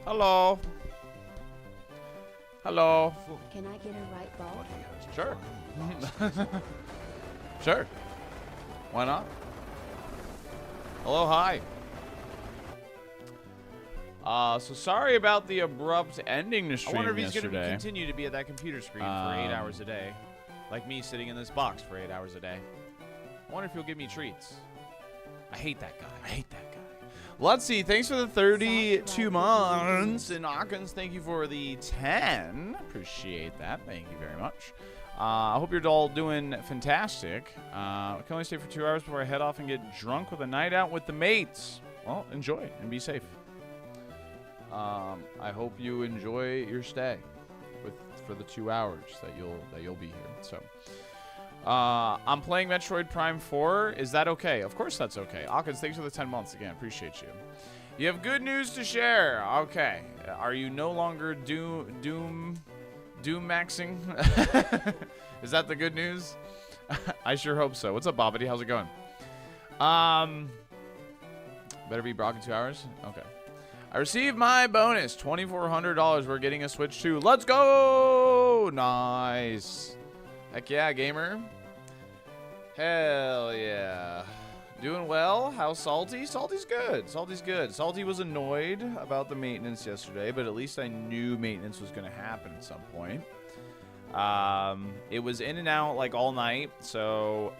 Hello. Hello. Can I get a right ball? Sure. Sure. Why not? Hello, hi. So sorry about the abrupt ending to stream I wonder if he's yesterday. going to continue to be at that computer screen for 8 hours a day. Like me sitting in this box for 8 hours a day. I wonder if he'll give me treats. I hate that guy. I hate that guy. Let's see. Thanks for the 32 months. And Hawkins, thank you for the 10. Appreciate that. Thank you very much. I hope you're all doing fantastic. I can only stay for 2 hours before I head off and get drunk with a night out with the mates. Well, enjoy and be safe. I hope you enjoy your stay for the 2 hours that you'll be here. So, I'm playing Metroid Prime 4. Is that okay? Of course that's okay. Hawkins, thanks for the 10 months again. Appreciate you. You have good news to share. Okay. Are you no longer doom maxing? Is that the good news? I sure hope so. What's up, Bobbity? How's it going? Better be Brock in 2 hours? Okay. I received my bonus, $2,400. We're getting a Switch 2. Let's go! Nice. Heck yeah, gamer. Hell yeah. Doing well. How's Salty? Salty's good. Salty's good. Salty was annoyed about the maintenance yesterday, but at least I knew maintenance was going to happen at some point. It was in and out like all night, so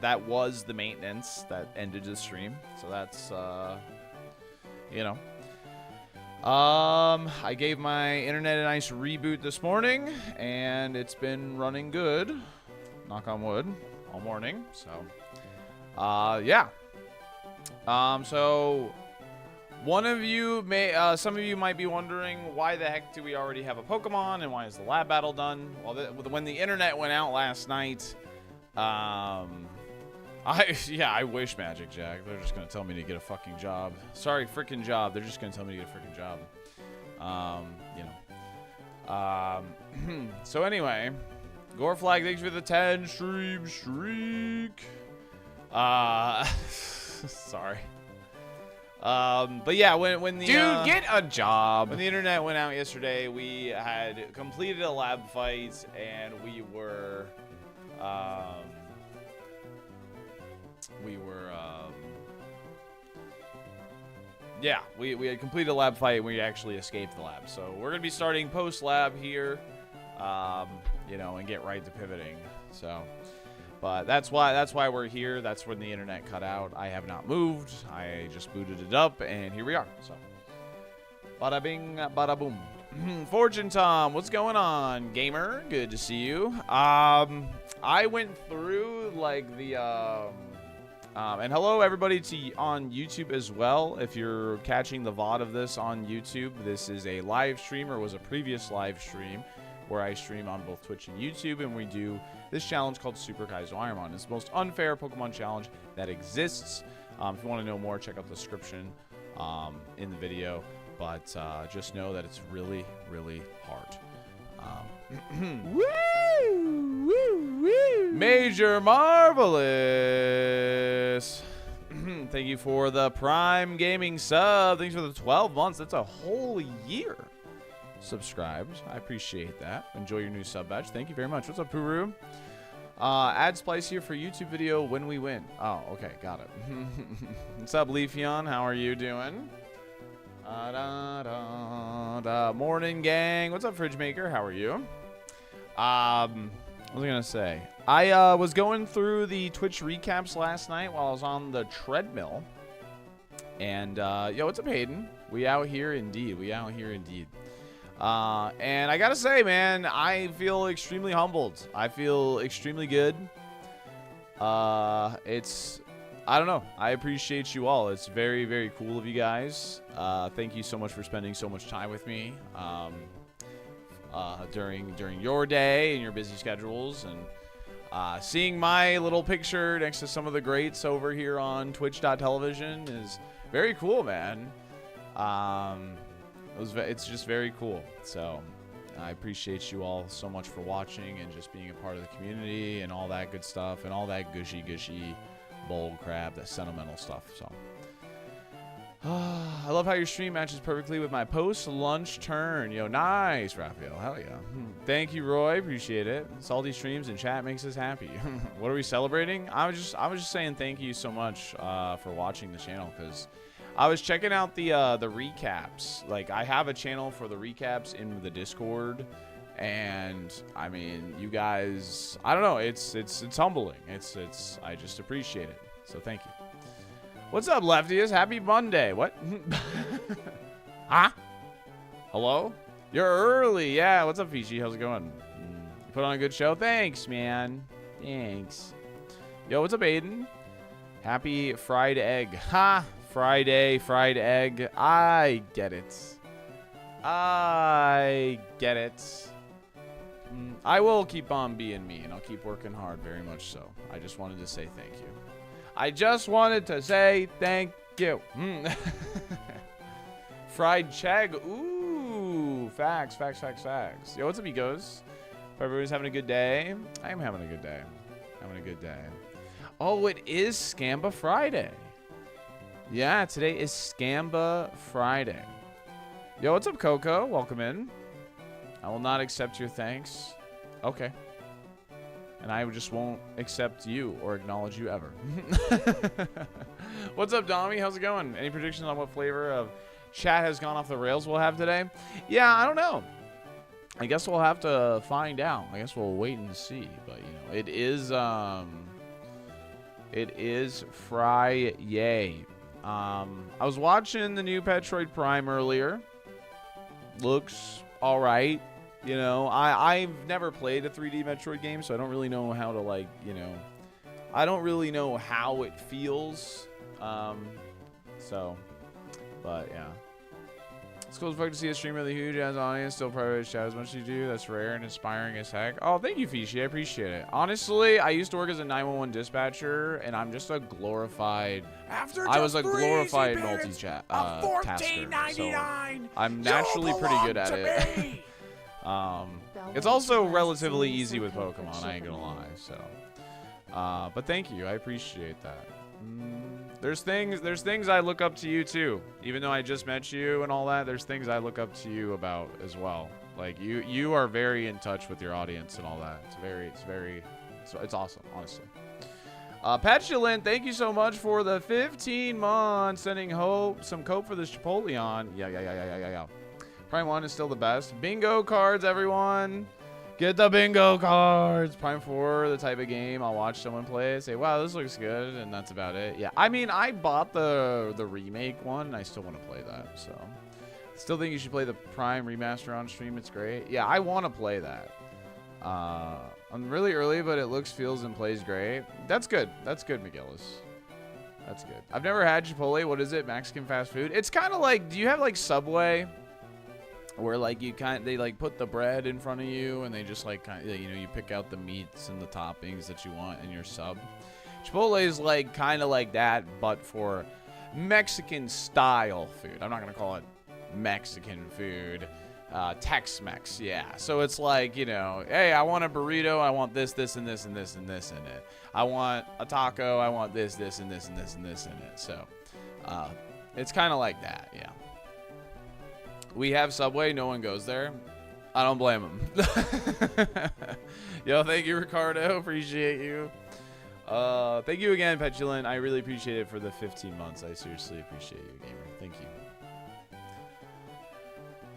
that was the maintenance that ended the stream. So that's, you know. I gave my internet a nice reboot this morning, and it's been running good. Knock on wood. All morning. So, yeah. So one of you some of you might be wondering, why the heck do we already have a Pokemon, and why is the lab battle done? Well, when the internet went out last night, I wish, Magic Jack. They're just gonna tell me to get a fucking job. Sorry, freaking job. They're just gonna tell me to get a freaking job. You know. So anyway, Goreflag, thanks for the 10 streak. Sorry. But yeah, when the Dude, get a job. When the internet went out yesterday, we had completed a lab fight, and we were yeah, we had completed a lab fight, and we actually escaped the lab. So we're gonna be starting post lab here, you know, and get right to pivoting. So, but that's why we're here. That's when the internet cut out. I have not moved. I just booted it up, and here we are. So, bada bing, bada boom. Fortune Tom, what's going on, gamer? Good to see you. I went through like the and hello everybody on YouTube as well. If you're catching the VOD of this on YouTube, this is a live stream, or was a previous live stream where I stream on both Twitch and YouTube, and we do this challenge called Super KAIZO ironMON. It's the most unfair Pokemon challenge that exists. If you want to know more, check out the description in the video. But just know that it's really, really hard. Woo! Woo! Woo! Major Marvelous. Thank you for the Prime Gaming sub. Thanks for the 12 months. That's a whole year subscribed. I appreciate that. Enjoy your new sub badge. Thank you very much. What's up, Puru? Add Splice here for YouTube video when we win. Oh, okay. Got it. What's up, Leafeon? How are you doing? Morning, gang. What's up, Fridge Maker? How are you? What was I gonna say? I was going through the Twitch recaps last night while I was on the treadmill. And yo, what's up, Hayden? We out here indeed. We out here indeed. And I gotta say, man, I feel extremely humbled. I feel extremely good. I don't know. I appreciate you all. It's very, very cool of you guys. Thank you so much for spending so much time with me during your day and your busy schedules, and seeing my little picture next to some of the greats over here on twitch.television is very cool, man. It's just very cool. So I appreciate you all so much for watching and just being a part of the community and all that good stuff and all that gushy bull crap, that sentimental stuff. So I love how your stream matches perfectly with my post-lunch turn. Yo, nice, Raphael. Hell yeah. Thank you, Roy. Appreciate it. Salty streams and chat makes us happy. What are we celebrating? I was just saying thank you so much for watching the channel, because I was checking out the recaps. Like, I have a channel for the recaps in the Discord, and I mean, you guys, I don't know, it's humbling. It's I just appreciate it. So thank you. What's up, lefties? Happy Monday. What? Huh? Hello? You're early. Yeah, what's up, Fiji? How's it going? You put on a good show? Thanks, man. Thanks. Yo, what's up, Aiden? Happy fried egg. Ha! Friday, fried egg. I get it. I get it. I will keep on being me, and I'll keep working hard, very much so. I just wanted to say thank you. I just wanted to say thank you. Fried cheg. Ooh. Facts, facts, facts, facts. Yo, what's up, egos? Hope everybody's having a good day. I am having a good day. Having a good day. Oh, it is Scamba Friday. Yeah, today is Scamba Friday. Yo, what's up, Coco? Welcome in. I will not accept your thanks. Okay. And I just won't accept you or acknowledge you ever. What's up, Dommy? How's it going? Any predictions on what flavor of chat has gone off the rails we'll have today? Yeah, I don't know. I guess we'll have to find out. I guess we'll wait and see. But, you know, it is Friday. I was watching the new Metroid Prime earlier. Looks all right. You know, I've never played a 3D Metroid game, so I don't really know how to, like, you know, I don't really know how it feels. But yeah. It's cool as fuck to see a streamer with a huge ass audience still private chat as much as you do. That's rare and inspiring as heck. Oh, thank you, Fishy. I appreciate it. Honestly, I used to work as a 911 dispatcher, and I'm just a glorified. I was a glorified multi-chat tasker. So I'm naturally pretty good at it. It's also relatively easy with Pokemon, I ain't gonna lie, so. But thank you, I appreciate that. There's things I look up to you too. Even though I just met you and all that, there's things I look up to you about as well. Like, you are very in touch with your audience and all that. It's awesome, honestly. Petulant, thank you so much for the 15 months. Sending some cope for the Chipoleon. Yeah. Prime 1 is still the best. Bingo cards, everyone. Get the bingo cards. Prime 4, the type of game I'll watch someone play, say, wow, this looks good, and that's about it. Yeah, I mean, I bought the remake one, and I still want to play that, so. Still think you should play the Prime remaster on stream. It's great. Yeah, I want to play that. I'm really early, but it looks, feels, and plays great. That's good. That's good, McGillis. That's good. I've never had Chipotle. What is it? Mexican fast food? It's kind of like, do you have, like, Subway? Where, like, they, like, put the bread in front of you, and they just, like, you know, you pick out the meats and the toppings that you want in your sub. Chipotle is, like, kind of like that, but for Mexican-style food. I'm not going to call it Mexican food. Tex-Mex, yeah. So it's like, you know, hey, I want a burrito. I want this, this, and this, and this, and this in it. I want a taco. I want this, this, and this, and this, and this in it. So it's kind of like that, yeah. We have Subway. No one goes there. I don't blame them. Yo, thank you, Ricardo. Appreciate you. Thank you again, Petulant. I really appreciate it for the 15 months. I seriously appreciate you, gamer. Thank you.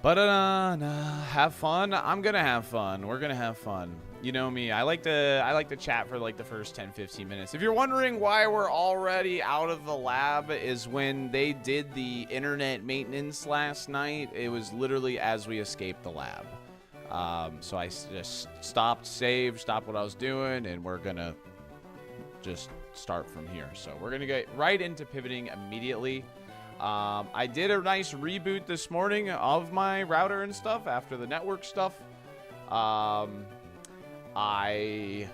But have fun. I'm gonna have fun. We're gonna have fun. You know me. I like to chat for like the first 10-15 minutes. If you're wondering why we're already out of the lab, is when they did the internet maintenance last night. It was literally as we escaped the lab. So I just stopped what I was doing, and we're gonna just start from here. So we're gonna get right into pivoting immediately. I did a nice reboot this morning of my router and stuff after the network stuff. I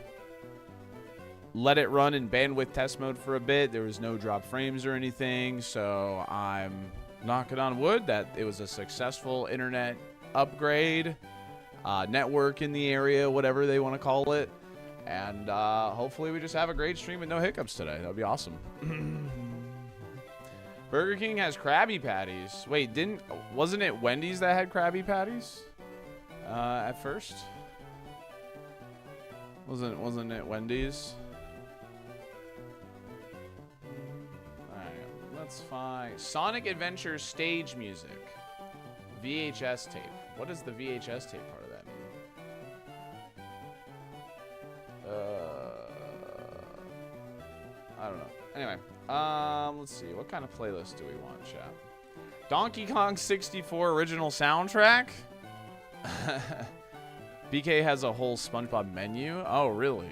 let it run in bandwidth test mode for a bit. There was no drop frames or anything, so I'm knocking on wood that it was a successful internet upgrade, network in the area, whatever they want to call it. And hopefully we just have a great stream with no hiccups today. That would be awesome. Burger King has Krabby Patties. Wait, wasn't it Wendy's that had Krabby Patties? At first? Wasn't it Wendy's? Alright, let's find Sonic Adventure stage music. VHS tape. What does the VHS tape part of that mean? I don't know. Anyway, let's see. What kind of playlist do we want, chat? Donkey Kong 64 original soundtrack? BK has a whole SpongeBob menu? Oh, really?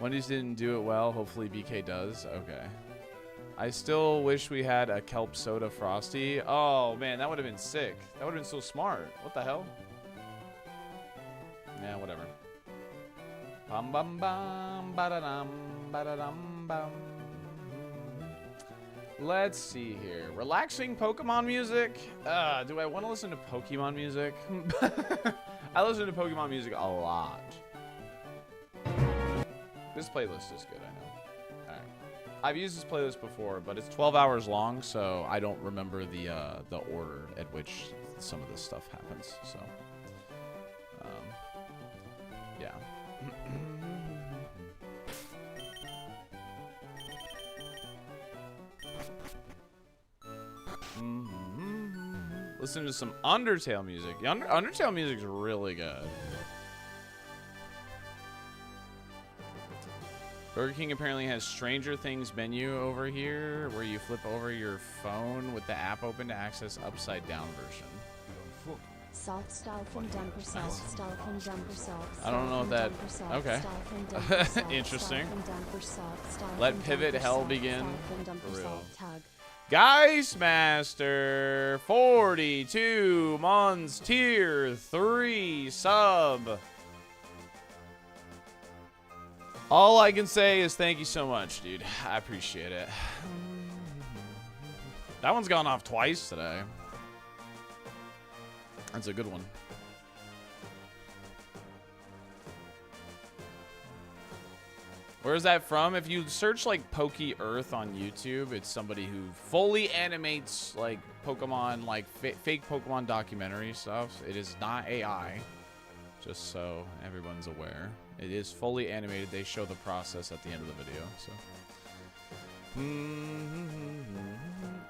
Wendy's didn't do it well. Hopefully BK does. Okay. I still wish we had a kelp soda frosty. Oh, man, that would have been sick. That would have been so smart. What the hell? Yeah, whatever. Bum bum bum ba-da-dum ba-da-dum bum. Let's see here. Relaxing Pokemon music? Do I want to listen to Pokemon music? I listen to Pokemon music a lot. This playlist is good, I know. Alright. I've used this playlist before, but it's 12 hours long, so I don't remember the order at which some of this stuff happens. So, yeah. Listen to some Undertale music. The Undertale music is really good. Burger King apparently has Stranger Things menu over here, where you flip over your phone with the app open to access upside down version. SaltyDolphin dumper SaltyDolphin dumper salt. I don't know if that. Okay. Interesting. Let pivot hell begin. For real. Geist Master 42 months tier 3 sub. All I can say is thank you so much, dude. I appreciate it. That one's gone off twice today. That's a good one. Where is that from? If you search like Pokey Earth on YouTube, it's somebody who fully animates like Pokemon, like fake Pokemon documentary stuff. It is not AI, just so everyone's aware. It is fully animated. They show the process at the end of the video. So,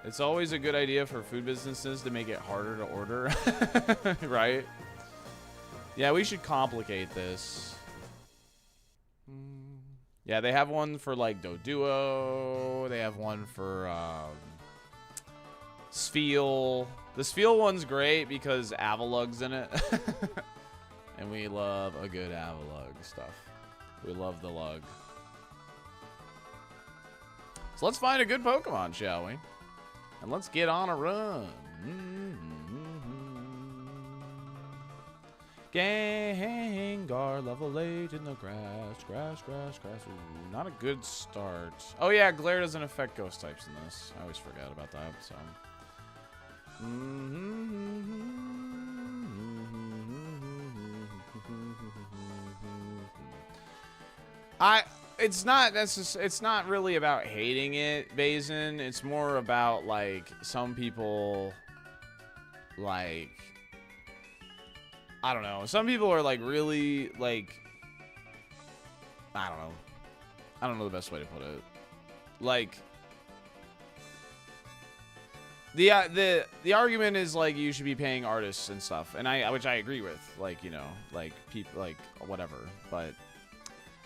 it's always a good idea for food businesses to make it harder to order, right? Yeah, we should complicate this. Yeah, they have one for like Doduo. They have one for Spheal. The Spheal one's great because Avalug's in it. And we love a good Avalug stuff. We love the lug. So let's find a good Pokemon, shall we? And let's get on a run. Gengar, level 8 in the grass. Grass. Ooh, not a good start. Oh yeah, Glare doesn't affect ghost types in this. I always forget about that, so. It's not really about hating it, Bazin. It's more about like some people like, I don't know. Some people are like really like, I don't know the best way to put it. Like the argument is like you should be paying artists and stuff, and which I agree with. Like, you know, like people like whatever, but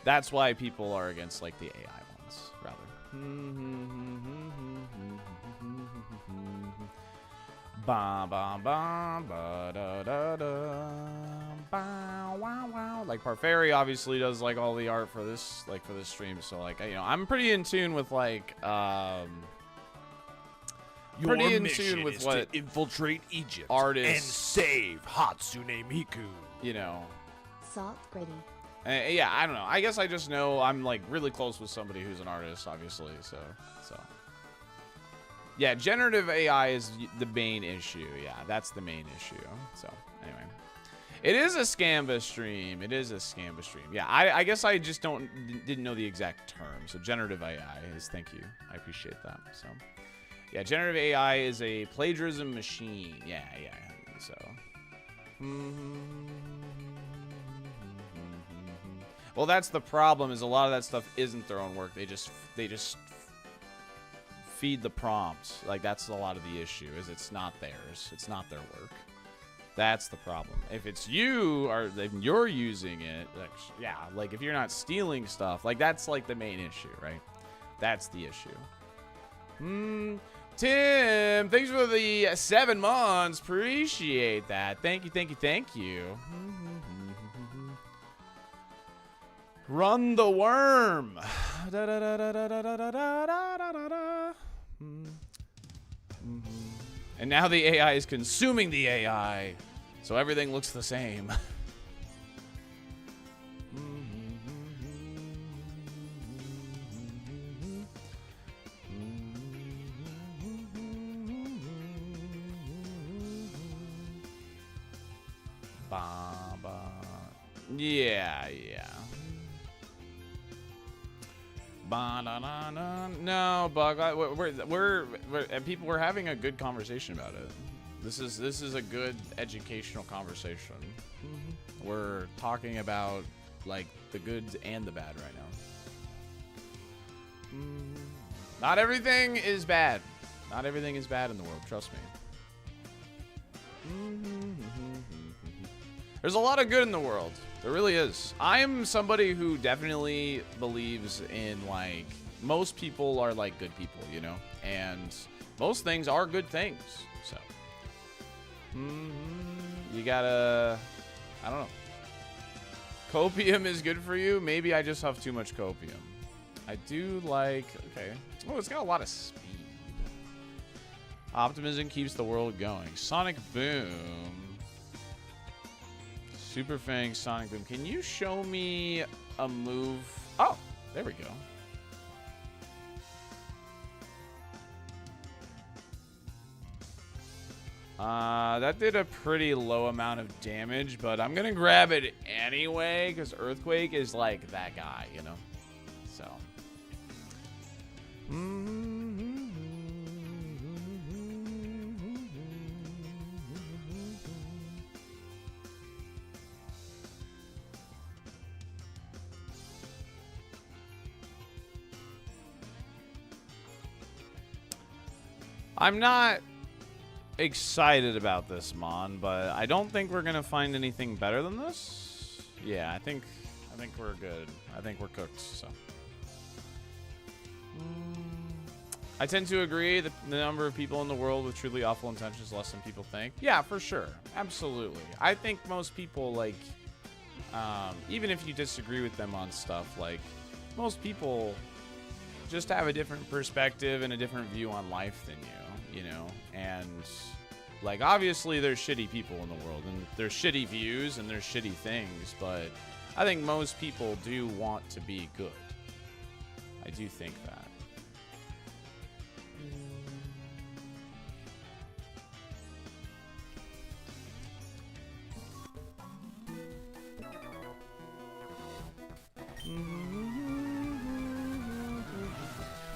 that's why people are against like the AI ones rather. Ba ba ba ba da da da. Bow wow wow. Like Parfairy obviously does like all the art for this stream, so like I'm pretty in tune with like Your mission is to infiltrate Egypt artists and save Hatsune Miku. You know. Salt gritty. Yeah, I don't know. I guess I just know I'm like really close with somebody who's an artist, obviously. So. Yeah, generative AI is the main issue. Yeah, that's the main issue. So anyway, it is a Scamba stream. Yeah, I guess I just didn't know the exact term. So generative AI is. Thank you. I appreciate that. So. Yeah, generative AI is a plagiarism machine. Yeah. So. Well, that's the problem. Is a lot of that stuff isn't their own work. They just feed the prompts. Like that's a lot of the issue. Is it's not theirs. It's not their work. That's the problem. If it's you or if you're using it, like, yeah, like if you're not stealing stuff, like that's like the main issue, right? That's the issue. Tim, thanks for the 7 months. Appreciate that. Thank you. Run the worm. And now the AI is consuming the AI, so everything looks the same. Yeah. No, Bug. We're having a good conversation about it. This is a good educational conversation. We're talking about like the good and the bad right now. Not everything is bad. Not everything is bad in the world. Trust me. There's a lot of good in the world. There really is. I am somebody who definitely believes in, like, most people are, like, good people, you know? And most things are good things. So, you gotta, I don't know. Copium is good for you. Maybe I just have too much copium. I do like, okay. Oh, it's got a lot of speed. Optimism keeps the world going. Sonic Boom. Super Fang, Sonic Boom. Can you show me a move? Oh, there we go. That did a pretty low amount of damage, but I'm gonna grab it anyway because Earthquake is like that guy, you know? So. I'm not excited about this Mon, but I don't think we're gonna find anything better than this. Yeah, I think we're good. I think we're cooked. So I tend to agree that the number of people in the world with truly awful intentions is less than people think. Yeah, for sure, absolutely. I think most people, like, even if you disagree with them on stuff, like most people just have a different perspective and a different view on life than you know? And, like, obviously there's shitty people in the world, and there's shitty views, and there's shitty things, but I think most people do want to be good. I do think that.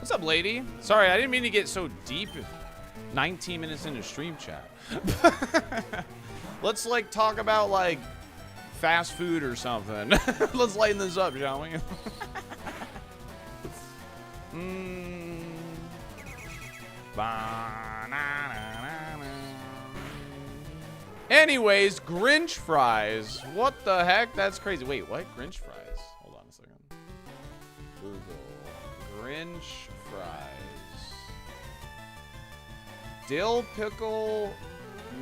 What's up, lady? Sorry, I didn't mean to get so deep. 19 minutes into stream chat. Let's, like, talk about, like, fast food or something. Let's lighten this up, shall we? Anyways, Grinch fries. What the heck? That's crazy. Wait, what? Grinch fries? Hold on a second. Google. Grinch fries. Dill pickle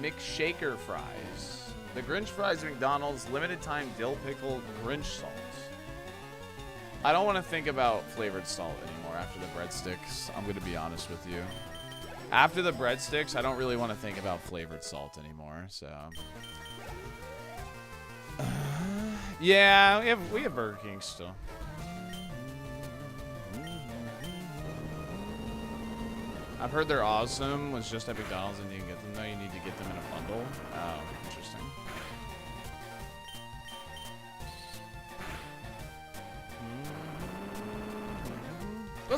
McShaker fries. The Grinch fries at McDonald's, limited time dill pickle Grinch salt. I don't want to think about flavored salt anymore after the breadsticks. I'm going to be honest with you. After the breadsticks, I don't really want to think about flavored salt anymore, so. Yeah, we have Burger King still. I've heard they're awesome. Was just at McDonald's and you can get them though. You need to get them in a bundle. Oh, interesting.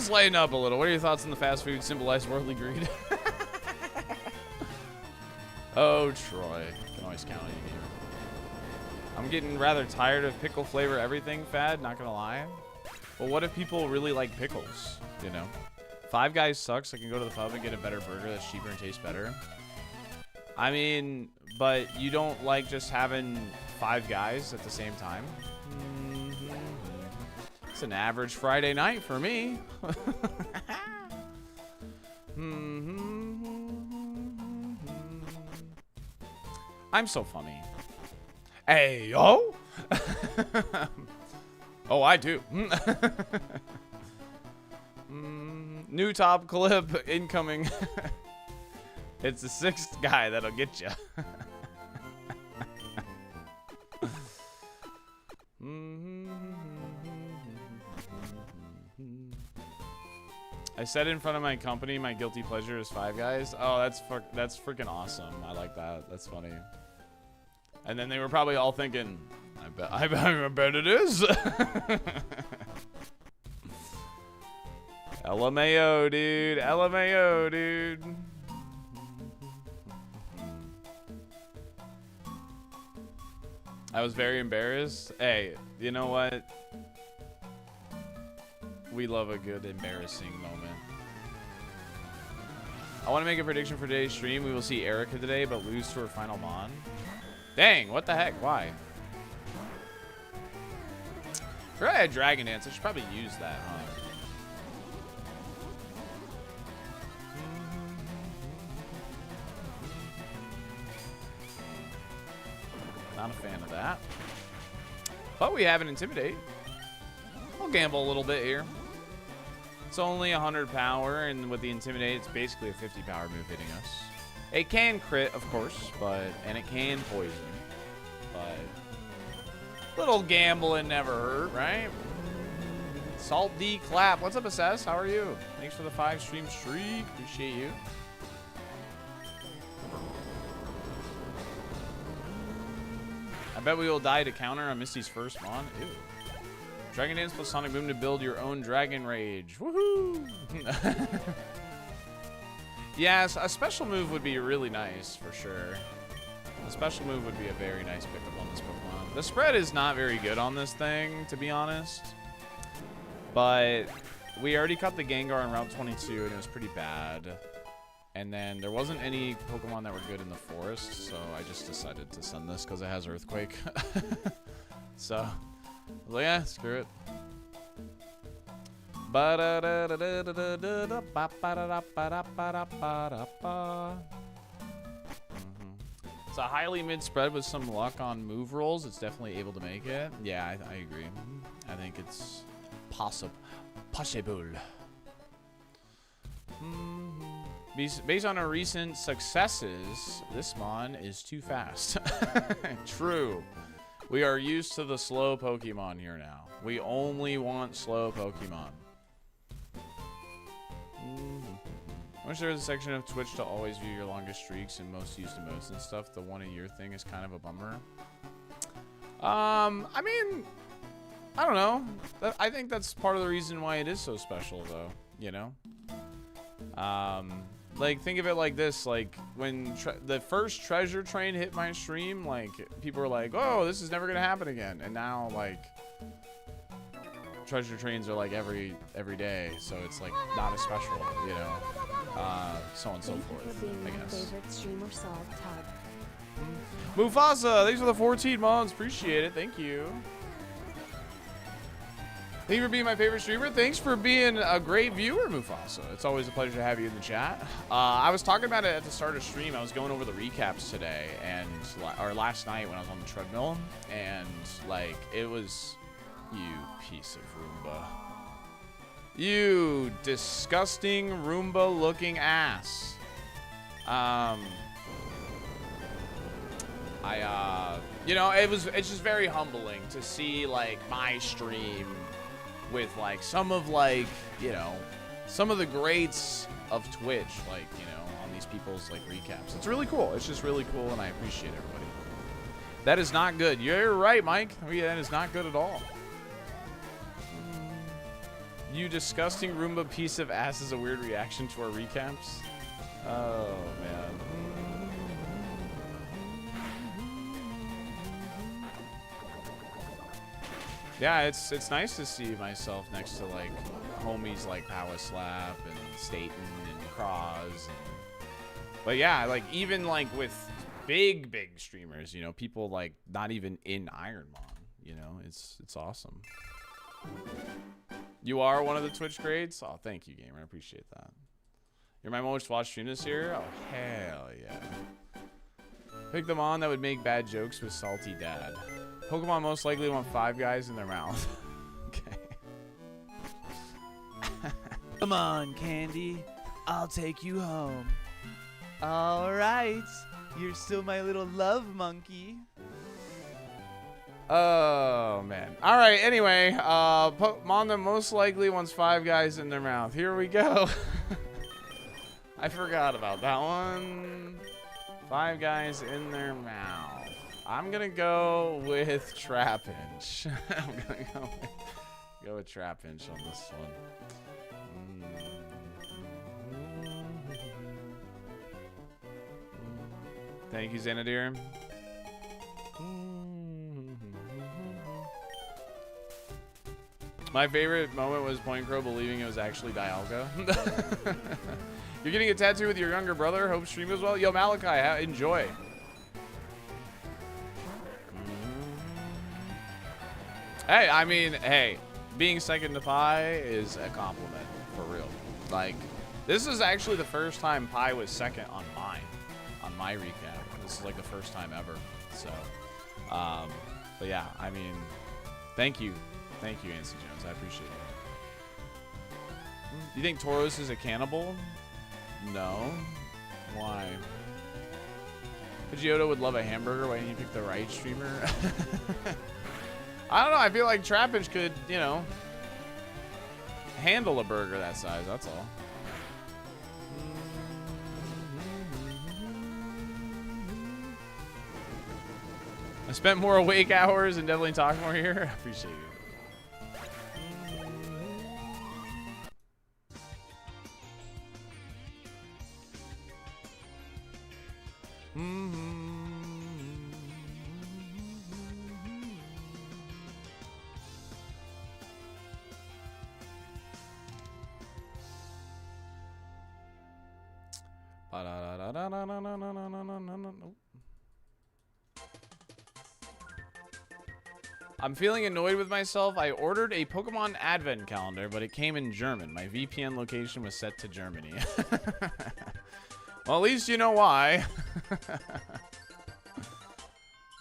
Let's lighten up a little. What are your thoughts on the fast food symbolize worldly greed? Oh, Troy. Can always count on you. I'm getting rather tired of pickle flavor everything fad, not gonna lie. Well, what if people really like pickles, you know? Five Guys sucks. I can go to the pub and get a better burger that's cheaper and tastes better. I mean, but you don't like just having Five Guys at the same time? It's an average Friday night for me. I'm so funny. Hey, yo! Oh, I do. New top clip incoming. It's the sixth guy that'll get you. I said in front of my company, my guilty pleasure is Five Guys. Oh, that's freaking awesome. I like that. That's funny. And then they were probably all thinking, I bet it is. LMAO, dude. LMAO, dude. I was very embarrassed. Hey, you know what? We love a good embarrassing moment. I want to make a prediction for today's stream. We will see Erica today, but lose to her final mon. Dang, what the heck? Why? I forgot I had Dragon Dance. I should probably use that, huh? Not a fan of that. But we have an Intimidate. I'll gamble a little bit here. It's only 100 power, and with the Intimidate, it's basically a 50 power move hitting us. It can crit, of course, and it can poison. But little gambling never hurt, right? Salt D Clap. What's up, Assess? How are you? Thanks for the 5 stream streak. Appreciate you. I bet we will die to counter on Misty's first mon. Ew. Dragon Dance plus Sonic Boom to build your own Dragon Rage. Woohoo! Yes, a special move would be really nice, for sure. A special move would be a very nice pickup on this Pokemon. The spread is not very good on this thing, to be honest. But we already caught the Gengar in Route 22, and it was pretty bad. And then there wasn't any Pokemon that were good in the forest, so I just decided to send this because it has Earthquake. So, well, yeah, screw it. It's a highly mid spread with some luck on move rolls. It's definitely able to make it. Yeah, I agree. I think it's possible. Based on our recent successes, this mon is too fast. True. We are used to the slow Pokemon here now. We only want slow Pokemon. I wish there was a section of Twitch to always view your longest streaks and most used emotes and stuff. The 1 a year thing is kind of a bummer. I mean, I don't know. I think that's part of the reason why it is so special, though. You know? Like, think of it like this. Like, when the first treasure train hit my stream, like, people were like, oh, this is never going to happen again. And now, like, treasure trains are, like, every day. So it's, like, not as special, you know? So on and so forth, I guess. Favorite streamer Salt Tub. Mufasa, thanks for the 14 months. Appreciate it. Thank you. Thank you for being my favorite streamer. Thanks for being a great viewer, Mufasa. It's always a pleasure to have you in the chat. I was talking about it at the start of stream. I was going over the recaps today, or last night when I was on the treadmill, and like it was, you piece of Roomba, you disgusting Roomba-looking ass. You know, it's just very humbling to see like my stream with like some of like, you know, some of the greats of Twitch, like, you know, on these people's like recaps. It's really cool. It's just really cool, and I appreciate everybody. That is not good. You're right, Mike. I mean, that is not good at all. You disgusting Roomba piece of ass is a weird reaction to our recaps. Oh, man. Yeah, it's nice to see myself next to, like, homies like Power Slap and Staten and Cross. But yeah, like, even, like, with big streamers, you know, people, like, not even in ironMON, you know, it's awesome. You are one of the Twitch grades? Oh, thank you, gamer. I appreciate that. You're my most watched stream this year? Oh, hell yeah. Pick them on that would make bad jokes with Salty Dad. Pokemon most likely want 5 guys in their mouth. Okay. Come on, Candy. I'll take you home. All right. You're still my little love monkey. Oh, man. All right, anyway. Pokemon that most likely wants 5 guys in their mouth. Here we go. I forgot about that one. 5 guys in their mouth. I'm gonna go with Trapinch. I'm gonna go with Trapinch on this one. Thank you, Xanadir. My favorite moment was Point Crow believing it was actually Dialga. You're getting a tattoo with your younger brother. Hope stream goes well. Yo, Malachi, enjoy. Hey, I mean, hey, being second to Pi is a compliment, for real. Like, this is actually the first time Pi was second on mine, on my recap. This is like the first time ever. So, but yeah, I mean, thank you. Thank you, Ancy Jones. I appreciate it. You think Tauros is a cannibal? No. Why? Pidgeotto would love a hamburger. Why didn't you pick the right streamer? I don't know. I feel like Trapinch could, you know, handle a burger that size. That's all. I spent more awake hours and definitely talked more here. I appreciate it. I'm feeling annoyed with myself. I ordered a Pokemon Advent calendar, but it came in German. My VPN location was set to Germany. Well, at least you know why.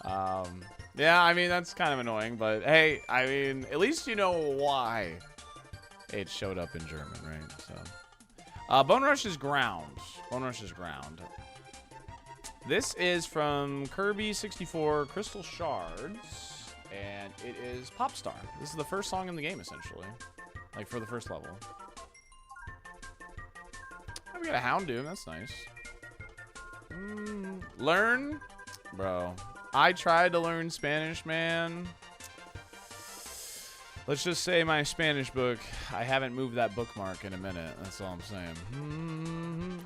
Yeah, I mean, that's kind of annoying, but hey, I mean, at least you know why it showed up in German, right? So, Bone Rush is ground. Bone Rush is ground. This is from Kirby 64 Crystal Shards, and it is Popstar. This is the first song in the game, essentially, like for the first level. Oh, we got a Houndoom. That's nice. Learn? Bro, I tried to learn Spanish, man. Let's just say my Spanish book, I haven't moved that bookmark in a minute. That's all I'm saying.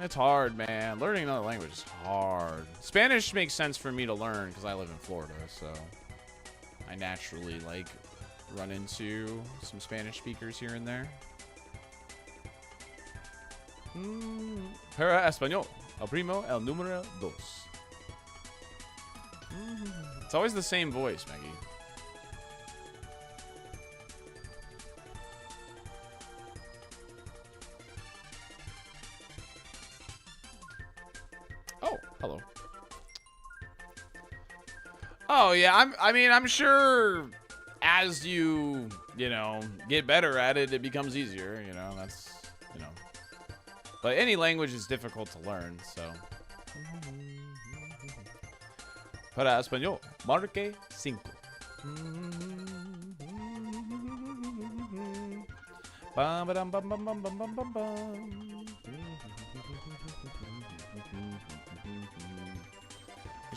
It's hard, man. Learning another language is hard. Spanish makes sense for me to learn because I live in Florida, so I naturally, like, run into some Spanish speakers here and there. Para español. El primo, el número dos. It's always the same voice, Maggie. Oh, hello. Oh, yeah, I mean, I'm sure as you know, get better at it, it becomes easier, you know, that's, you know. But any language is difficult to learn, so. Para español, marque 5.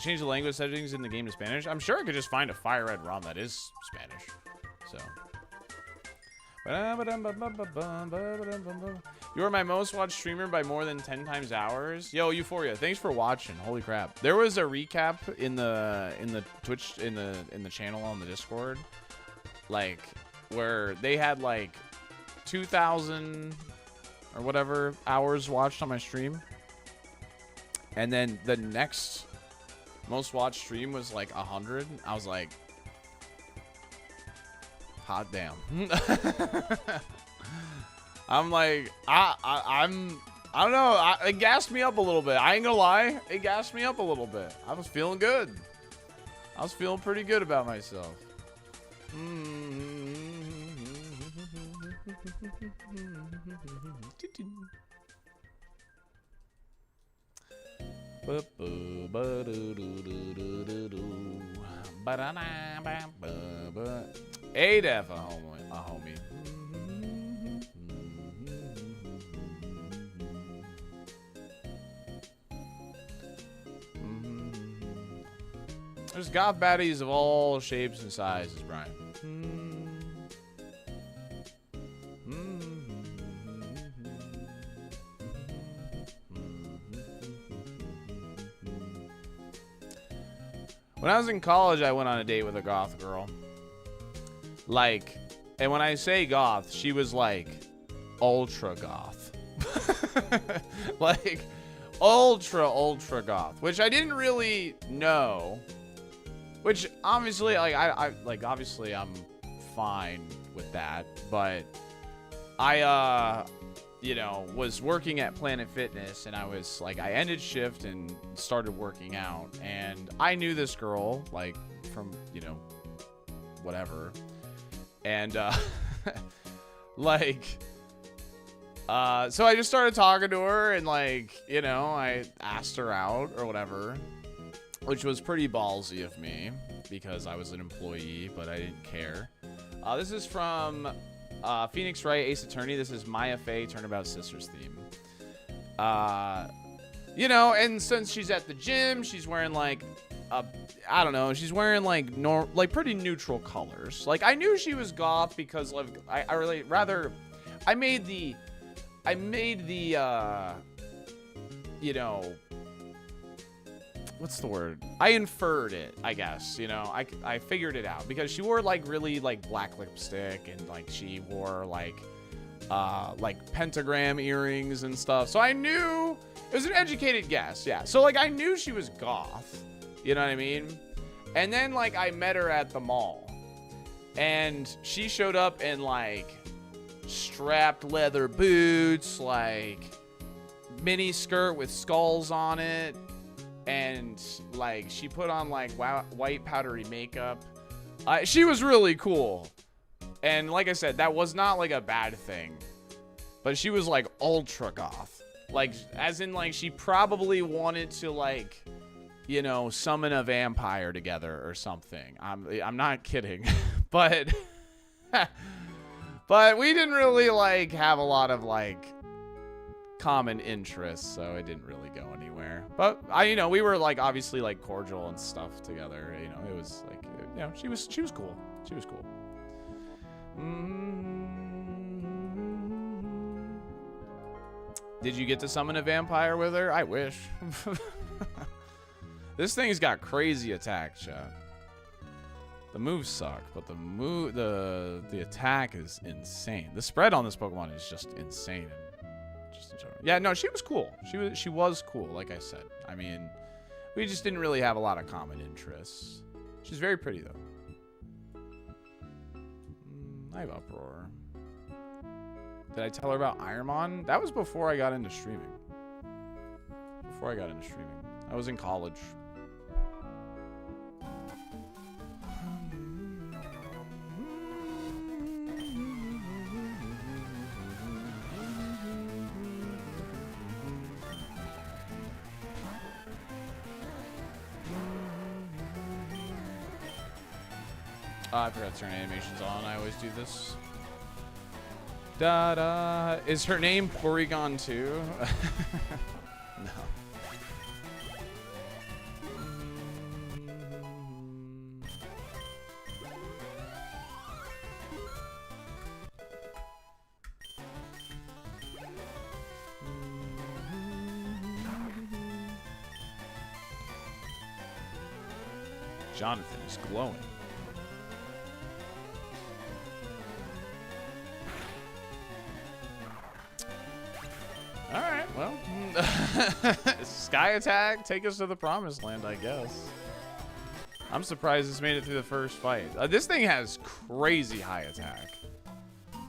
Change the language settings in the game to Spanish. I'm sure I could just find a Fire Red ROM that is Spanish. So, You are my most watched streamer by more than 10 times hours. Yo, Euphoria, thanks for watching. Holy crap. There was a recap in the Twitch in the channel on the Discord, like where they had like 2,000 or whatever hours watched on my stream. And then the next most watched stream was like 100. I was like, hot damn. I'm like, I don't know. It gassed me up a little bit. I ain't gonna lie. It gassed me up a little bit. I was feeling good. I was feeling pretty good about myself. A-Def, a homie. There's goth baddies of all shapes and sizes, Brian. When I was in college, I went on a date with a goth girl. Like, and when I say goth, she was like ultra goth. Like ultra goth, which I didn't really know. Which obviously, like, obviously I'm fine with that, but I you know, was working at Planet Fitness, and I was like, I ended shift and started working out, and I knew this girl like from, you know, whatever, and like so I just started talking to her, and like, you know, I asked her out or whatever, which was pretty ballsy of me because I was an employee, but I didn't care. This is from Phoenix Wright, Ace Attorney. This is Maya Fey Turnabout Sisters theme. You know, and since she's at the gym, she's wearing like I don't know, she's wearing like pretty neutral colors. Like, I knew she was goth because like I made the you know, what's the word? I inferred it, I guess. You know, I figured it out because she wore like really like black lipstick, and like she wore like pentagram earrings and stuff. So I knew it was an educated guess. Yeah. So like I knew she was goth. You know what I mean? And then like I met her at the mall, and she showed up in like strapped leather boots, like mini skirt with skulls on it. And like she put on like white powdery makeup. She was really cool. And like I said, that was not like a bad thing. But she was like ultra goth. Like, as in like she probably wanted to like, you know, summon a vampire together or something. I'm not kidding. But we didn't really like have a lot of like common interests, so it didn't really go anywhere. But you know, we were like obviously like cordial and stuff together. You know, it was like, you know, she was cool. She was cool. Did you get to summon a vampire with her? I wish. This thing's got crazy attack, chat. The moves suck, but the attack is insane. The spread on this Pokemon is just insane. Yeah, no, she was cool. She was cool, like I said. I mean, we just didn't really have a lot of common interests. She's very pretty, though. I have Uproar. Did I tell her about ironMON? That was before I got into streaming. I was in college. I forgot to turn animations on. I always do this. Da-da. Is her name Porygon too? No. Jonathan is glowing. All right, well, Sky Attack, take us to the promised land, I guess. I'm surprised this made it through the first fight. This thing has crazy high attack.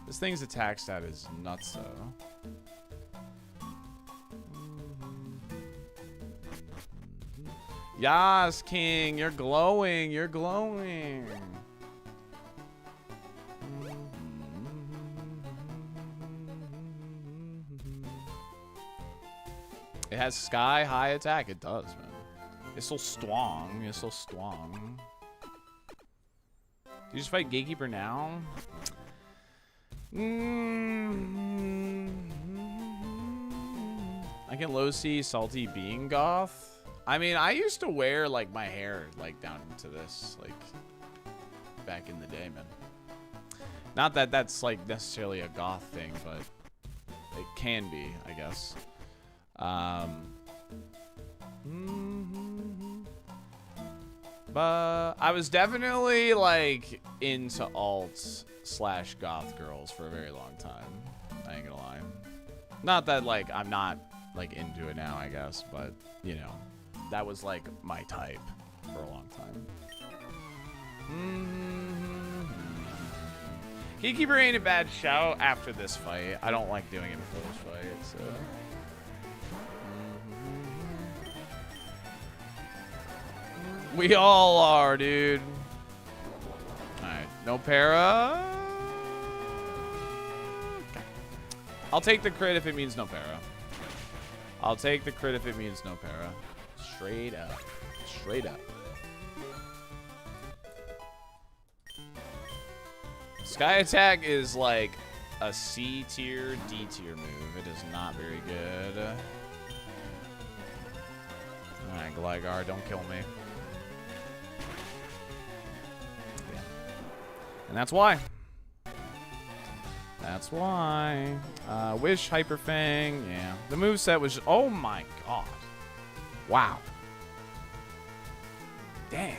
This thing's attack stat is nuts, though. Yas, King, you're glowing, you're glowing. It has sky high attack. It does, man. It's so strong. It's so strong. Do you just fight Gatekeeper now? I can low see Salty being goth. I mean, I used to wear like my hair like down into this like back in the day, man. Not that that's like necessarily a goth thing, but it can be, I guess. But I was definitely like into alts / goth girls for a very long time. I ain't gonna lie. Not that like I'm not like into it now, I guess, but you know, that was like my type for a long time. Gatekeeper ain't a bad shout after this fight. I don't like doing it before this fight, so. We all are, dude. Alright, no para. Okay. I'll take the crit if it means no para. I'll take the crit if it means no para. Straight up. Straight up. Sky Attack is like a C tier, D tier move. It is not very good. Alright, Gligar, don't kill me. Yeah. And that's why. That's why. Wish, Hyper Fang, yeah. The moveset was just, oh my god. Wow. Dang.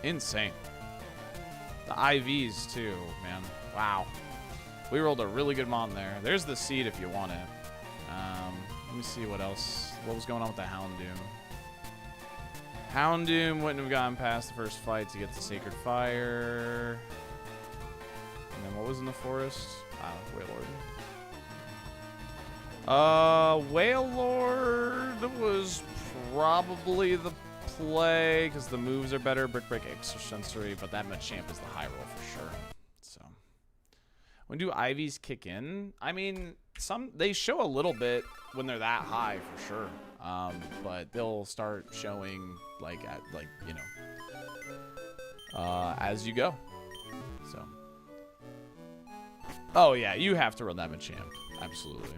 Insane. The IVs too, man. Wow. We rolled a really good mon there. There's the seed if you want it. Let me see what else. What was going on with the Houndoom? Houndoom wouldn't have gotten past the first fight to get the Sacred Fire. And then what was in the forest? Wailord. Wailord was probably the play because the moves are better. Brick Break, Extrasensory, but that Machamp is the high roll for sure. So when do IVs kick in? I mean, they show a little bit when they're that high for sure. But they'll start showing like you know, as you go. So. Oh yeah, you have to run that Machamp. Absolutely.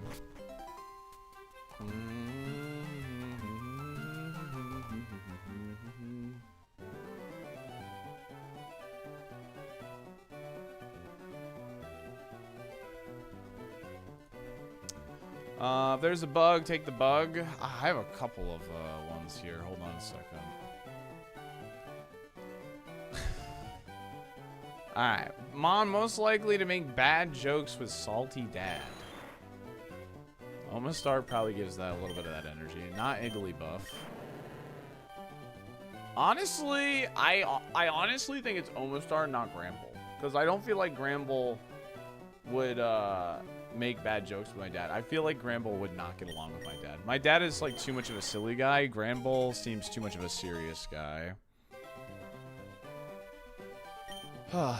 If there's a bug, take the bug. I have a couple of ones here. Hold on a second. Alright. Mon most likely to make bad jokes with Salty Dad. Omastar probably gives that a little bit of that energy. Not Igglybuff. Honestly, I honestly think it's Omastar, not Gramble. Because I don't feel like Gramble would make bad jokes with my dad. I feel like Gramble would not get along with my dad. My dad is like too much of a silly guy. Gramble seems too much of a serious guy.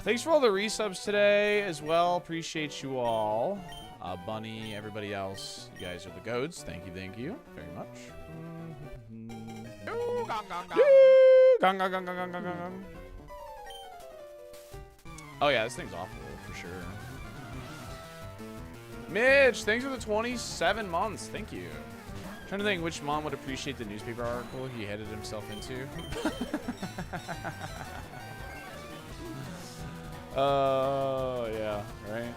Thanks for all the resubs today as well. Appreciate you all. Bunny, everybody else. You guys are the goats. Thank you very much. Gong, gong, gong, gong, gong, gong, gong. Oh yeah, this thing's awful for sure. Mitch, thanks for the 27 months. Thank you. I'm trying to think which mom would appreciate the newspaper article he headed himself into. Oh, yeah, right?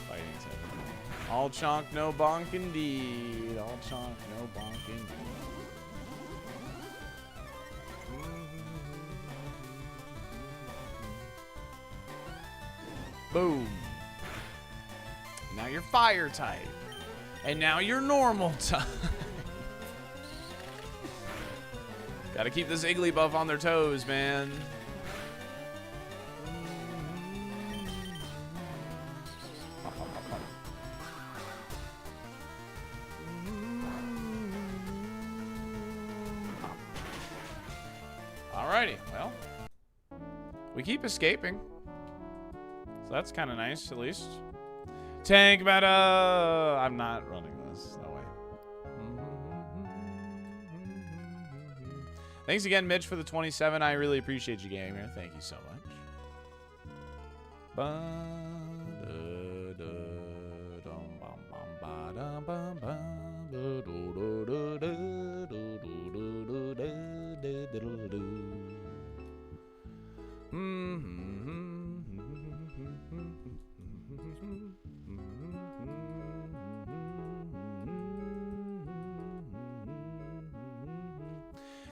Fighting type. All chonk, no bonk indeed. All chonk, no bonk indeed. Boom. Now you're fire type. And now you're normal type. Gotta keep this Igglybuff on their toes, man. Alrighty, well. We keep escaping. So that's kind of nice, at least. Tank meta! I'm not running this. No way. Thanks again, Mitch, for the 27. I really appreciate you, gamer. Thank you so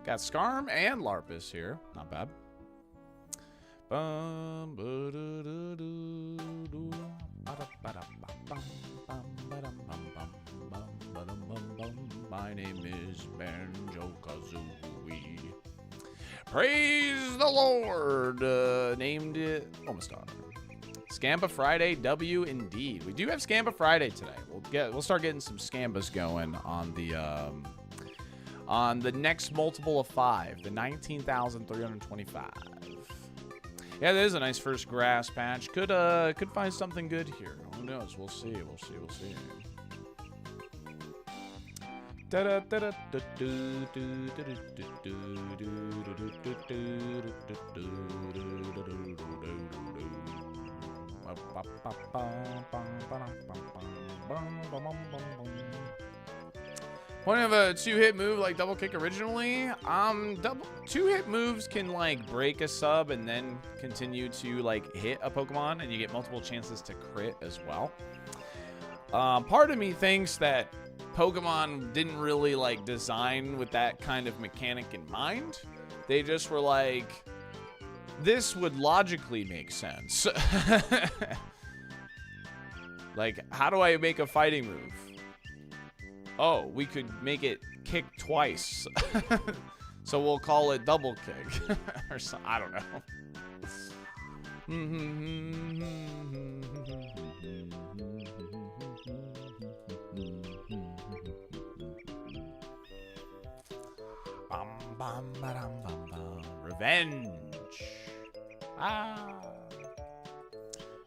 Got Skarm and Larpus here. Not bad. My name is Banjo-Kazooie. Praise the Lord. Named it Omastar. Scampa Friday, W indeed. We do have Scampa Friday today. We'll start getting some Scampas going on the next multiple of 5, the 19,325. Yeah, that is a nice first grass patch. Could find something good here. Who knows? We'll see. We'll see. Point of a 2-hit move like double kick originally. Two-hit moves can like break a sub and then continue to like hit a Pokemon, and you get multiple chances to crit as well. Part of me thinks that Pokemon didn't really like design with that kind of mechanic in mind. They just were like, this would logically make sense. Like, how do I make a fighting move? Oh, we could make it kick twice. So we'll call it double kick. Or something. I don't know. Revenge.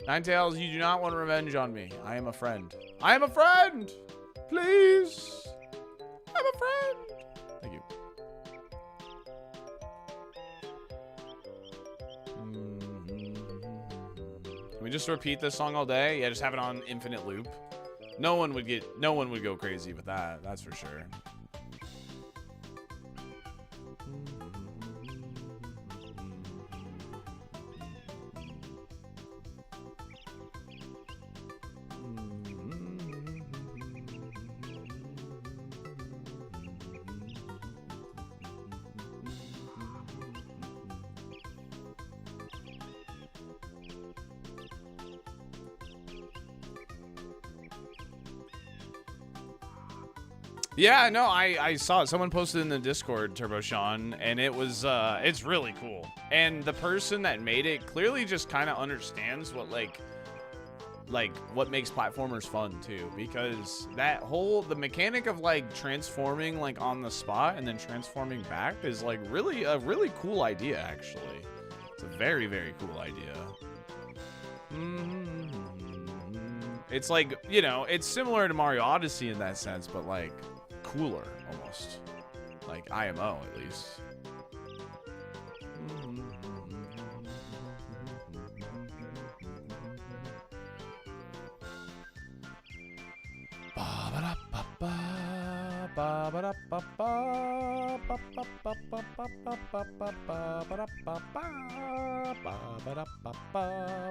Ninetales, you do not want revenge on me. I am a friend. I am a friend! Please! I'm a friend! Thank you. Can we just repeat this song all day? Yeah, just have it on infinite loop. No one would go crazy with that, that's for sure. Yeah, no, I saw it. Someone posted in the Discord, Turbo Sean, and it was, it's really cool. And the person that made it clearly just kind of understands what, like, what makes platformers fun, too. Because the mechanic of, like, transforming, like, on the spot and then transforming back is, like, really, a really cool idea, actually. It's a very, very cool idea. It's like, you know, it's similar to Mario Odyssey in that sense, but, like, cooler almost, like IMO at least.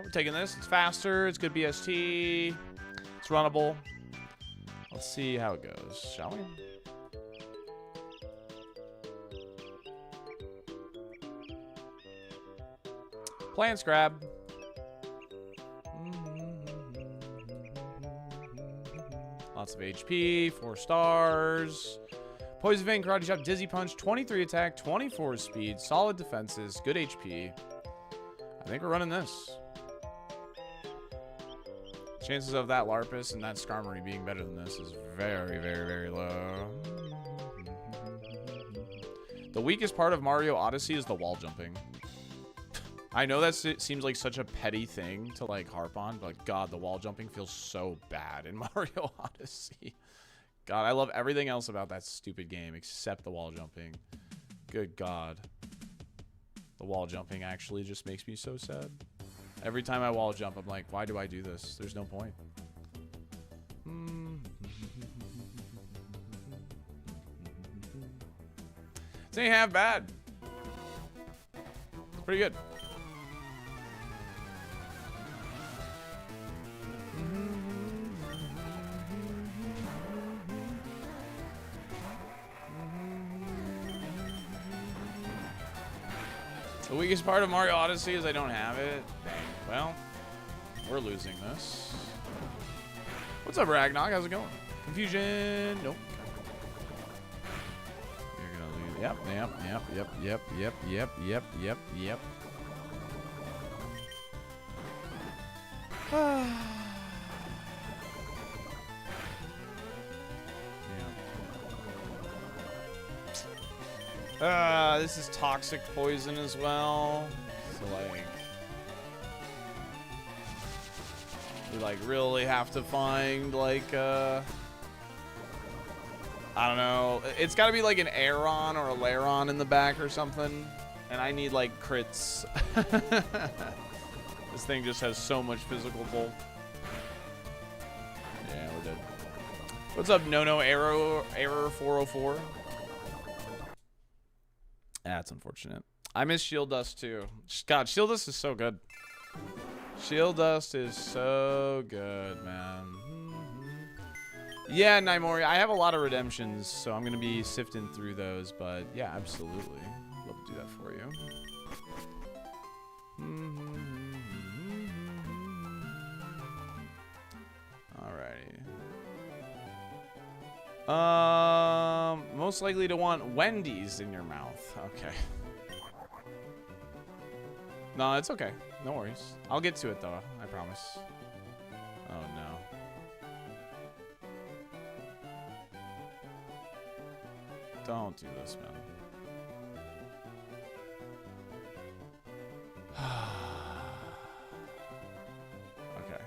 We're taking this. It's faster. It's good BST. It's runnable. Let's see how it goes, shall we? Plants grab. Lots of HP, 4 stars. Poison Vein, Karate Chop, Dizzy Punch, 23 attack, 24 speed, solid defenses, good HP. I think we're running this. Chances of that Larpus and that Skarmory being better than this is very, very, very low. The weakest part of Mario Odyssey is the wall jumping. I know that seems like such a petty thing to like harp on, but God, the wall jumping feels so bad in Mario Odyssey. God, I love everything else about that stupid game except the wall jumping. Good God. The wall jumping actually just makes me so sad. Every time I wall jump, I'm like, why do I do this? There's no point. This ain't half bad. It's pretty good. The weakest part of Mario Odyssey is I don't have it. Dang. Well, we're losing this. What's up, Ragnog? How's it going? Confusion. Nope. You're gonna lose. Yep. This is toxic poison as well. So like, we like really have to find like I don't know. It's got to be like an Aeron or a Lairon in the back or something, and I need like crits. This thing just has so much physical bulk. Yeah, we're dead. What's up, No Error 404? That's unfortunate. I miss Shield Dust too. God, Shield Dust is so good. Shield Dust is so good, man. Yeah, Naimori, I have a lot of redemptions, so I'm gonna be sifting through those. But yeah, absolutely, love to do that for you. Alrighty. Most likely to want Wendy's in your mouth. Okay. No, it's okay. No worries. I'll get to it though. I promise. Oh no. Don't do this, man. Okay.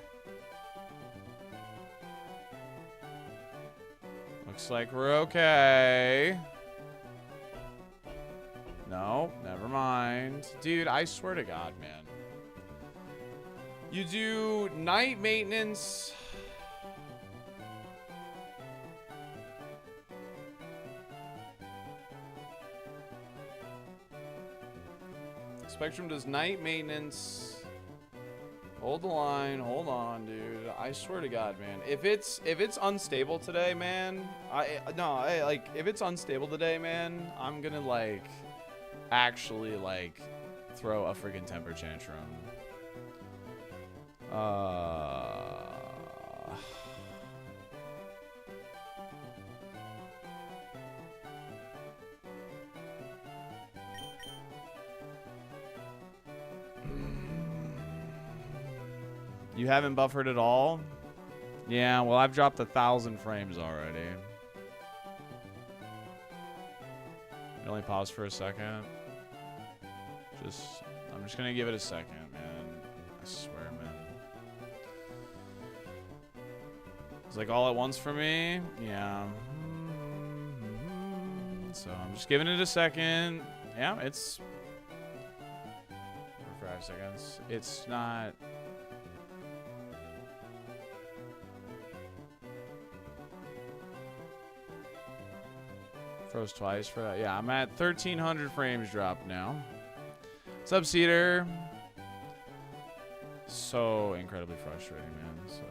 Looks like we're okay. No, never mind. Dude, I swear to God, man. You do night maintenance. Spectrum does night maintenance. Hold the line. Hold on, dude. I swear to God, man. If it's unstable today, man, if it's unstable today, man, I'm gonna like actually like throw a freaking temper tantrum. You haven't buffered at all? Yeah, well, I've dropped 1,000 frames already. You only pause for a second. I'm just gonna give it a second, man. I swear, man. It's like all at once for me. Yeah. So I'm just giving it a second. Yeah, it's for 5 seconds. It's not. Froze twice for that. Yeah, I'm at 1,300 frames drop now. What's up, Cedar? So incredibly frustrating, man. So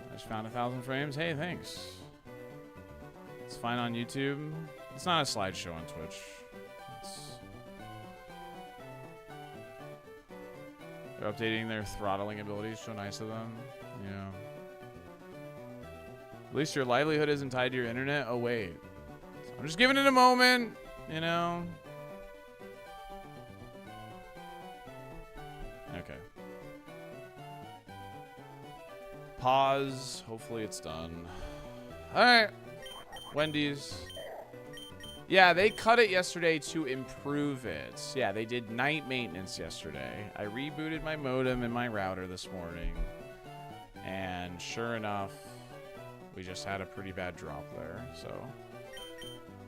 I just found 1,000 frames. Hey, thanks. It's fine on YouTube. It's not a slideshow on Twitch. They're updating their throttling abilities. So nice of them. Yeah. At least your livelihood isn't tied to your internet. Oh, wait. I'm just giving it a moment, you know? Okay. Pause. Hopefully it's done. Alright. Wendy's. Yeah, they cut it yesterday to improve it. Yeah, they did night maintenance yesterday. I rebooted my modem and my router this morning. And sure enough, we just had a pretty bad drop there. So,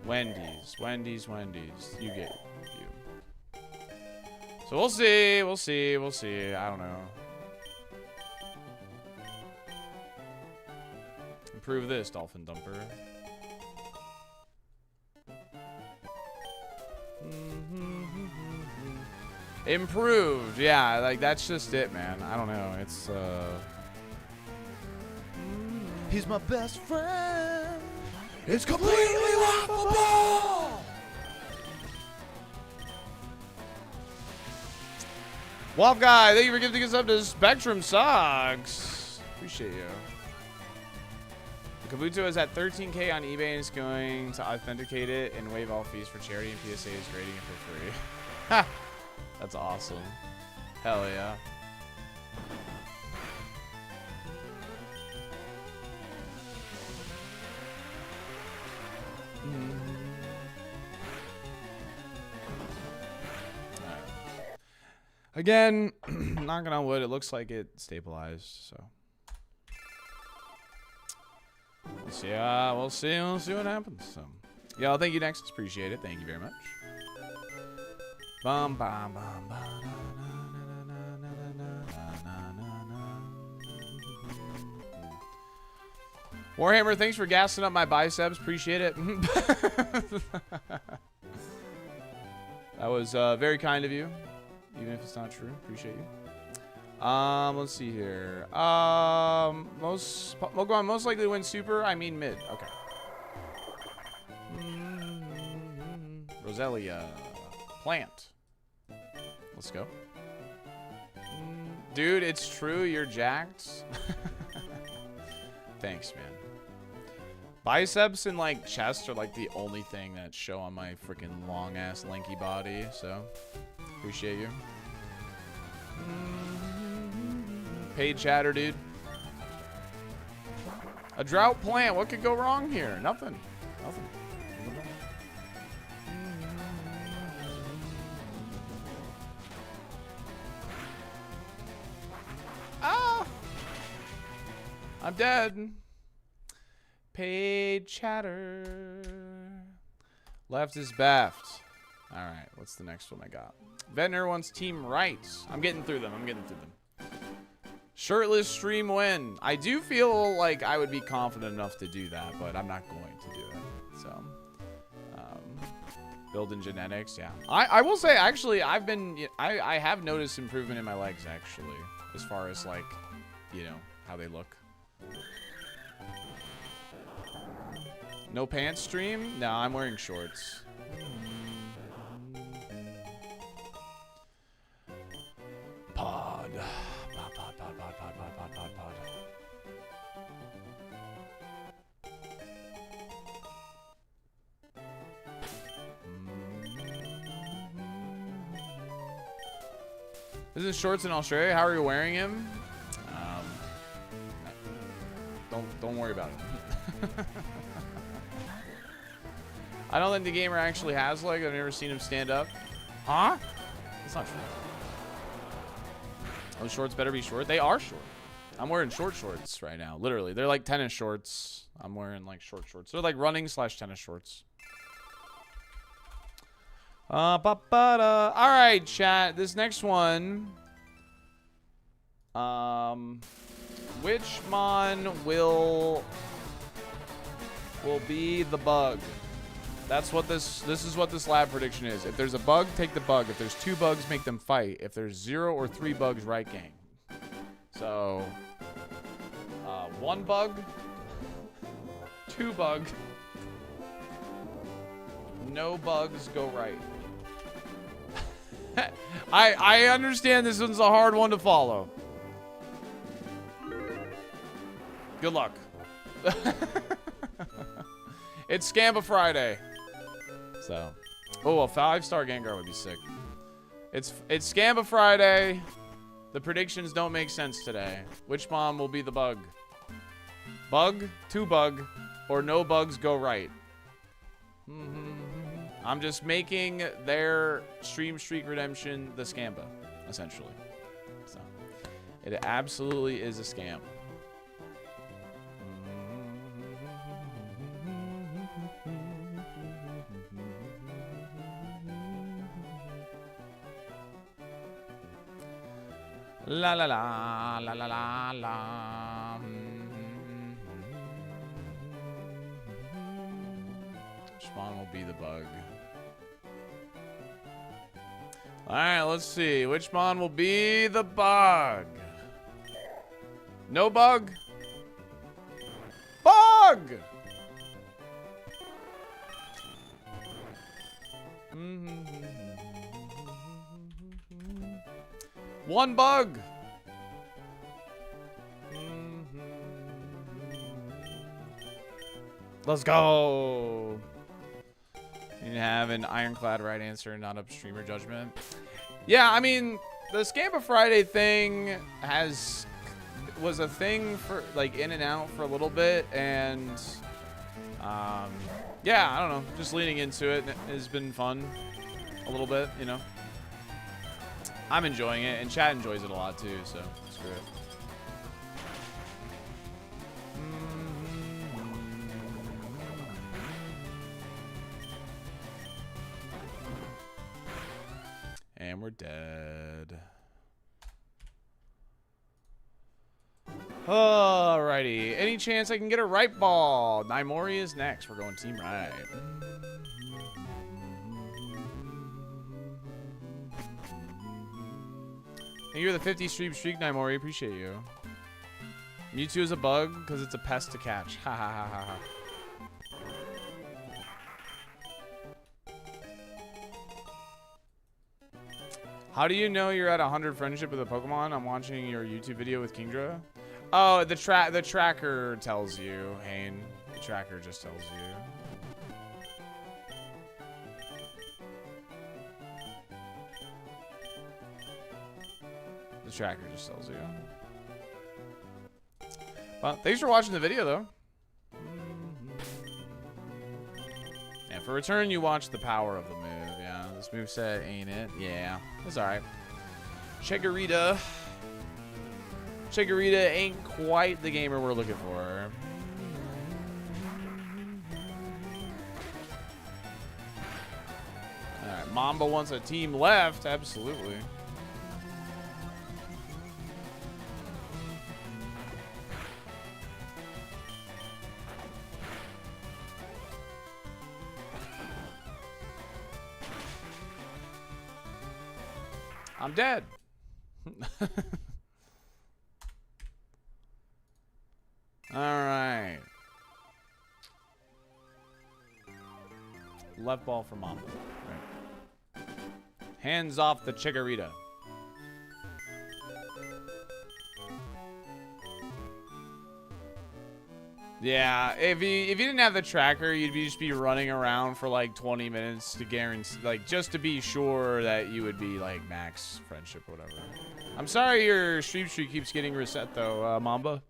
Wendy's. You get you. So we'll see. I don't know. Improve this, Dolphin Dumper. Improved. Yeah, like that's just it, man. I don't know. It's He's my best friend. It's completely laughable. Wolf Guy, thank you for gifting us up to Spectrum Socks. Appreciate you. Kabuto is at 13K on eBay and is going to authenticate it and waive all fees for charity, and PSA is grading it for free. Ha! That's awesome. Hell yeah. Again, knocking on wood, it looks like it stabilized, so. We'll see what happens. So, y'all, thank you, Next. Appreciate it. Thank you very much. Bum, bum, bum, bum, Warhammer, thanks for gassing up my biceps. Appreciate it. That was very kind of you, even if it's not true. Appreciate you. Let's see here. Pokemon most likely to win Super. I mean mid. Okay. Roselia. Plant. Let's go. Dude, it's true. You're jacked. Thanks, man. Biceps and like chest are like the only thing that show on my freaking long ass lanky body. So appreciate you. Paid chatter, dude. A drought plant. What could go wrong here? Nothing. Nothing. Ah! I'm dead. Paid chatter. Left is baffed. All right. What's the next one I got? Ventnor wants team rights. I'm getting through them. Shirtless stream win. I do feel like I would be confident enough to do that, but I'm not going to do it. So, building genetics, yeah. I will say, actually, I have noticed improvement in my legs, actually, as far as, like, you know, how they look. No pants stream? No, I'm wearing shorts. Pod. Pod. Isn't shorts in Australia? How are you wearing him? Don't worry about it. I don't think the gamer actually has legs. I've never seen him stand up. Huh? That's not true. Those shorts better be short. They are short. I'm wearing short shorts right now. Literally. They're like tennis shorts. I'm wearing like short shorts. They're like running / tennis shorts. Alright, chat. This next one. Which mon will be the bug? That's what this is what this lab prediction is. If there's a bug, take the bug. If there's 2 bugs, make them fight. If there's 0 or 3 bugs, right game. So 1 bug, 2 bug, no bugs go right. I understand this one's a hard one to follow. Good luck. It's Scamba Friday. So. Oh, a 5-star Gengar would be sick. It's Scamba Friday. The predictions don't make sense today. Which mom will be the bug? Bug, 2 bug, or no bugs go right? I'm just making their Stream Streak Redemption the Scamba, essentially. So, it absolutely is a scam. La la la la la la la. Which one will be the bug? Alright, let's see. Which mon will be the bug? No bug? Bug! One bug! Let's go! You have an ironclad right answer, not a streamer judgment. Yeah, I mean, the Scamba Friday thing was a thing for, like, in and out for a little bit, and, yeah, I don't know, just leaning into it has been fun a little bit, you know. I'm enjoying it, and chat enjoys it a lot, too, so screw it. And we're dead. Alrighty. Any chance I can get a right ball? Naimori is next. We're going team right. And you're the 50 stream streak, Naimori. Appreciate you. Mewtwo is a bug because it's a pest to catch. Ha ha ha ha ha. How do you know you're at 100 friendship with a Pokemon? I'm watching your YouTube video with Kingdra. Oh, the tracker tells you, Hane. The tracker just tells you. The tracker just tells you. Well, thanks for watching the video, though. Yeah, for return, you watch the power of the move. Yeah, this moveset ain't it. Yeah, that's alright. Chikorita ain't quite the gamer we're looking for. Alright, Mamba wants a team left. Absolutely. I'm dead. All right. Left ball for Mamba. Right. Hands off the Chikorita. Yeah, if you didn't have the tracker, you'd just be running around for like 20 minutes to guarantee, like, just to be sure that you would be like max friendship or whatever. I'm sorry your stream streak keeps getting reset though, Mamba.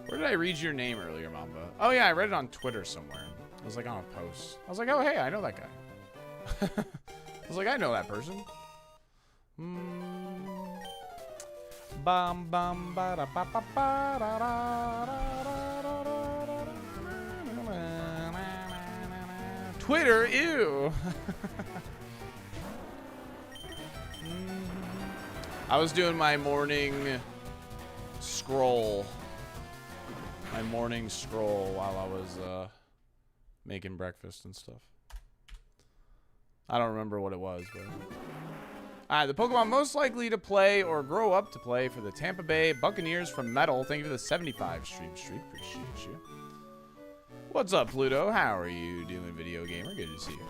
Where did I read your name earlier, Mamba? Oh yeah, I read it on Twitter somewhere. It was like on a post. I was like, oh hey, I know that guy. I was like, I know that person. Bum bum ba da ba ba ba da da da. Twitter, ew. I was doing my morning scroll. While I was making breakfast and stuff. I don't remember what it was, but. Alright, the Pokemon most likely to play or grow up to play for the Tampa Bay Buccaneers from Metal. Thank you for the 75 stream streak. Appreciate you. What's up, Pluto? How are you doing, video gamer? Good to see you.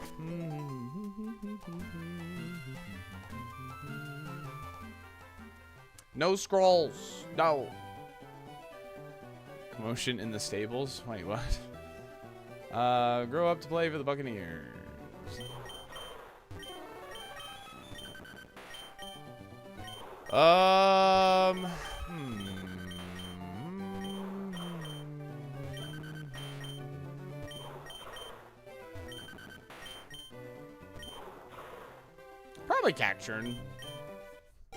No scrolls. No. Commotion in the stables? Wait, what? Grow up to play for the Buccaneers. Probably Cacturn. I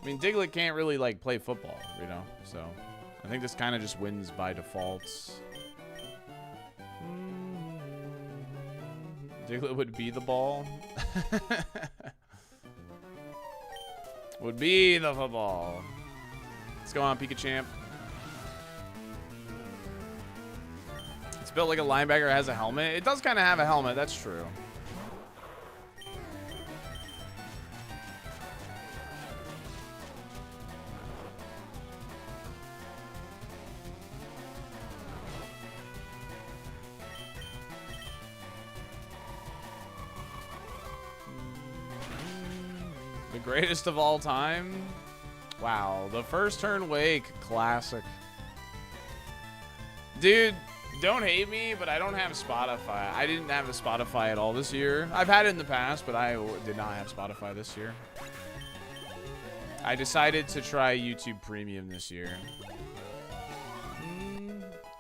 mean, Diglett can't really, like, play football, you know? So, I think this kind of just wins by default. Diglett would be the ball. Would be the football. Let's go on, Pikachu. It's built like a linebacker has a helmet. It does kind of have a helmet, that's true. The greatest of all time? Wow, the first turn wake, classic. Dude, don't hate me, but I don't have Spotify. I didn't have a Spotify at all this year. I've had it in the past, but I did not have Spotify this year. I decided to try YouTube Premium this year.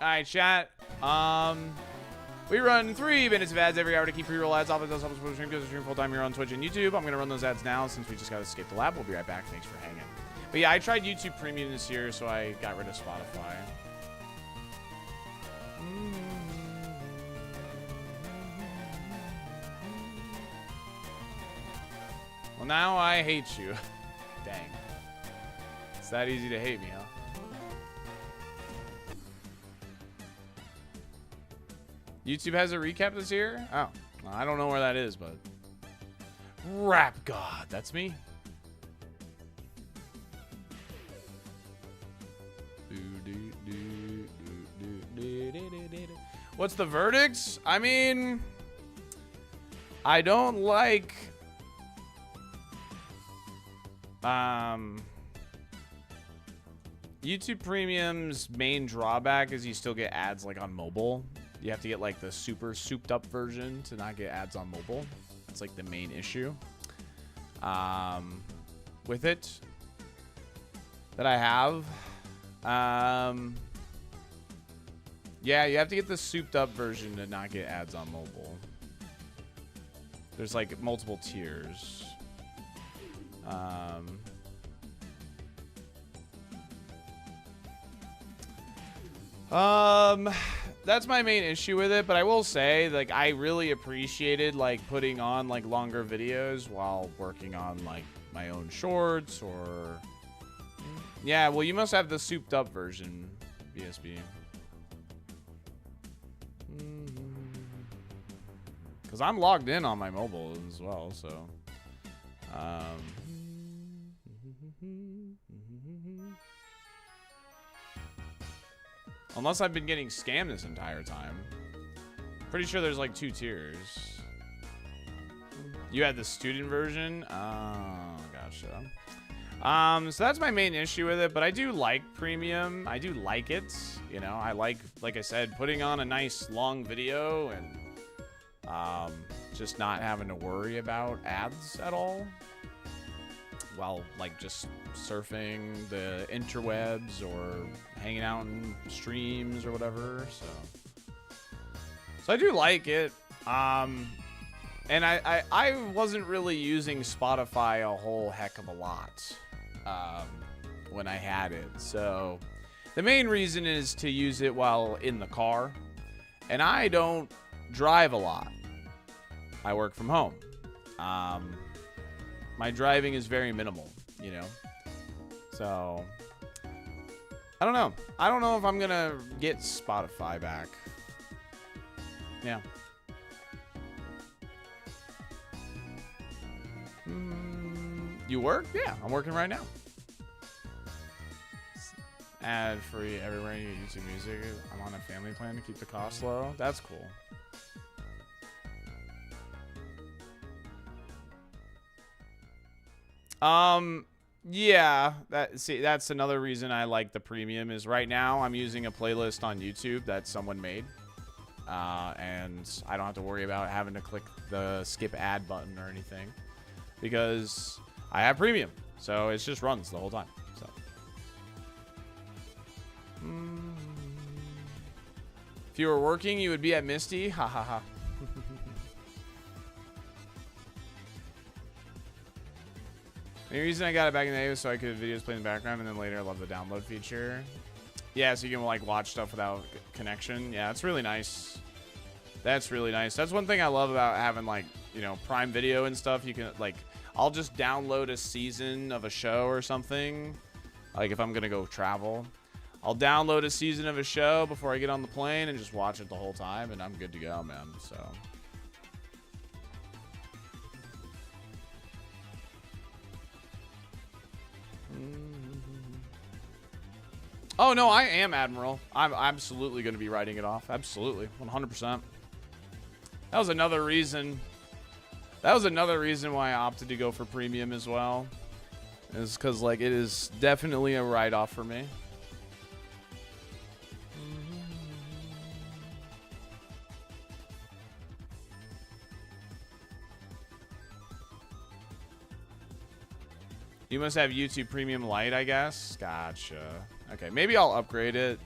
Alright, chat. We run 3 minutes of ads every hour to keep pre-roll ads off. It does help us push the stream because we stream full time here on Twitch and YouTube. I'm going to run those ads now since we just got to escape the lab. We'll be right back. Thanks for hanging. But yeah, I tried YouTube Premium this year, so I got rid of Spotify. Well, now I hate you. Dang. It's that easy to hate me, huh? YouTube has a recap this year? Oh, well, I don't know where that is, but... Rap God, that's me. What's the verdict? I mean... I don't like... YouTube Premium's main drawback is you still get ads like on mobile. You have to get like the super souped up version to not get ads on mobile. That's like the main issue with it that I have. Yeah, you have to get the souped up version to not get ads on mobile. There's like multiple tiers. That's my main issue with it, but I will say, like, I really appreciated, like, putting on, like, longer videos while working on, like, my own shorts, or... Yeah, well, you must have the souped-up version, BSB. Because I'm logged in on my mobile as well, so... Unless I've been getting scammed this entire time. Pretty sure there's like 2 tiers. You had the student version? Oh, gotcha. So that's my main issue with it, but I do like Premium. I do like it. You know, I like I said, putting on a nice long video and just not having to worry about ads at all. While, like, just surfing the interwebs or hanging out in streams or whatever, so I do like it. And I wasn't really using Spotify a whole heck of a lot when I had it, so the main reason is to use it while in the car, and I don't drive a lot. I work from home. My driving is very minimal, you know? So, I don't know. I don't know if I'm gonna get Spotify back. Yeah. You work? Yeah, I'm working right now. Ad free everywhere you get YouTube music. I'm on a family plan to keep the cost low. That's cool. Yeah, that's another reason I like the premium is right now I'm using a playlist on YouTube that someone made. And I don't have to worry about having to click the skip ad button or anything because I have premium. So it just runs the whole time. So if you were working, you would be at Misty. Ha ha ha. The reason I got it back in the day was so I could videos play in the background, and then later I love the download feature. Yeah, so you can like watch stuff without connection. Yeah, it's really nice. That's really nice. That's one thing I love about having like, you know, Prime Video and stuff. You can like, I'll just download a season of a show or something. Like if I'm gonna go travel, I'll download a season of a show before I get on the plane and just watch it the whole time, and I'm good to go, man. So. Oh no, I am Admiral. I'm absolutely going to be writing it off. Absolutely, 100%. That was another reason. That was another reason why I opted to go for premium as well. Is because like it is definitely a write-off for me. You must have YouTube Premium Lite, I guess. Gotcha. Okay, maybe I'll upgrade it.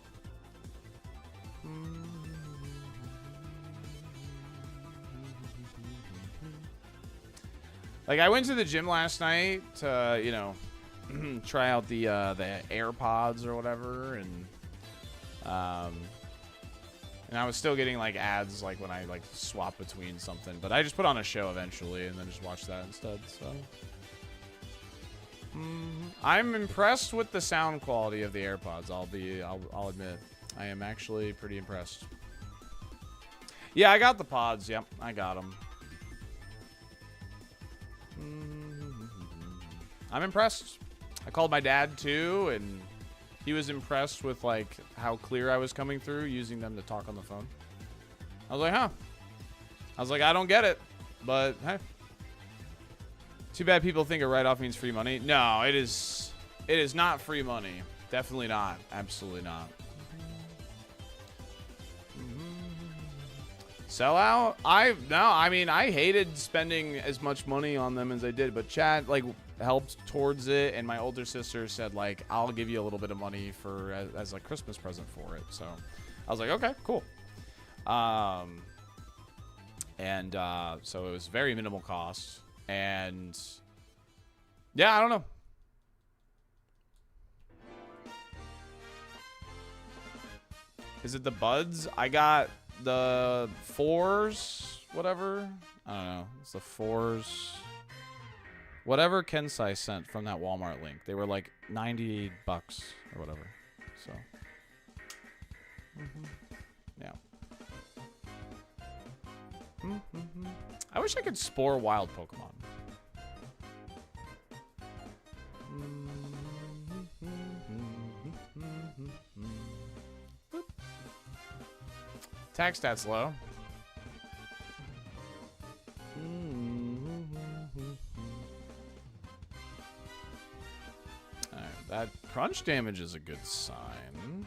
Like I went to the gym last night to, you know, try out the AirPods or whatever, and I was still getting like ads like when I like swap between something, but I just put on a show eventually and then just watched that instead. So. I'm impressed with the sound quality of the AirPods. I'll admit, I am actually pretty impressed. Yeah, I got the pods. Yep, I got them. I'm impressed. I called my dad too, and he was impressed with like how clear I was coming through using them to talk on the phone. I was like, huh? I was like, I don't get it, but hey. Too bad people think a write-off means free money. No, it is not free money. Definitely not. Absolutely not. Sellout? I mean, I hated spending as much money on them as I did, but Chad like helped towards it, and my older sister said like, I'll give you a little bit of money for as a Christmas present for it. So I was like, okay, cool. So it was very minimal cost. And yeah, I don't know. Is it the buds? I got the 4s, whatever. I don't know. It's the 4s. Whatever Kensai sent from that Walmart link. They were like $90 or whatever. So. Yeah. I wish I could spore wild Pokemon. Attack stats low. Alright, that crunch damage is a good sign.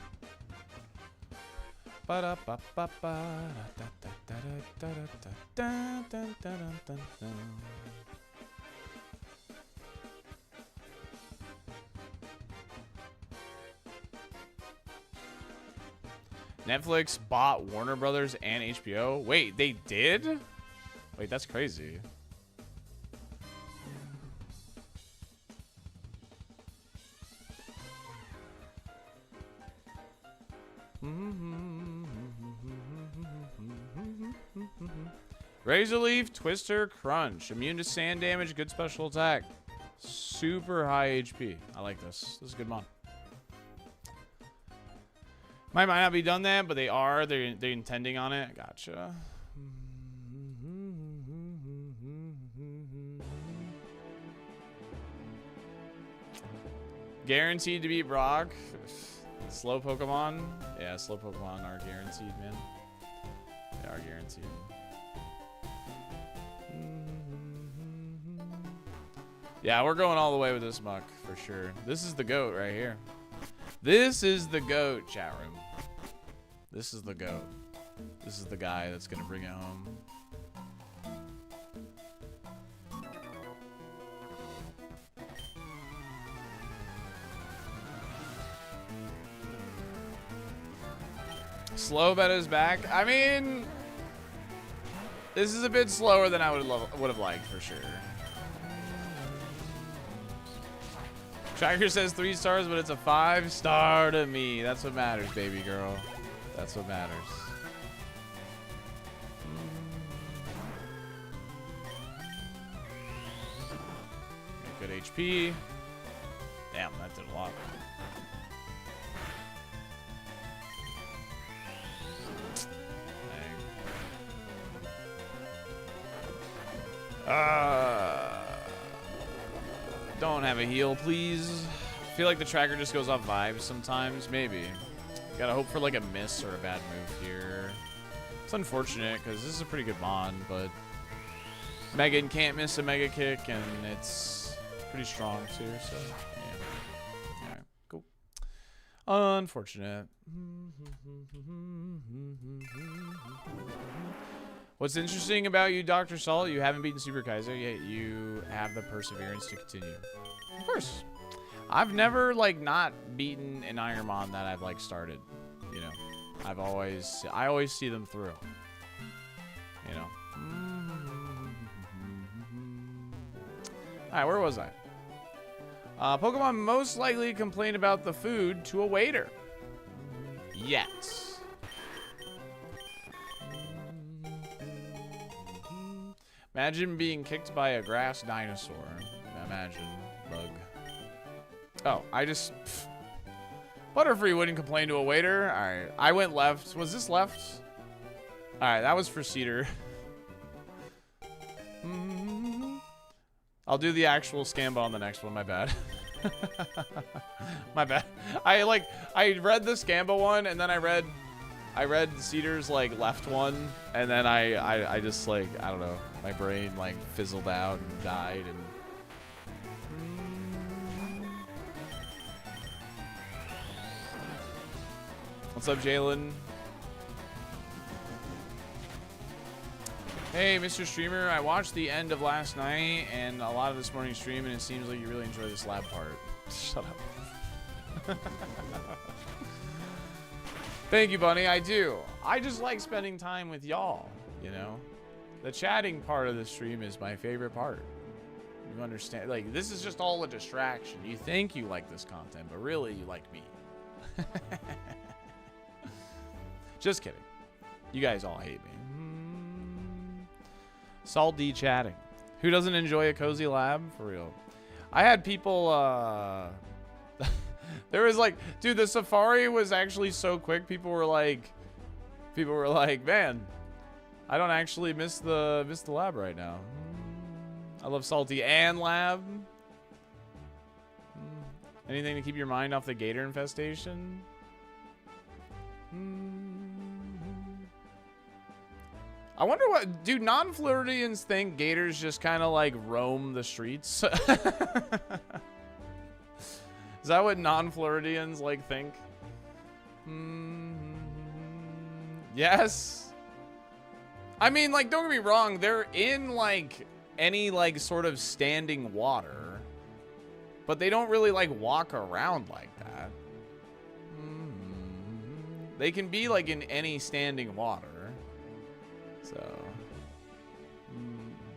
Netflix bought Warner Brothers and HBO. Wait, they did? Wait, that's crazy. Razor Leaf, Twister, Crunch. Immune to sand damage, good special attack. Super high HP. I like this. This is a good mon. Might not be done that, but they are. They're intending on it. Gotcha. Guaranteed to beat Brock. Slow Pokemon? Yeah, slow Pokemon are guaranteed, man. They are guaranteed. Yeah, we're going all the way with this muck, for sure. This is the GOAT right here. This is the GOAT, chat room. This is the GOAT. This is the guy that's gonna bring it home. Slow Betta's back. I mean, this is a bit slower than I would have liked, for sure. Tracker says 3 stars, but it's a 5-star to me. That's what matters, baby girl. That's what matters. Good HP. Damn, that did a lot. Don't have a heal, please. I feel like the tracker just goes off vibes sometimes. Maybe. Gotta hope for like a miss or a bad move here. It's unfortunate because this is a pretty good Mon, but Megan can't miss a Mega Kick, and it's pretty strong too, so yeah. Alright, cool. Unfortunate. What's interesting about you, Dr. Salt, you haven't beaten Super Kaizo, yet you have the perseverance to continue. Of course. I've never, like, not beaten an ironMON that I've, like, started. You know? I always see them through. You know? Alright, where was I? Pokemon most likely complain about the food to a waiter. Yet. Imagine being kicked by a grass dinosaur. Imagine. Bug. Oh, I just... Butterfree wouldn't complain to a waiter. Alright, I went left. Was this left? Alright, that was for Cedar. I'll do the actual Scamba on the next one, my bad. My bad. I read the Scamba one, and then I read Cedar's, like, left one, and then I just, like, I don't know, my brain, like, fizzled out and died, and... What's up, Jalen? Hey, Mr. Streamer, I watched the end of last night and a lot of this morning's stream, and it seems like you really enjoy this lab part. Shut up. Thank you, Bunny. I do. I just like spending time with y'all, you know? The chatting part of the stream is my favorite part. You understand? Like, this is just all a distraction. You think you like this content, but really you like me. Just kidding. You guys all hate me. Salt D chatting. Who doesn't enjoy a cozy lab? For real. I had people, there was like, dude, the safari was actually so quick. People were like, man, I don't actually miss the lab right now. I love Salty and lab. Anything to keep your mind off the gator infestation? I wonder what, do non-Floridians think gators just kind of like roam the streets? Is that what non-Floridians like think? Yes. I mean, like, don't get me wrong, they're in like any like sort of standing water, but they don't really like walk around like that. They can be like in any standing water. So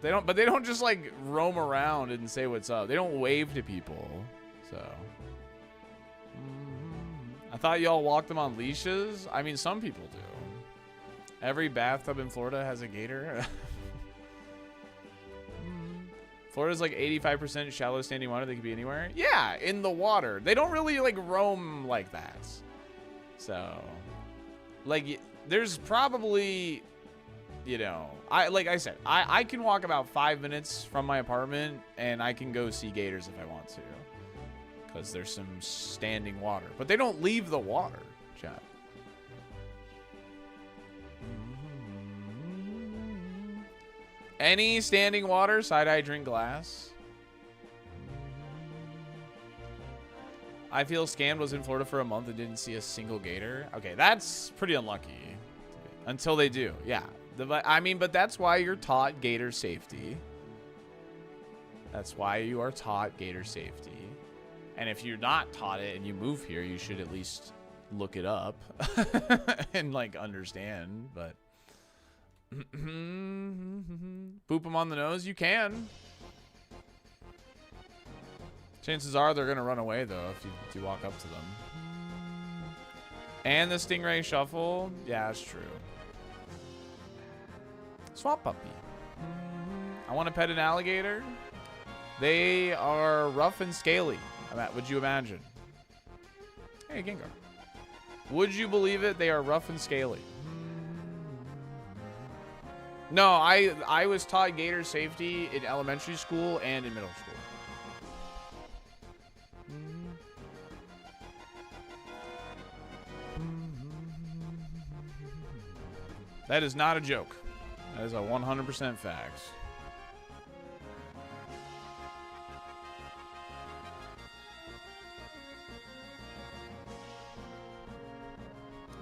they don't just like roam around and say what's up. They don't wave to people. So I thought y'all walked them on leashes. I mean, some people do. Every bathtub in Florida has a gator. Florida's like 85% shallow standing water. They could be anywhere. Yeah, in the water. They don't really like roam like that. So like there's probably, you know, like I said, I can walk about 5 minutes from my apartment and I can go see gators if I want to. because there's some standing water. But they don't leave the water, chat. Any standing water, side-eye drink glass. I feel scammed, was in Florida for a month and didn't see a single gator. Okay, that's pretty unlucky. Until they do, yeah. I mean, but that's why you're taught gator safety. That's why you are taught gator safety. And if you're not taught it and you move here, you should at least look it up and like understand. But boop them on the nose, you can. Chances are they're gonna run away though if you walk up to them. And the stingray shuffle, yeah, that's true. Swap puppy. I want to pet an alligator. They are rough and scaly. Would you imagine? Hey, Gengar. Would you believe it? They are rough and scaly. No, I was taught gator safety in elementary school and in middle school. That is not a joke. That is a 100% fact.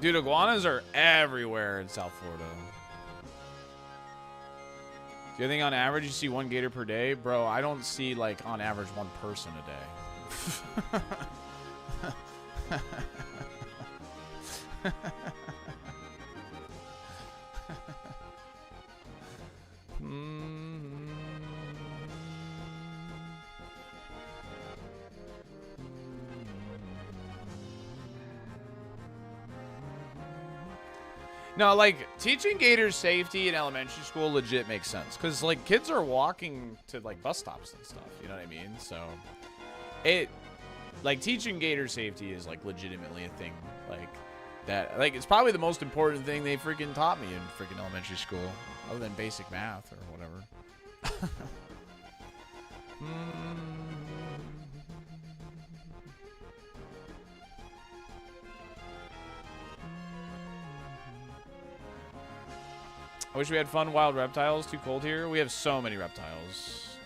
Dude, iguanas are everywhere in South Florida. Do you think on average you see one gator per day? Bro, I don't see, like, on average one person a day. No, like, teaching gators safety in elementary school legit makes sense. Because, like, kids are walking to, like, bus stops and stuff. You know what I mean? So, like, teaching gator safety is, like, legitimately a thing. Like, that, like, it's probably the most important thing they freaking taught me in freaking elementary school. Other than basic math or whatever. I wish we had fun wild reptiles. Too cold here. We have so many reptiles.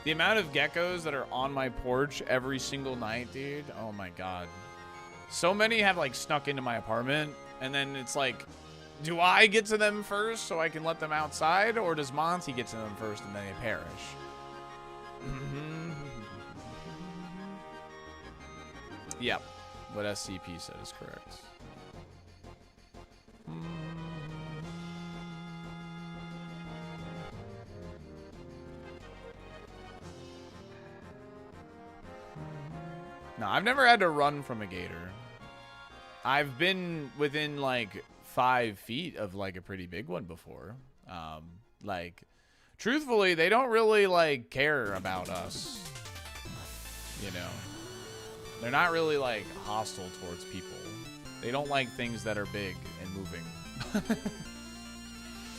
The amount of geckos that are on my porch every single night, dude. Oh my god. So many have like snuck into my apartment. And then it's like, do I get to them first so I can let them outside? Or does Monty get to them first and then they perish? Yep. What SCP said is correct. No, I've never had to run from a gator. I've been within like 5 feet of like a pretty big one before. Like, truthfully, they don't really like care about us. You know, they're not really like hostile towards people. They don't like things that are big and moving.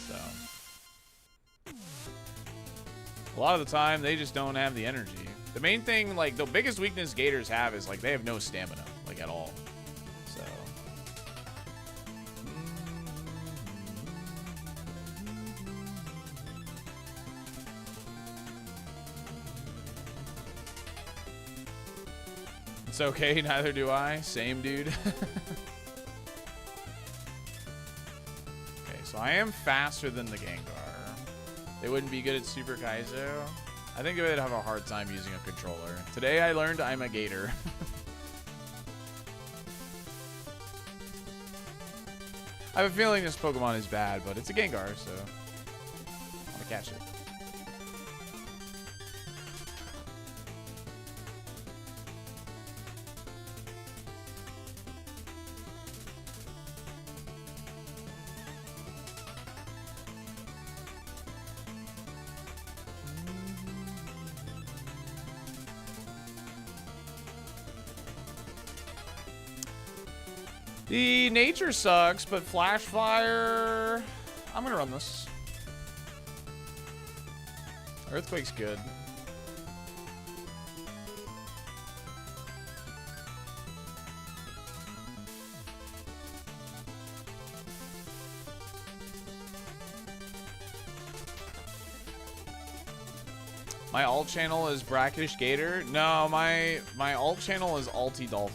So, a lot of the time, they just don't have the energy. The main thing, like, the biggest weakness gators have is, like, they have no stamina, like, at all. So. It's okay, neither do I. Same, dude. Okay, so I am faster than the Gengar. They wouldn't be good at Super Kaizo. I think they would have a hard time using a controller. Today I learned I'm a gator. I have a feeling this Pokemon is bad, but it's a Gengar, so I'm gonna catch it. The nature sucks, but Flash Fire... I'm gonna run this. Earthquake's good. My alt channel is Brackish Gator. No, my alt channel is SaltyDolphin.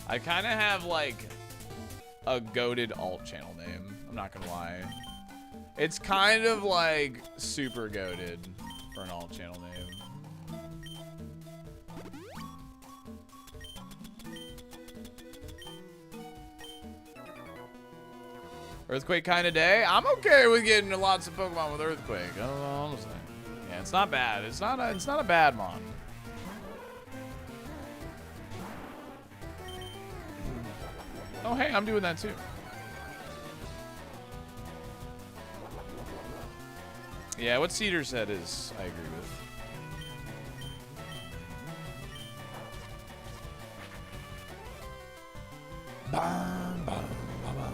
I kind of have like a goated alt channel name. I'm not gonna lie. It's kind of like super goated for an alt channel name. Earthquake kind of day. I'm okay with getting lots of Pokemon with Earthquake. I don't know, honestly. Yeah, it's not bad. It's not a bad mon. Oh hey, I'm doing that too. Yeah, what Cedar said is I agree with. Bam, bam, bam, bam.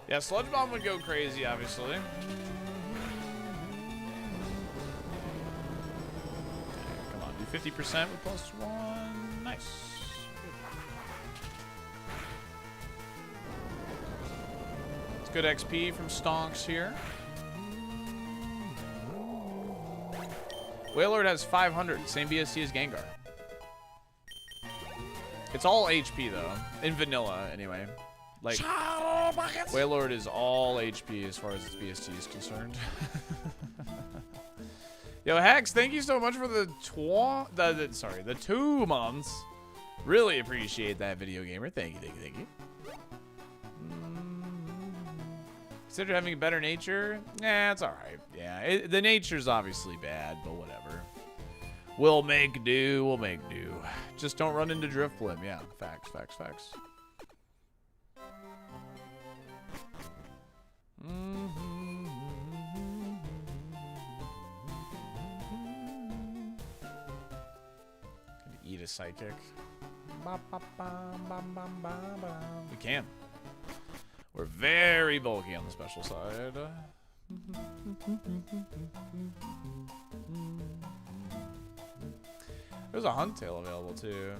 Yeah, Sludge Bomb would go crazy, obviously. Okay, come on, do 50% with +1. Nice. It's good XP from Stonks here. Wailord has 500, same BSC as Gengar. It's all HP though, in vanilla anyway. Like, Wailord is all HP as far as its BST is concerned. Yo, Hex, thank you so much for the 2 months. Really appreciate that, video gamer. Thank you. Consider having a better nature? Nah, it's alright. Yeah, the nature's obviously bad, but whatever. We'll make do. Just don't run into Driftblim. Yeah, facts. Gonna eat a psychic. We can. We're very bulky on the special side. There's a Huntail available too.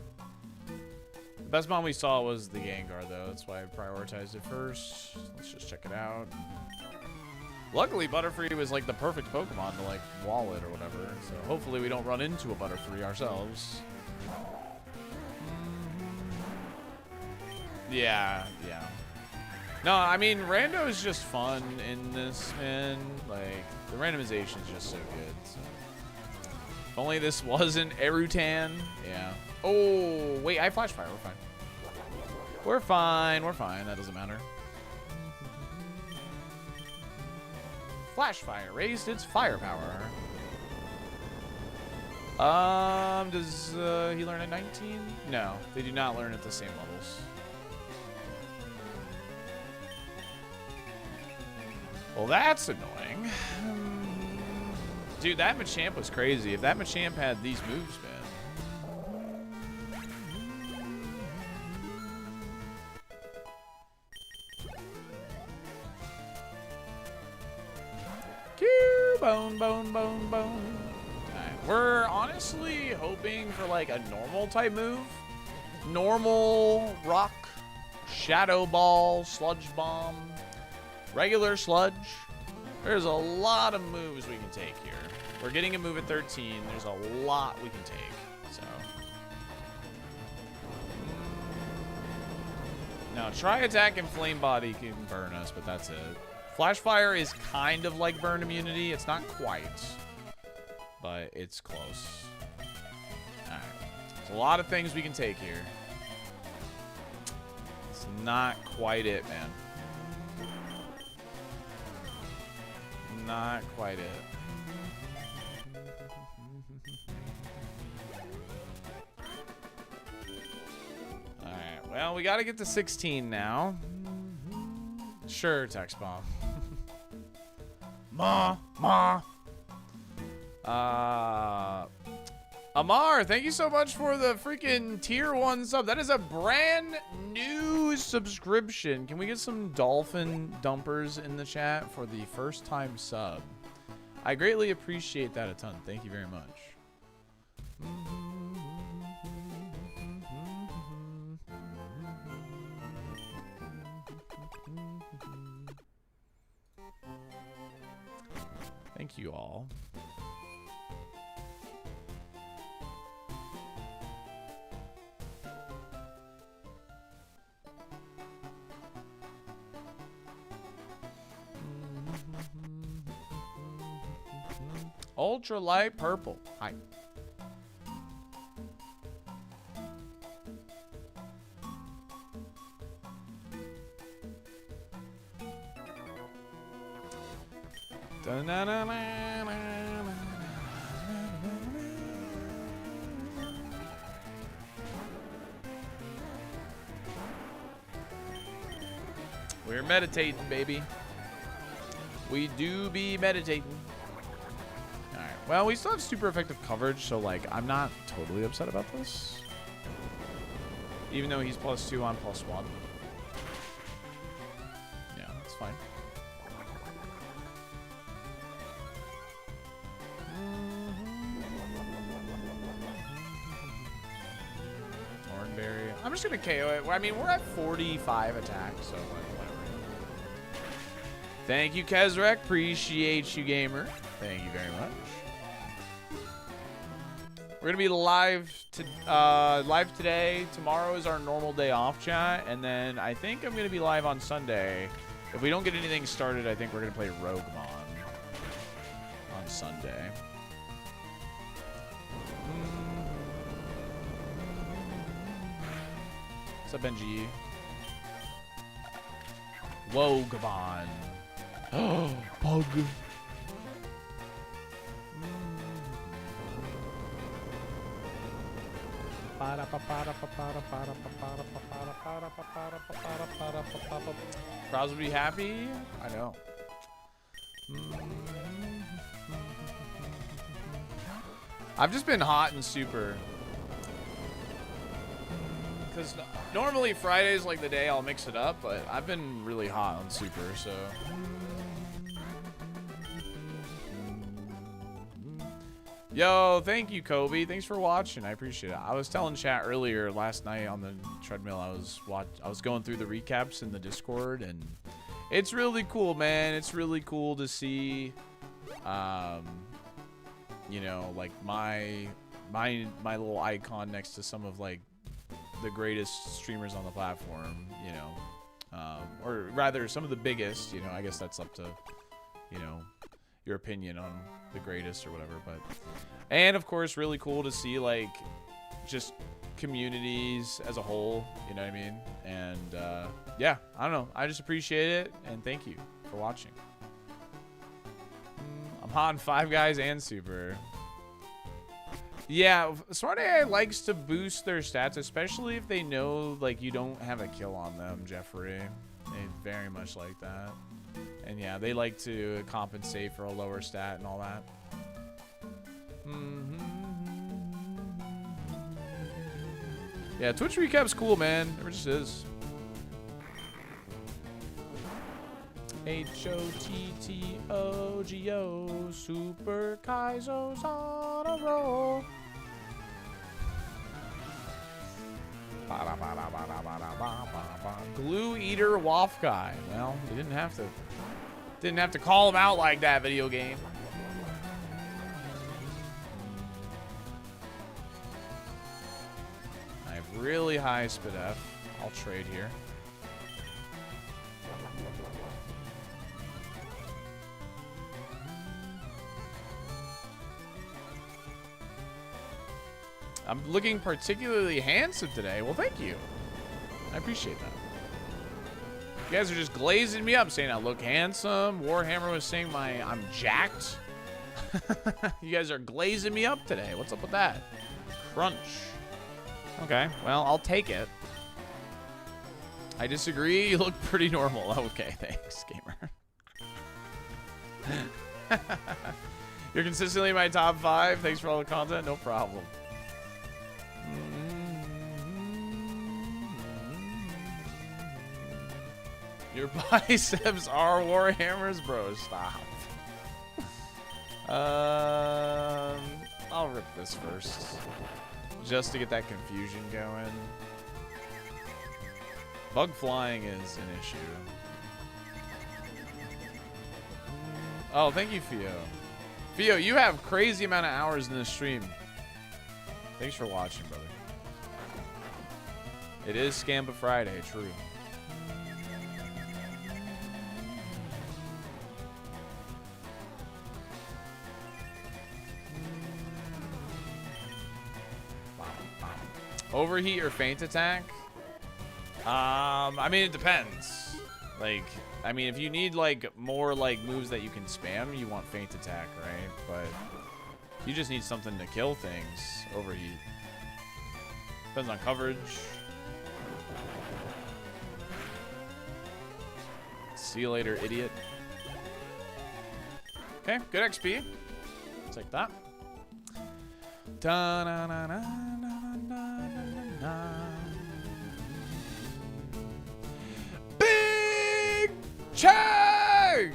The best mon we saw was the Gengar though. That's why I prioritized it first. Let's just check it out. Luckily, Butterfree was like the perfect Pokemon to like wall it or whatever. So hopefully we don't run into a Butterfree ourselves. Yeah. No, I mean, Rando is just fun in this, man. Like, the randomization is just so good. So. If only this wasn't Erutan. Yeah. Oh, wait, I Flash Fire. We're fine. That doesn't matter. Flash Fire raised its firepower. Does he learn at 19? No, they do not learn at the same levels. Well, that's annoying. Dude, that Machamp was crazy. If that Machamp had these moves, man. Bone. Alright, we're honestly hoping for like a normal type move. Normal rock, shadow ball, sludge bomb, regular sludge. There's a lot of moves we can take here. We're getting a move at 13. There's a lot we can take. So now try attack and flame body can burn us, but that's it. Flash Fire is kind of like burn immunity. It's not quite, but it's close. Alright. There's a lot of things we can take here. It's not quite it, man. Not quite it. Alright, well, we gotta get to 16 now. Sure, text bomb. Ma. Amar, thank you so much for the freaking tier 1 sub. That is a brand new subscription. Can we get some dolphin dumpers in the chat for the first time sub? I greatly appreciate that a ton. Thank you very much. Thank you all. Ultra light purple. Hi. We're meditating, baby. We do be meditating. Alright. Well, we still have super effective coverage, so, like, I'm not totally upset about this. Even though he's +2 on +1. Yeah, that's fine. Thornberry. I'm just gonna KO it. I mean, we're at 45 attacks, so whatever. Thank you, Kezrek. Appreciate you, gamer. Thank you very much. We're gonna be live today. Tomorrow is our normal day off, chat, and then I think I'm gonna be live on Sunday. If we don't get anything started, I think we're gonna play RogueMon on Sunday. What's up, Benji? RogueMon. Oh, bug. Crowds would be happy. I know. I've just been hot and super. Because normally Friday's like the day I'll mix it up, but I've been really hot on super, so. Yo, thank you, Kobe. Thanks for watching. I appreciate it. I was telling chat earlier last night on the treadmill. I was going through the recaps in the Discord, and it's really cool, man. It's really cool to see, you know, like my little icon next to some of like the greatest streamers on the platform. You know, or rather some of the biggest. You know, I guess that's up to, you know, your opinion on the greatest or whatever, but and of course really cool to see like just communities as a whole, you know what I mean? And yeah, I don't know, I just appreciate it, and thank you for watching. I'm hot on Five Guys and super. Yeah, Smart AI likes to boost their stats, especially if they know like you don't have a kill on them, Jeffrey. They very much like that. And yeah, they like to compensate for a lower stat and all that. Yeah, Twitch recap's cool, man. It just is. HOTTOGO, Super Kaizo's on a roll. Glue Eater Waff Guy. Well, we didn't have to call him out like that, video game. I have really high SPDF. I'll trade here. I'm looking particularly handsome today. Well, thank you. I appreciate that. You guys are just glazing me up, saying I look handsome. Warhammer was saying I'm jacked. You guys are glazing me up today. What's up with that? Crunch. Okay, well, I'll take it. I disagree. You look pretty normal. Okay, thanks, gamer. You're consistently in my top 5. Thanks for all the content. No problem. Your biceps are Warhammers, bro. Stop. I'll rip this first. Just to get that confusion going. Bug flying is an issue. Oh, thank you, Fio. Fio, you have crazy amount of hours in this stream. Thanks for watching, brother. It is Scamba Friday, true. Overheat or feint attack? I mean, it depends. Like, I mean, if you need, like, more, like, moves that you can spam, you want feint attack, right? But you just need something to kill things. Overheat. Depends on coverage. See you later, idiot. Okay, good XP. Take that. Big Chug!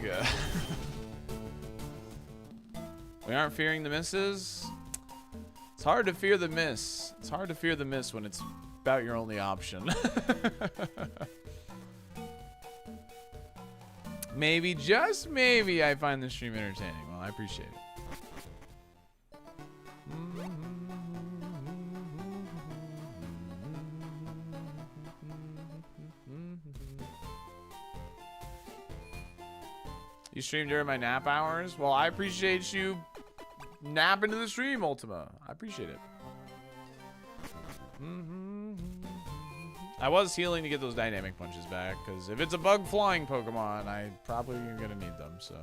We aren't fearing the misses. It's hard to fear the miss. It's hard to fear the miss when it's about your only option. Maybe, just maybe, I find this stream entertaining. Well, I appreciate it. You stream during my nap hours? Well, I appreciate you napping to the stream, Ultima. I appreciate it. I was healing to get those dynamic punches back, because if it's a bug flying Pokemon, I probably am going to need them, so.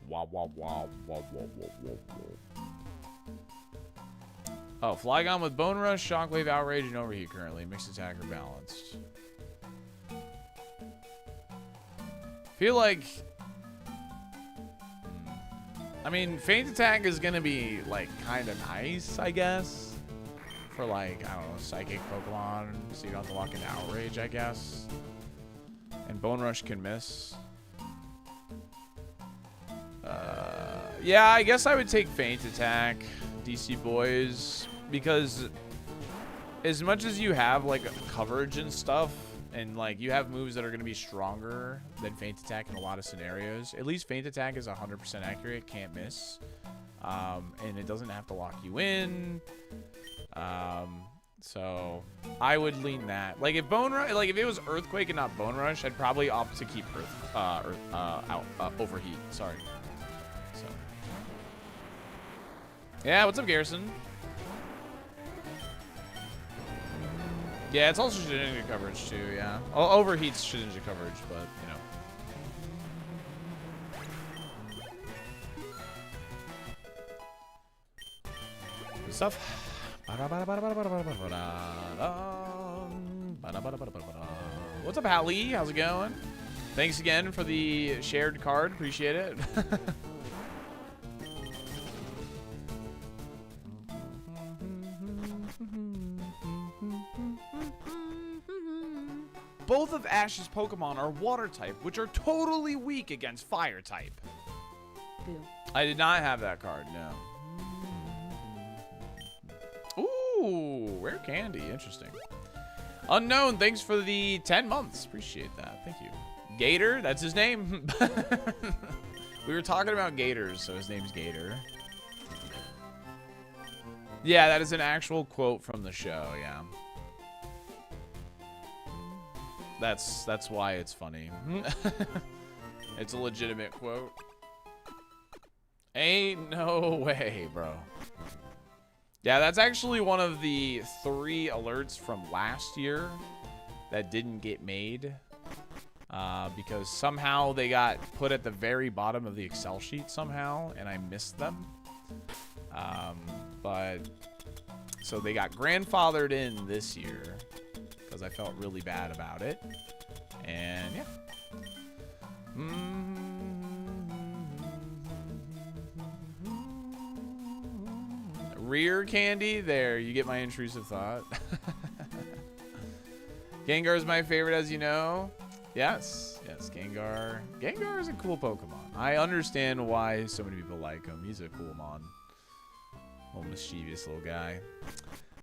Wow, wow, wow, wow, wow, wow, wow, wow. Oh, Flygon with Bone Rush, Shockwave, Outrage, and Overheat currently. Mixed attack or balanced. Feel like... I mean, Feint Attack is going to be, like, kind of nice, I guess. For, like, I don't know, Psychic Pokemon, so you don't have to lock into Outrage, I guess. And Bone Rush can miss. Yeah, I guess I would take Feint Attack, DC boys, because as much as you have, like, coverage and stuff, and, like, you have moves that are going to be stronger than Feint Attack in a lot of scenarios, at least Feint Attack is 100% accurate, can't miss, and it doesn't have to lock you in, so I would lean that. Like, if if it was Earthquake and not Bone Rush, I'd probably opt to keep Overheat, sorry. So. Yeah, what's up, Garrison? Yeah, it's also Shedinja coverage, too, yeah. Overheat's Shedinja coverage, but, you know. Good stuff. What's up, Hallie? How's it going? Thanks again for the shared card. Appreciate it. Both of Ash's Pokemon are water type, which are totally weak against fire type. Boo. I did not have that card, no. Ooh, rare candy, interesting. Unknown, thanks for the 10 months. Appreciate that, thank you. Gator, that's his name. We were talking about gators, so his name's Gator. Yeah, that is an actual quote from the show, yeah. That's why it's funny. It's a legitimate quote. Ain't no way, bro. Yeah, that's actually one of the 3 alerts from last year that didn't get made. Because somehow they got put at the very bottom of the Excel sheet somehow, and I missed them. But so they got grandfathered in this year because I felt really bad about it. And yeah. Rear candy, there, you get my intrusive thought. Gengar is my favorite, as you know. Yes, yes, Gengar. Gengar is a cool Pokemon. I understand why so many people like him. He's a cool mon. Little mischievous little guy.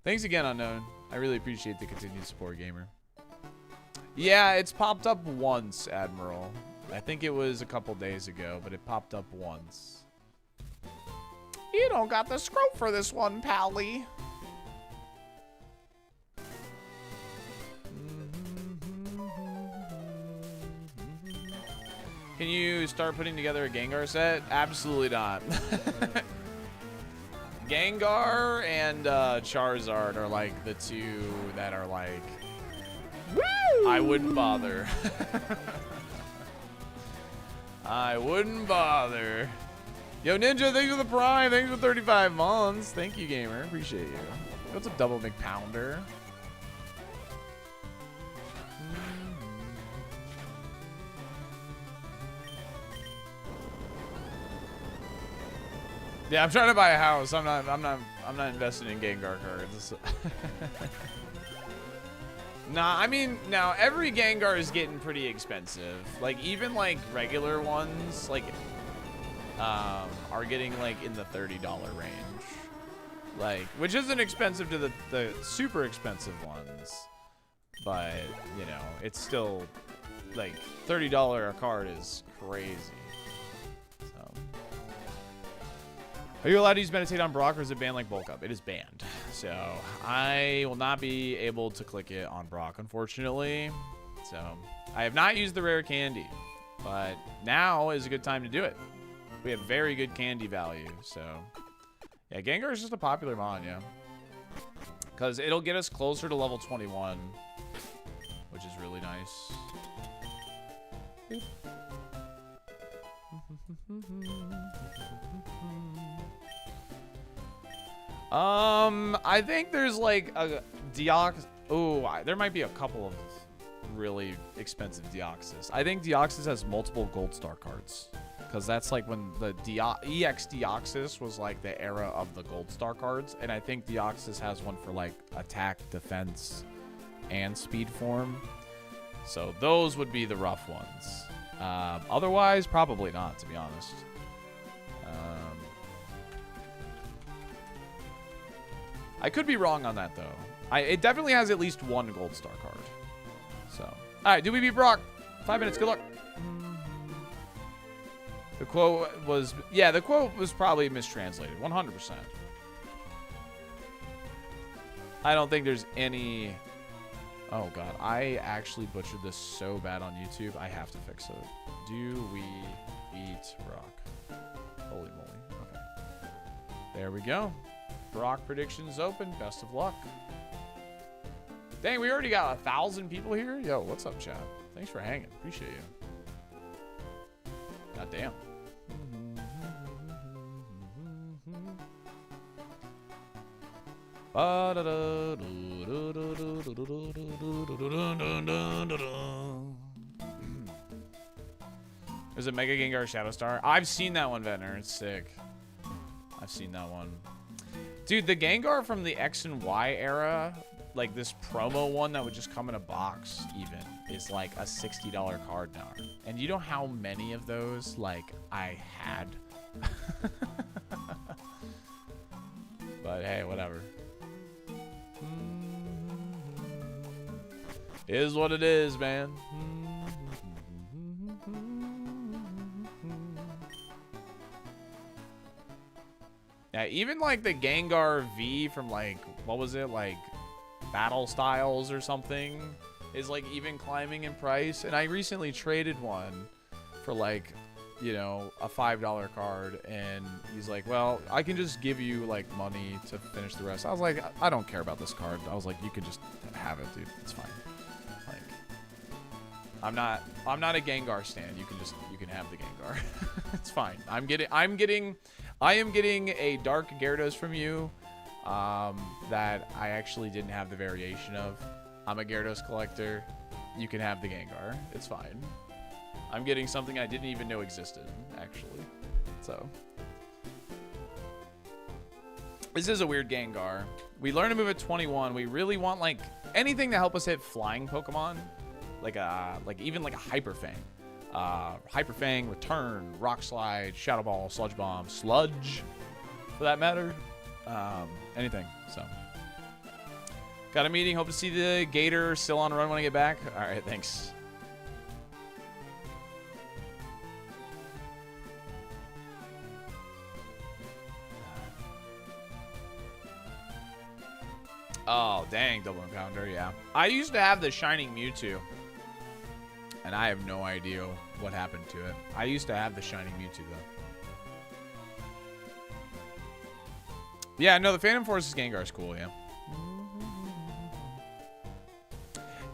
Thanks again, Unknown. I really appreciate the continued support, gamer. Yeah, it's popped up once, Admiral. I think it was a couple days ago, but it popped up once. You don't got the scope for this one, Pally. Can you start putting together a Gengar set? Absolutely not. Gengar and Charizard are like the two that are like, woo! I wouldn't bother. I wouldn't bother. Yo, Ninja, thanks for the Prime. Thanks for 35 months. Thank you, gamer. Appreciate you. What's a double McPounder? Yeah, I'm trying to buy a house. I'm not invested in Gengar cards. Nah, I mean, now every Gengar is getting pretty expensive. Like even like regular ones, like are getting like in the $30 range. Like, which isn't expensive to the super expensive ones. But, you know, it's still like $30 a card is crazy. Are you allowed to use Meditate on Brock, or is it banned like Bulk Up? It is banned. So I will not be able to click it on Brock, unfortunately. So I have not used the rare candy, but now is a good time to do it. We have very good candy value. So yeah, Gengar is just a popular mon, yeah. Because it'll get us closer to level 21, which is really nice. I think there's like a Deoxys. Oh, there might be a couple of really expensive Deoxys. I think Deoxys has multiple Gold Star cards. Because that's like when the EX Deoxys was like the era of the Gold Star cards. And I think Deoxys has one for like attack, defense, and speed form. So those would be the rough ones. Otherwise, probably not, to be honest. I could be wrong on that, though. It definitely has at least one Gold Star card. So, all right, do we beat Brock? 5 minutes, good luck. The quote was, yeah, the quote was probably mistranslated, 100%. I don't think there's any, oh God, I actually butchered this so bad on YouTube. I have to fix it. Do we beat Brock? Holy moly, okay. There we go. Brock predictions open. Best of luck. Dang, we already got 1,000 people here. Yo, what's up, chat? Thanks for hanging. Appreciate you. God damn. There's a Mega Gengar Shadow Star. I've seen that one, Ventnor. It's sick. I've seen that one. Dude, the Gengar from the X and Y era, like this promo one that would just come in a box even, is like a $60 card now. And you know how many of those, like, I had? But hey, whatever. Is what it is, man. Yeah, even like the Gengar V from like, what was it, like Battle Styles or something, is like even climbing in price. And I recently traded one for like, you know, a $5 card, and he's like, well, I can just give you like money to finish the rest. I was like, I don't care about this card. I was like, you can just have it, dude. It's fine. Like, I'm not a Gengar stan. You can have the Gengar. It's fine. I am getting a Dark Gyarados from you that I actually didn't have the variation of. I'm a Gyarados collector. You can have the Gengar. It's fine. I'm getting something I didn't even know existed, actually. So. This is a weird Gengar. We learn to move at 21. We really want like anything to help us hit flying Pokemon, like even like a Hyper Fang. Hyper Fang, Return, Rock Slide, Shadow Ball, Sludge Bomb, Sludge, for that matter. Anything. So, got a meeting. Hope to see the Gator still on the run when I get back. All right, thanks. Oh, dang, double encounter, yeah. I used to have the Shining Mewtwo, and I have no idea what happened to it. I used to have the Shining Mewtwo, though. Yeah, no, the Phantom Forces Gengar is cool, yeah.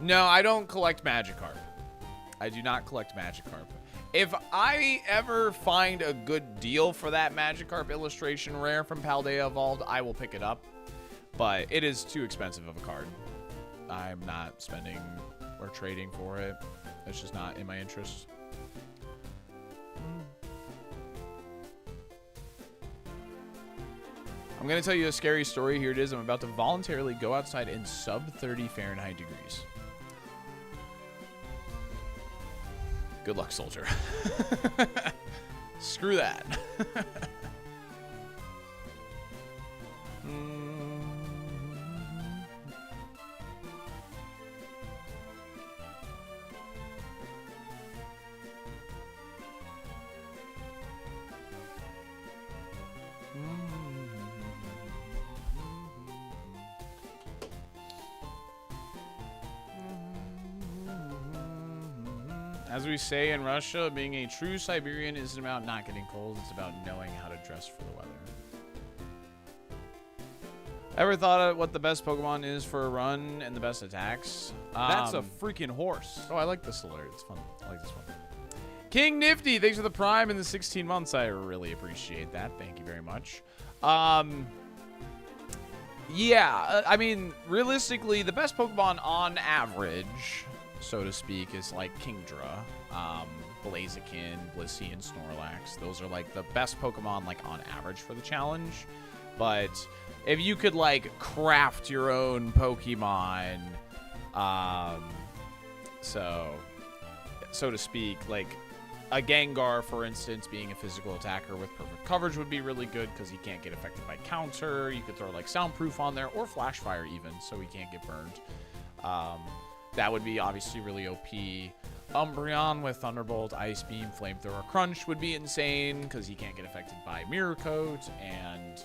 No, I don't collect Magikarp. I do not collect Magikarp. If I ever find a good deal for that Magikarp illustration rare from Paldea Evolved, I will pick it up. But it is too expensive of a card. I'm not spending or trading for it. It's just not in my interest. I'm going to tell you a scary story. Here it is. I'm about to voluntarily go outside in sub 30 Fahrenheit degrees. Good luck, soldier. Screw that. As we say in Russia, being a true Siberian isn't about not getting cold, it's about knowing how to dress for the weather. Ever thought of what the best Pokemon is for a run and the best attacks? That's a freaking horse. Oh, I like this alert. It's fun. I like this one. King Nifty, thanks for the Prime and the 16 months. I really appreciate that. Thank you very much. Yeah, I mean, realistically, the best Pokemon on average, so to speak, is like Kingdra, Blaziken, Blissey, and Snorlax. Those are like the best Pokemon like on average for the challenge. But if you could like craft your own Pokemon, so to speak, like a Gengar, for instance, being a physical attacker with perfect coverage would be really good because he can't get affected by counter. You could throw like Soundproof on there or Flash Fire even, so he can't get burned. That would be obviously really OP. Umbreon with Thunderbolt, Ice Beam, Flamethrower, Crunch would be insane because he can't get affected by Mirror Coat. And,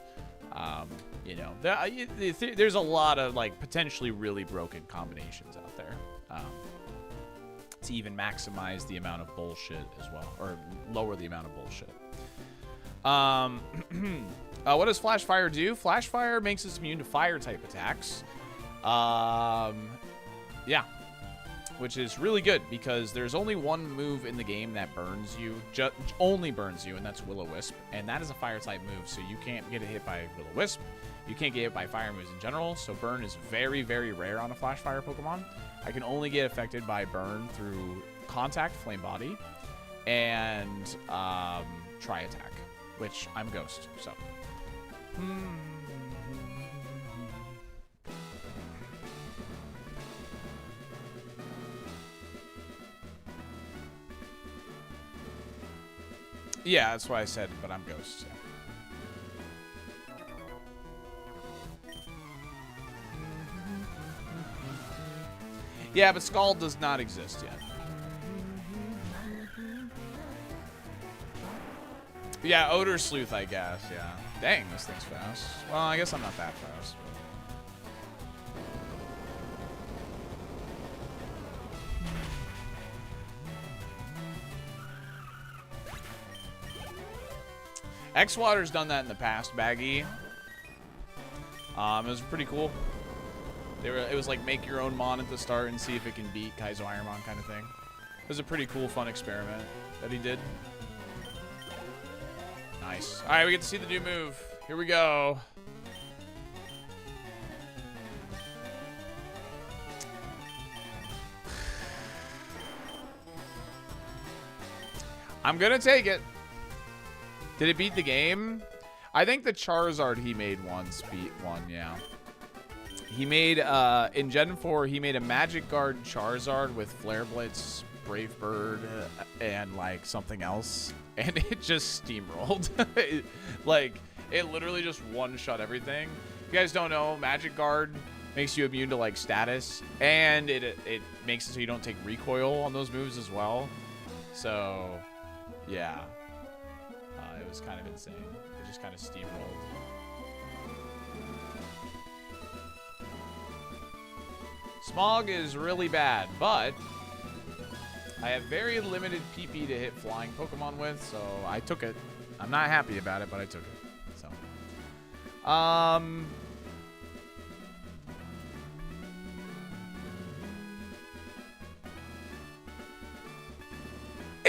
you know, there's a lot of like potentially really broken combinations out there to even maximize the amount of bullshit as well, or lower the amount of bullshit. What does Flash Fire do? Flash Fire makes us immune to fire type attacks. Yeah, which is really good because there's only one move in the game that burns you, only burns you, and that's Will-O-Wisp, and that is a fire type move, so you can't get hit by Will-O-Wisp. You can't get hit by fire moves in general, so burn is very, very rare on a Flash Fire Pokemon. I can only get affected by burn through Contact, Flame Body, and Tri-Attack, which I'm Ghost, so. Yeah, that's why I said, but I'm Ghost. Yeah. Yeah, but Scald does not exist yet. Yeah, Odor Sleuth, I guess, yeah. Dang, this thing's fast. Well, I guess I'm not that fast. X-Water's done that in the past, Baggy. It was pretty cool. It was like make your own mon at the start and see if it can beat KAIZO ironMON kind of thing. It was a pretty cool, fun experiment that he did. Nice. All right, we get to see the new move. Here we go. I'm gonna take it. Did it beat the game? I think the Charizard he made once beat one, yeah. He made, in Gen 4, he made a Magic Guard Charizard with Flare Blitz, Brave Bird, and, like, something else. And it just steamrolled. It literally just one-shot everything. If you guys don't know, Magic Guard makes you immune to, like, status. And it makes it so you don't take recoil on those moves as well. So, yeah. It was kind of insane. It just kind of steamrolled. Smog is really bad, but I have very limited PP to hit flying Pokemon with, so I took it. I'm not happy about it, but I took it. So,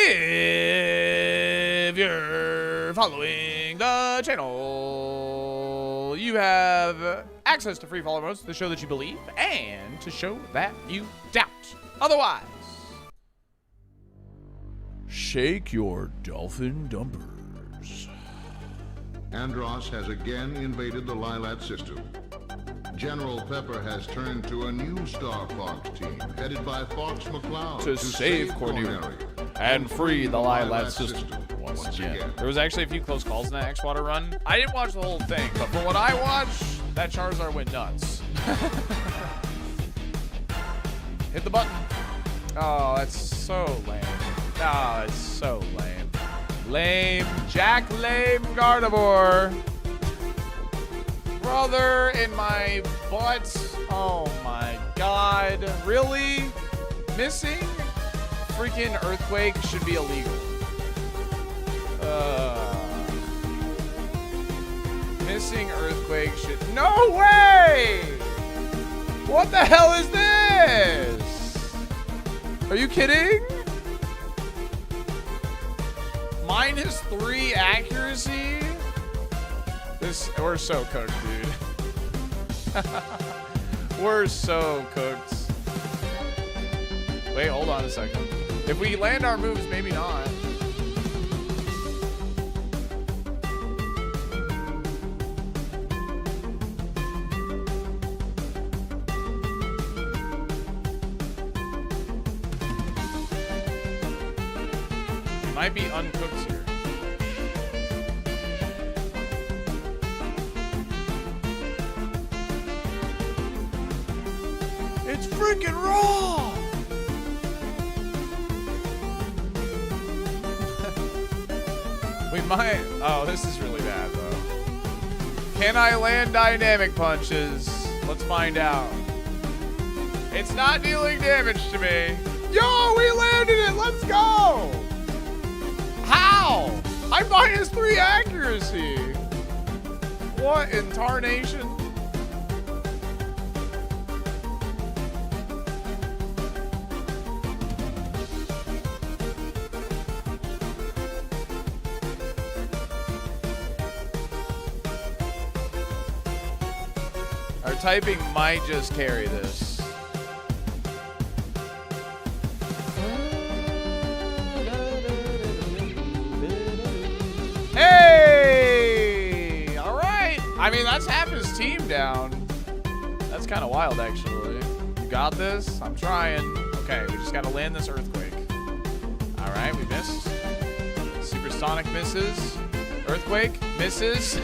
if you're following the channel, you have access to free follow modes to show that you believe and to show that you doubt. Otherwise, shake your dolphin dumpers. Andros has again invaded the Lilat system. General Pepper has turned to a new Star Fox team headed by Fox McCloud to save Cornelia and free the Lilat system once again. There was actually a few close calls in that X-Water run. I didn't watch the whole thing, but from what I watched, that Charizard went nuts. Hit the button. Oh, that's so lame. Oh, it's so lame. Lame. Jack Lame Gardevoir. Brother in my butt. Oh my god. Really? Missing? Freaking Earthquake should be illegal. Missing Earthquake should... No way! What the hell is this? Are you kidding? -3 accuracy? We're so cooked, dude. We're so cooked. Wait, hold on a second. If we land our moves, maybe not. We might be uncooked here. It's freaking raw! We might... Oh, this is really bad, though. Can I land dynamic punches? Let's find out. It's not dealing damage to me. Yo, we landed it! Let's go! How? I'm -3 accuracy. What in tarnation? Our typing might just carry this. Hey! All right. I mean, that's half his team down. That's kind of wild, actually. You got this? I'm trying. Okay, we just got to land this Earthquake. All right, we missed. Supersonic misses. Earthquake misses.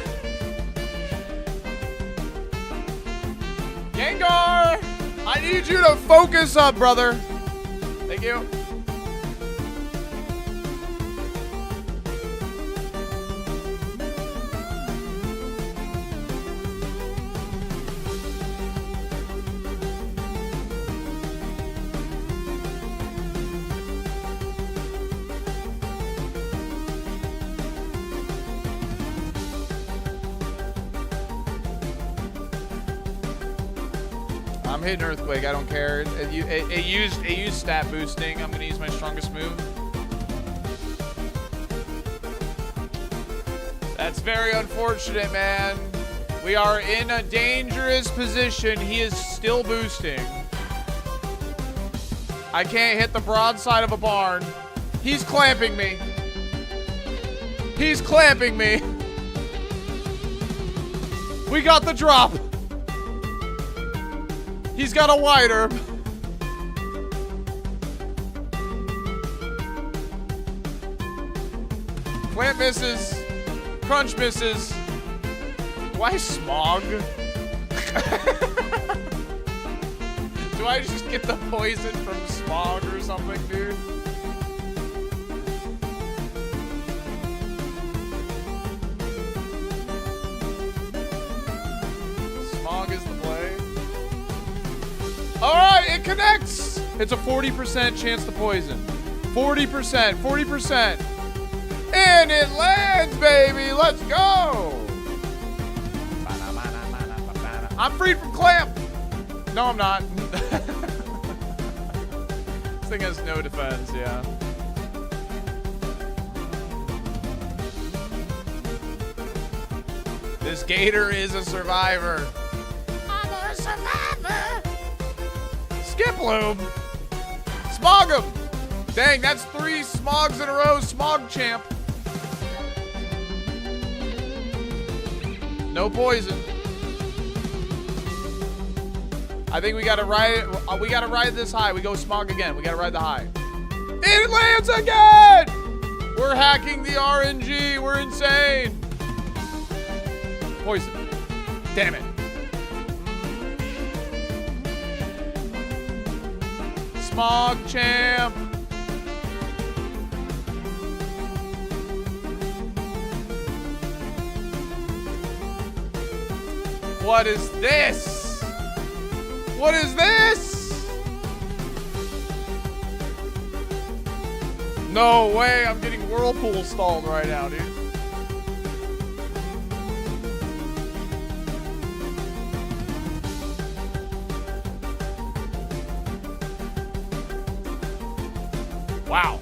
Gengar! I need you to focus up, brother. Thank you. I'm hitting Earthquake. I don't care. It used stat boosting. I'm gonna use my strongest move. That's very unfortunate, man. We are in a dangerous position. He is still boosting. I can't hit the broadside of a barn. He's clamping me. He's clamping me. We got the drop. He's got a wide herb. Plant misses. Crunch misses. Why smog? Do I just get the poison from smog or something, dude? Smog is the play. Alright, it connects! It's a 40% chance to poison. 40%, 40%. And it lands, baby! Let's go! I'm freed from clamp! No, I'm not. This thing has no defense, yeah. This gator is a survivor. I'm a survivor! Skip loom! Smog him! Dang, that's 3 smogs in a row. Smog champ. No poison. I think we gotta ride this high. We go smog again. We gotta ride the high. It lands again! We're hacking the RNG. We're insane. Poison. Damn it. Smog champ. What is this? What is this? No way, I'm getting whirlpool stalled right now, dude. Wow.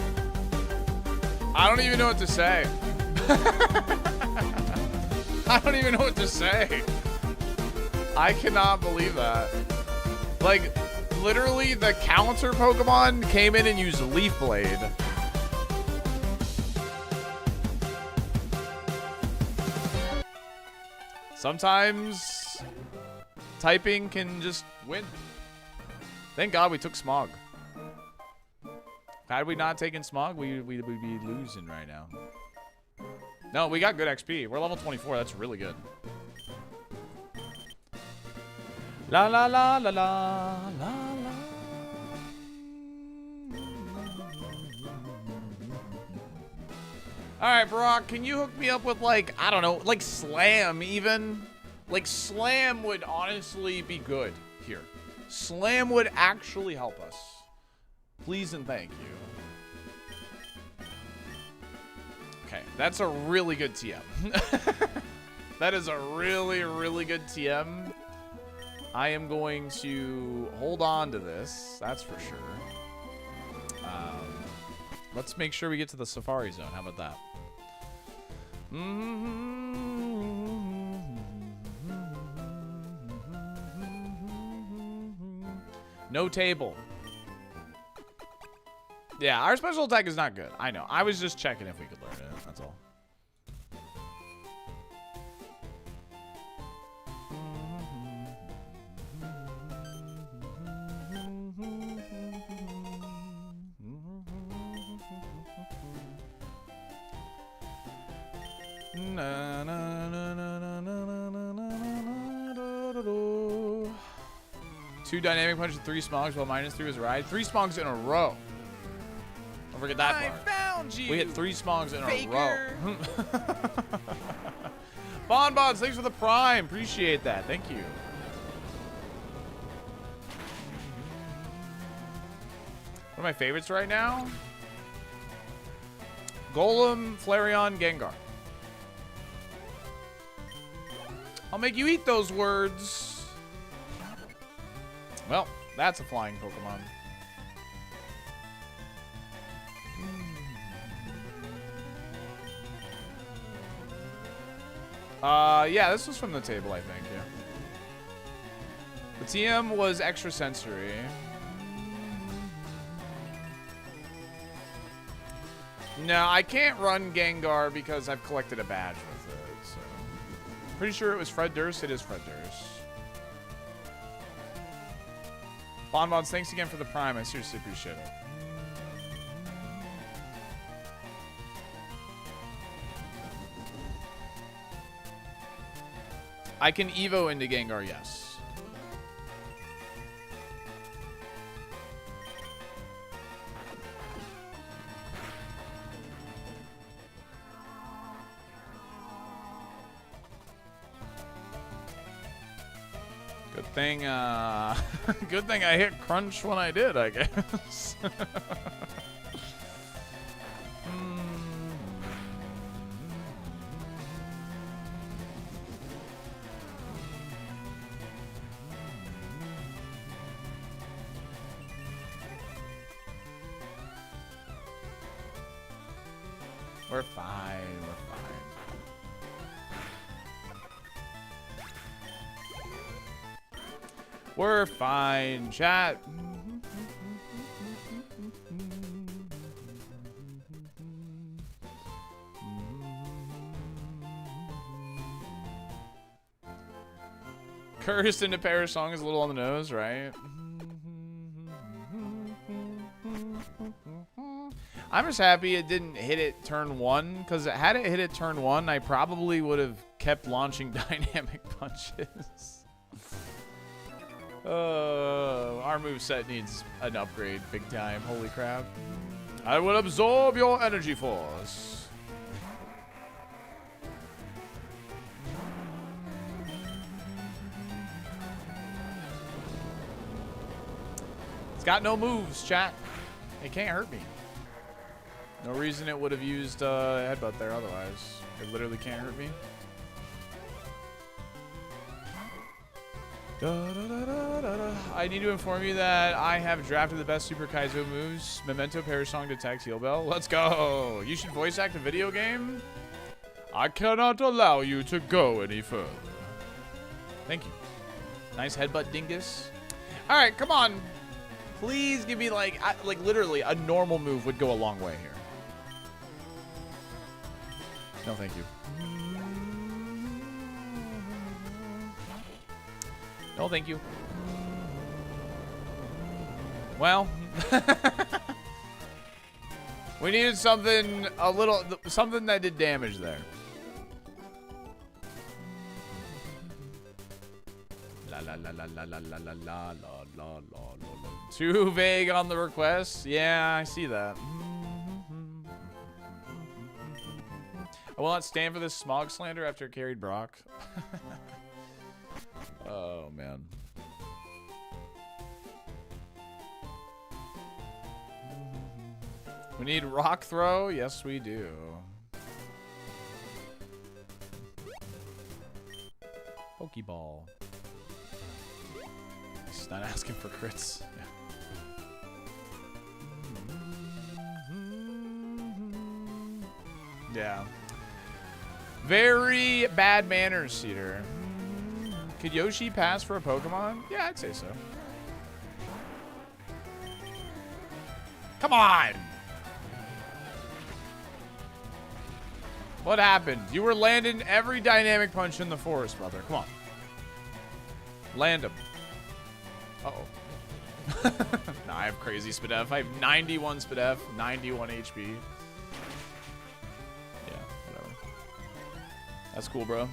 I don't even know what to say. I don't even know what to say. I cannot believe that. Like, literally, the counter Pokemon came in and used Leaf Blade. Sometimes typing can just win. Thank God we took Smog. Had we not taken Smog, we'd be losing right now. No, we got good XP. We're level 24. That's really good. La la la la la la la. Alright, Brock, can you hook me up with, like, I don't know, like Slam even? Like, Slam would honestly be good here. Slam would actually help us. Please and thank you. Okay, that's a really good TM. That is a really, really good TM. I am going to hold on to this, that's for sure. Let's make sure we get to the Safari Zone. How about that? No table. Yeah, our special attack is not good. I know. I was just checking if we could learn it. That's all. Na, na, na, na, na, na, na, na, na, 2 dynamic punches, 3 smogs, while -3 was ride. 3 smogs in a row. Don't forget that part. I found you. We hit 3 smogs in Faker. a row. Bonbons, thanks for the prime. Appreciate that. Thank you. One of my favorites right now? Golem, Flareon, Gengar. I'll make you eat those words. Well, that's a flying Pokemon. Yeah, this was from the table, I think, yeah. The TM was extrasensory. No, I can't run Gengar because I've collected a badge with it, so. Pretty sure it was Fred Durst. It is Fred Durst. Bonbons, thanks again for the Prime. I seriously appreciate it. I can Evo into Gengar, yes. Good thing, good thing I hit crunch when I did, I guess. We're fine, we're fine. We're fine, chat. Cursed into Paris song is a little on the nose, right? I'm just happy it didn't hit it turn 1, because had it hit it turn 1, I probably would have kept launching dynamic punches. Our moveset needs an upgrade big time. Holy crap. I will absorb your energy force. It's got no moves, chat. It can't hurt me. No reason it would have used headbutt there otherwise. It literally can't hurt me. I need to inform you that I have drafted the best Super Kaizo moves. Memento, Parasong, Detect, Heal Bell. Let's go. You should voice act a video game. I cannot allow you to go any further. Thank you. Nice headbutt, dingus. All right, come on. Please give me like literally a normal move would go a long way here. No, thank you. No, thank you. Well, we needed something something that did damage there. La la la la la la la la la la la. Too vague on the request. Yeah, I see that. I will not stand for this smog slander after carried Brock. Oh, man. We need rock throw? Yes, we do. Pokeball. He's not asking for crits. Yeah. Yeah. Very bad manners, Cedar. Could Yoshi pass for a Pokemon? Yeah, I'd say so. Come on! What happened? You were landing every dynamic punch in the forest, brother. Come on. Land him. Uh-oh. Nah, I have crazy Spadef. I have 91 Spadef, 91 HP. Yeah, whatever. That's cool, bro.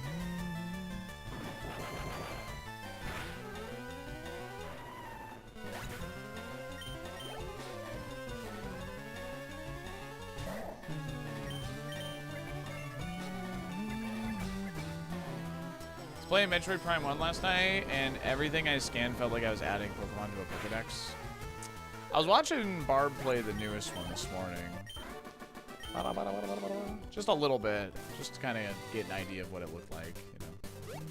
Playing Metroid Prime 1 last night, and everything I scanned felt like I was adding Pokemon to a Pokedex. I was watching Barb play the newest one this morning. Just a little bit, just to kind of get an idea of what it looked like, you know.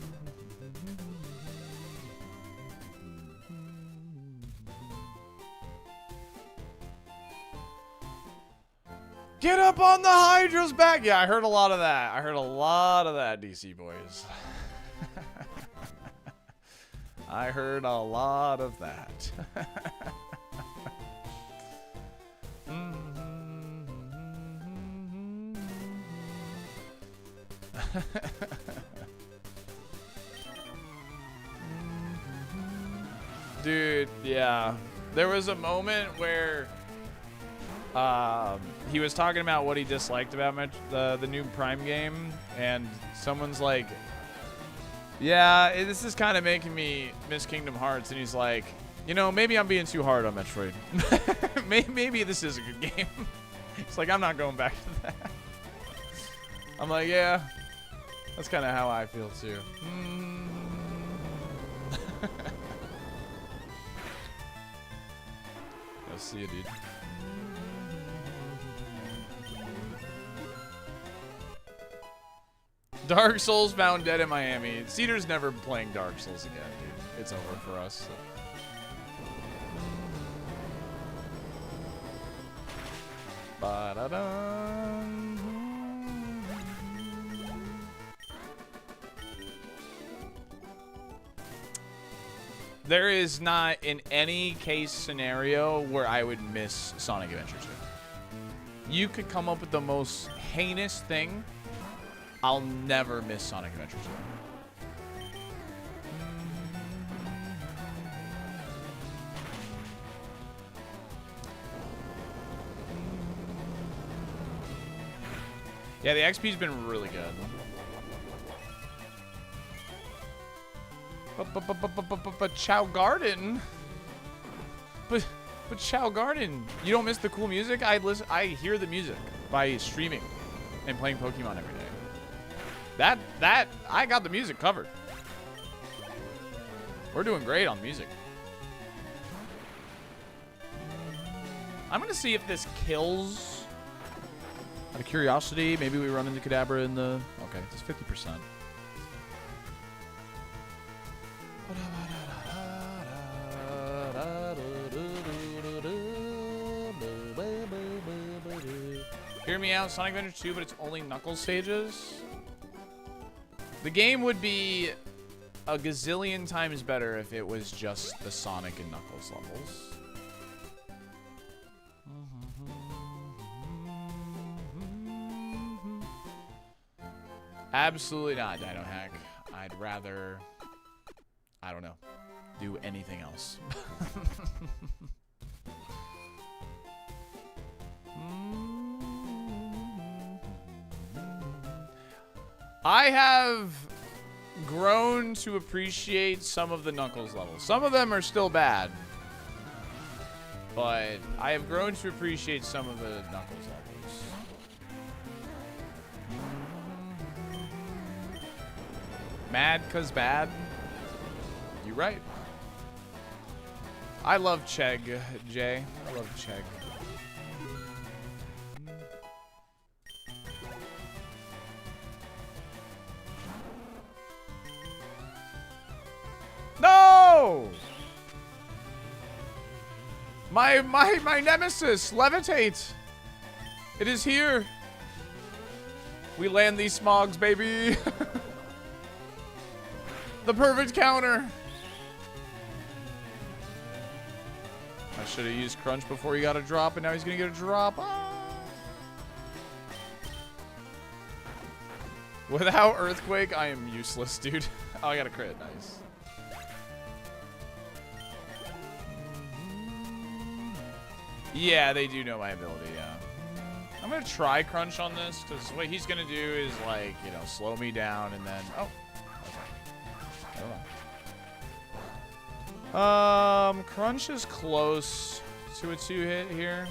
Get up on the Hydra's back! Yeah, I heard a lot of that. I heard a lot of that, DC boys. I heard a lot of that. Dude, yeah. There was a moment where he was talking about what he disliked about the new Prime game, and someone's like, yeah, this is kind of making me miss Kingdom Hearts, and he's like, you know, maybe I'm being too hard on Metroid. maybe this is a good game. It's like, I'm not going back to that. I'm like, yeah, that's kind of how I feel too. I'll see you, dude. Dark Souls found dead in Miami. Cedar's never playing Dark Souls again, dude. It's over for us. Ba-da-dum. There is not in any case scenario where I would miss Sonic Adventure 2. You could come up with the most heinous thing. I'll never miss Sonic Adventure 2. Yeah, the XP's been really good. But Chow Garden. But Chow Garden, you don't miss the cool music? I hear the music by streaming and playing Pokemon every day. That I got the music covered. We're doing great on music. I'm gonna see if this kills. Out of curiosity, maybe we run into Kadabra in the. Okay, it's 50%. Hear me out, Sonic Adventure 2, but it's only Knuckles stages. The game would be a gazillion times better if it was just the Sonic and Knuckles levels. Absolutely not, Dino Hack. I'd rather, I don't know, do anything else. I have grown to appreciate some of the Knuckles levels. Some of them are still bad, but I have grown to appreciate some of the Knuckles levels. Mad 'cause bad? You're right. I love Chegg, Jay. I love Chegg. No! My nemesis, levitate! It is here. We land these smogs, baby. The perfect counter. I should have used Crunch before he got a drop, and now he's gonna get a drop. Ah. Without Earthquake, I am useless, dude. Oh, I got a crit. Nice. Yeah, they do know my ability, yeah. I'm gonna try Crunch on this, because what he's gonna do is, like, you know, slow me down, and then... Oh. Crunch is close to a 2-hit here.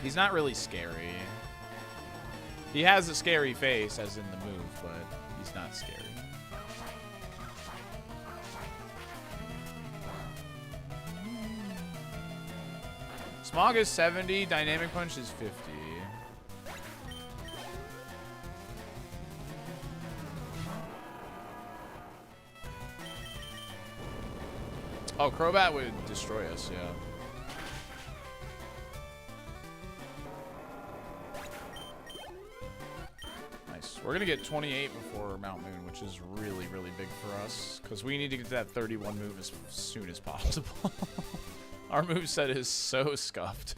He's not really scary. He has a scary face, as in the move, but he's not scary. Smog is 70, Dynamic Punch is 50. Oh, Crobat would destroy us, yeah. Nice. We're going to get 28 before Mount Moon, which is really, really big for us. Because we need to get to that 31 move as soon as possible. Our moveset is so scuffed.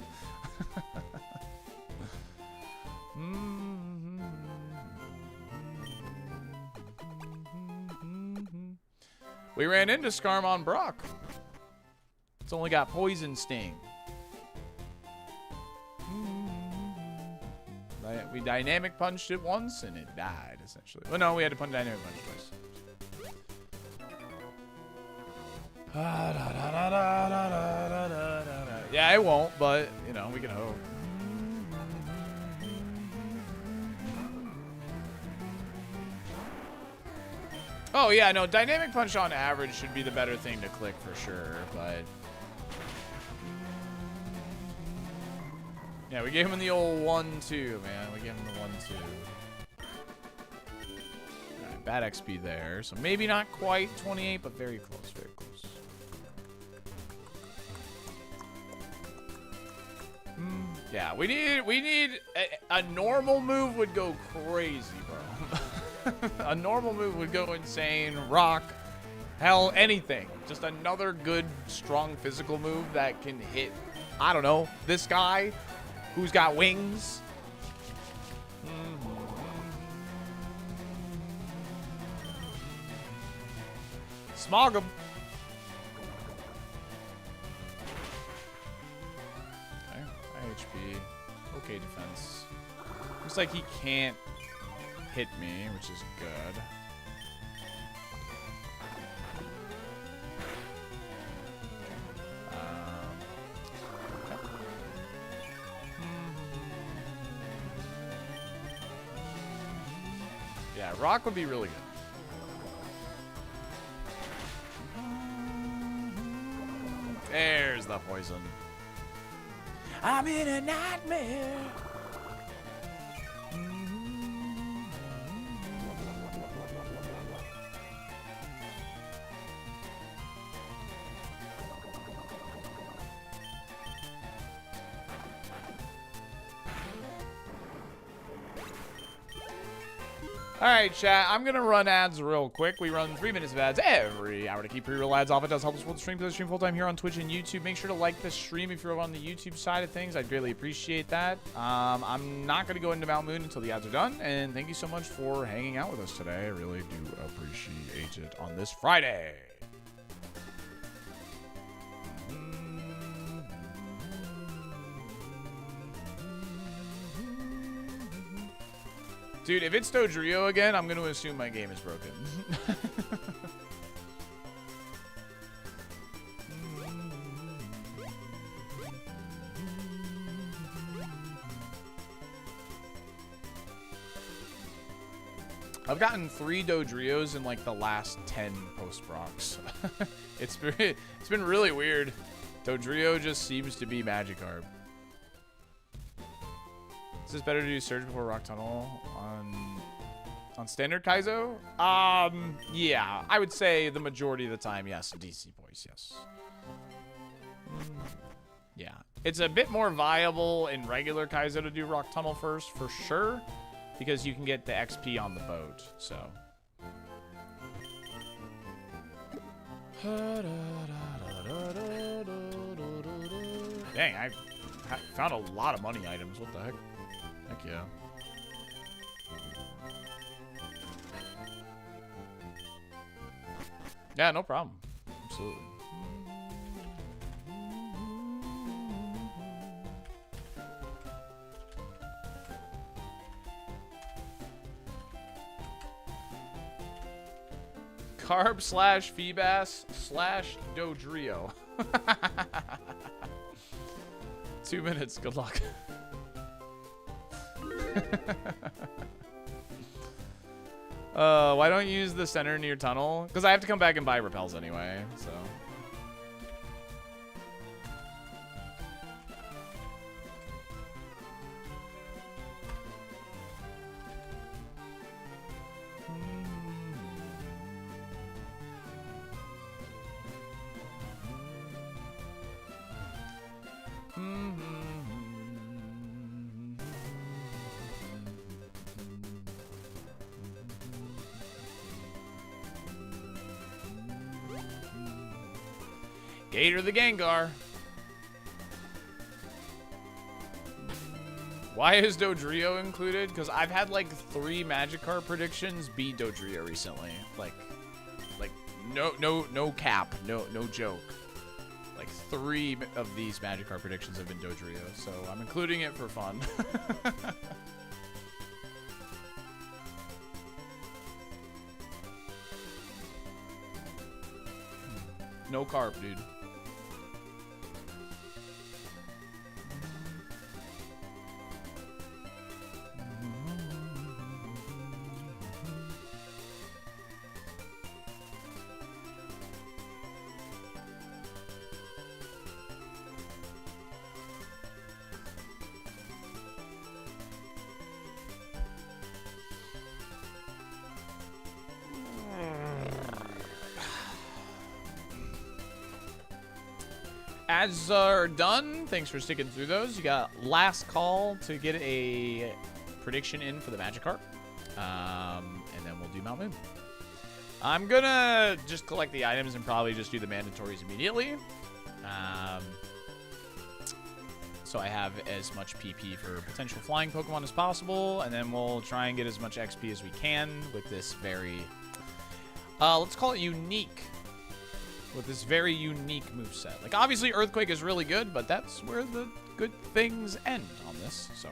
We ran into Skarmon Brock. It's only got Poison Sting. We dynamic punched it once and it died, essentially. Well, no, we had to punch dynamic punch twice. Yeah, it won't, but, you know, we can hope. Oh, yeah, no, dynamic punch on average should be the better thing to click for sure, but... Yeah, we gave him the old 1-2, man. We gave him the 1-2. Alright, bad XP there. So maybe not quite 28, but very close, very close. Yeah, we need a normal move would go crazy, bro. A normal move would go insane. Rock, hell, anything. Just another good, strong physical move that can hit, I don't know, this guy who's got wings. Smog him. Okay, high HP. Okay, defense. Looks like he can't hit me, which is good. Yeah, rock would be really good. There's the poison. I'm in a nightmare. All right, chat, I'm going to run ads real quick. We run 3 minutes of ads every hour to keep pre-roll ads off. It does help us with the stream because I stream full-time here on Twitch and YouTube. Make sure to like the stream if you're on the YouTube side of things. I'd greatly appreciate that. I'm not going to go into Mount Moon until the ads are done. And thank you so much for hanging out with us today. I really do appreciate it on this Friday. Dude, if it's Dodrio again, I'm going to assume my game is broken. I've gotten 3 Dodrios in like the last 10 post-procs. It's been really weird. Dodrio just seems to be Magikarp. Is this better to do Surge before Rock Tunnel on standard Kaizo? Yeah, I would say the majority of the time, yes. DC voice, yes. Yeah, it's a bit more viable in regular Kaizo to do Rock Tunnel first, for sure, because you can get the XP on the boat, so. Dang, I found a lot of money items. What the heck? Heck yeah. Yeah, no problem. Absolutely. Carb / Feebas / Dodrio. 2 minutes. Good luck. Why don't you use the center near tunnel? Because I have to come back and buy repels anyway, so. Gator the Gengar. Why is Dodrio included? Because I've had like 3 Magikarp predictions beat Dodrio recently. Like no cap, no joke. Like 3 of these Magic card predictions have been Dodrio, so I'm including it for fun. No carp, dude. Ads are done. Thanks for sticking through those. You got last call to get a prediction in for the Magic card. And then we'll do Mount Moon. I'm gonna just collect the items and probably just do the mandatories immediately. So I have as much PP for potential flying Pokemon as possible. And then we'll try and get as much XP as we can with this very, let's call it unique. With this very unique moveset. Like, obviously, Earthquake is really good, but that's where the good things end on this, so.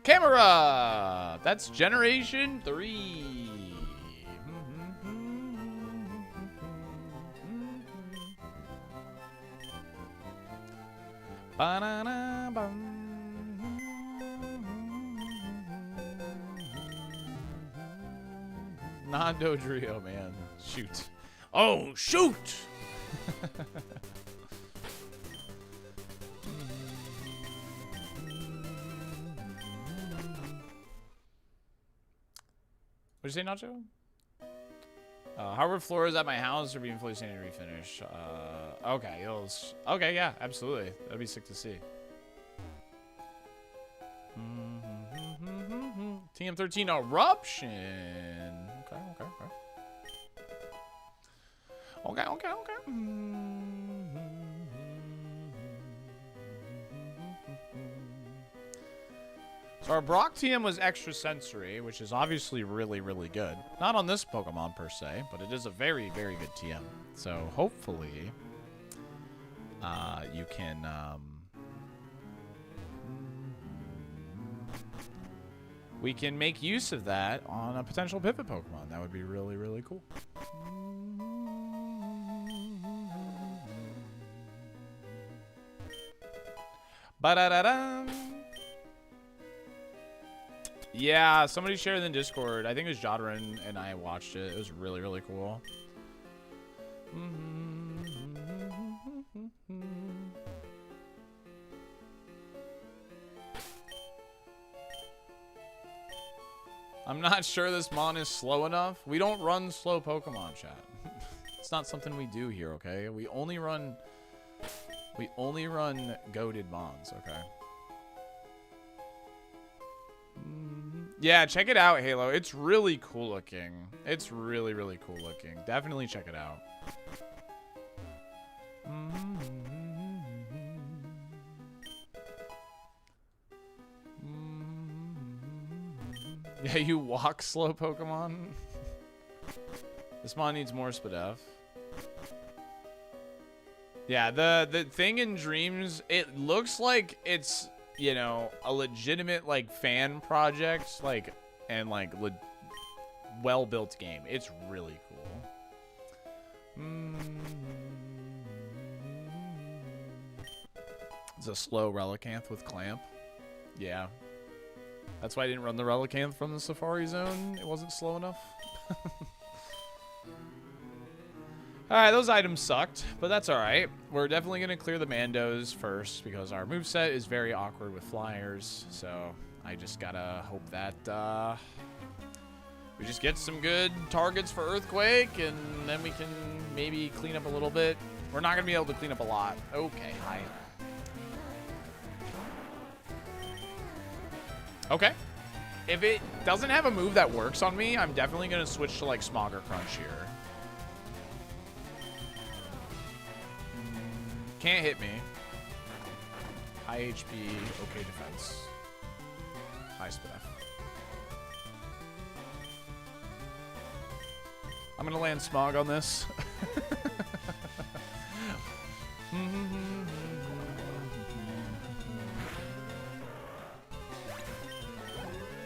Camera! That's Generation 3. Ba-na-na-bum. Non-Dodrio, man. Shoot. Oh, shoot! What'd you say, Nacho? Hardwood floors at my house are being fully sanded and refinished. Okay, okay, yeah, absolutely. That'd be sick to see. TM13 Eruption. Okay. So our Brock TM was extra sensory, which is obviously really, really good. Not on this Pokemon per se, but it is a very, very good TM. So hopefully, you can, we can make use of that on a potential pivot Pokemon. That would be really, really cool. Ba-da-da-da. Yeah, somebody shared it in Discord. I think it was Jodrin and I watched it. It was really, really cool. I'm not sure this mon is slow enough. We don't run slow Pokemon, chat. It's not something we do here, okay? We only run goated mons, okay? Yeah, check it out, Halo. It's really cool looking. It's really, really cool looking. Definitely check it out. Yeah, you walk slow Pokemon. This mon needs more Spadef. Yeah, the thing in Dreams, it looks like it's, you know, a legitimate like fan project, like, and like well-built game. It's really cool. It's a slow Relicanth with Clamp. Yeah. That's why I didn't run the Relicanth from the Safari Zone. It wasn't slow enough. Alright, those items sucked, but that's alright. We're definitely going to clear the Mandos first because our moveset is very awkward with flyers. So I just gotta hope that we just get some good targets for Earthquake and then we can maybe clean up a little bit. We're not going to be able to clean up a lot. Okay, hi. Okay. If it doesn't have a move that works on me, I'm definitely going to switch to like Smog or Crunch here. Can't hit me. High HP, okay defense. High speed F. I'm gonna land Smog on this.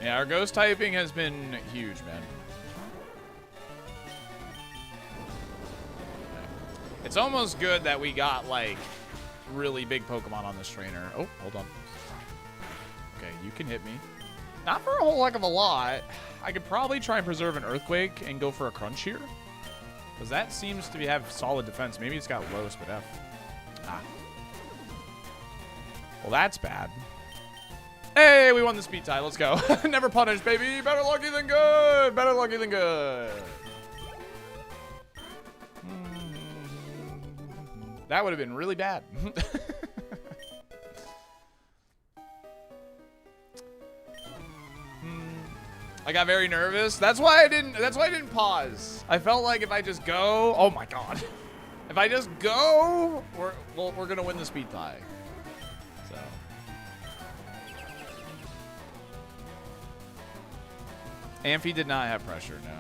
Yeah, our ghost typing has been huge, man. It's almost good that we got, like, really big Pokemon on this trainer. Oh, hold on. Okay, you can hit me. Not for a whole heck of a lot. I could probably try and preserve an Earthquake and go for a Crunch here. Because that seems to have solid defense. Maybe it's got low speed F. Ah. Well, that's bad. Hey, we won the speed tie. Let's go. Never punished, baby. Better lucky than good. Better lucky than good. That would have been really bad. I got very nervous. That's why I didn't pause. I felt like if I just go, oh my god. If I just go, we're gonna win the speed tie. So Amphi did not have pressure, no.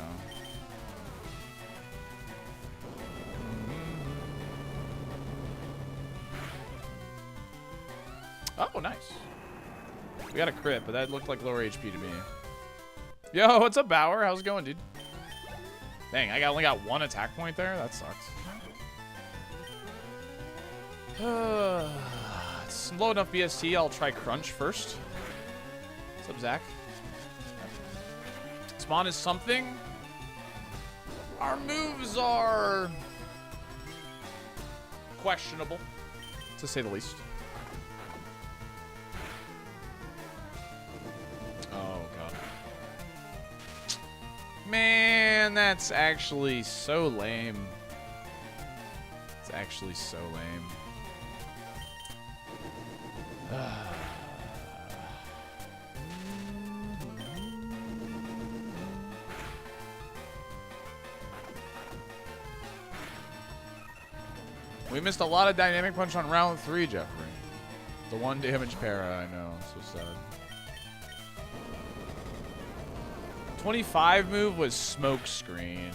Oh, nice. We got a crit, but that looked like lower HP to me. Yo, what's up, Bauer? How's it going, dude? Dang, I only got one attack point there? That sucks. It's low enough BST. I'll try Crunch first. What's up, Zach? Spawn is something. Our moves are questionable, to say the least. Oh, God. Man, that's actually so lame. It's actually so lame. We missed a lot of dynamic punch on round 3, Jeffrey. The 1 damage para, I know. So sad. 25 move was smoke screen.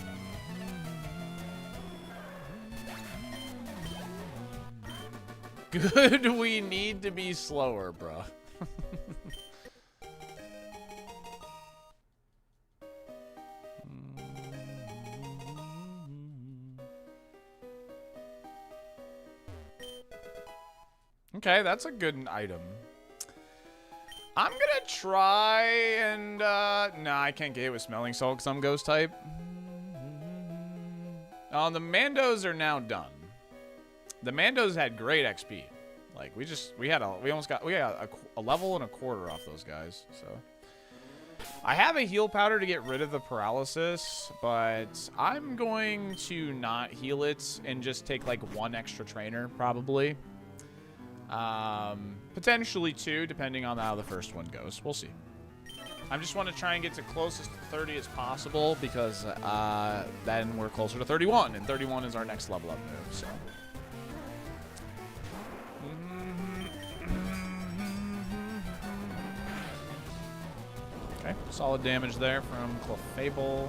Good, we need to be slower, bro. Okay, that's a good item. I'm gonna try and, nah, I can't get it with Smelling Salt because I'm Ghost type. Oh, the Mandos are now done. The Mandos had great XP. Like, we almost got a level and a quarter off those guys, so. I have a heal powder to get rid of the paralysis, but I'm going to not heal it and just take, like, 1 extra trainer, probably. Potentially 2, depending on how the first one goes. We'll see. I just want to try and get to closest to 30 as possible because then we're closer to 31, and 31 is our next level up move. So. Okay, solid damage there from Clefable.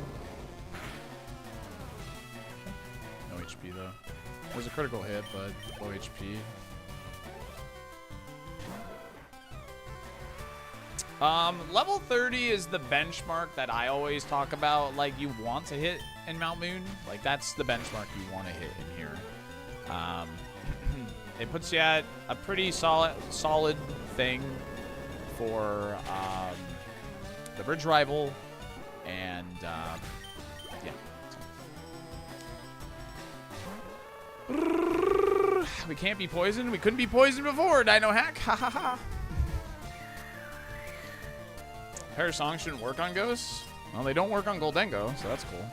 No HP though. It was a critical hit, but low HP. Level 30 is the benchmark that I always talk about, like, you want to hit in Mount Moon. Like, that's the benchmark you want to hit in here. It puts you at a pretty solid thing for, the Bridge Rival, and, yeah. We can't be poisoned. We couldn't be poisoned before, Dino Hack. Ha ha ha. Pair of songs shouldn't work on ghosts. Well, they don't work on Goldengo, so that's cool.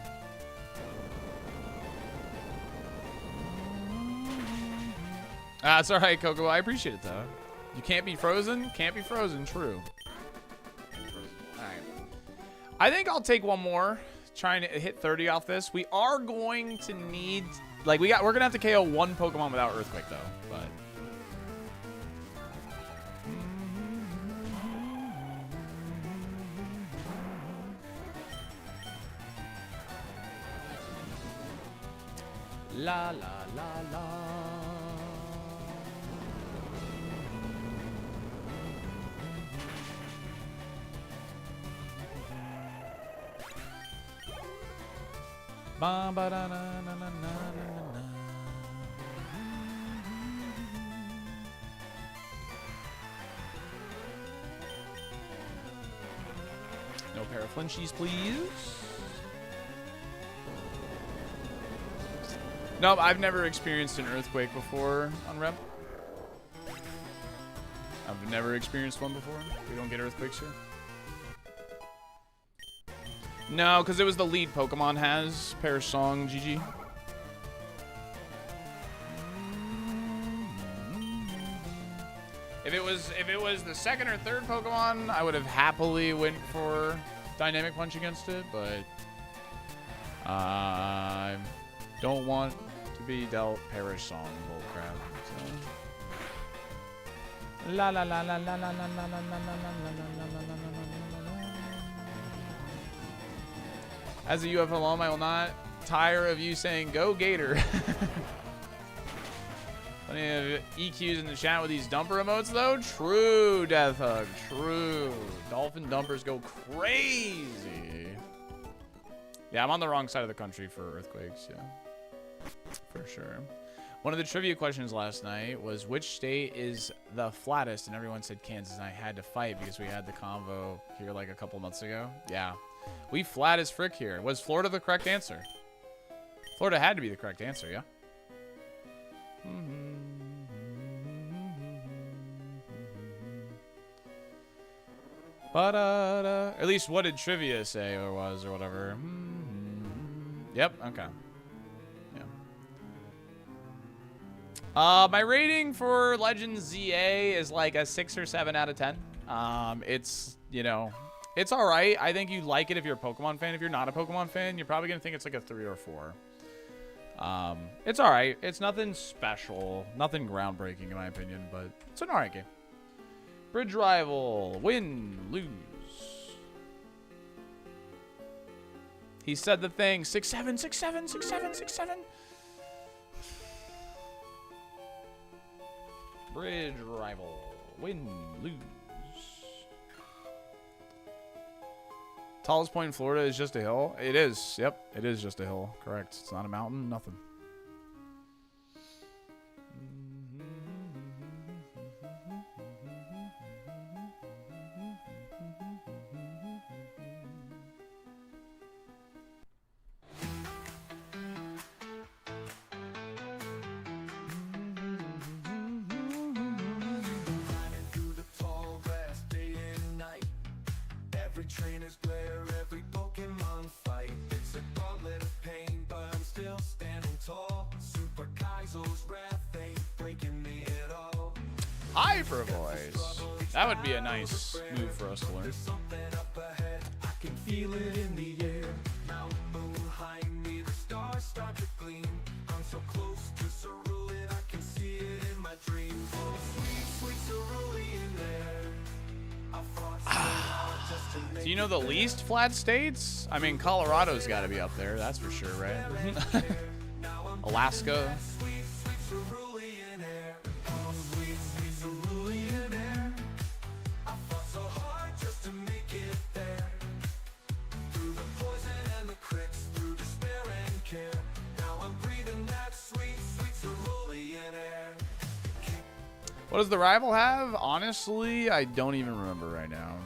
Ah, it's alright, Coco. I appreciate it, though. You can't be frozen? Can't be frozen. True. Alright. I think I'll take one more. Trying to hit 30 off this. We are going to need... Like, we're going to have to KO 1 Pokemon without Earthquake, though. But... La la la la. Ba ba da na na na na na. No pair of flinchies, please. Nope, I've never experienced an earthquake before on Rep. I've never experienced one before. We don't get earthquakes here. No, because it was the lead Pokemon has. Pair Song, GG. If it was the second or third Pokemon, I would have happily went for Dynamic Punch against it, but I don't want to be dealt Perish Song bullcrap. So. La la la la la la la la la la la la la la. As a UFO alum, I will not tire of you saying "Go Gator." Plenty of EQs in the chat with these dumper emotes, though. True, Death Hug. True. Dolphin dumpers go crazy. Yeah, I'm on the wrong side of the country for earthquakes. Yeah, for sure. One of the trivia questions last night was which state is the flattest, and everyone said Kansas. And I had to fight because we had the convo here like a couple months ago. Yeah, we flat as frick here. Was Florida the correct answer? Florida had to be the correct answer. Yeah. But at least what did trivia say or was or whatever? Yep. Okay. Yeah. My rating for Legends ZA is like a 6 or 7 out of 10. It's, you know, it's all right. I think you like it if you're a Pokemon fan. If you're not a Pokemon fan, you're probably gonna think it's like a 3 or 4. It's all right. It's nothing special, nothing groundbreaking in my opinion, but it's an all right game. Bridge Rival, win, lose. He said the thing. 6-7, 6-7, 6-7, 6-7. Bridge Rival, win, lose. Tallest point in Florida is just a hill. It is. Yep, it is just a hill. Correct. It's not a mountain. Nothing. Hyper Voice. That would be a nice move for us to learn. I can feel it in the air. Mountain behind me, the stars start to gleam. I'm so close to Cerulean, I can see it in my dreams. Oh, sweet, sweet Cerulean there. I fought so hard just to make Do you know the least flat states? I mean, Colorado's got to be up there. That's for sure, right? Alaska. What does the rival have? Honestly, I don't even remember right now.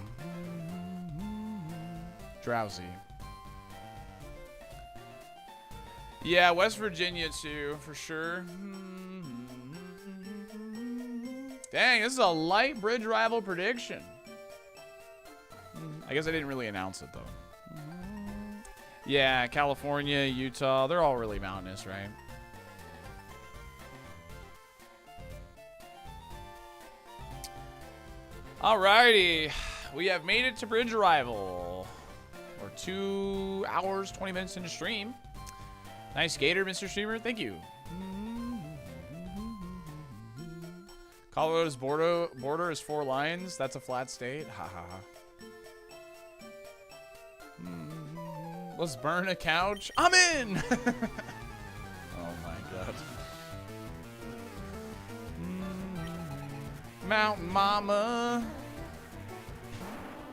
Drowsy. Yeah, West Virginia too, for sure. Dang, this is a light bridge rival prediction. I guess I didn't really announce it though. Yeah, California, Utah, they're all really mountainous, right? Alrighty, we have made it to bridge arrival. We're 2 hours, 20 minutes into stream. Nice gator, Mr. Streamer. Thank you. Colorado's border is 4 lines. That's a flat state. Ha ha ha. Let's burn a couch. I'm in. Oh my Mountain Mama.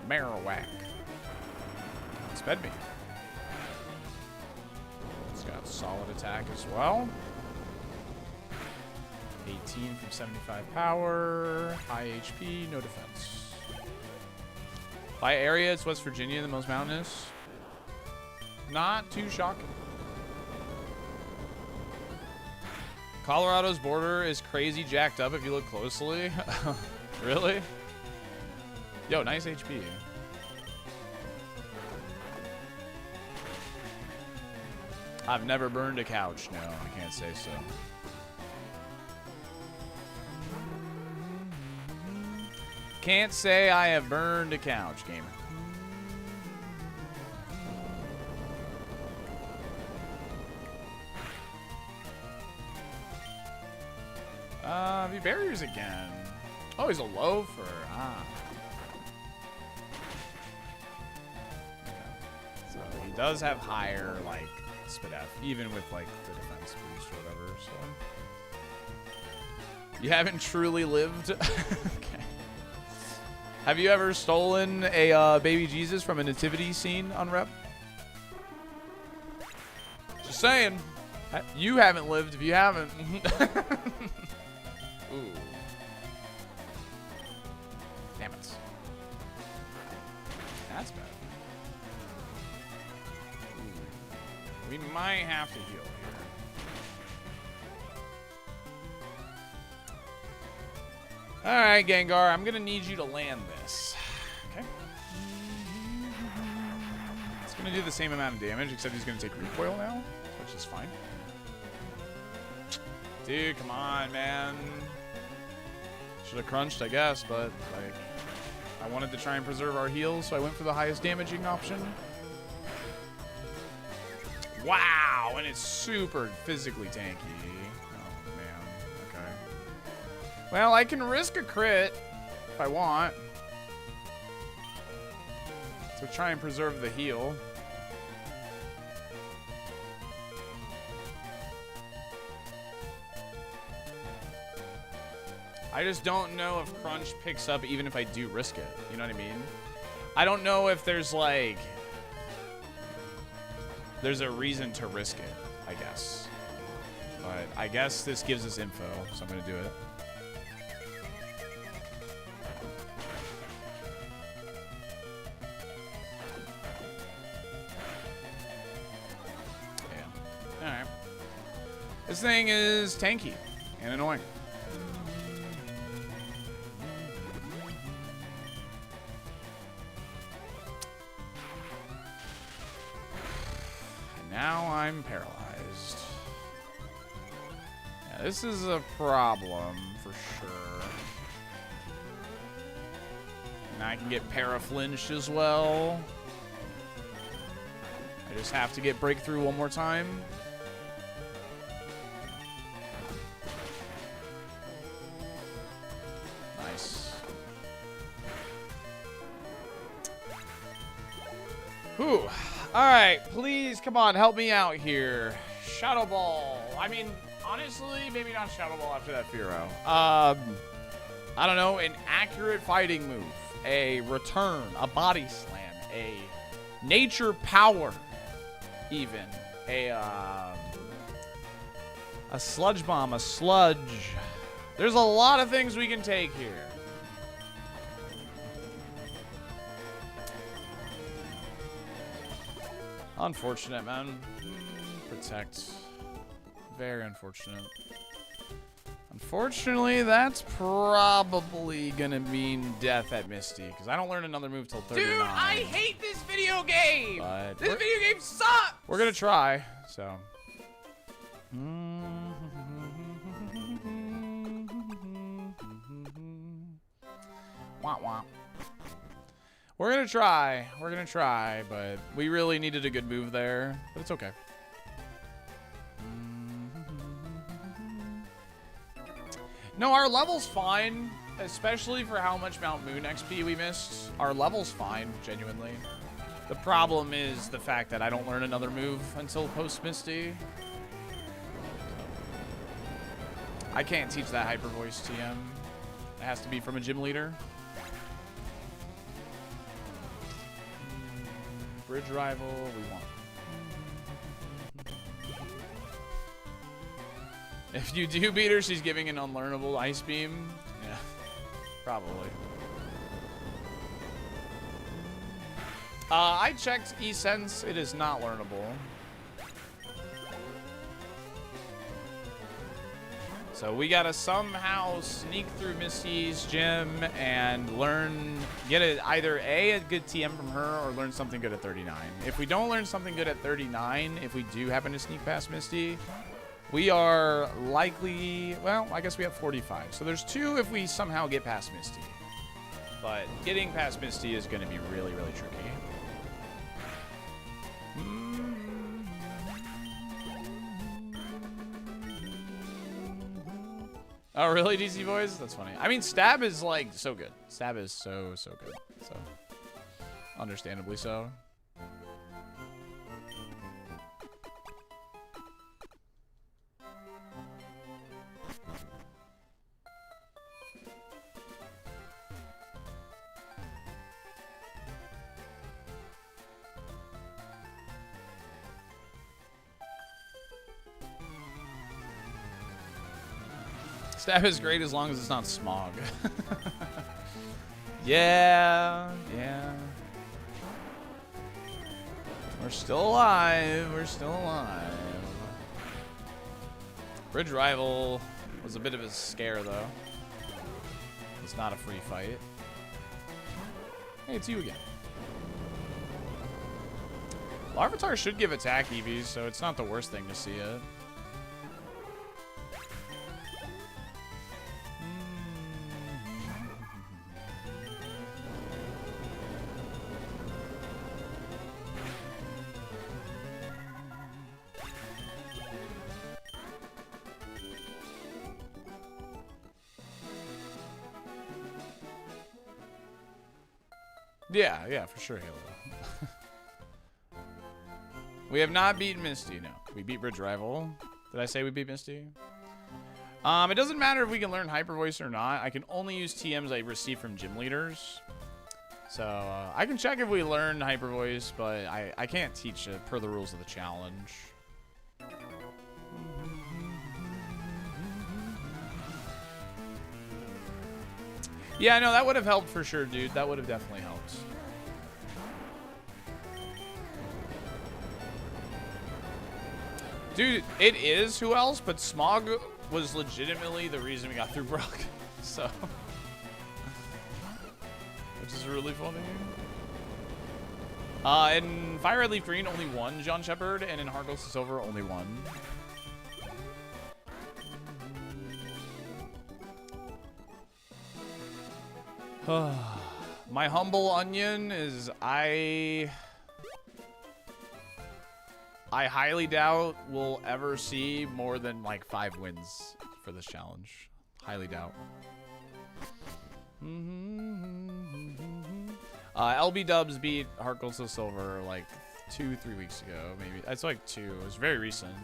Marowak. Sped me. It's got solid attack as well. 18 from 75 power. High HP, no defense. By area, it's West Virginia, the most mountainous. Not too shocking. Colorado's border is crazy jacked up if you look closely. Really? Yo, nice HP. I've never burned a couch. No, I can't say so. Can't say I have burned a couch, gamer. The barriers again. Oh, he's a loafer. Ah. Okay. So he does have higher, like, SPDF, even with, like, the defense boost or whatever, so. You haven't truly lived? Okay. Have you ever stolen a baby Jesus from a nativity scene on Rep? Just saying. You haven't lived if you haven't. Ooh. Damn it. That's bad. Ooh. We might have to heal here. Alright, Gengar, I'm gonna need you to land this. Okay. It's gonna do the same amount of damage, except he's gonna take recoil now, which is fine. Dude, come on, man. Should have crunched, I guess, but, like, I wanted to try and preserve our heals, so I went for the highest damaging option. Wow, and it's super physically tanky. Oh, man. Okay. Well, I can risk a crit if I want. So try and preserve the heal. I just don't know if Crunch picks up even if I do risk it. You know what I mean? I don't know if there's, like... There's a reason to risk it, I guess. But I guess this gives us info, so I'm going to do it. Yeah. Alright. This thing is tanky and annoying. Now I'm paralyzed. Yeah, this is a problem for sure. Now I can get para-flinched as well. I just have to get breakthrough one more time. Nice. Whew. Alright, please, come on, help me out here. Shadow Ball. I mean, honestly, maybe not Shadow Ball after that Fearow. I don't know, an accurate fighting move. A return, a body slam, a nature power, even. A sludge bomb, a sludge. There's a lot of things we can take here. Unfortunate, man. Protect. Very unfortunate. Unfortunately, that's probably gonna mean death at Misty, because I don't learn another move till 39. Dude, I hate this video game! But This video game sucks! we're gonna try, so. Wah wah. We're gonna try, but we really needed a good move there, but it's okay. No, our level's fine, especially for how much Mount Moon XP we missed. Our level's fine, genuinely. The problem is the fact that I don't learn another move until post-Misty. I can't teach that Hyper Voice TM. It has to be from a gym leader. Bridge rival, we want. If you do beat her, she's giving an unlearnable ice beam. Yeah, probably. I checked eSense. It is not learnable. So we gotta somehow sneak through Misty's gym and get either a good TM from her or learn something good at 39. If we don't learn something good at 39, if we do happen to sneak past Misty, we are likely, well, I guess we have 45. So there's 2 if we somehow get past Misty. But getting past Misty is gonna be really, really tricky. Oh, really, DC Boys? That's funny. I mean, Stab is, like, so good. Stab is so good. So, understandably so. Stab is great as long as it's not smog. Yeah. We're still alive. Bridge rival was a bit of a scare, though. It's not a free fight. Hey, it's you again. Larvitar should give attack EVs, so it's not the worst thing to see it. Yeah, for sure, Halo. We have not beaten Misty, no. We beat Bridge Rival. Did I say we beat Misty? It doesn't matter if we can learn Hyper Voice or not. I can only use TMs I receive from gym leaders. So, I can check if we learn Hyper Voice, but I can't teach it per the rules of the challenge. Yeah, no, that would have helped for sure, dude. That would have definitely helped. Dude, it is who else, but Smog was legitimately the reason we got through Brock. So, which is really funny. In Fire Red Leaf Green, only 1 John Shepard, and in Heart Gold Silver, only 1. My humble onion is I highly doubt we'll ever see more than like 5 wins for this challenge. Highly doubt. LB Dubs beat Heart Gold Silver like 2-3 weeks ago, maybe. It's like 2. It was very recent.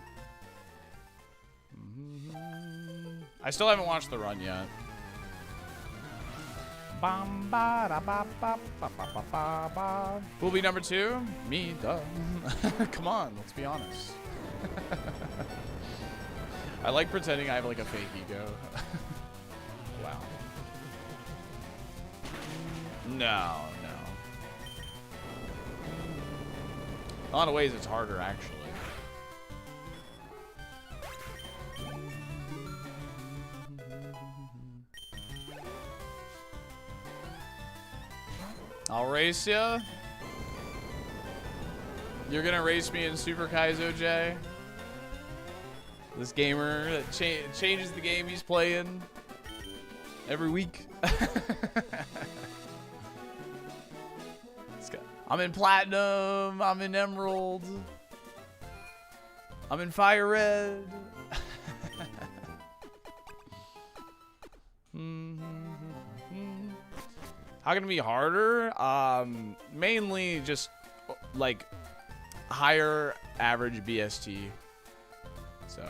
I still haven't watched the run yet. Who'll be number 2? Me, duh. Come on, let's be honest. I like pretending I have like a fake ego. Wow. No. A lot of ways it's harder, actually. I'll race ya. You're gonna race me in Super Kaizo, Jay? This gamer that changes the game he's playing every week. I'm in Platinum. I'm in Emerald. I'm in Fire Red. How can it be harder? Mainly just like higher average BST. So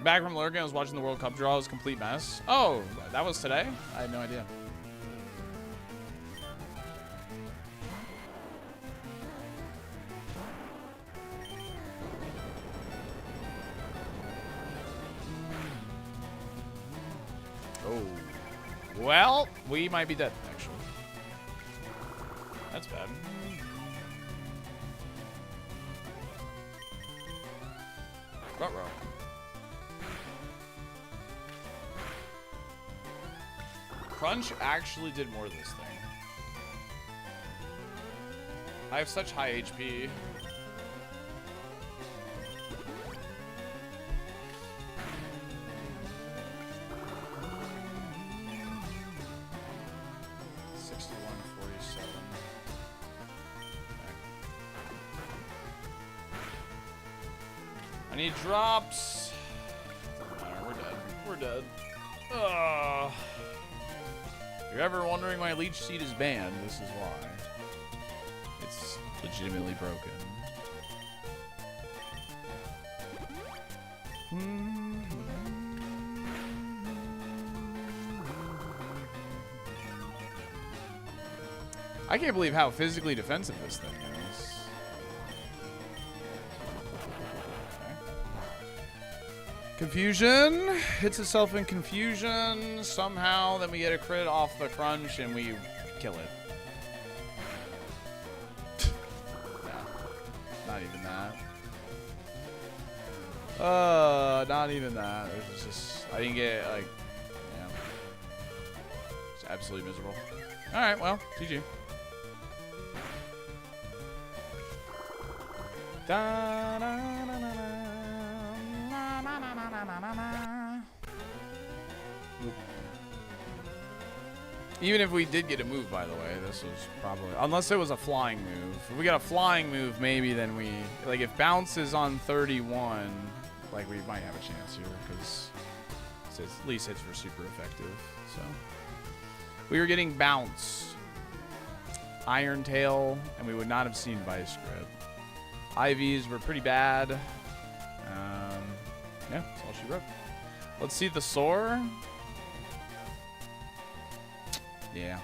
Back from lurking, I was watching the World Cup draw. It was a complete mess. Oh, that was today? I had no idea. Oh. Well, we might be dead, actually. That's bad. Ruh-roh. Crunch actually did more of this thing. I have such high HP. I need drops. Doesn't matter, we're dead. We're dead. Ugh. If you're ever wondering why Leech Seed is banned, this is why. It's legitimately broken. I can't believe how physically defensive this thing is. Confusion hits itself in confusion somehow, then we get a crit off the crunch and we kill it. No, not even that. Not even that. There's just I didn't get like, yeah, it's absolutely miserable. All right, well, GG. Da, da, da, da, da. Even if we did get a move, by the way, this was probably... Unless it was a flying move. If we got a flying move, maybe then we... Like, if bounce is on 31, like, we might have a chance here, because at least hits were super effective, so... We were getting bounce, Iron Tail, and we would not have seen Vice Grip. IVs were pretty bad. Yeah, that's all she wrote. Let's see the Soar. Yeah.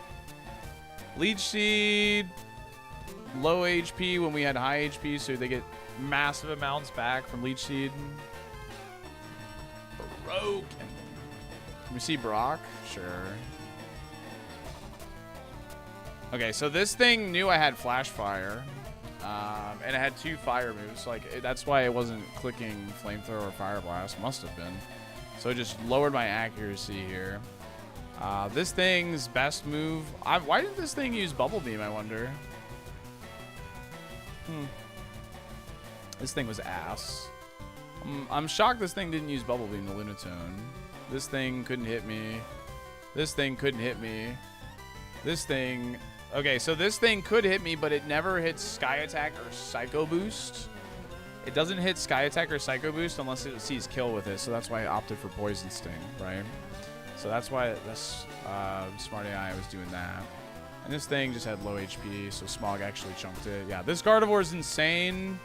Leech Seed, low HP when we had high HP, so they get massive amounts back from Leech Seed. Broken. Can we see Brock? Sure. Okay, so this thing knew I had Flash Fire. And it had 2 fire moves, so like that's why it wasn't clicking Flamethrower or Fire Blast. Must have been. So it just lowered my accuracy here. This thing's best move. Why didn't this thing use Bubble Beam, I wonder? This thing was ass. I'm shocked this thing didn't use Bubble Beam, the Lunatone. This thing couldn't hit me. This thing couldn't hit me. This thing... Okay, so this thing could hit me, but it never hits Sky Attack or Psycho Boost. It doesn't hit Sky Attack or Psycho Boost unless it sees kill with it, so that's why I opted for Poison Sting, right? So that's why this Smart AI was doing that. And this thing just had low HP, so Smog actually chunked it. Yeah, this Gardevoir is insane.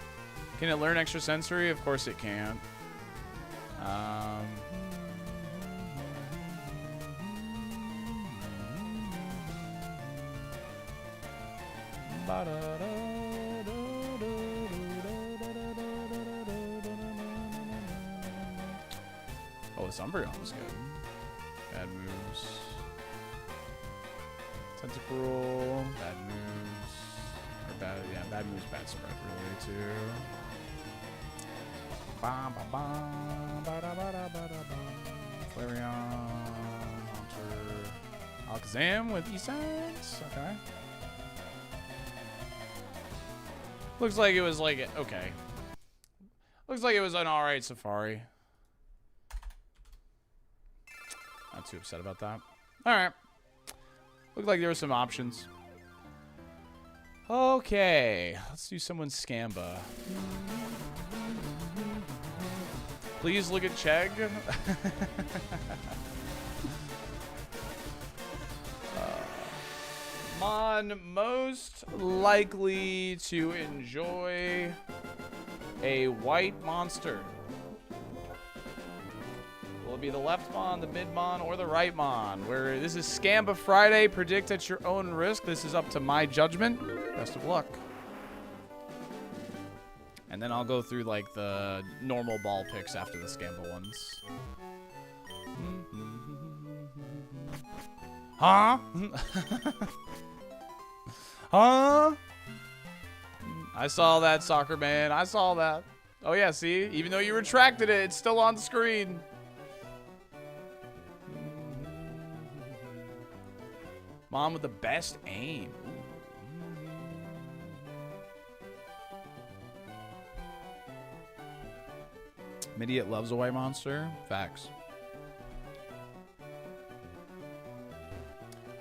Can it learn Extra Sensory? Of course it can't. Oh, this Umbreon was good. Bad moves. Tentacruel. Bad moves. Or bad, yeah, bad moves, bad spread really too. Flareon. Haunter. Alakazam with E-Sense. Okay. Looks like it was like, okay. Looks like it was an alright Safari. Not too upset about that. Alright. Looked like there were some options. Okay. Let's do someone's Scamba. Please look at Chegg. Mon most likely to enjoy a white monster. be the left mon, the mid mon, or the right mon. Where this is Scamba Friday. Predict at your own risk. This is up to my judgment. Best of luck. And then I'll go through like the normal ball picks after the Scamba ones. Huh? Huh? I saw that, soccer man. I saw that. Oh yeah, see? Even though you retracted it, it's still on the screen. Mom with the best aim. Midiot loves a white monster. Facts.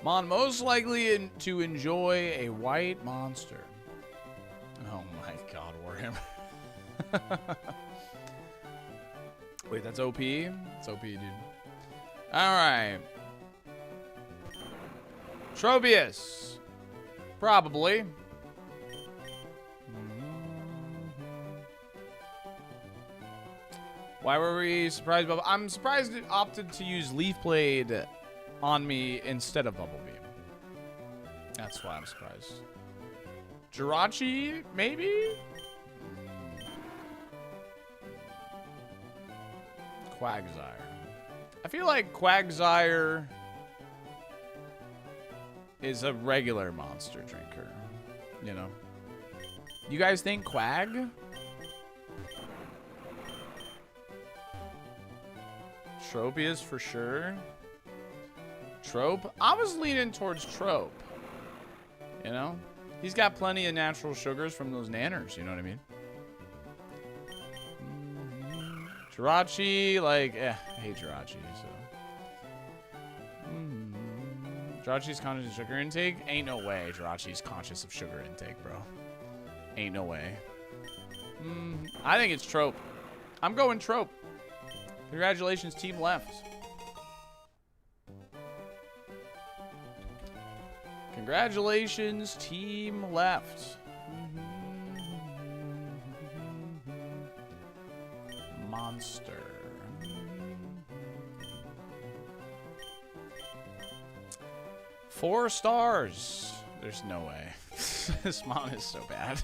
Mon most likely to enjoy a white monster. Oh my god, Warhammer. Wait, that's OP? It's OP, dude. Alright. Tropius. Probably. Why were we surprised? I'm surprised it opted to use Leaf Blade on me instead of Bubble Beam. That's why I'm surprised. Jirachi, maybe? Quagsire. I feel like Quagsire is a regular monster drinker. You know? You guys think Quag? Tropius for sure. Trope? I was leaning towards Trope. You know? He's got plenty of natural sugars from those nanners, you know what I mean? Jirachi, like, I hate Jirachi, so. Jirachi's conscious of sugar intake? Ain't no way Jirachi's conscious of sugar intake, bro. Ain't no way. I think it's Trope. I'm going Trope. Congratulations, team left. Congratulations, team left. Monster. Four stars. There's no way. This mon is so bad.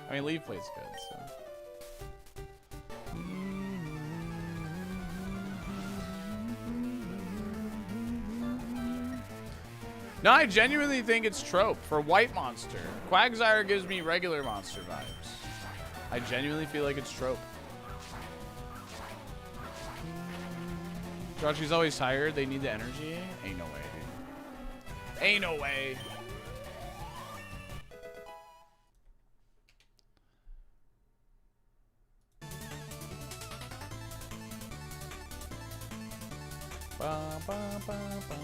I mean, Leaf Blade's good, so. No, I genuinely think it's Trope for white monster. Quagsire gives me regular monster vibes. I genuinely feel like it's Trope. Jirachi's always tired. They need the energy. Ain't no way, dude. Ain't no way. Ba, ba, ba, ba.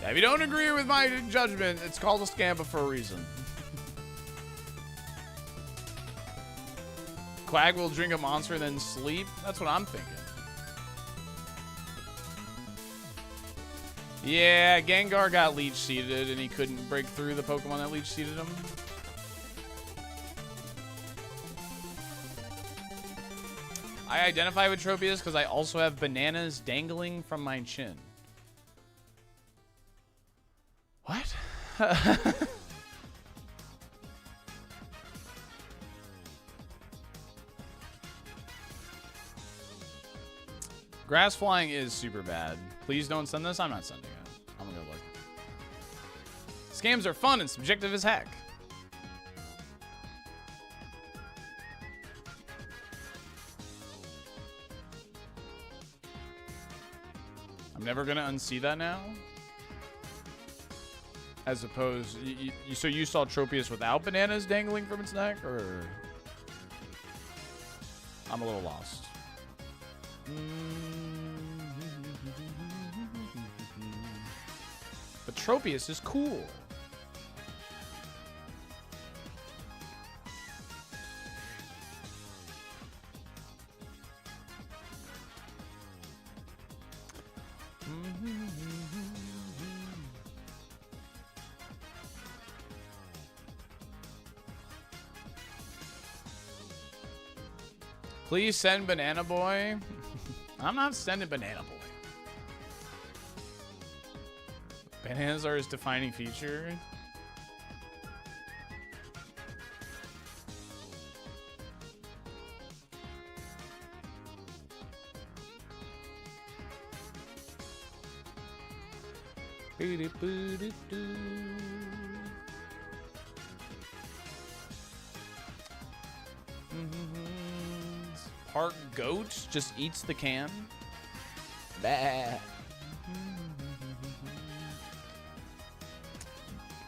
Yeah, if you don't agree with my judgment, it's called a Scamba for a reason. Quag will drink a monster and then sleep? That's what I'm thinking. Yeah, Gengar got leech seeded and he couldn't break through the Pokemon that leech seeded him. I identify with Tropius because I also have bananas dangling from my chin. What? Grass flying is super bad. Please don't send this. I'm not sending it. I'm gonna look. Scams are fun and subjective as heck. I'm never gonna unsee that now. As opposed, so you saw Tropius without bananas dangling from its neck, or I'm a little lost. But Tropius is cool. Please send Banana Boy. I'm not sending Banana Boy. Bananas are his defining feature. Part goat just eats the can. Bah.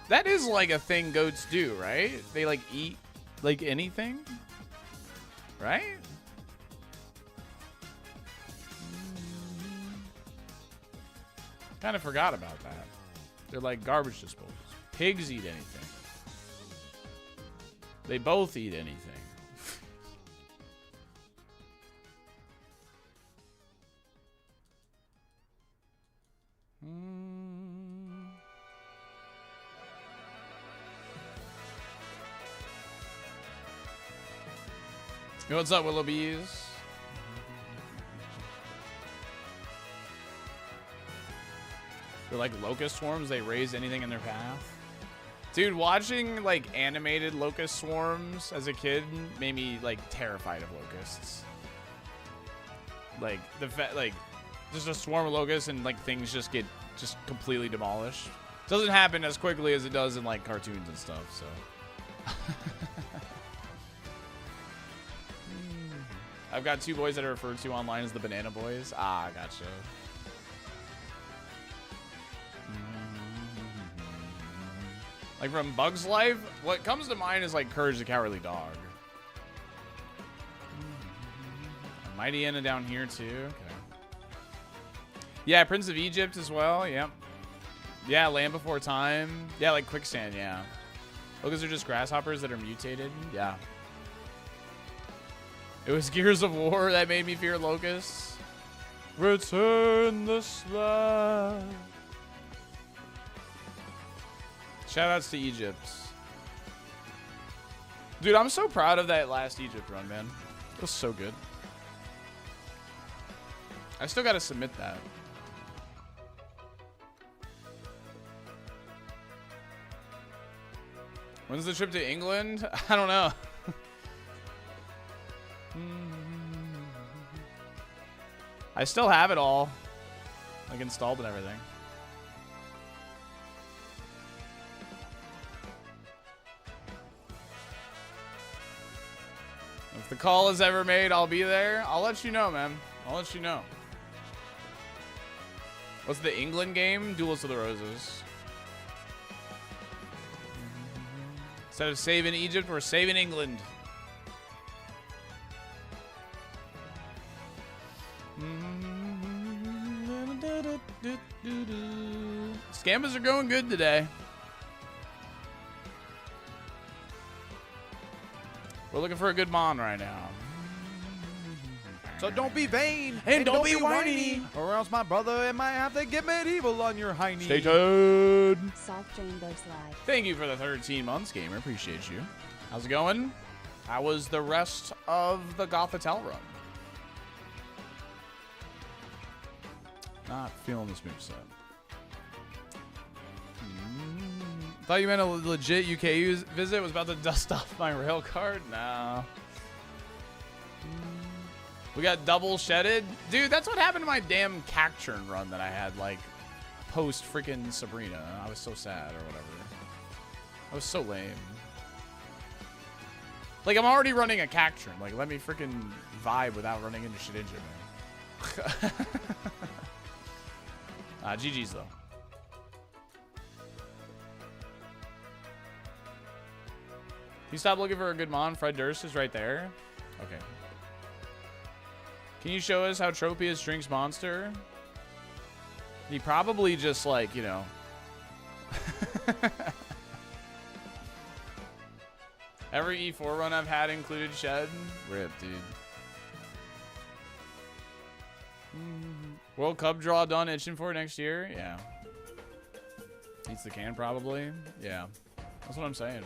That is like a thing goats do, right? They like eat like anything, right? Kind of forgot about that. They're like garbage disposals. Pigs eat anything. They both eat anything. Yo, what's up, Willoughbys? They're like locust swarms. They raise anything in their path. Dude, watching like animated locust swarms as a kid made me like terrified of locusts. Like just a swarm of locusts and like things just get completely demolished. Doesn't happen as quickly as it does in like cartoons and stuff. So. I've got two boys that are referred to online as the Banana Boys. Ah, gotcha. Like from Bug's Life, what comes to mind is like Courage the Cowardly Dog. Mighty Anna down here too. Okay. Yeah, Prince of Egypt as well. Yep. Yeah, Land Before Time. Yeah, like Quicksand. Yeah. Locusts are just grasshoppers that are mutated. Yeah. It was Gears of War that made me fear locusts. Return the slab. Shoutouts to Egypt. Dude, I'm so proud of that last Egypt run, man. It was so good. I still gotta submit that. When's the trip to England? I don't know. I still have it all, like installed and everything. If the call is ever made, I'll be there. I'll let you know, man. I'll let you know. What's the England game? Duels of the Roses. Instead of saving Egypt, we're saving England. Scammers are going good today. We're looking for a good mon right now. So don't be vain and don't be whiny, or else my brother might have to get medieval on your hiney. Stay tuned. Soft Rainbow Slide. Thank you for the 13 months, gamer. Appreciate you. How's it going? How was the rest of the Gothitelle run? Not feeling this moveset. Thought you meant a legit UK visit. Was about to dust off my rail card. No. We got double shedded. Dude, that's what happened to my damn Cacturn run that I had, like, post freaking Sabrina. I was so sad or whatever. I was so lame. Like, I'm already running a Cacturn. Like, let me freaking vibe without running into Shedinja, man. GG's, though. You stop looking for a good mon. Fred Durst is right there. Okay. Can you show us how Tropius drinks Monster? He probably just, like, you know. Every E4 run I've had included Shed. Rip, dude. World Cup draw done. Itching for it next year? Yeah. Eats the can, probably. Yeah. That's what I'm saying.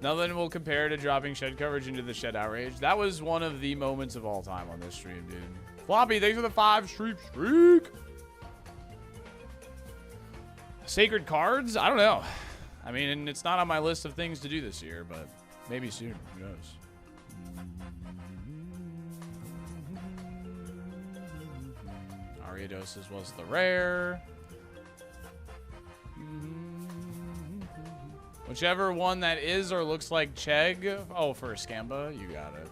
Nothing will compare to dropping shed coverage into the shed outrage. That was one of the moments of all time on this stream, dude. Floppy, thanks for the 5 streak. Sacred cards? I don't know. I mean, it's not on my list of things to do this year, but maybe soon. Who knows? Ariadosis was the rare. Whichever one that is or looks like Chegg. Oh, for a Scamba, you got it.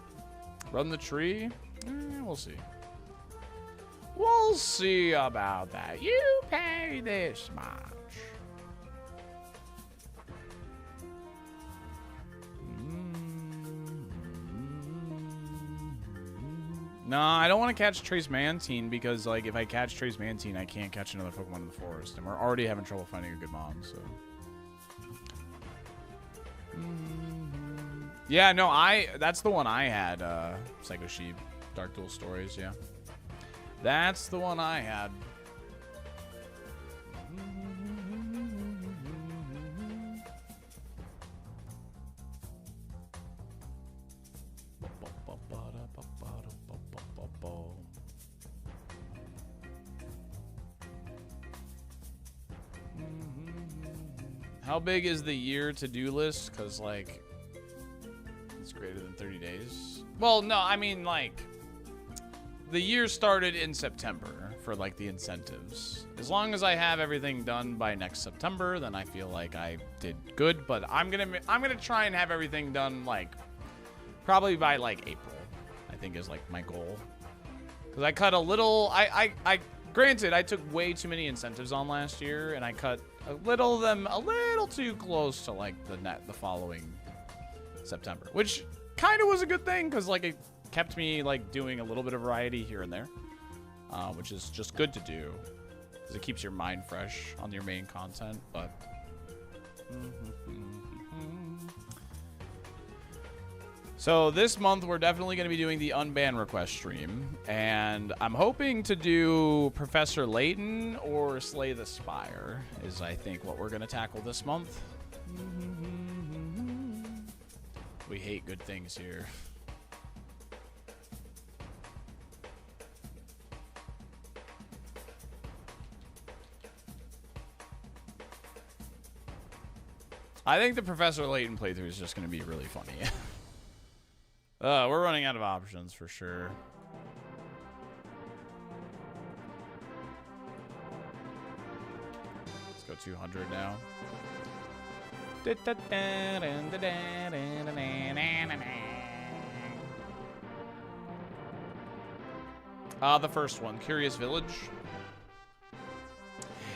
Run the tree? We'll see. We'll see about that. You pay this much. No, I don't want to catch Trace Mantine because, like, if I catch Trace Mantine, I can't catch another Pokemon in the forest. And we're already having trouble finding a good mom, so... Yeah, no, that's the one I had, Psycho Sheep, Dark Duel Stories, yeah. That's the one I had. How big is the year to-do list? Because, like, it's greater than 30 days. Well, no, I mean, like, the year started in September for, like, the incentives. As long as I have everything done by next September, then I feel like I did good. But I'm gonna try and have everything done, like, probably by, like, April, I think is, like, my goal. Because I cut a little, granted, I took way too many incentives on last year, and I cut a little too close to, like, the following September, which kind of was a good thing because, like, it kept me, like, doing a little bit of variety here and there, which is just good to do because it keeps your mind fresh on your main content. But so this month we're definitely going to be doing the unban request stream, and I'm hoping to do Professor Layton or Slay the Spire is, I think, what we're going to tackle this month. We hate good things here. I think the Professor Layton playthrough is just going to be really funny. We're running out of options for sure. Let's go 200 now. The first one, Curious Village.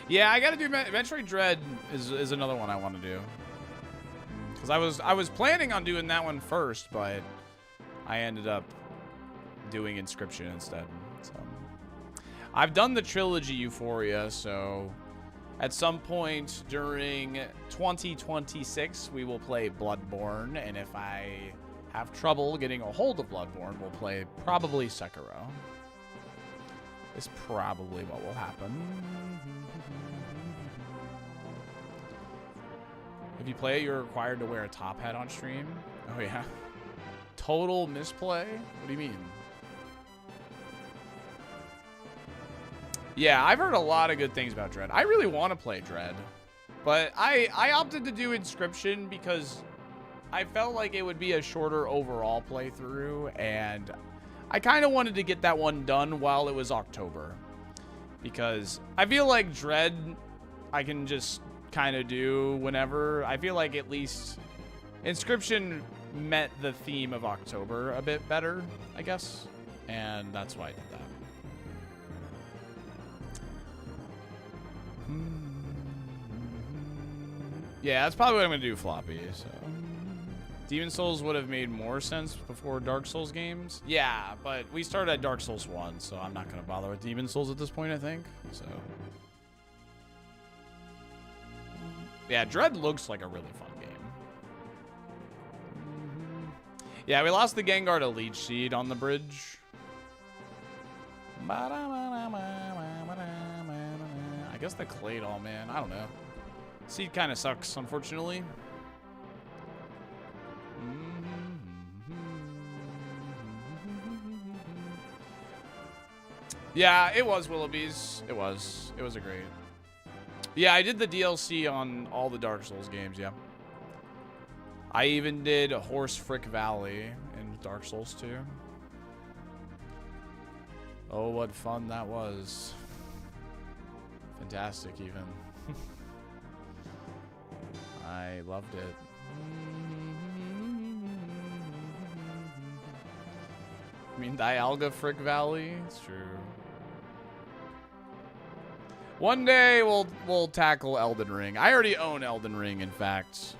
Yeah, I gotta do Metroid Dread is another one I want to do. Because I was planning on doing that one first, but I ended up doing Inscription instead. So I've done the trilogy Euphoria, so at some point during 2026 we will play Bloodborne, and if I have trouble getting a hold of Bloodborne, we'll play probably Sekiro. Is probably what will happen. If you play it, you're required to wear a top hat on stream. Oh yeah. Total misplay? What do you mean? Yeah, I've heard a lot of good things about Dread. I really want to play Dread, but I opted to do Inscription because I felt like it would be a shorter overall playthrough, and I kind of wanted to get that one done while it was October, because I feel like Dread I can just kind of do whenever. I feel like at least Inscription met the theme of October a bit better, I guess, and that's why I did that. Yeah, that's probably what I'm gonna do, Floppy. So Demon Souls would have made more sense before Dark Souls games. Yeah, but we started at Dark Souls 1, so I'm not gonna bother with Demon Souls at this point, I think. So yeah, Dread looks like a really fun game. Yeah, we lost the Gengar to Leech Seed on the bridge. I guess the Claydol, man. I don't know. Seed kind of sucks, unfortunately. Yeah, it was Willoughby's. It was a great. Yeah, I did the DLC on all the Dark Souls games, yeah. I even did Horse Frick Valley in Dark Souls 2. Oh, what fun that was. Fantastic, even. I loved it. I mean, Dialga Frick Valley? It's true. One day we'll tackle Elden Ring. I already own Elden Ring, in fact.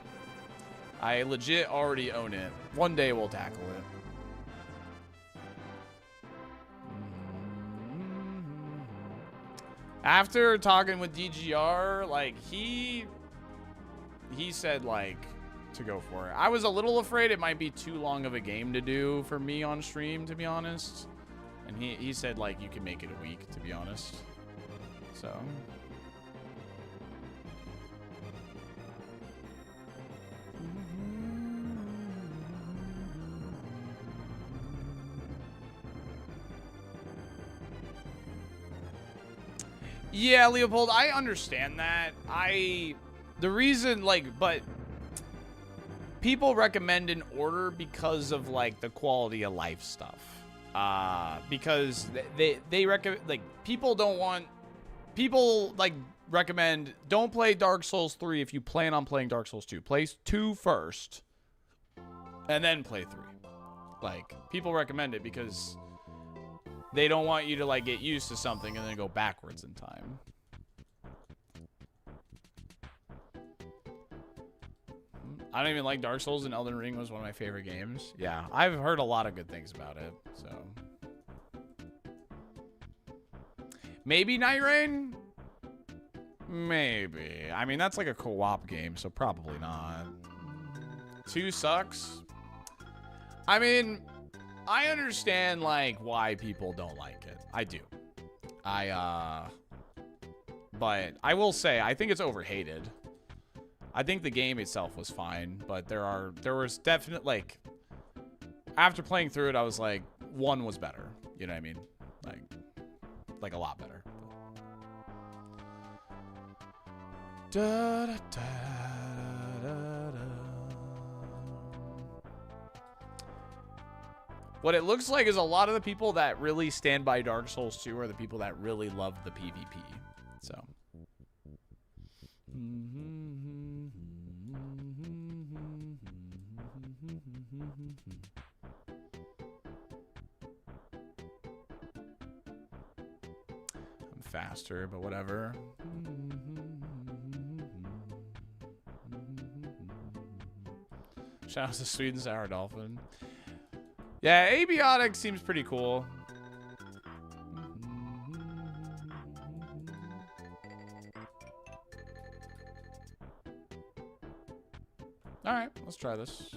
I legit already own it. One day we'll tackle it. After talking with DGR, like, he said, like, to go for it. I was a little afraid it might be too long of a game to do for me on stream, to be honest. And he said, like, you can make it a week, to be honest. So. Yeah, Leopold, I understand that. The reason, like, but people recommend an order because of, like, the quality of life stuff. Because they recommend, like, people, like, recommend don't play Dark Souls 3 if you plan on playing Dark Souls 2. Play 2 first, and then play 3. Like, people recommend it because they don't want you to, like, get used to something and then go backwards in time. I don't even like Dark Souls, and Elden Ring was one of my favorite games. Yeah, I've heard a lot of good things about it, so. Maybe Night Rain? Maybe. I mean, that's like a co-op game, so probably not. 2 sucks. I mean, I understand, like, why people don't like it. I do. But I will say, I think it's overhated. I think the game itself was fine, but there was definite, like, after playing through it, I was like, 1 was better. You know what I mean? Like a lot better. Da, da, da, da, da. What it looks like is a lot of the people that really stand by Dark Souls 2 are the people that really love the PvP. So. I'm faster, but whatever. Shout out to Sweet and Sour Dolphin. Yeah, Abiotic seems pretty cool. Alright, let's try this.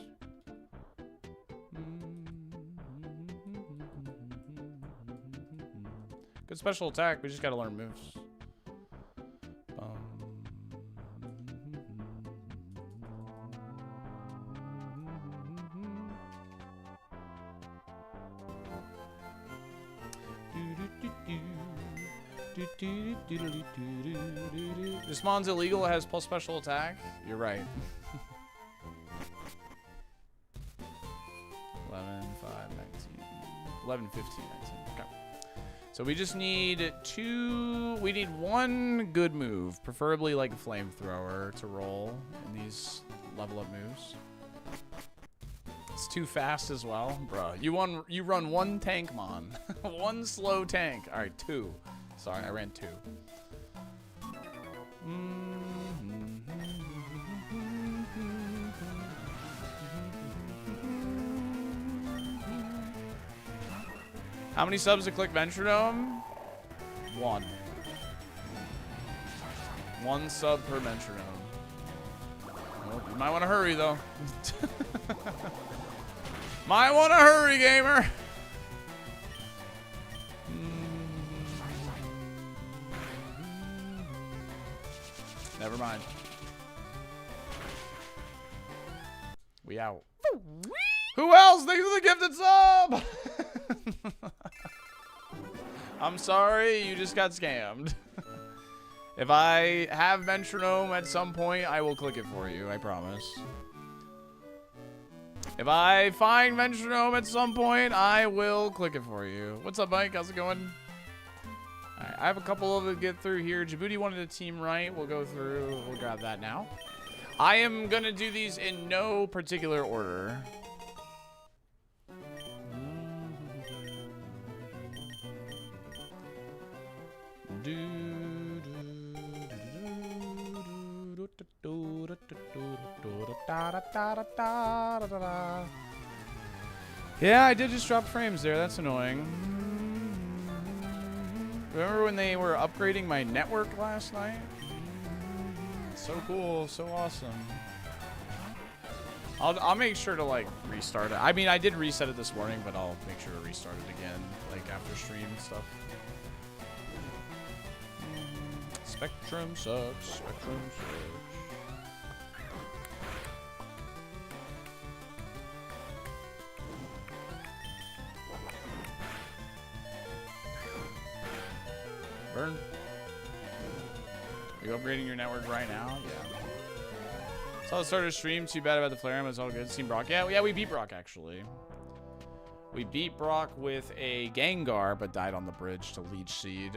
Good special attack, we just gotta learn moves. This mon's illegal, it has plus special attack. You're right. 11, 5, 19. 11, 15, 19. Okay. So we just need 2. We need 1 good move, preferably like a flamethrower to roll in these level up moves. It's too fast as well, bro. You run 1 tank mon, 1 slow tank. All right, 2. Sorry, I ran 2. How many subs to click Metronome? 1. 1 sub per Metronome. Well, you might want to hurry, though. Might want to hurry, gamer. Never mind. We out. Who else? Thanks for the gifted sub. I'm sorry, you just got scammed. If I have metronome at some point, I will click it for you, I promise. If I find metronome at some point, I will click it for you. What's up, Mike? How's it going? Alright, I have a couple of to get through here. Djibouti wanted a team right. We'll go through. We'll grab that now. I am going to do these in no particular order. Yeah, I did just drop frames there. That's annoying. Remember when they were upgrading my network last night? So cool, so awesome. I'll make sure to like restart it. I mean, I did reset it this morning, but I'll make sure to restart it again, like after stream and stuff. Spectrum sucks. Spectrum sucks. Burn. Are you upgrading your network right now? Yeah. Saw the start of stream. Too bad about the flare, but it's all good. Seen Brock. Yeah, we beat Brock actually. We beat Brock with a Gengar, but died on the bridge to Leech Seed.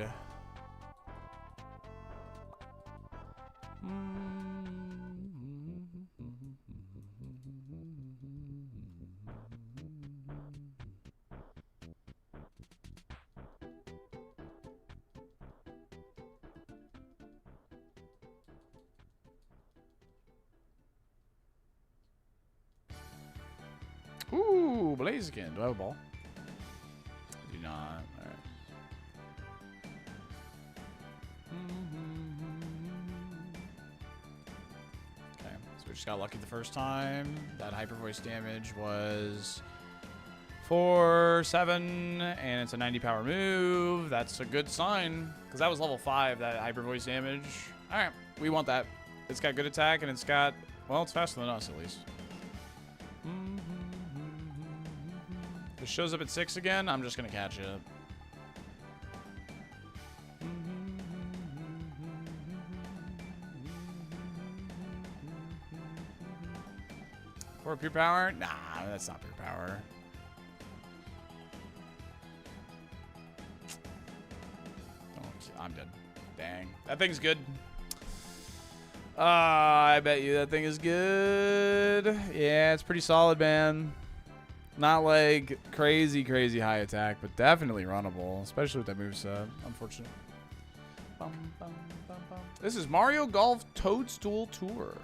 Ooh, Blaziken. Do I have a ball? I do not. Alright. Okay, so we just got lucky the first time. That hyper voice damage was 4-7, and it's a 90 power move. That's a good sign, because that was level 5, that hyper voice damage. Alright, we want that. It's got good attack, and it's got, well, it's faster than us at least. If it shows up at 6 again, I'm just going to catch it. For pure power? Nah, that's not pure power. Oh, I'm dead. Dang. That thing's good. I bet you that thing is good. Yeah, it's pretty solid, man. Not like crazy high attack, but definitely runnable, especially with that moveset. Unfortunate. This is Mario Golf Toadstool Tour.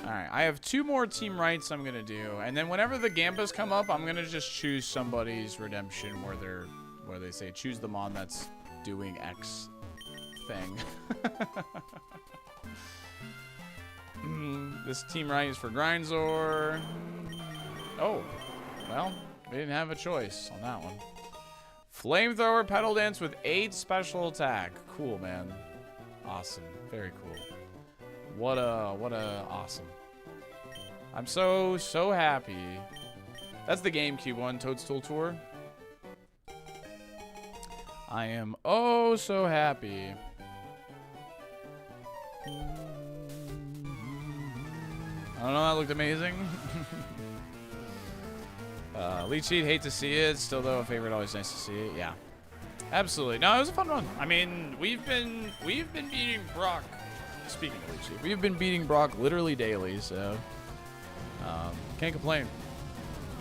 Alright, I have 2 more team rights I'm gonna do, and then whenever the Gampas come up, I'm gonna just choose somebody's redemption where they say choose the mon that's doing X thing. This team right is for Grindzor. Oh, well, we didn't have a choice on that one. Flamethrower Pedal Dance with 8 special attack. Cool, man. Awesome. Very cool. What a awesome. I'm so happy. That's the GameCube one, Toadstool Tour. I am oh so happy. I don't know, that looked amazing. Leech Seed, hate to see it. Still though, a favorite, always nice to see it. Yeah. Absolutely. No, it was a fun run. I mean, we've been beating Brock. Speaking of Leech Seed, we've been beating Brock literally daily, so can't complain.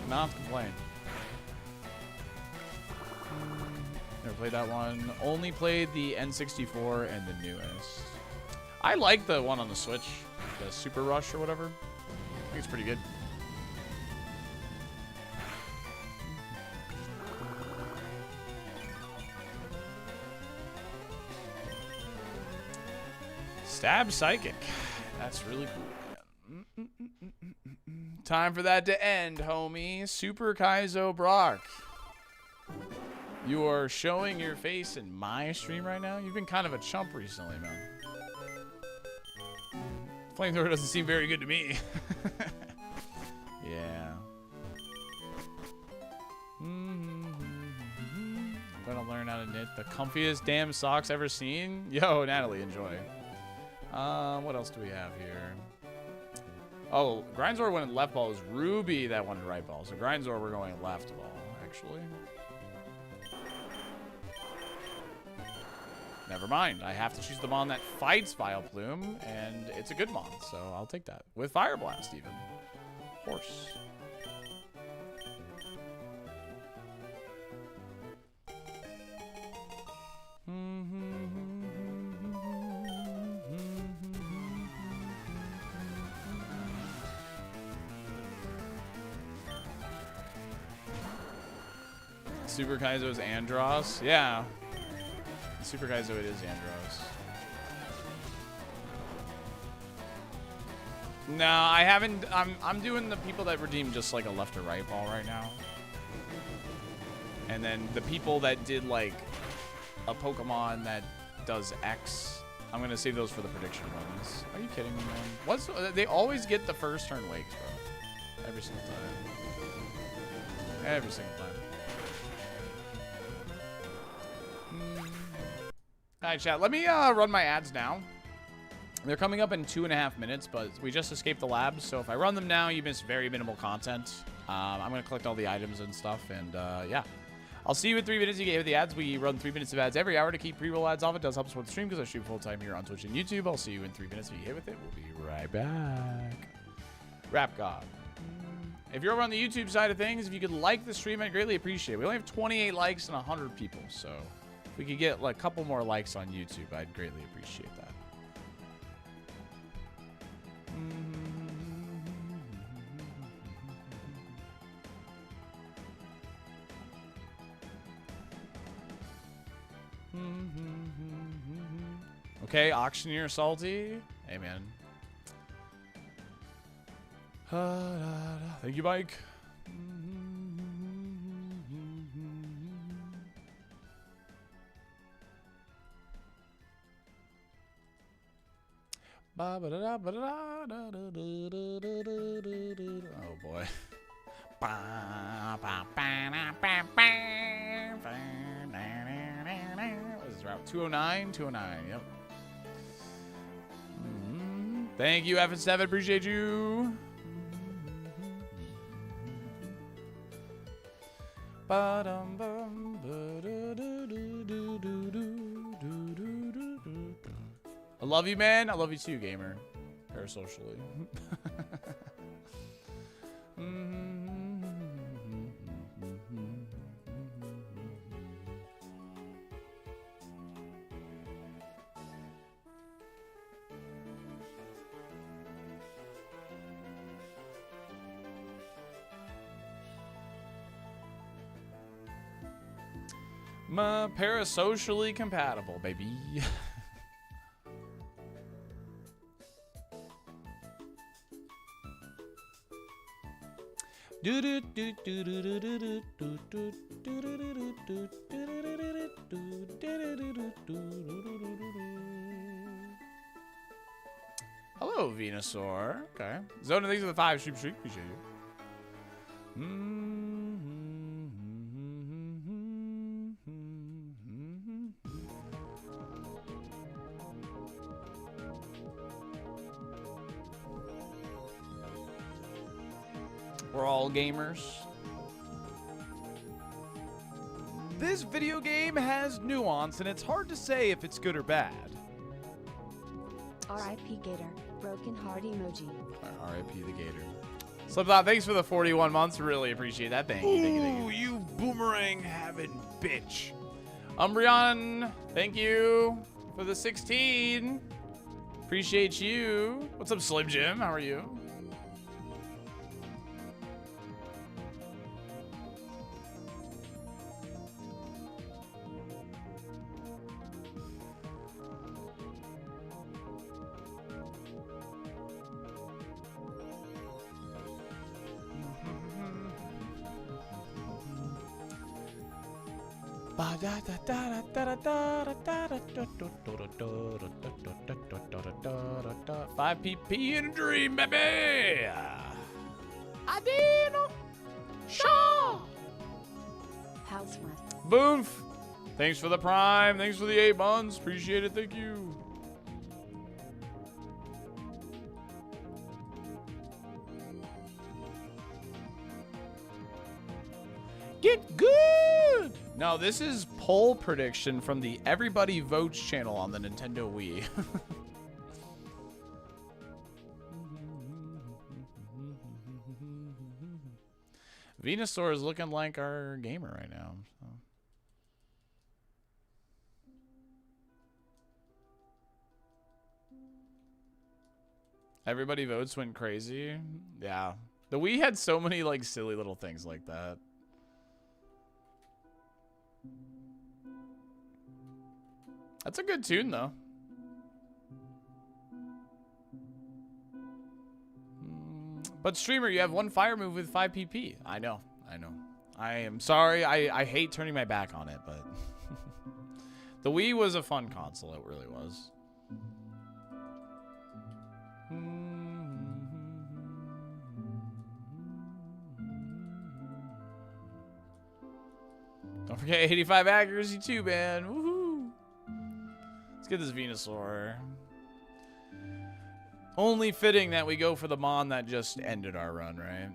Cannot complain. Never played that one. Only played the N64 and the newest. I like the one on the Switch, the Super Rush or whatever. I think it's pretty good. Stab Psychic. That's really cool, man. Time for that to end, homie. Super Kaizo Brock. You are showing your face in my stream right now? You've been kind of a chump recently, man. Flamethrower doesn't seem very good to me. Yeah. I'm gonna learn how to knit the comfiest damn socks ever seen. Yo, Natalie, enjoy. What else do we have here? Oh, Grindzor went left ball. It was Ruby that wanted right ball. So Grindzor, we're going left ball, actually. Never mind. I have to choose the Mon that fights Vileplume, and it's a good Mon, so I'll take that. With Fire Blast, even. Horse. Super Kaizo's Andros. Yeah. Super Kaizo, it is Andros. No, I haven't. I'm doing the people that redeem just like a left or right ball right now. And then the people that did like a Pokemon that does X, I'm gonna save those for the prediction ones. Are you kidding me, man? They always get the first turn wakes, bro. Every single time. Every single time. All right, chat. Let me run my ads now. They're coming up in 2.5 minutes, but we just escaped the labs, so if I run them now, you miss very minimal content. I'm going to collect all the items and stuff, and yeah. I'll see you in 3 minutes. You get hit with the ads. We run 3 minutes of ads every hour to keep pre-roll ads off. It does help support the stream because I stream full-time here on Twitch and YouTube. I'll see you in 3 minutes. If you get hit with it, we'll be right back. Rap God. If you're over on the YouTube side of things, if you could like the stream, I'd greatly appreciate it. We only have 28 likes and 100 people, so if we could get like a couple more likes on YouTube, I'd greatly appreciate that. Okay, auctioneer Salty. Hey, man. Thank you, Mike. Oh boy. What is this route? 209? 209, yep. Thank you, F7. Appreciate you. I love you, man. I love you too, gamer. Parasocially. Parasocially compatible, baby. Hello, Venusaur. Okay. Zona, thanks for the 5 streak. Appreciate you. We're all gamers. This video game has nuance, and it's hard to say if it's good or bad. R.I.P. Gator. Broken heart emoji. R.I.P. the Gator. Slipknot, thanks for the 41 months. Really appreciate that. Thank you. Thank you. Thank you. Ooh, you boomerang having bitch. Umbreon, thank you for the 16. Appreciate you. What's up, Slim Jim? How are you? Five PP in a dream, baby. Adino. Shaw. House rent. Boof. Thanks for the prime. Thanks for the 8 months. Appreciate it. Thank you. Get good. No, this is poll prediction from the Everybody Votes channel on the Nintendo Wii. Venusaur is looking like our gamer right now. So. Everybody Votes went crazy. Yeah. The Wii had so many like silly little things like that. That's a good tune, though. But streamer, you have 1 fire move with 5 PP. I know. I am sorry. I hate turning my back on it, but the Wii was a fun console. It really was. Don't forget 85 accuracy too, man. Woohoo! Let's get this Venusaur. Only fitting that we go for the Mon that just ended our run, right?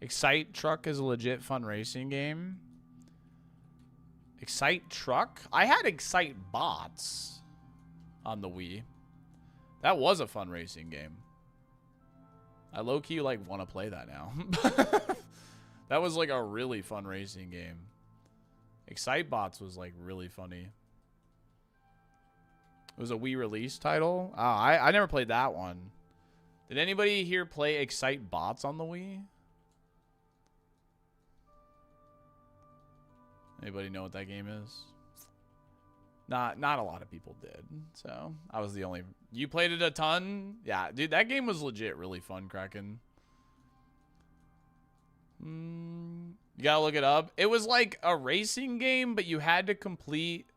Excite Truck is a legit fun racing game. Excite Truck? I had Excite Bots on the Wii. That was a fun racing game. I low-key like want to play that now. That was like a really fun racing game. Excite Bots was like really funny. It was a Wii release title. Oh, I never played that one. Did anybody here play Excite Bots on the Wii? Anybody know what that game is? Not a lot of people did. So I was the only. You played it a ton? Yeah, dude, that game was legit really fun, Kraken. You gotta look it up. It was like a racing game, but you had to complete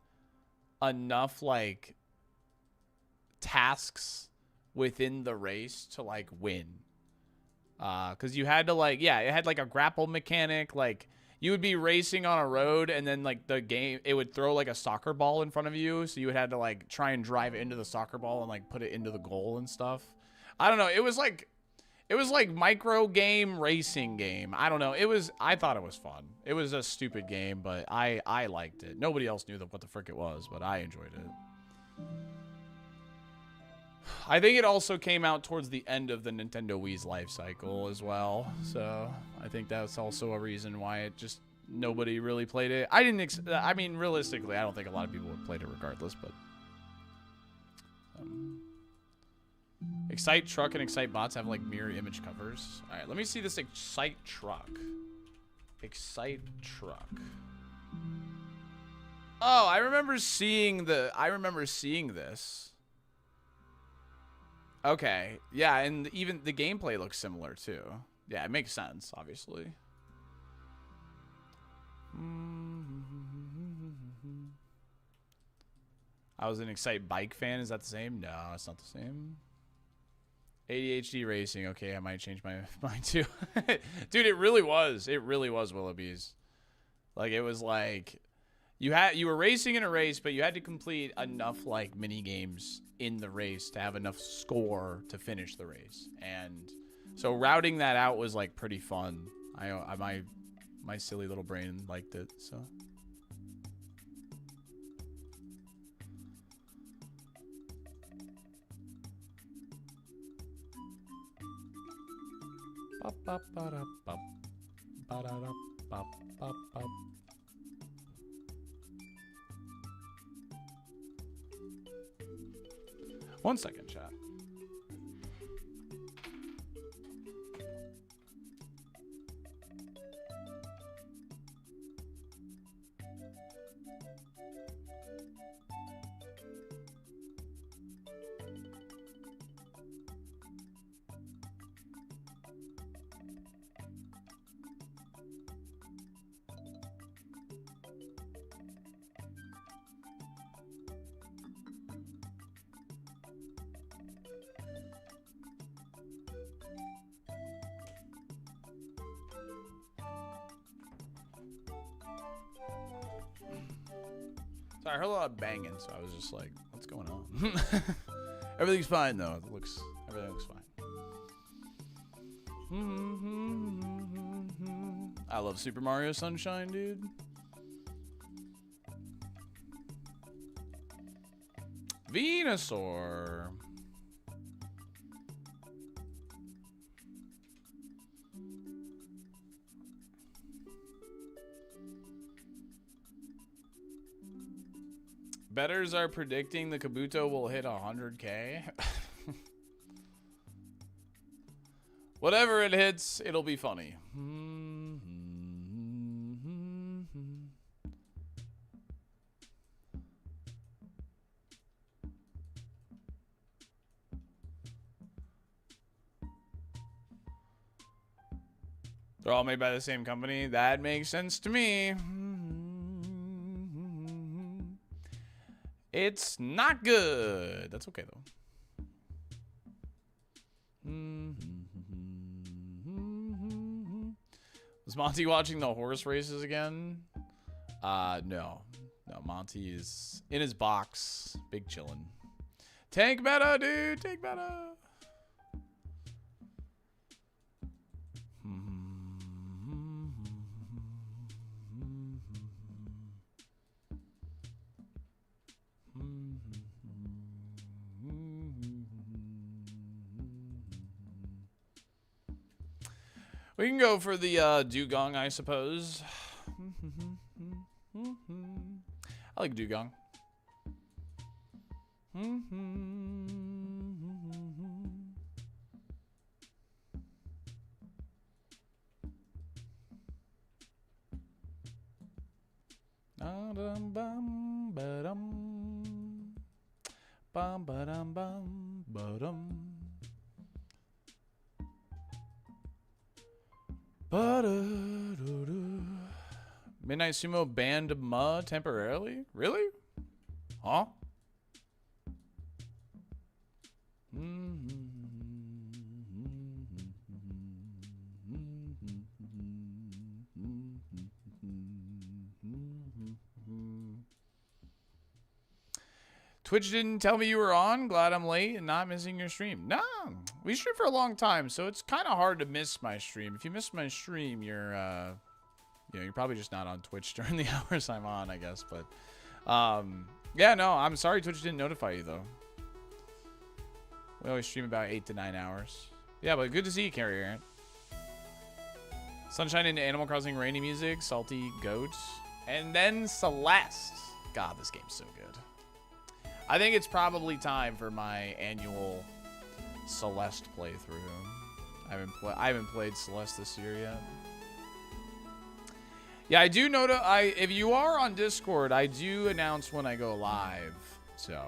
enough like tasks within the race to like win. Cause you had to like, yeah, it had like a grapple mechanic, like you would be racing on a road and then like the game, it would throw like a soccer ball in front of you. So you would have to like try and drive into the soccer ball and like put it into the goal and stuff. I don't know. It was like micro game racing game. I don't know. I thought it was fun. It was a stupid game, but I liked it. Nobody else knew what the frick it was, but I enjoyed it. I think it also came out towards the end of the Nintendo Wii's life cycle as well. So I think that's also a reason why it just, nobody really played it. I mean, realistically, I don't think a lot of people would played it regardless, but. Excite Truck and Excite Bots have like mirror image covers. All right, let me see this Excite Truck. Excite Truck. Oh, I remember seeing this. Okay, yeah, and even the gameplay looks similar too. Yeah, it makes sense, obviously. I was an Excite Bike fan. Is that the same? No, it's not the same. ADHD racing. Okay, I might change my mind too. Dude, it really was. It really was Willoughby's. Like, it was like you were racing in a race, but you had to complete enough like mini games in the race to have enough score to finish the race. And so routing that out was like pretty fun. My silly little brain liked it, so. One second, chat. Sorry, I heard a lot of banging, so I was just like, what's going on? Everything's fine though. Everything looks fine. I love Super Mario Sunshine, dude. Venusaur. Bettors are predicting the Kabuto will hit 100K. Whatever it hits, it'll be funny. They're all made by the same company. That makes sense to me. It's not good. That's okay, though. Was Monty watching the horse races again? No. No, Monty is in his box. Big chillin'. Tank meta, dude. Tank meta. We can go for the dugong, I suppose. I like dugong. Midnight Sumo banned Ma temporarily? Really? Huh? Twitch didn't tell me you were on. Glad I'm late and not missing your stream. No, we streamed for a long time, so it's kind of hard to miss my stream. If you miss my stream, you're, you know, you're probably just not on Twitch during the hours I'm on, I guess. But, yeah, no, I'm sorry Twitch didn't notify you though. We always stream about 8 to 9 hours. Yeah, but good to see you, Carrier Ant. Sunshine into Animal Crossing rainy music, Salty Goat, and then Celeste. God, this game's so good. I think it's probably time for my annual Celeste playthrough. I haven't played Celeste this year yet. Yeah, I do know if you are on Discord, I do announce when I go live. So,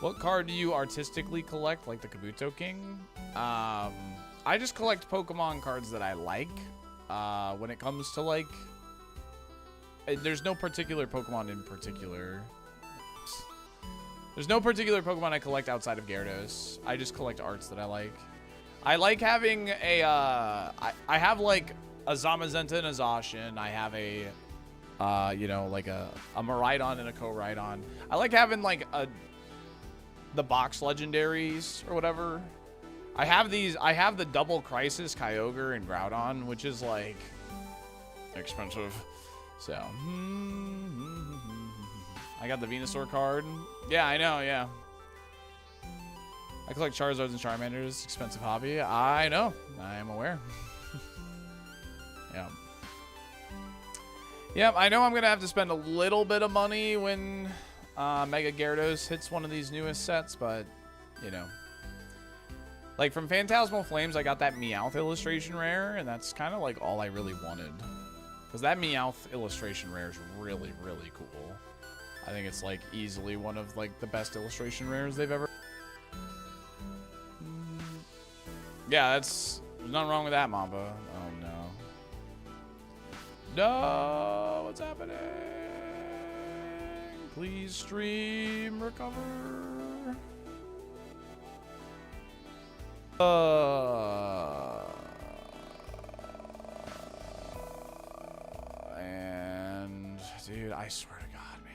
what card do you artistically collect, like the Kabuto King? I just collect Pokemon cards that I like. When it comes to like, there's no particular Pokemon in particular. There's no particular Pokemon I collect outside of Gyarados. I just collect arts that I like. I like having a, I have like a Zamazenta and a Zacian. I have a, you know, like a Miraidon and a Koraidon. I like having like the box legendaries or whatever. I have the double Crisis, Kyogre, and Groudon, which is like expensive. So, I got the Venusaur card. Yeah, I know, yeah. I collect Charizards and Charmanders. Expensive hobby. I know. I am aware. Yeah. Yep, I know I'm going to have to spend a little bit of money when Mega Gyarados hits one of these newest sets, but, you know. Like, from Phantasmal Flames, I got that Meowth illustration rare, and that's kind of, like, all I really wanted. Because that Meowth illustration rare is really, really cool. I think it's, like, easily one of, like, the best illustration rares they've ever... Yeah, there's nothing wrong with that, Mamba. Oh, no. No! What's happening? Please stream recover. And dude. I swear to God, man.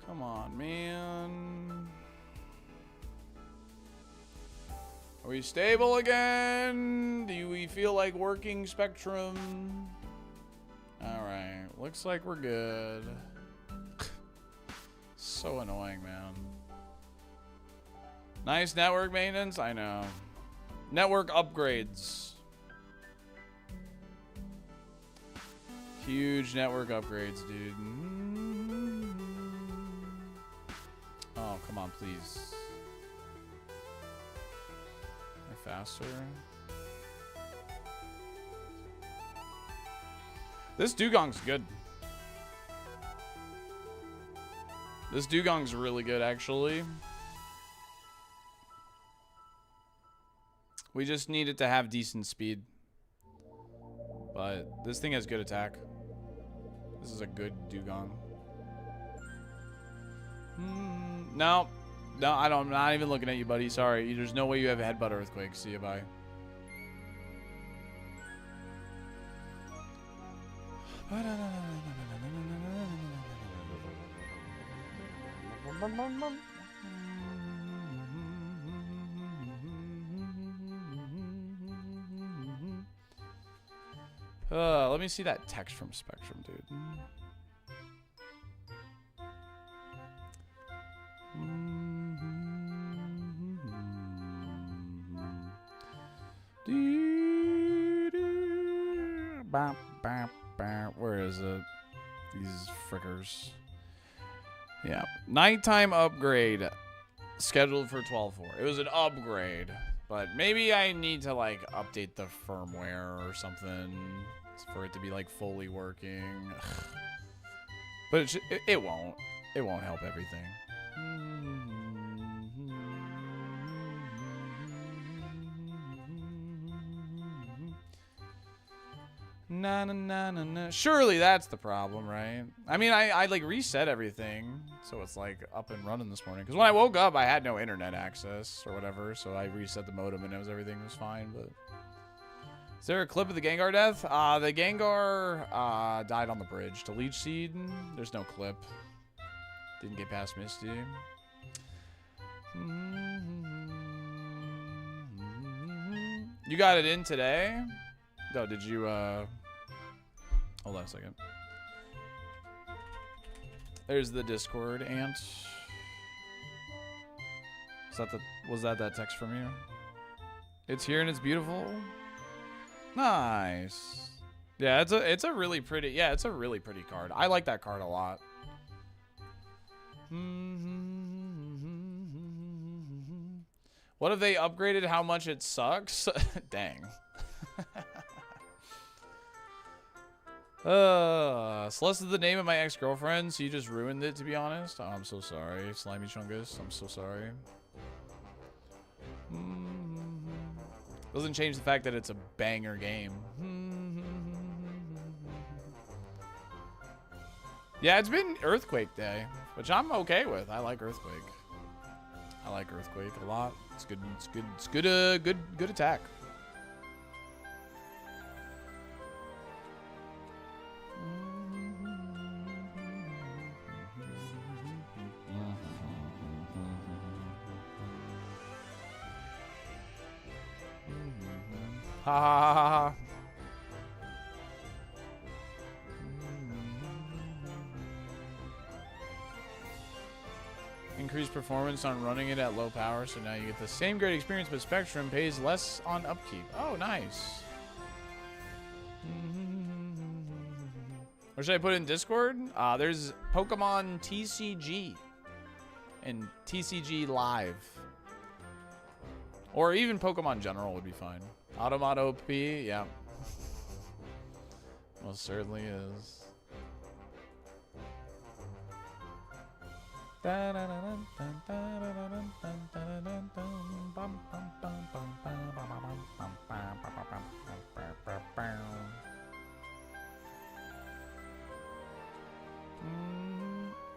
Come on, man. Are we stable again? Do we feel like working Spectrum? Alright, looks like we're good. So annoying, man. Nice network maintenance, I know. Network upgrades. Huge network upgrades, dude. Oh, come on, please. Am I faster? This dugong's good. This dugong's really good, actually. We just need it to have decent speed. But this thing has good attack. This is a good dugong. No. No, I'm not even looking at you, buddy. Sorry. There's no way you have a headbutt earthquake. See you, bye. Let me see that text from Spectrum, dude. Where is it? These frickers. Yeah. Nighttime upgrade. Scheduled for 12.4. It was an upgrade. But maybe I need to, like, update the firmware or something for it to be, like, fully working. But it won't. It won't help everything. Na na na na na. Surely that's the problem, right? I mean, I like reset everything, so it's like up and running this morning. Because when I woke up, I had no internet access or whatever, so I reset the modem and everything was fine. But is there a clip of the Gengar death? The Gengar died on the bridge to Leech Seed. There's no clip. Didn't get past Misty. You got it in today? No, did you hold on a second. There's the Discord ant. Was that text from you? It's here and it's beautiful. Nice. Yeah, it's a really pretty card. I like that card a lot. What if they upgraded how much it sucks? Dang. Celeste is the name of my ex-girlfriend, so you just ruined it, to be honest. Oh, I'm so sorry, Slimy Chungus. I'm so sorry. Doesn't change the fact that it's a banger game. Yeah, it's been Earthquake Day, which I'm okay with. I like Earthquake. I like Earthquake a lot. It's good. It's good. It's good. Good attack. Ha ha ha ha. Increased performance on running it at low power, so now you get the same great experience, but Spectrum pays less on upkeep. Oh, nice. Or should I put it in Discord? There's Pokemon TCG and TCG Live. Or even Pokemon General would be fine. Automato P, yeah. Most certainly is.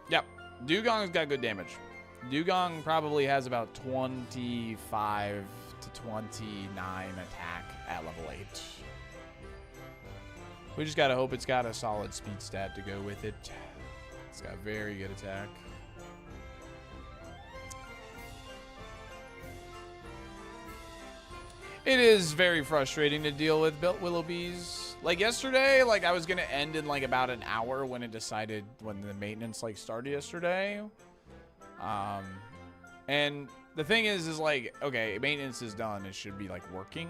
Yep, Dugong's got good damage. Dugong probably has about 25 to 29 attack at level 8. We just gotta hope it's got a solid speed stat to go with it. It's got very good attack. It is very frustrating to deal with built Willoughbys. Like yesterday, like I was gonna end in like about an hour when the maintenance like started yesterday. And the thing is like, okay, maintenance is done. It should be like working.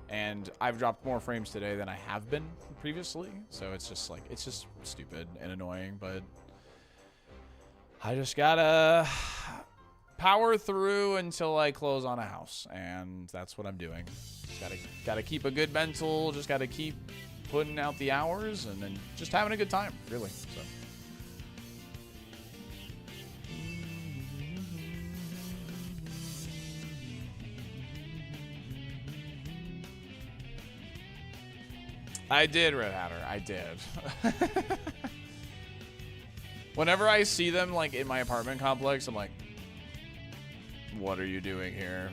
And I've dropped more frames today than I have been previously. So it's just like, it's just stupid and annoying, but I just gotta power through until I close on a house, and that's what I'm doing. Just gotta keep a good mental, just gotta keep putting out the hours, and then just having a good time, really. So. I did, Red Hatter. I did. Whenever I see them like in my apartment complex, I'm like, what are you doing here?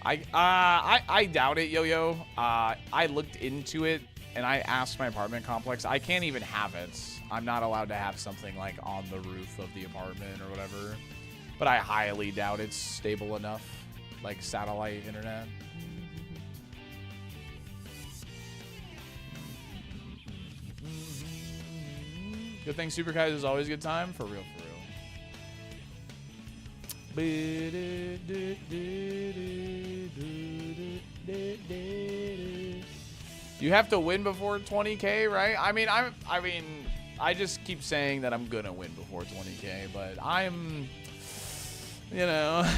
I doubt it, Yo-Yo. I looked into it and I asked my apartment complex. I can't even have it. I'm not allowed to have something like on the roof of the apartment or whatever. But I highly doubt it's stable enough, like satellite internet. Good thing Super Kai's is always a good time. For real, for real. You have to win before 20K, right? I just keep saying that I'm gonna win before 20K, but I'm, you know,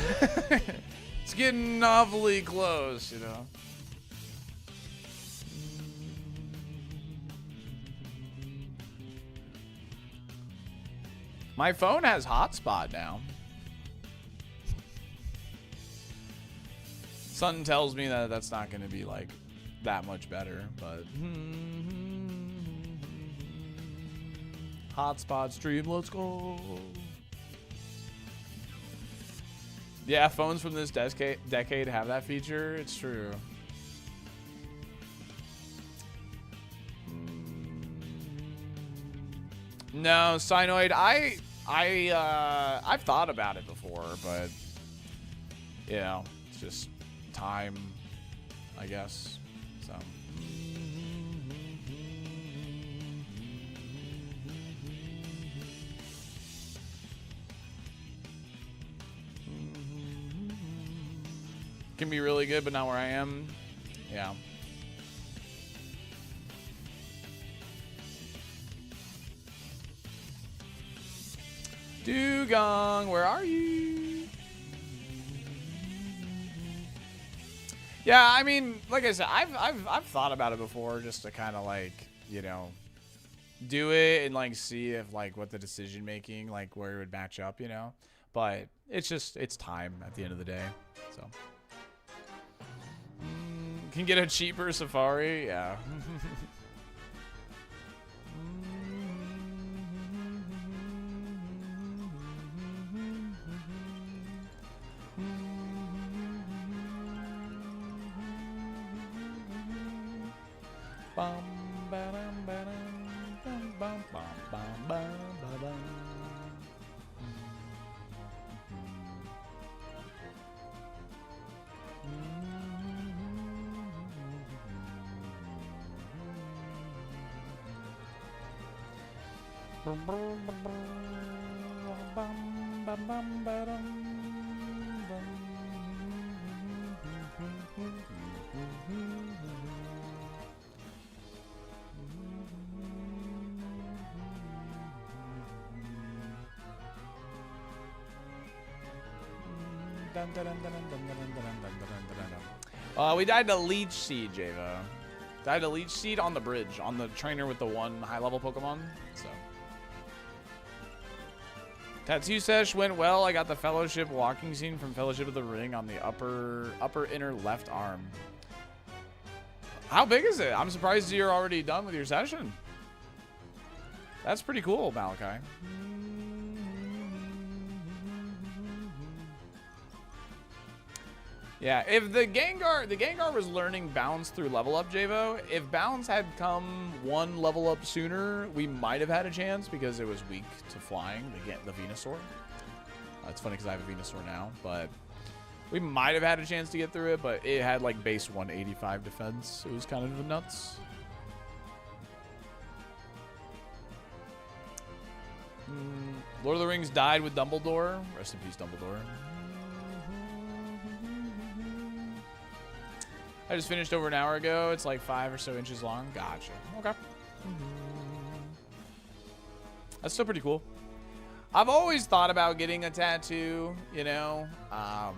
it's getting awfully close, you know. My phone has hotspot now. Something tells me that that's not going to be like that much better, but hotspot stream, let's go. Yeah, phones from this decade have that feature. It's true. No, Cynoid, I've thought about it before, but you know, it's just time, I guess. So can be really good, but not where I am. Yeah. Dugong, where are you? Yeah, I mean, like I said, I've thought about it before, just to kind of like, you know, do it and like see if like what the decision making, like where it would match up, you know. But it's time at the end of the day. So can get a cheaper Safari, yeah. We died to Leech Seed, Java. Died to Leech Seed on the bridge, on the trainer with the one high-level Pokemon. So tattoo sesh went well. I got the Fellowship walking scene from Fellowship of the Ring on the upper inner left arm. How big is it? I'm surprised you're already done with your session. That's pretty cool, Malachi. Yeah, if the Gengar was learning bounce through level up, Javo, if bounce had come one level up sooner, we might have had a chance because it was weak to flying, the Venusaur. It's funny because I have a Venusaur now, but we might have had a chance to get through it, but it had like base 185 defense. It was kind of nuts. Lord of the Rings died with Dumbledore. Rest in peace, Dumbledore. I just finished over an hour ago. It's like 5 or so inches long. Gotcha. Okay. That's still pretty cool. I've always thought about getting a tattoo, you know. I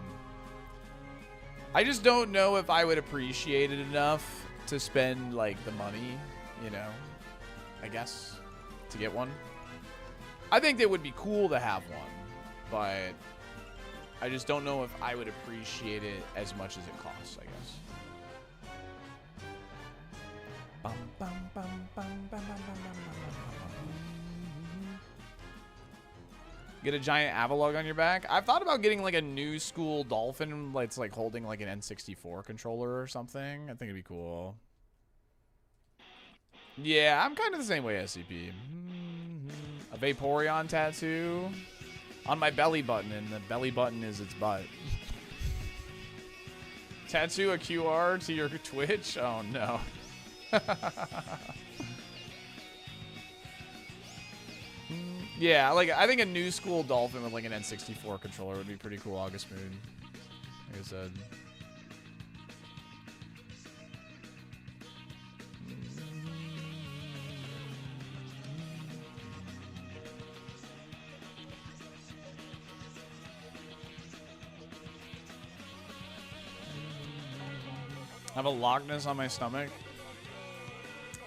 just don't know if I would appreciate it enough to spend, like, the money, you know, I guess, to get one. I think it would be cool to have one, but I just don't know if I would appreciate it as much as it costs, I guess. Get a giant Avalugg on your back. I've thought about getting like a new school dolphin that's like holding like an N64 controller or something. I think it'd be cool. Yeah, I'm kind of the same way, SCP. A Vaporeon tattoo on my belly button, and the belly button is its butt. Tattoo a QR to your Twitch? Oh no. Yeah, like I think a new school dolphin with like an N64 controller would be pretty cool. August Moon, like I said. I have a Loch Ness on my stomach.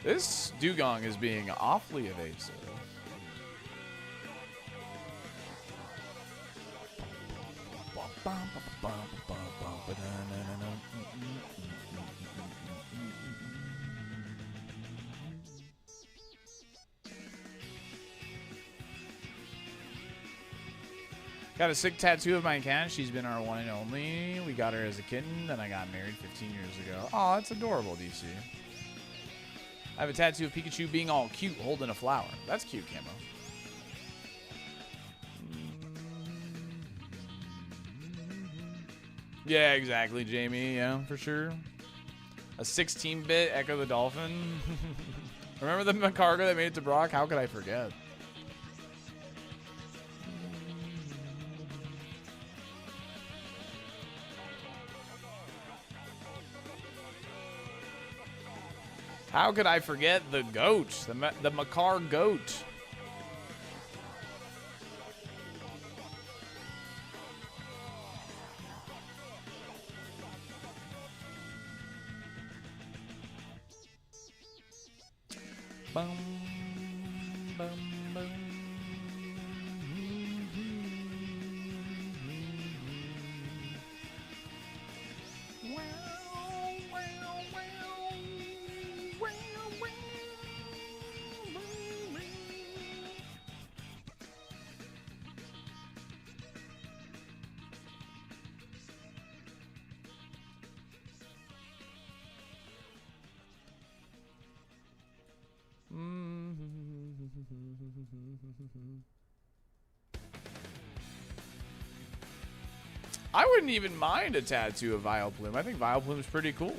This dugong is being awfully evasive. Got a sick tattoo of my cat. She's been our one and only. We got her as a kitten, then I got married 15 years ago. Oh, that's adorable, DC. I have a tattoo of Pikachu being all cute holding a flower. That's cute, Camo. Yeah, exactly, Jamie. Yeah, for sure. A 16-bit Echo the Dolphin. Remember the Macargo that made it to Brock? How could I forget? How could I forget the goat? The Macar goat. Bum, bum, bum. I wouldn't even mind a tattoo of Vileplume. I think Vileplume is pretty cool.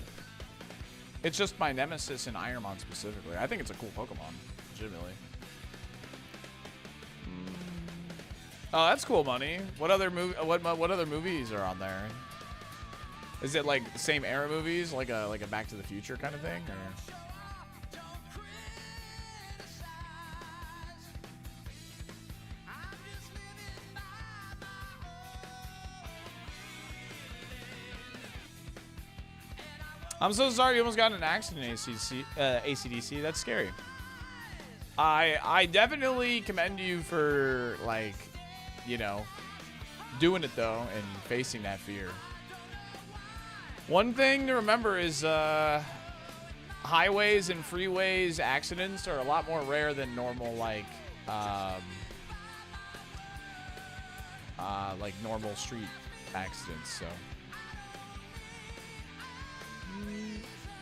It's just my nemesis in ironMON specifically. I think it's a cool Pokemon, legitimately. Oh, that's cool money. What other other movies are on there? Is it like the same era movies, like a Back to the Future kind of thing, or? I'm so sorry you almost got in an accident, ACDC. That's scary. I definitely commend you for, like, you know, doing it, though, and facing that fear. One thing to remember is highways and freeways accidents are a lot more rare than normal, like normal street accidents, so.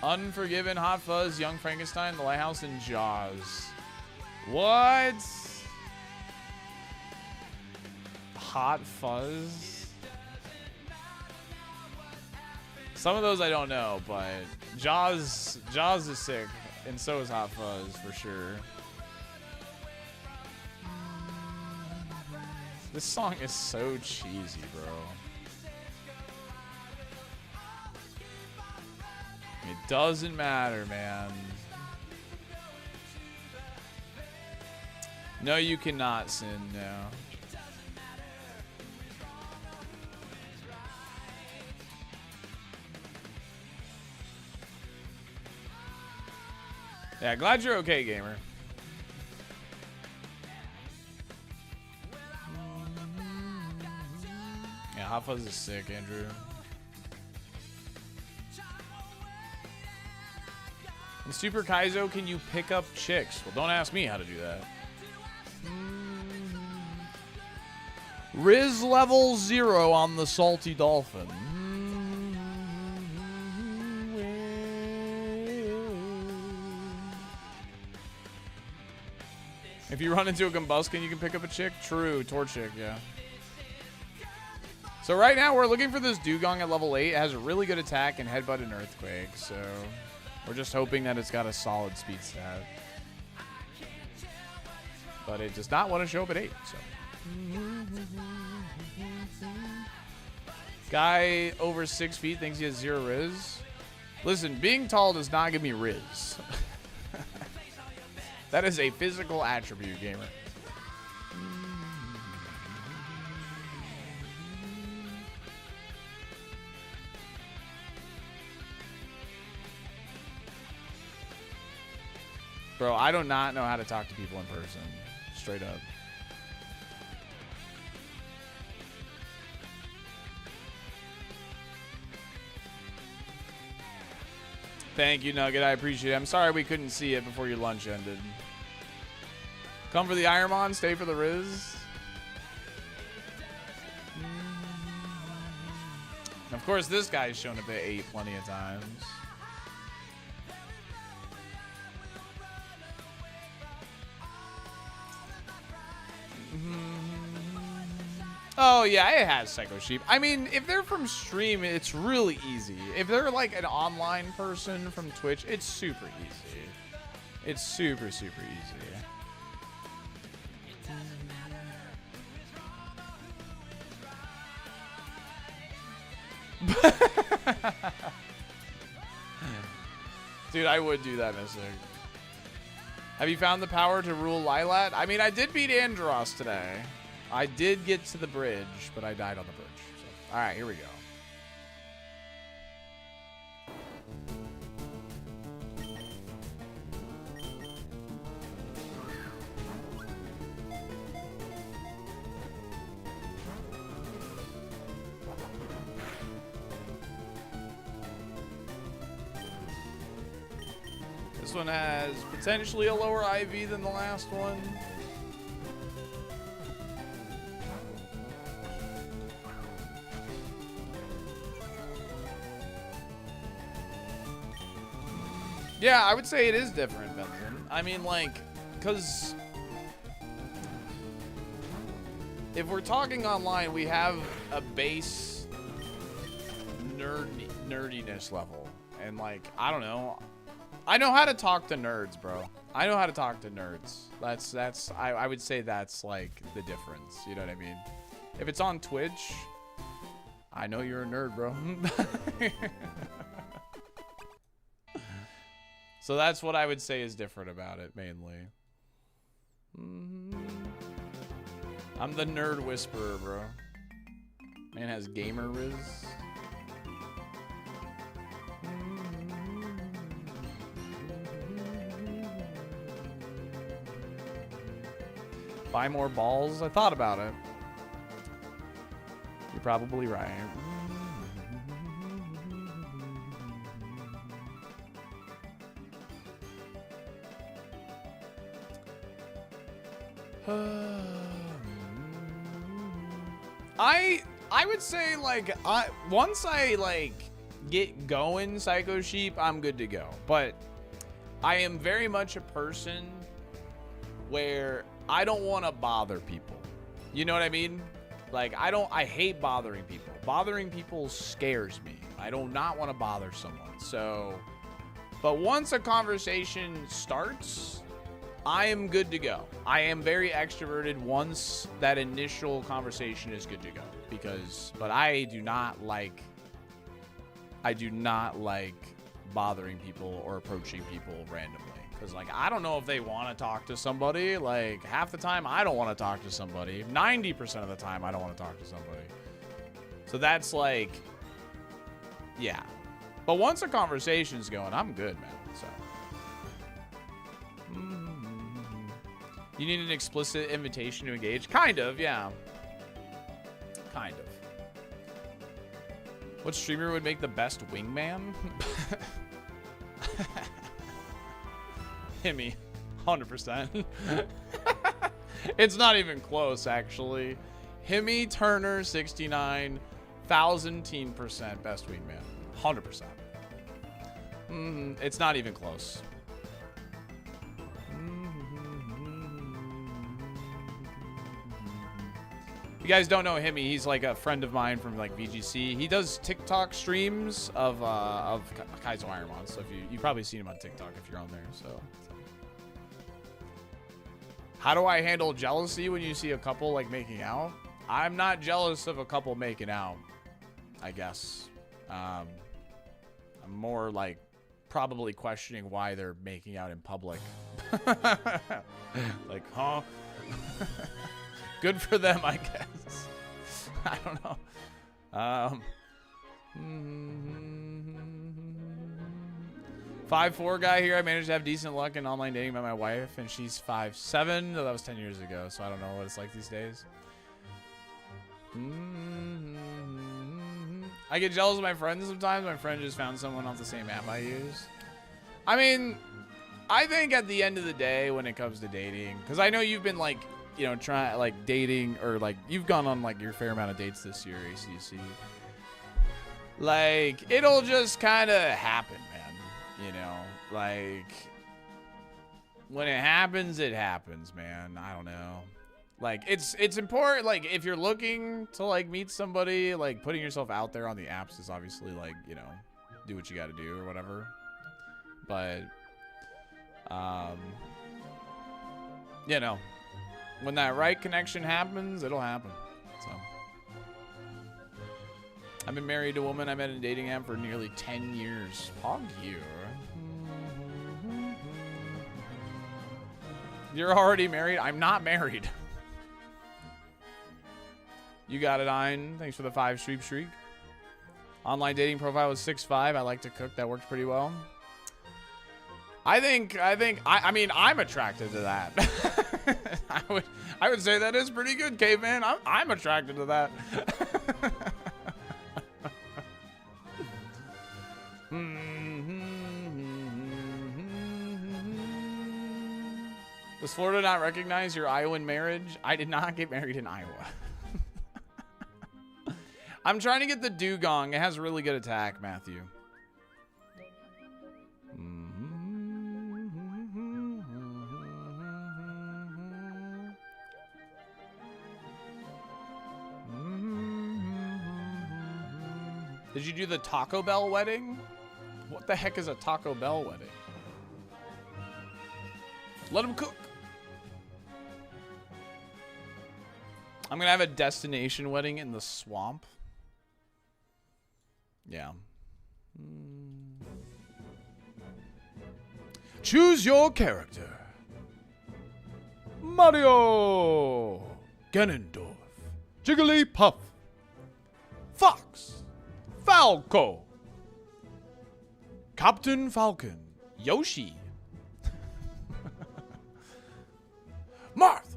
Unforgiven, Hot Fuzz, Young Frankenstein, The Lighthouse, and Jaws. What? Hot Fuzz? Some of those I don't know, but Jaws is sick, and so is Hot Fuzz for sure. This song is so cheesy, bro. It doesn't matter, man. No, you cannot sin now. Yeah, glad you're okay, gamer. Yeah, Hot Fuzz is sick, Andrew. In Super Kaizo, can you pick up chicks? Well, don't ask me how to do that. Riz level 0 on the SaltyDolphin. If you run into a Combuskin, you can pick up a chick? True, Torchic, yeah. So right now, we're looking for this Dugong at level 8. It has a really good attack and Headbutt and Earthquake, so we're just hoping that it's got a solid speed stat. But it does not want to show up at 8, so. Guy over 6 feet thinks he has 0 Riz. Listen, being tall does not give me Riz. That is a physical attribute, gamer. Bro, I do not know how to talk to people in person. Straight up. Thank you, Nugget. I appreciate it. I'm sorry we couldn't see it before your lunch ended. Come for the ironMON, stay for the Riz. Of course, this guy's shown up at 8 plenty of times. Oh, yeah, it has Psycho Sheep. I mean, if they're from stream, it's really easy. If they're like an online person from Twitch, it's super easy. It's super, super easy. Dude, I would do that, Mystic. Have you found the power to rule Lilat? I mean, I did beat Andros today. I did get to the bridge, but I died on the bridge. So, all right, here we go. This one has potentially a lower IV than the last one. Yeah, I would say it is different, Benson. I mean, like, because if we're talking online, we have a base nerdiness level. And, like, I don't know. I know how to talk to nerds, bro. I know how to talk to nerds. I would say that's, like, the difference. You know what I mean? If it's on Twitch, I know you're a nerd, bro. So that's what I would say is different about it, mainly. I'm the nerd whisperer, bro. Man has gamer riz. Buy more balls? I thought about it. You're probably right. I would say, like, once I like get going, Psycho Sheep, I'm good to go. But I am very much a person where I don't want to bother people. You know what I mean? Like, I hate bothering people. Bothering people scares me. I do not want to bother someone. So, but once a conversation starts, I am good to go. I am very extroverted once that initial conversation is good to go. But I do not like bothering people or approaching people randomly. Because, like, I don't know if they want to talk to somebody. Like, half the time, I don't want to talk to somebody. 90% of the time, I don't want to talk to somebody. So that's, like, yeah. But once a conversation's going, I'm good, man. So. You need an explicit invitation to engage? Kind of, yeah. Kind of. What streamer would make the best wingman? Himmy, 100%. It's not even close, actually. Himmy Turner 69, 1000% best wingman, 100%. It's not even close. If you guys don't know Himmy, he's like a friend of mine from like VGC. He does TikTok streams of KAIZO ironMON. So if you probably seen him on TikTok if you're on there. So. How do I handle jealousy when you see a couple like making out? I'm not jealous of a couple making out, I guess. I'm more like probably questioning why they're making out in public. Like, huh? Good for them, I guess. I don't know. 5'4" guy here. I managed to have decent luck in online dating by my wife, and she's 5'7". No, that was 10 years ago, so I don't know what it's like these days. I get jealous of my friends sometimes. My friend just found someone off the same app I use. I mean, I think at the end of the day, when it comes to dating, because I know you've been like, you know, trying like dating, or like you've gone on like your fair amount of dates this year, ACC. Like, it'll just kind of happen, man. You know, like, when it happens, man. I don't know. Like, it's important, like, if you're looking to, like, meet somebody, like, putting yourself out there on the apps is obviously, like, you know, do what you got to do or whatever. But, you know, when that right connection happens, it'll happen. So, I've been married to a woman I met in a dating app for nearly 10 years. Hog you. You're already married? I'm not married. You got it, Ein. Thanks for the 5 streak. Online dating profile was 6'5". I like to cook. That works pretty well. I mean, I'm attracted to that. I would say that is pretty good, caveman. I'm attracted to that. Does Florida not recognize your Iowan marriage? I did not get married in Iowa. I'm trying to get the dugong. It has really good attack, Matthew. Did you do the Taco Bell wedding? What the heck is a Taco Bell wedding? Let him cook. I'm gonna have a destination wedding in the swamp. Yeah. Choose your character. Mario, Ganondorf, Jigglypuff, Fox, Falco, Captain Falcon, Yoshi, Marth,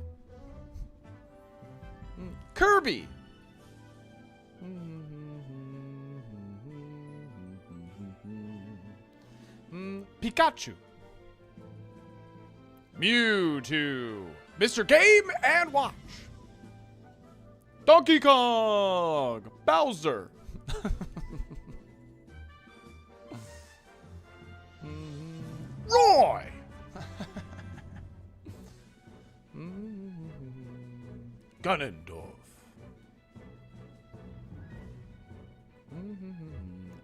Kirby, Pikachu, Mewtwo, Mr. Game & Watch, Donkey Kong, Bowser, Ganondorf.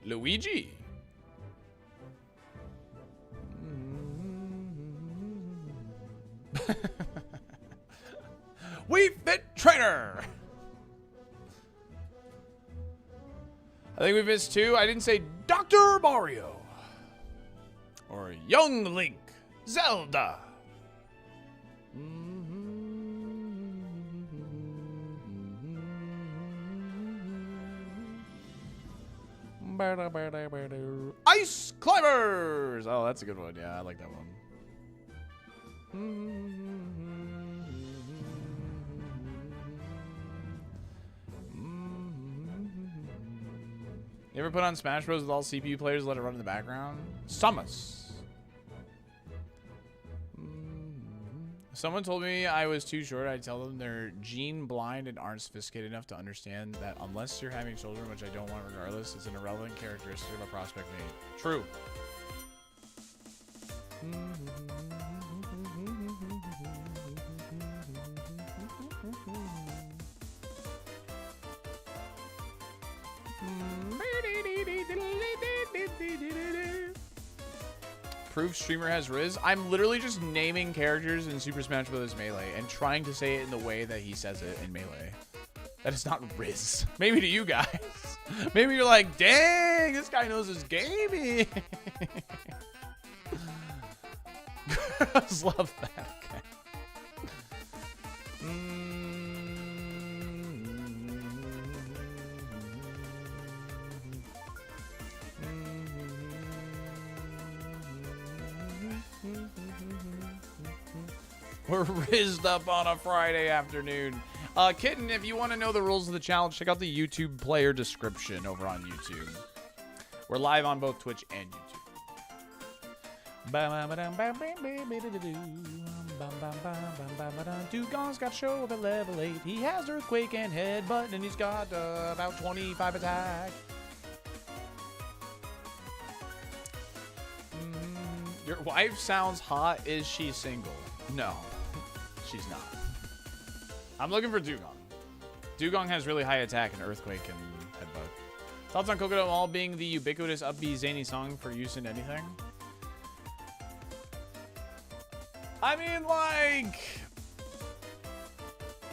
Luigi. Wii Fit Trainer. I think we missed 2. I didn't say Dr. Mario. Or Young Link. Zelda. Ice Climbers. Oh, that's a good one. Yeah, I like that one. You ever put on Smash Bros with all CPU players and let it run in the background? Samus. Someone told me I was too short. I tell them they're gene blind and aren't sophisticated enough to understand that unless you're having children, which I don't want regardless, it's an irrelevant characteristic of a prospect mate. True. Proof streamer has Riz. I'm literally just naming characters in Super Smash Bros. Melee and trying to say it in the way that he says it in Melee. That is not Riz. Maybe to you guys. Maybe you're like, dang, this guy knows his gaming. Girls love that. Okay. We're rizzed up on a Friday afternoon. Kitten, if you want to know the rules of the challenge, check out the YouTube player description over on YouTube. We're live on both Twitch and YouTube. Dugong's got show at level 8. He has Earthquake and Headbutt, and he's got about 25 attack. Your wife sounds hot. Is she single? No, she's not. I'm looking for Dugong. Dugong has really high attack and Earthquake and Headbutt. Thoughts on Coconut Mall being the ubiquitous upbeat zany song for use in anything? I mean, like,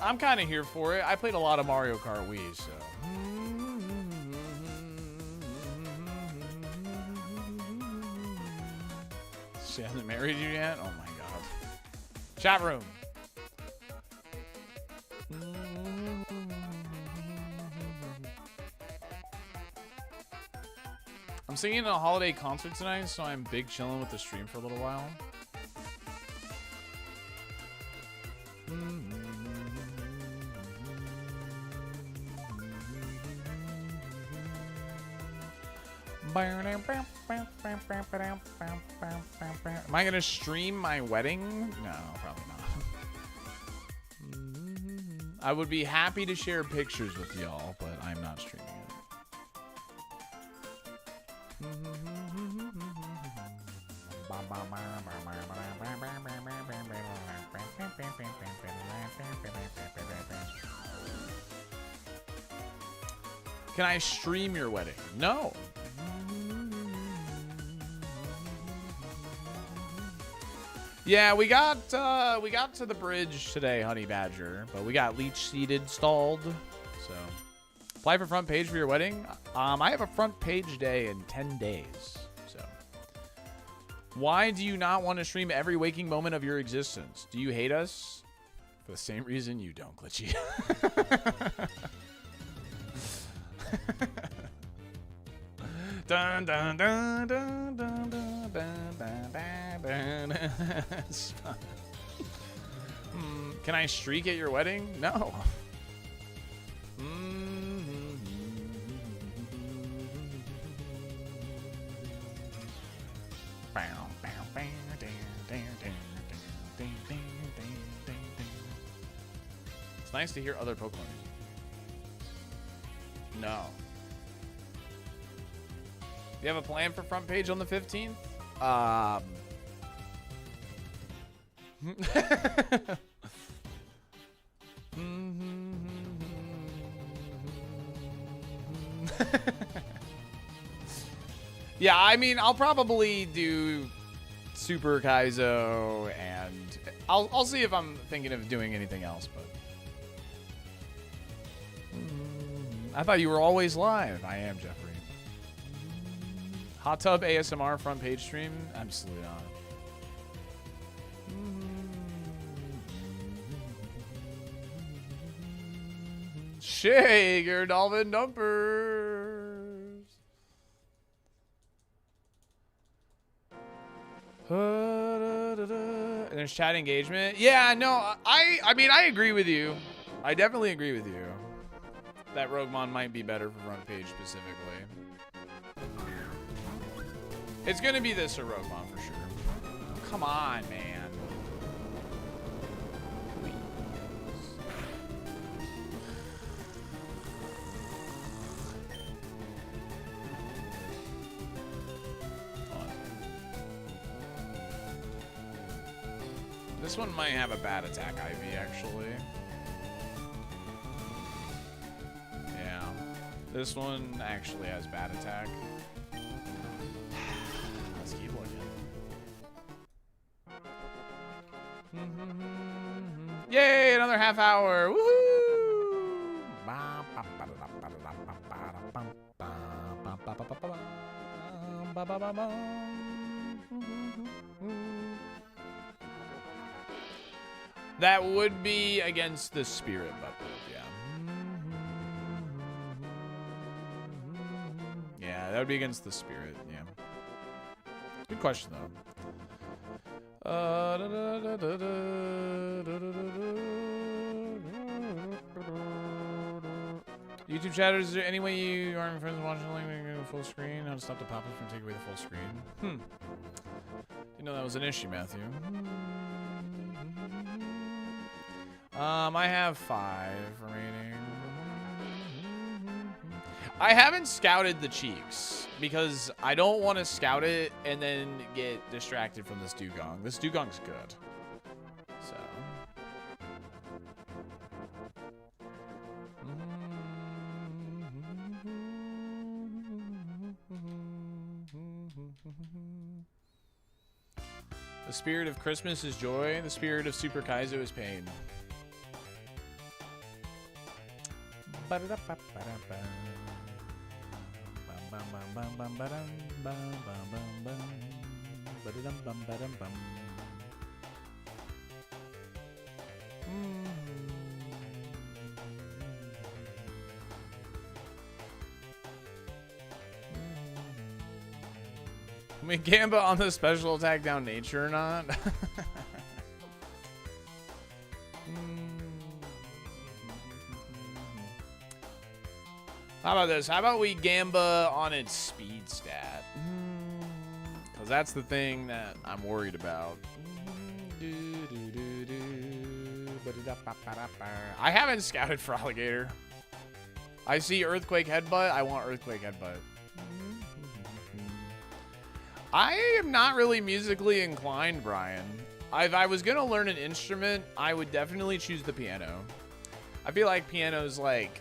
I'm kind of here for it. I played a lot of Mario Kart Wii, so. She hasn't married you yet? Oh my god. Chat room. I'm singing at a holiday concert tonight, so I'm big chilling with the stream for a little while. Am I gonna stream my wedding? No, probably not. I would be happy to share pictures with y'all, but I'm not streaming it. Can I stream your wedding? No. Yeah, we got to the bridge today, Honey Badger, but we got leech seeded stalled. So, apply for front page for your wedding. I have a front page day in 10 days. So, why do you not want to stream every waking moment of your existence? Do you hate us? For the same reason you don't, Glitchy. Dun, dun, dun, dun, dun, dun, dun, dun, dun, dun. Can I streak at your wedding? No. It's nice to hear other Pokemon music. No. You have a plan for front page on the 15th? Yeah, I mean, I'll probably do Super Kaizo, and I'll see if I'm thinking of doing anything else, but I thought you were always live. I am, Jeffrey. Hot tub ASMR front page stream? Absolutely not. Shaker Dolphin Dumpers. And there's chat engagement. Yeah, no, I mean, I agree with you. I definitely agree with you. That Roguemon might be better for front page specifically. It's gonna be this or Roguemon for sure. Come on, man. Please. This one might have a bad attack IV, actually. Yeah. This one actually has bad attack. Let's keep looking. Yay, another half hour. Woohoo! That would be against the spirit bucket, yeah. Yeah, that would be against the spirit, yeah. Good question, though. YouTube chatters, is there any way you aren't friends watching the link full screen? How to stop the pop-up from taking away the full screen? You know that was an issue, Matthew. I have 5 remaining. I haven't scouted the cheeks because I don't want to scout it and then get distracted from this dugong. This dugong's good. So. The spirit of Christmas is joy. The spirit of Super Kaizo is pain. I mean, Gamba on the special attack down nature or not? How about this? How about we Gamba on its speed stat? Because that's the thing that I'm worried about. I haven't scouted for alligator. I see Earthquake Headbutt. I want Earthquake Headbutt. I am not really musically inclined, Brian. If I was going to learn an instrument, I would definitely choose the piano. I feel like piano's like...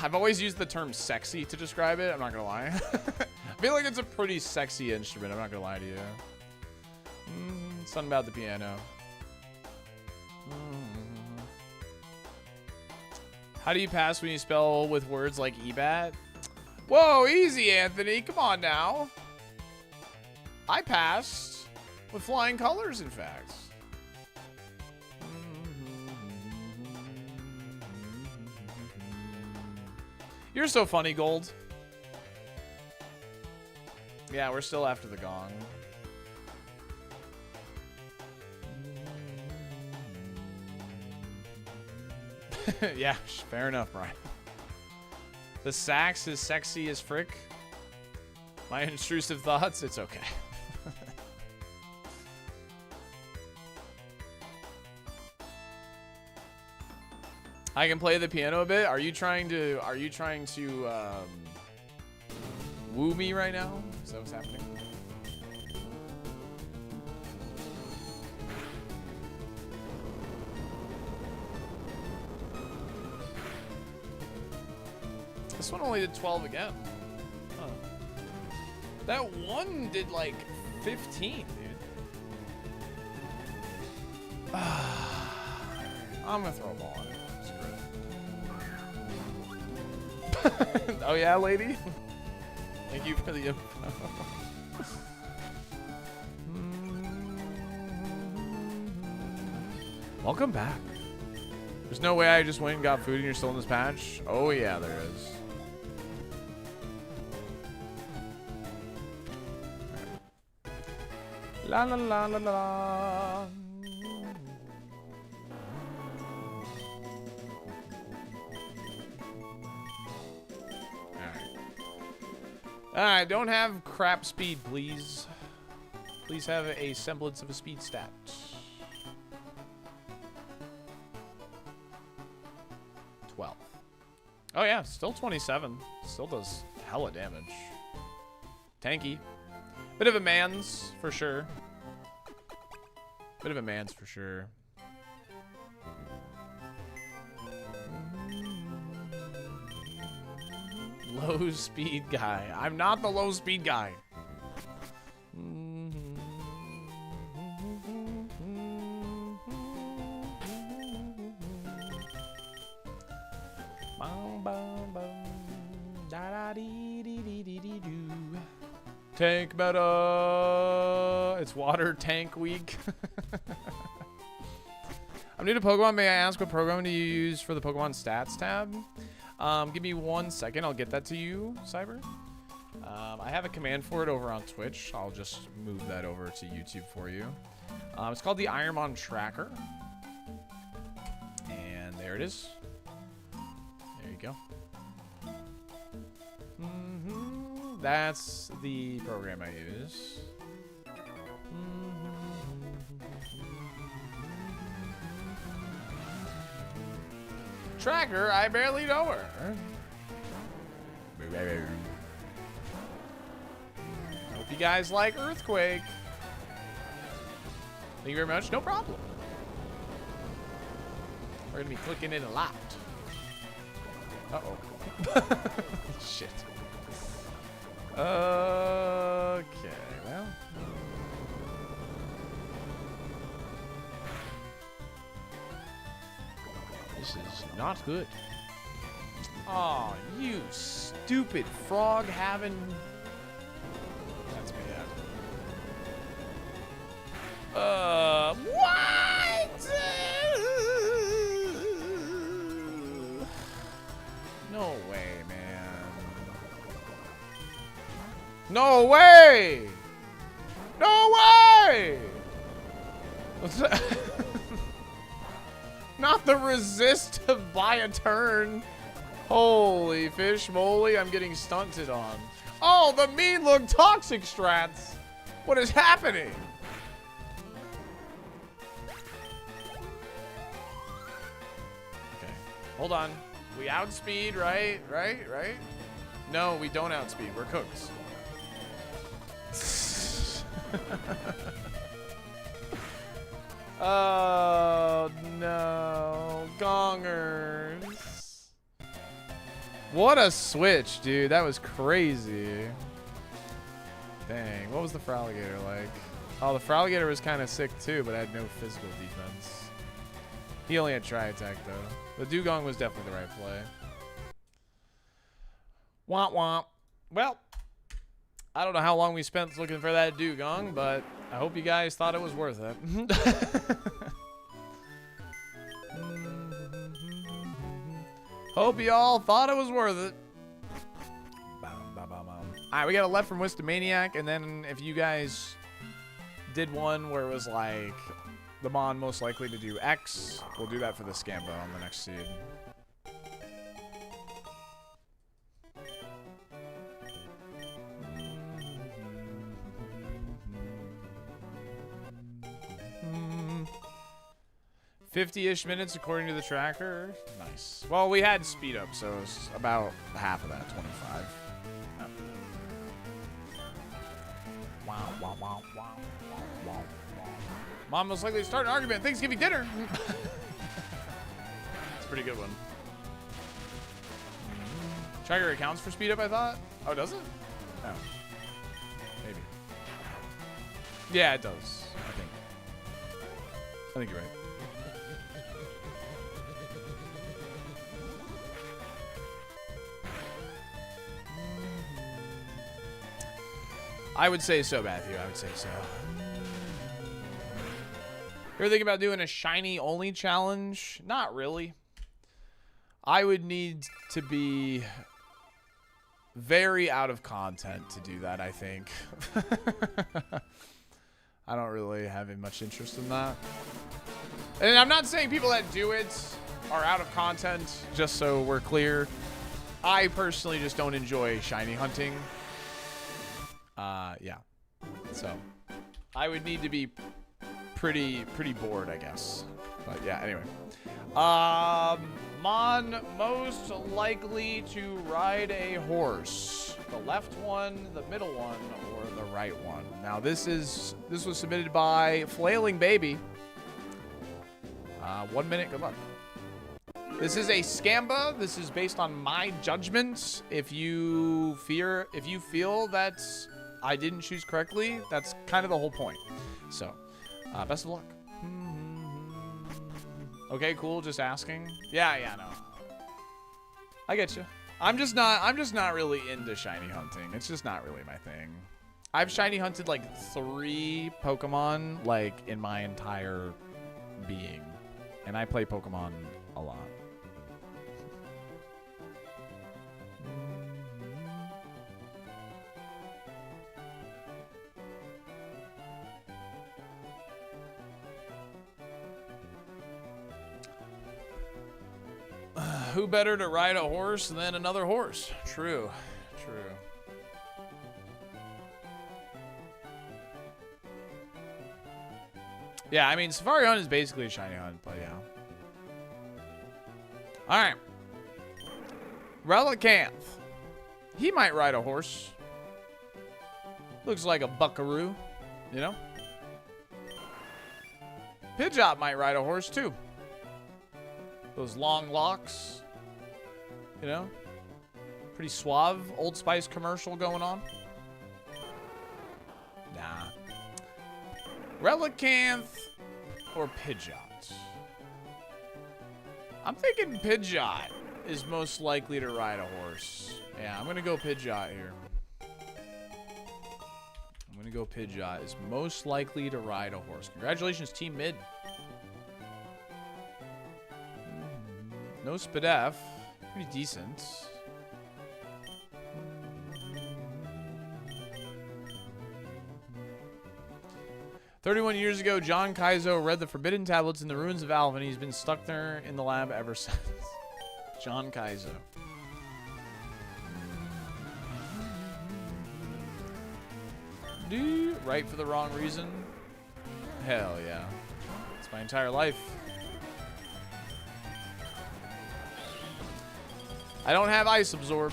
I've always used the term sexy to describe it. I'm not going to lie. I feel like it's a pretty sexy instrument. I'm not going to lie to you. Something about the piano. How do you pass when you spell with words like ebat? Whoa, easy, Anthony. Come on now. I passed with flying colors, in fact. You're so funny, Gold. Yeah, we're still after the gong. Yeah, fair enough, Brian. The sax is sexy as frick. My intrusive thoughts, it's okay. I can play the piano a bit. Are you trying to woo me right now? Is that what's happening? This one only did 12 again. Huh. That one did like 15, dude. I'm gonna throw a ball on it. Screw it. Oh yeah, lady? Thank you for the info. Welcome back. There's no way I just went and got food and you're still in this patch? Oh yeah, there is. La la la la la. Alright, don't have crap speed, please. Please have a semblance of a speed stat. Oh yeah, still 27. Still does hella damage. Tanky. Bit of a man's for sure. Bit of a man's for sure. Low speed guy. I'm not the low speed guy. Tank meta. It's water tank week. I'm new to Pokemon. May I ask what program do you use for the Pokemon stats tab? Give me 1 second. I'll get that to you, Cyber. I have a command for it over on Twitch. I'll just move that over to YouTube for you. It's called the ironMON tracker. And there it is. There you go. That's the program I use. Tracker, I barely know her. Hope you guys like Earthquake. Thank you very much. No problem. We're gonna be clicking it a lot. Uh-oh. Shit. Okay, well. This is not good. Oh, you stupid frog having... That's bad. What? No way, man. No way! No way! What's that? Not the resist to buy a turn. Holy fish moly, I'm getting stunted on. Oh, the mean look toxic strats. What is happening? Okay, hold on. We outspeed, right? Right? No, we don't outspeed. We're cooked. Oh no, gongers. What a switch, dude. That was crazy. Dang, what was the Fraligator like? Oh, the Fraligator was kind of sick too, but had no physical defense. He only had Tri-Attack though. The Dugong was definitely the right play. Womp womp. Well, I don't know how long we spent looking for that Dugong, but I hope you guys thought it was worth it. Hope y'all thought it was worth it. Alright, we got a left from Wisdomaniac, and then if you guys did one where it was like the Mon most likely to do X, we'll do that for the Scambo on the next seed. "50-ish minutes according to the tracker." Nice. Well, we had speed up, so it's about half of that, 25. Oh. Wow, wow, wow, wow, wow, wow. Mom most likely to start an argument at Thanksgiving dinner. It's a pretty good one. Tracker accounts for speed up, I thought. Oh, does it? Oh. Yeah, it does. I think you're right. I would say so, Matthew. I would say so. You're thinking about doing a shiny only challenge? Not really. I would need to be very out of content to do that, I think. I don't really have much interest in that. And I'm not saying people that do it are out of content, just so we're clear. I personally just don't enjoy shiny hunting. Yeah. So, I would need to be pretty bored, I guess. But yeah, anyway. Mon most likely to ride a horse. The left one, the middle one, or the right one. Now this was submitted by Flailing Baby. 1 minute, good luck. This is a Scamba. This is based on my judgment. If you feel that I didn't choose correctly, that's kind of the whole point. So, best of luck. Okay, cool. Just asking. Yeah, no. I get you. I'm just not really into shiny hunting. It's just not really my thing. I've shiny hunted like 3 Pokemon like in my entire being, and I play Pokemon a lot. Who better to ride a horse than another horse? True. Yeah, I mean, Safari Hunt is basically a shiny hunt, but yeah. Alright. Relicanth. He might ride a horse. Looks like a buckaroo, you know? Pidgeot might ride a horse, too. Those long locks, you know, pretty suave. Old Spice commercial going on. Nah. Relicanth or Pidgeot? I'm thinking Pidgeot is most likely to ride a horse. Yeah, I'm gonna go Pidgeot here. Pidgeot is most likely to ride a horse. Congratulations, Team Mid. No Spadef. Pretty decent. "31 years ago, John KAIZO read the forbidden tablets in the ruins of Alvin. He's been stuck there in the lab ever since." John KAIZO. Right for the wrong reason? Hell yeah. It's my entire life. I don't have Ice Absorb.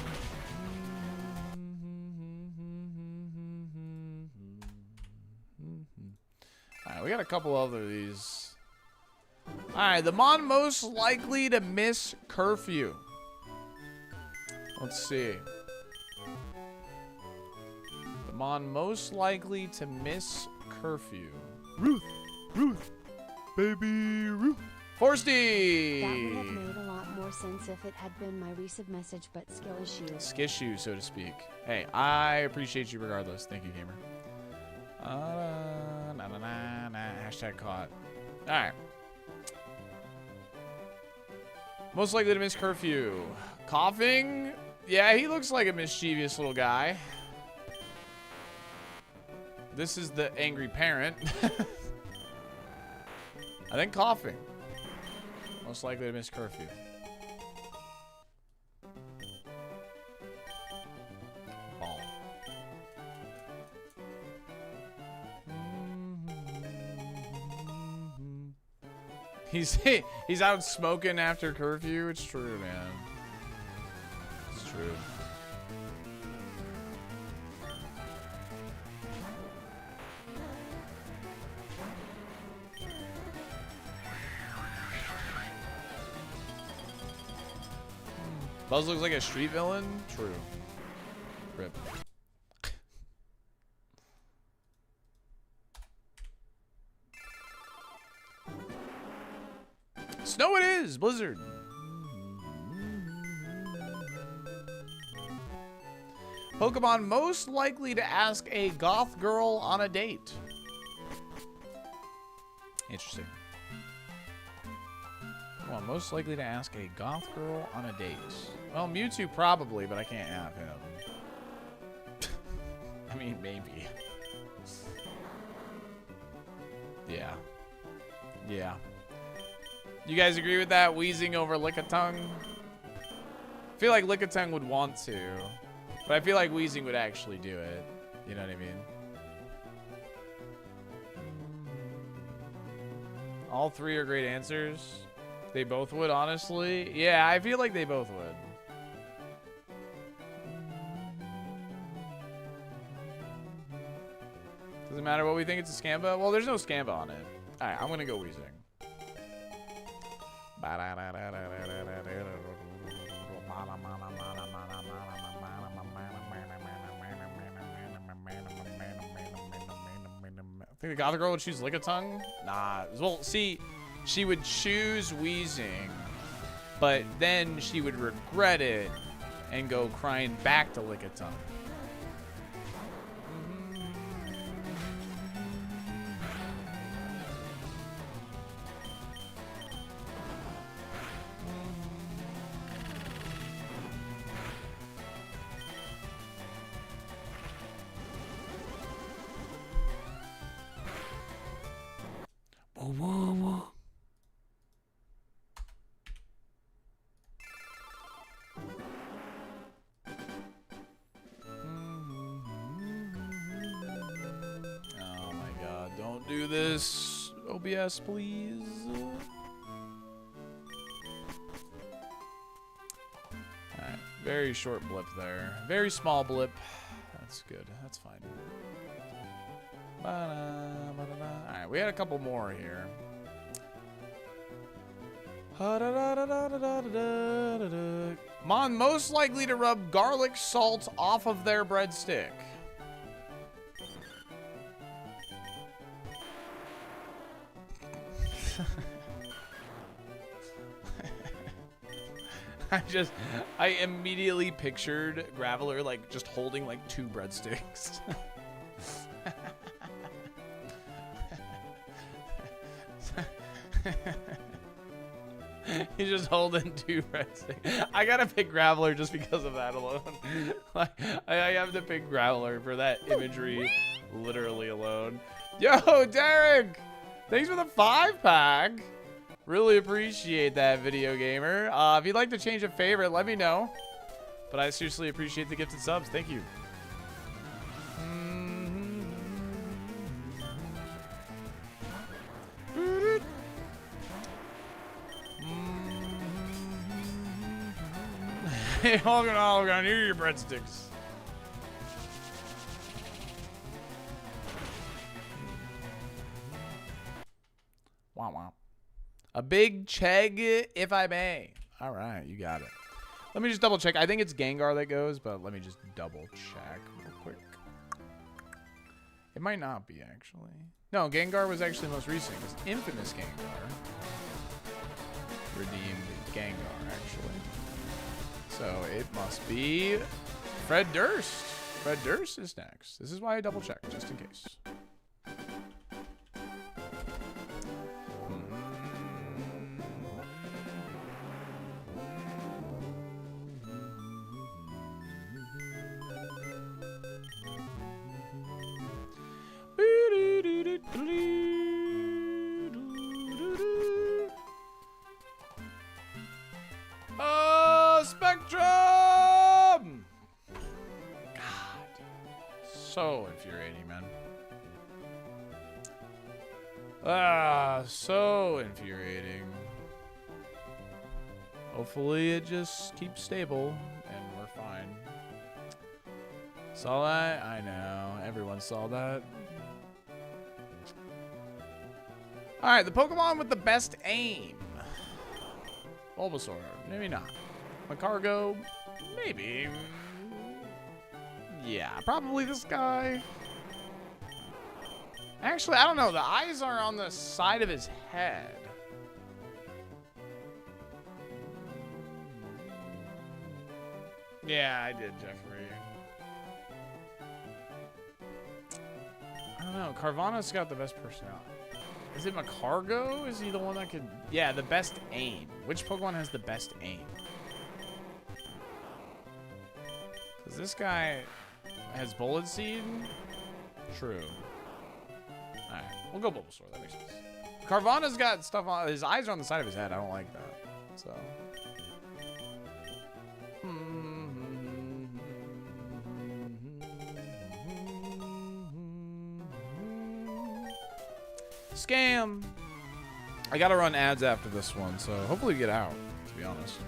Alright, we got a couple other of these. Alright, the Mon most likely to miss curfew. Let's see. The Mon most likely to miss curfew. Ruth, baby Ruth. Forsty! That would have made a lot more sense if it had been my recent message, but skill issue. Skisshu, so to speak. Hey, I appreciate you regardless. Thank you, gamer. Hashtag caught. Alright. Most likely to miss curfew. Coughing? Yeah, he looks like a mischievous little guy. This is the angry parent. I think coughing. Most likely to miss curfew. Ball. He's out smoking after curfew. It's true, man. It's true. Buzz looks like a street villain? True. Rip. Snow it is! Blizzard. Pokemon most likely to ask a goth girl on a date. Interesting. Pokemon most likely to ask a goth girl on a date. Well, Mewtwo probably, but I can't have him. I mean, maybe. Yeah. Yeah. You guys agree with that? Wheezing over Lickitung? I feel like Lickitung would want to. But I feel like Wheezing would actually do it. You know what I mean? All three are great answers. They both would, honestly. Yeah, I feel like they both would. Doesn't matter what we think it's a Scamba. Well, there's no Scamba on it. All right, I'm going to go Wheezing. I think the Gothic girl would choose Lickitung? Nah. Well, see, she would choose Wheezing, but then she would regret it and go crying back to Lickitung. Do this, OBS, please. Alright, very short blip there. Very small blip. That's good. That's fine. Alright, we had a couple more here. Mon most likely to rub garlic salt off of their breadstick. I immediately pictured Graveler like just holding like 2 breadsticks. He's just holding 2 breadsticks. I gotta pick Graveler just because of that alone. Like, I have to pick Graveler for that imagery, literally alone. Yo, Derek! Thanks for the 5-pack. Really appreciate that, video gamer. If you'd like to change a favorite, let me know. But I seriously appreciate the gifted subs. Thank you. Hey, Holgan, here are your breadsticks. Wow, wow. A big chegg, if I may. All right, you got it. Let me just double check. I think it's Gengar that goes, but let me just double check real quick. It might not be, actually. No, Gengar was actually most recent. It's infamous Gengar. Redeemed Gengar, actually. So it must be Fred Durst. Fred Durst is next. This is why I double check, just in case. Spectrum! God. So infuriating, man. So infuriating. Hopefully it just keeps stable and we're fine. Saw that? I know. Everyone saw that. Alright, the Pokemon with the best aim. Bulbasaur. Maybe not. Macargo. Maybe. Yeah, probably this guy. Actually, I don't know. The eyes are on the side of his head. Yeah, I did, Jeffrey. I don't know. Carvana's got the best personality. Is it Macargo? Is he the one that could... Yeah, the best aim. Which Pokemon has the best aim? Because this guy has Bullet Seed. True. Alright, we'll go Bulbasaur. That makes sense. Carvana's got stuff on... His eyes are on the side of his head. I don't like that. So... Scam! I gotta run ads after this one, so hopefully we get out, to be honest.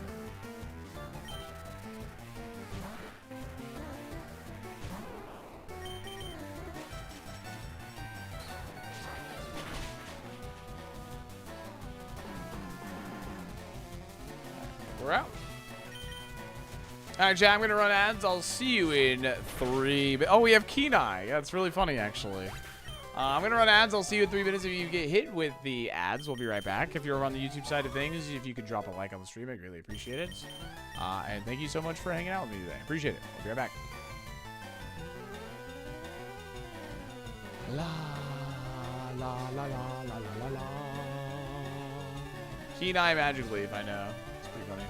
We're out. Alright, chat, I'm gonna run ads. I'll see you in 3... Oh, we have Kenai. That's really funny, actually. I'm going to run ads. I'll see you in 3 minutes if you get hit with the ads. We'll be right back. If you're on the YouTube side of things, if you could drop a like on the stream, I'd really appreciate it. And thank you so much for hanging out with me today. Appreciate it. We'll be right back. La, la, la, la, la, la, la, la. Kenai Magic Leaf, I know. It's pretty funny.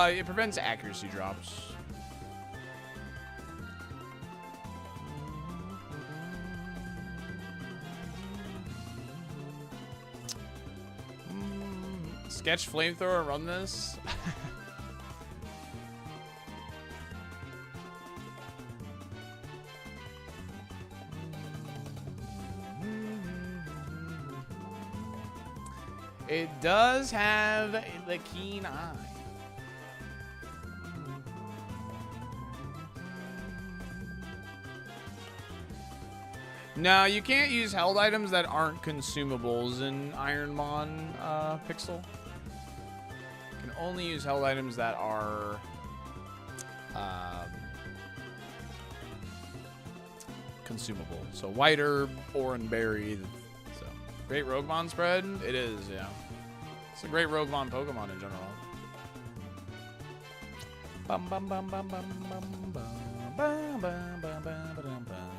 It prevents accuracy drops. Sketch flamethrower, run this. It does have the keen eye. No, you can't use held items that aren't consumables in ironMON Pixel. You can only use held items that are consumable. So white herb, orange berry. So great Roguemon spread. It is, yeah. It's a great Roguemon Pokemon in general. Bum bum bum bum bum bum bum bum bum bum bum bum bum.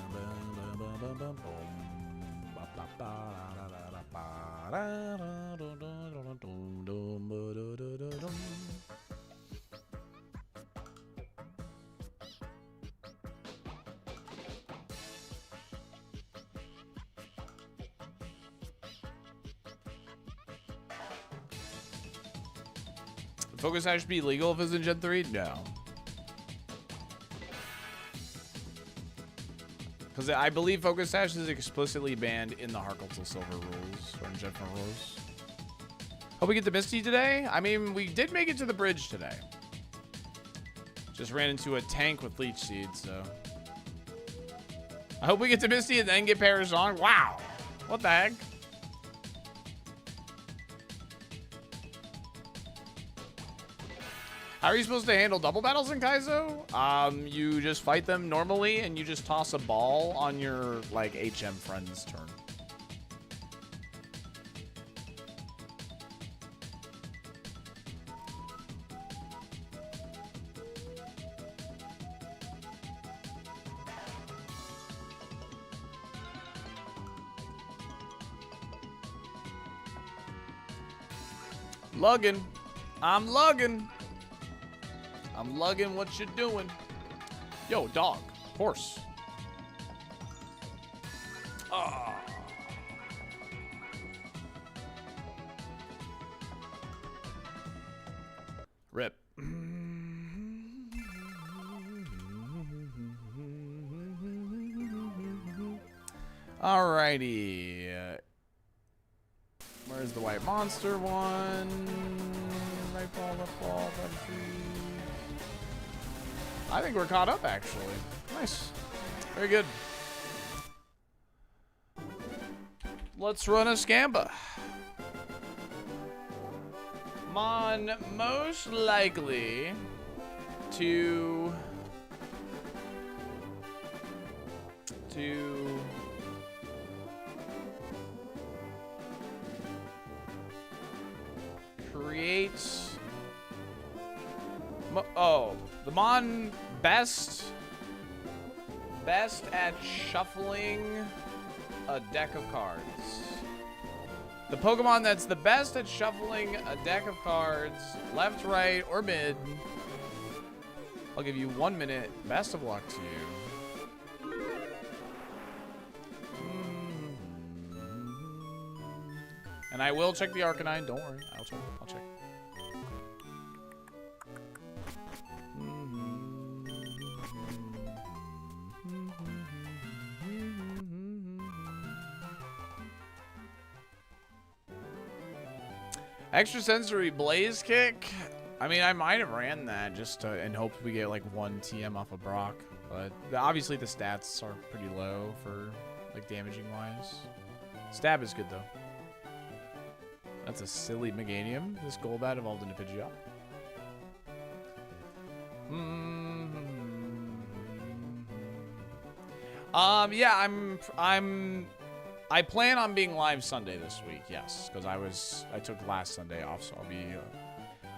Focus Sash be legal if it's in Gen 3? No. Because I believe Focus Sash is explicitly banned in the Harkle till Silver rules, or in Gen 4 rules. Hope we get the Misty today. I mean, we did make it to the bridge today. Just ran into a tank with Leech Seed, so. I hope we get to Misty and then get Parasong. Wow. What the heck? How are you supposed to handle double battles in Kaizo? You just fight them normally, and you just toss a ball on your, like, HM friend's turn. Lugging. I'm lugging. I'm lugging what you're doing. Yo, dog. Horse. Oh. Rip. Alrighty. Where's the white monster one. Right ball, left ball, left tree. I think we're caught up, actually. Nice. Very good. Let's run a Scamba. Mon most likely to create the Mon best at shuffling a deck of cards. The Pokemon that's the best at shuffling a deck of cards, left, right, or mid. I'll give you 1 minute. Best of luck to you. And I will check the Arcanine. Don't worry. I'll check. I'll check. Extrasensory Blaze Kick. I mean, I might have ran that just to, in hopes we get like 1 TM off of Brock, but obviously the stats are pretty low for like damaging wise. Stab is good though. That's a silly Meganium. This Golbat evolved into Pidgeot. Yeah, I plan on being live Sunday this week, yes, because I took last Sunday off, so I'll be.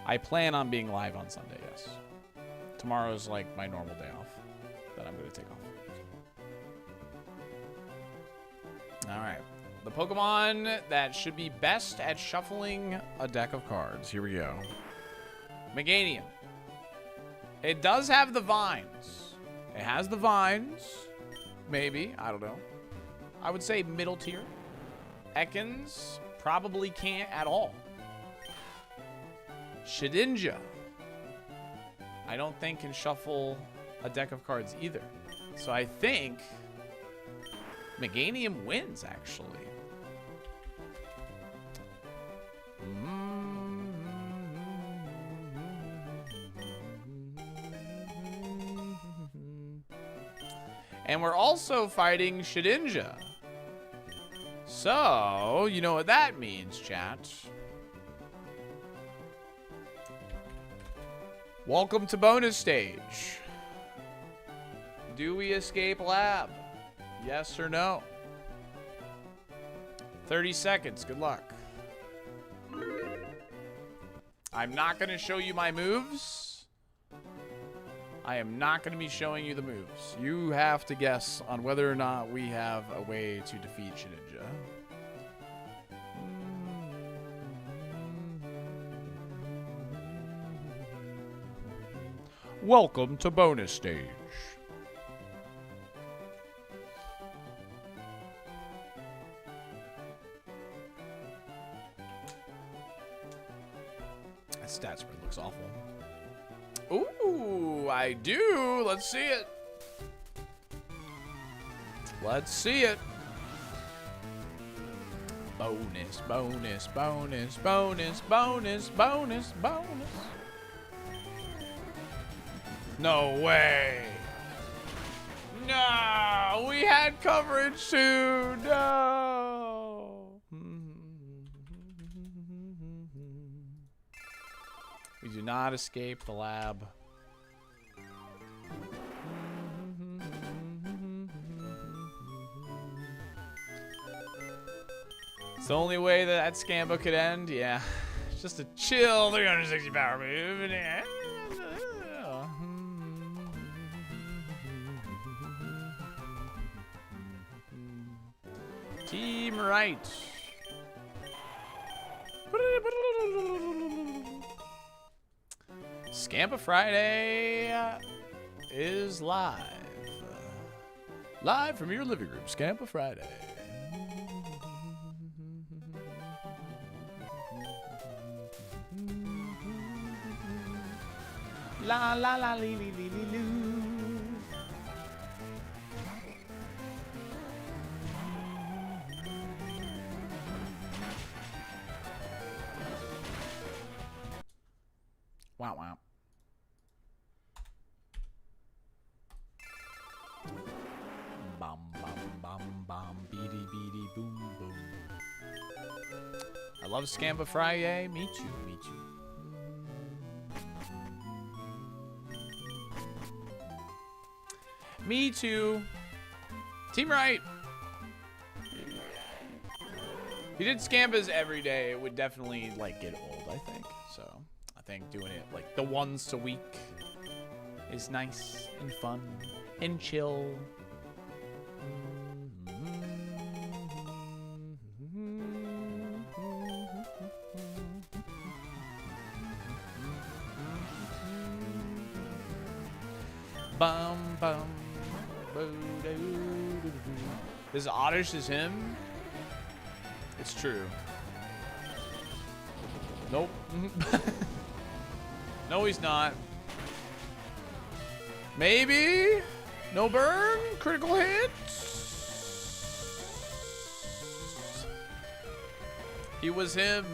I plan on being live on Sunday, yes. Tomorrow's like my normal day off that I'm gonna take off. All right, the Pokemon that should be best at shuffling a deck of cards. Here we go. Meganium. It does have the vines. It has the vines. Maybe. I don't know. I would say middle tier. Ekans probably can't at all. Shedinja, I don't think can shuffle a deck of cards either. So I think Meganium wins, actually. And we're also fighting Shedinja. So, you know what that means, chat. Welcome to bonus stage. Do we escape lab? Yes or no? 30 seconds. Good luck. I'm not going to show you my moves. I am not going to be showing you the moves. You have to guess on whether or not we have a way to defeat Shedinja. Welcome to bonus stage. That stat spread looks awful. Ooh, I do. Let's see it. Let's see it. Bonus, bonus, bonus, bonus, bonus, bonus, bonus. No way. No, we had coverage too. No. We do not escape the lab. It's the only way that Scamba could end. Yeah. Just a chill 360 power move. Team right. Scamba Friday is live. Live from your living room, Scamba Friday. La la la li li li li loo. Wow, wow. Bum, bum, bum, bum, beady, beady, boom, boom. I love Scamba Friday. Me too, me too. Me too. Team right. If you did Scambas every day, it would definitely, like, get old, I think. So, I think doing it, like, the once a week is nice and fun and chill. Bum, bum, boo-doo-doo-doo. This Oddish is him? It's true. Nope. No, he's not. Maybe? No burn? Critical hit? He was him.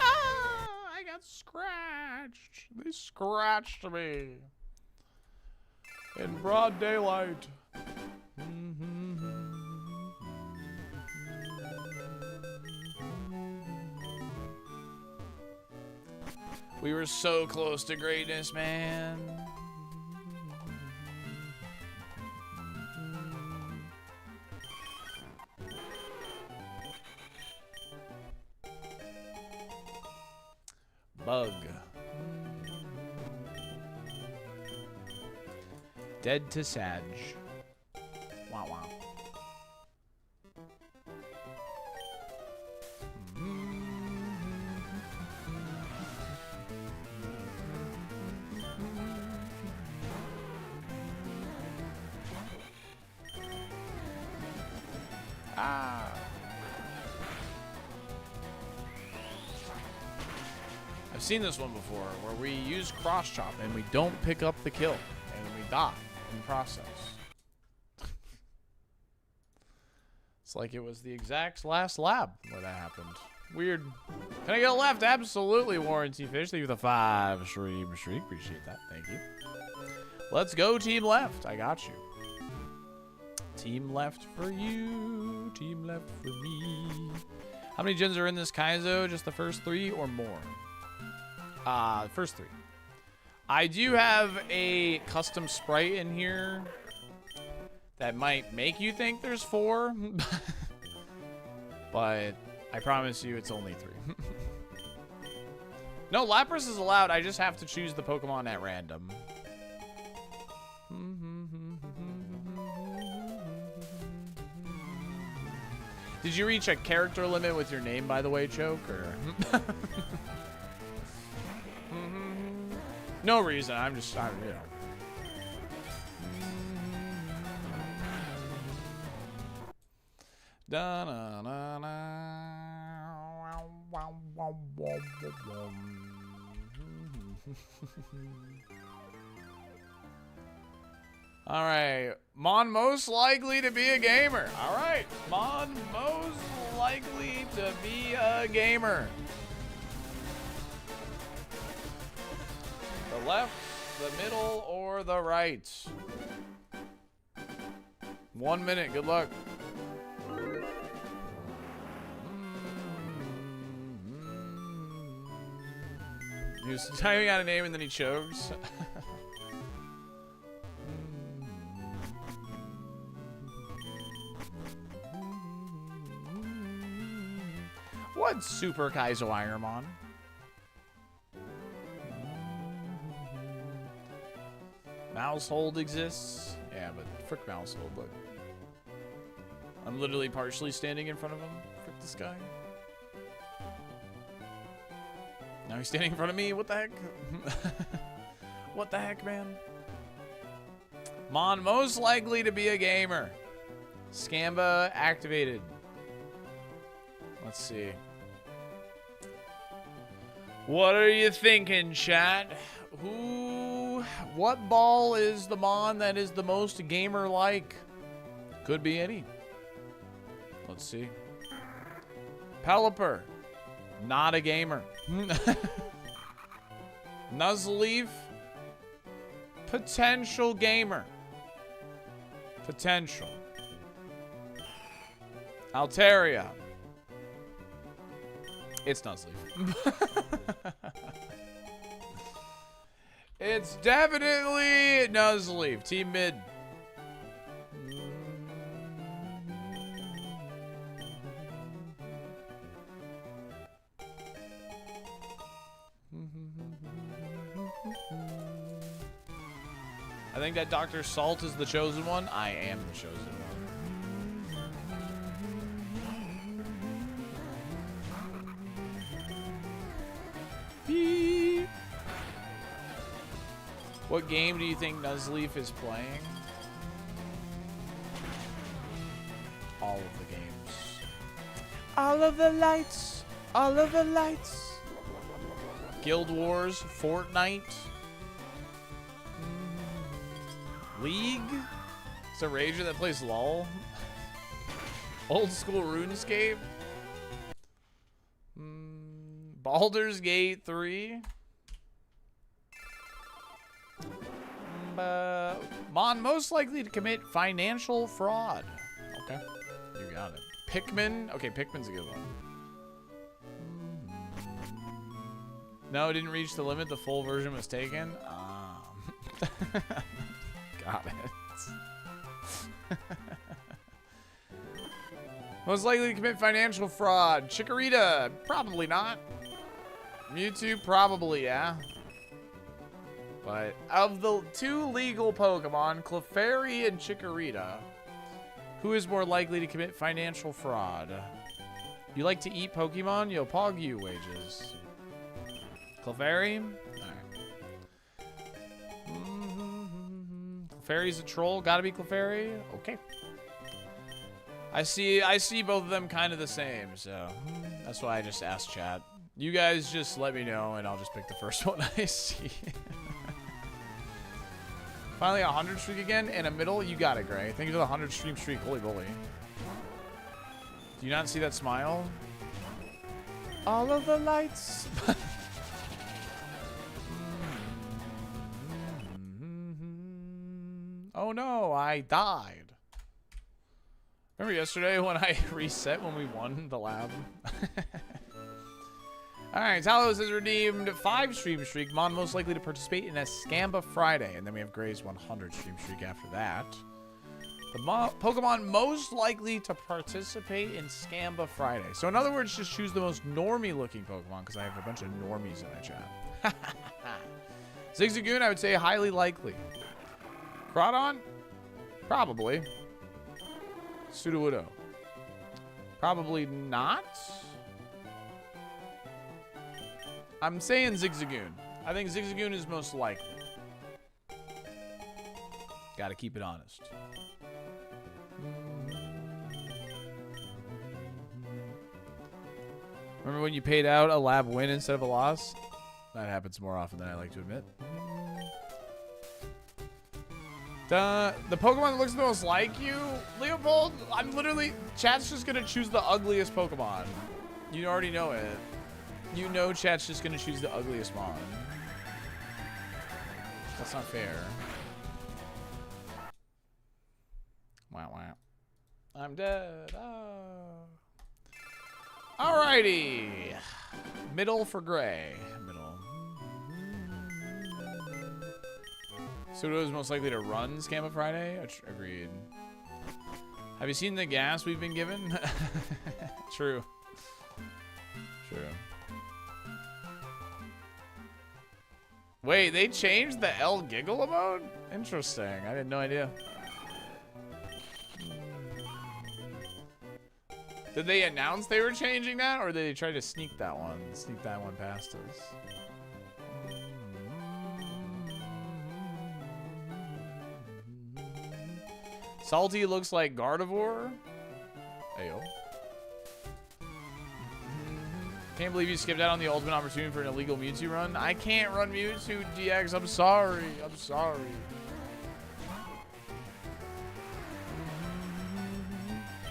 Ah, I got scratched. They scratched me. In broad daylight. We were so close to greatness, man. Bug. Dead to Sag. Wow, wow. Ah. I've seen this one before where we use cross chop and we don't pick up the kill and we die in the process. It's like it was the exact last lab where that happened. Weird. Can I get a left? Absolutely, Warranty Fish. Thank you for the 5 stream. Appreciate that. Thank you. Let's go, team left. I got you. Team left for you. Team left for me. How many gens are in this Kaizo? Just the first 3 or more? First 3. I do have a custom sprite in here that might make you think there's 4. But I promise you it's only 3. No, Lapras is allowed. I just have to choose the Pokemon at random. Did you reach a character limit with your name, by the way, Choke? Or no reason. I'm just, you know. Da na na na. All right, Mon most likely to be a gamer. All right, Mon most likely to be a gamer. The left, the middle, or the right? 1 minute, good luck. He was typing out a name and then he chokes. What's Super KAIZO ironMON? Mousehold exists? Yeah, but frick Mousehold, look. I'm literally partially standing in front of him. Frick this guy. Now he's standing in front of me? What the heck? What the heck, man? Mon most likely to be a gamer. Scamba activated. Let's see. What are you thinking, chat? What ball is the Mon that is the most gamer-like? Could be any. Let's see. Pelipper. Not a gamer. Nuzleaf. Potential gamer. Potential. Altaria. It's Nuzleaf. It's definitely Nuzleaf. Team mid. I think that Dr. Salt is the chosen one. I am the chosen one. Beep. What game do you think Nuzleaf is playing? All of the games. All of the lights. All of the lights. Guild Wars, Fortnite. League? It's a Rager that plays LOL. Old school RuneScape. Baldur's Gate 3. Mon most likely to commit financial fraud. Okay, you got it. Pikmin. Okay, Pikmin's a good one. No, it didn't reach the limit. The full version was taken. Got it. Most likely to commit financial fraud. Chikorita, probably not. Mewtwo, probably, yeah. But of the two legal Pokemon, Clefairy and Chikorita, who is more likely to commit financial fraud? You like to eat Pokemon? Yo, pog you wages. Clefairy? Clefairy's a troll. Gotta be Clefairy. Okay. I see both of them kind of the same, so that's why I just asked chat. You guys just let me know, and I'll just pick the first one I see. Finally, a 100 streak again, and a middle. You got it, Gray. Thank you for the 100 stream streak. Holy moly. Do you not see that smile? All of the lights. Oh no, I died. Remember yesterday when I reset when we won the lab? Alright, Talos has redeemed 5 stream streak. Mon most likely to participate in a Scamba Friday. And then we have Gray's 100 stream streak after that. The Pokemon most likely to participate in Scamba Friday. So in other words, just choose the most normie looking Pokemon because I have a bunch of normies in my chat. Zigzagoon, I would say highly likely. Crawdon? Probably. Sudowoodo? Probably not. I'm saying Zigzagoon. I think Zigzagoon is most likely. Gotta keep it honest. Remember when you paid out a lab win instead of a loss? That happens more often than I like to admit. The Pokemon that looks the most like you, Leopold, I'm literally, chat's just gonna choose the ugliest Pokemon. You already know it. You know chat's just gonna choose the ugliest Mon. That's not fair. Wow, wow. I'm dead. Oh. Alrighty. Middle for Gray. Middle. Pseudo is most likely to run Scamba Friday. Agreed. Have you seen the gas we've been given? True. True. Wait, they changed the L Giggle emote? Interesting. I had no idea. Did they announce they were changing that, or did they try to sneak that one? Sneak that one past us? Salty looks like Gardevoir. Ayo. Can't believe you skipped out on the ultimate opportunity for an illegal Mewtwo run. I can't run Mewtwo, DX. I'm sorry. I'm sorry.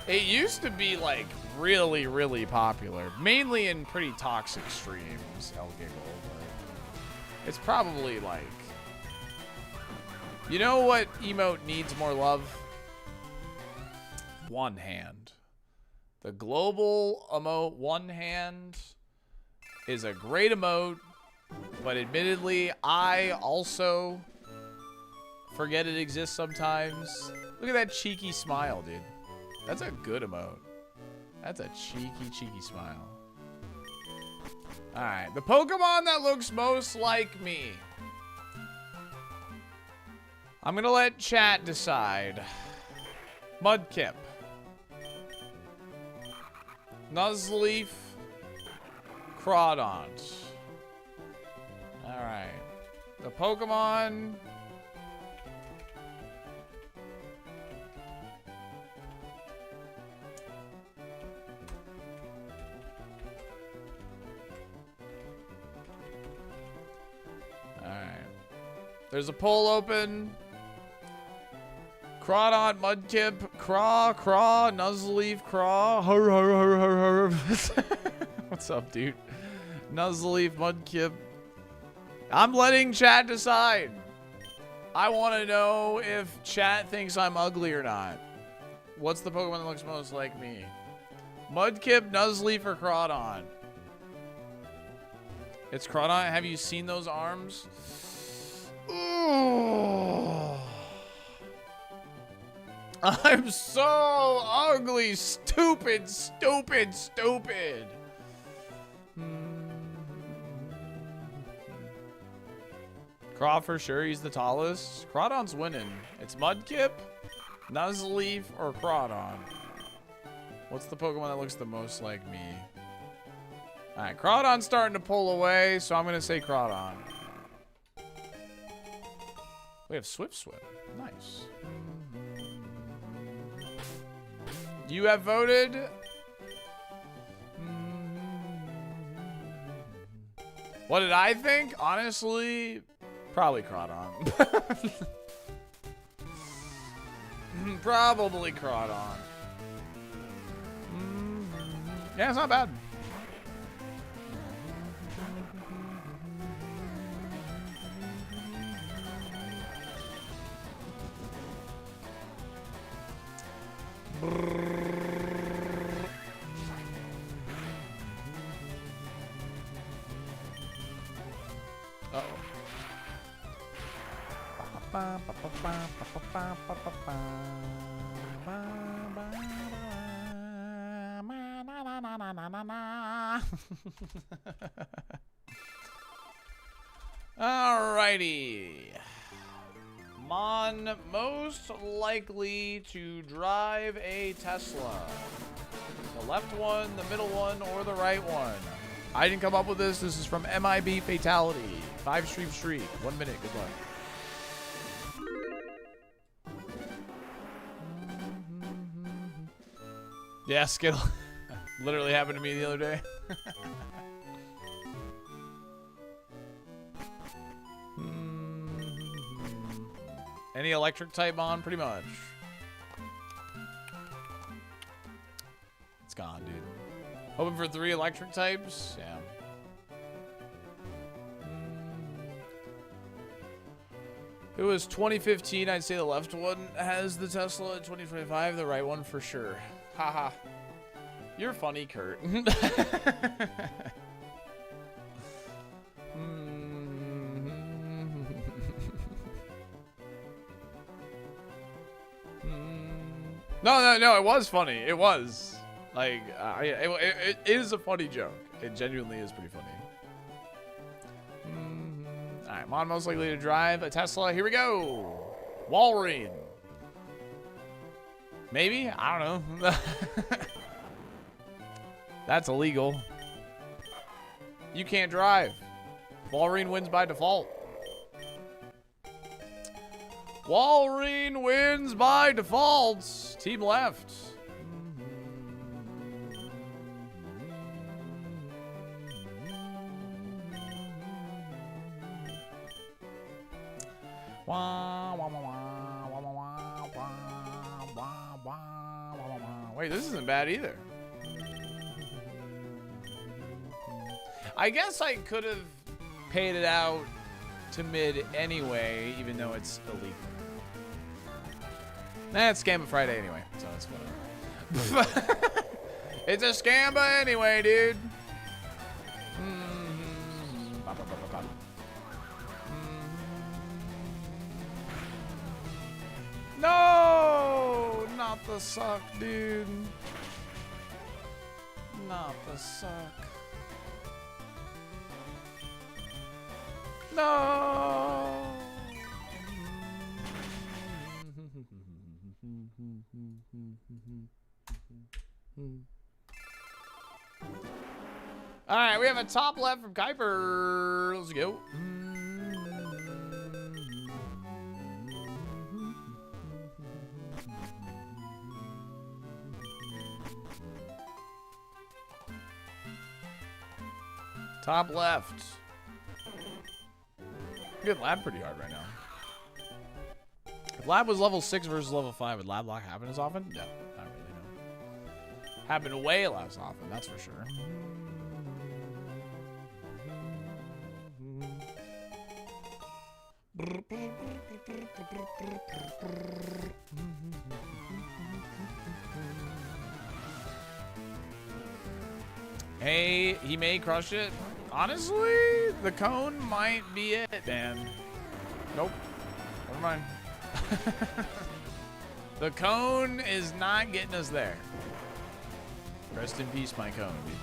It used to be, like, really, really popular. Mainly in pretty toxic streams, El Giggle. But it's probably, like... You know what emote needs more love? One hand. The global emote, one hand, is a great emote. But admittedly, I also forget it exists sometimes. Look at that cheeky smile, dude. That's a good emote. That's a cheeky, cheeky smile. Alright, the Pokemon that looks most like me. I'm gonna let chat decide. Mudkip. Nuzleaf. Crawdont. Alright. The Pokemon... Alright. There's a poll open. Crawdont, Mudkip, Craw, Nuzleaf, Craw. Hur, hur, hur, hur, hur. What's up, dude? Nuzleaf, Mudkip. I'm letting chat decide. I want to know if chat thinks I'm ugly or not. What's the Pokemon that looks most like me? Mudkip, Nuzleaf, or Crawdont? It's Crawdont. Have you seen those arms? Ooh. I'm so ugly. Stupid, stupid, stupid. Craw for sure. He's the tallest. Crawdont's winning. It's Mudkip, Nuzleaf, or Crawdont. What's the Pokemon that looks the most like me? Alright, Crawdont's starting to pull away, so I'm going to say Crawdont. We have Swift. Nice. You have voted. What did I think? Honestly, probably Crawdont. Probably Crawdont. Yeah, it's not bad. Alrighty. Mon most likely to drive a Tesla. The left one, the middle one, or the right one. I didn't come up with this. This is from MIB Fatality. 5-stream streak. 1 minute. Good luck. Yeah, Skittle. Literally happened to me the other day. Any electric type on? Pretty much. It's gone, dude. Hoping for 3 electric types? Yeah. If it was 2015, I'd say the left one has the Tesla. 2025, the right one for sure. Haha. You're funny, Kurt. No, it was funny. It was. Like, it is a funny joke. It genuinely is pretty funny. Alright, Mon most likely to drive a Tesla. Here we go. Walrein. Maybe? I don't know. That's illegal. You can't drive. Walrein wins by default. Walrein wins by default. Team left. Wait, this isn't bad either. I guess I could have paid it out to mid anyway, even though it's illegal. Nah, it's Scamba Friday anyway, so it's whatever. It's a Scamba anyway, dude. No, not the suck, dude. Not the suck. No. All right, we have a top left from Kuiper. Let's go. Top left. Good lab pretty hard right now. If lab was level 6 versus level 5, would lab lock happen as often? No, not really, no. Happen way less often, that's for sure. Hey, he may crush it. Honestly, the cone might be it, man. Nope. Never mind. The cone is not getting us there. Rest in peace, my cone, dude.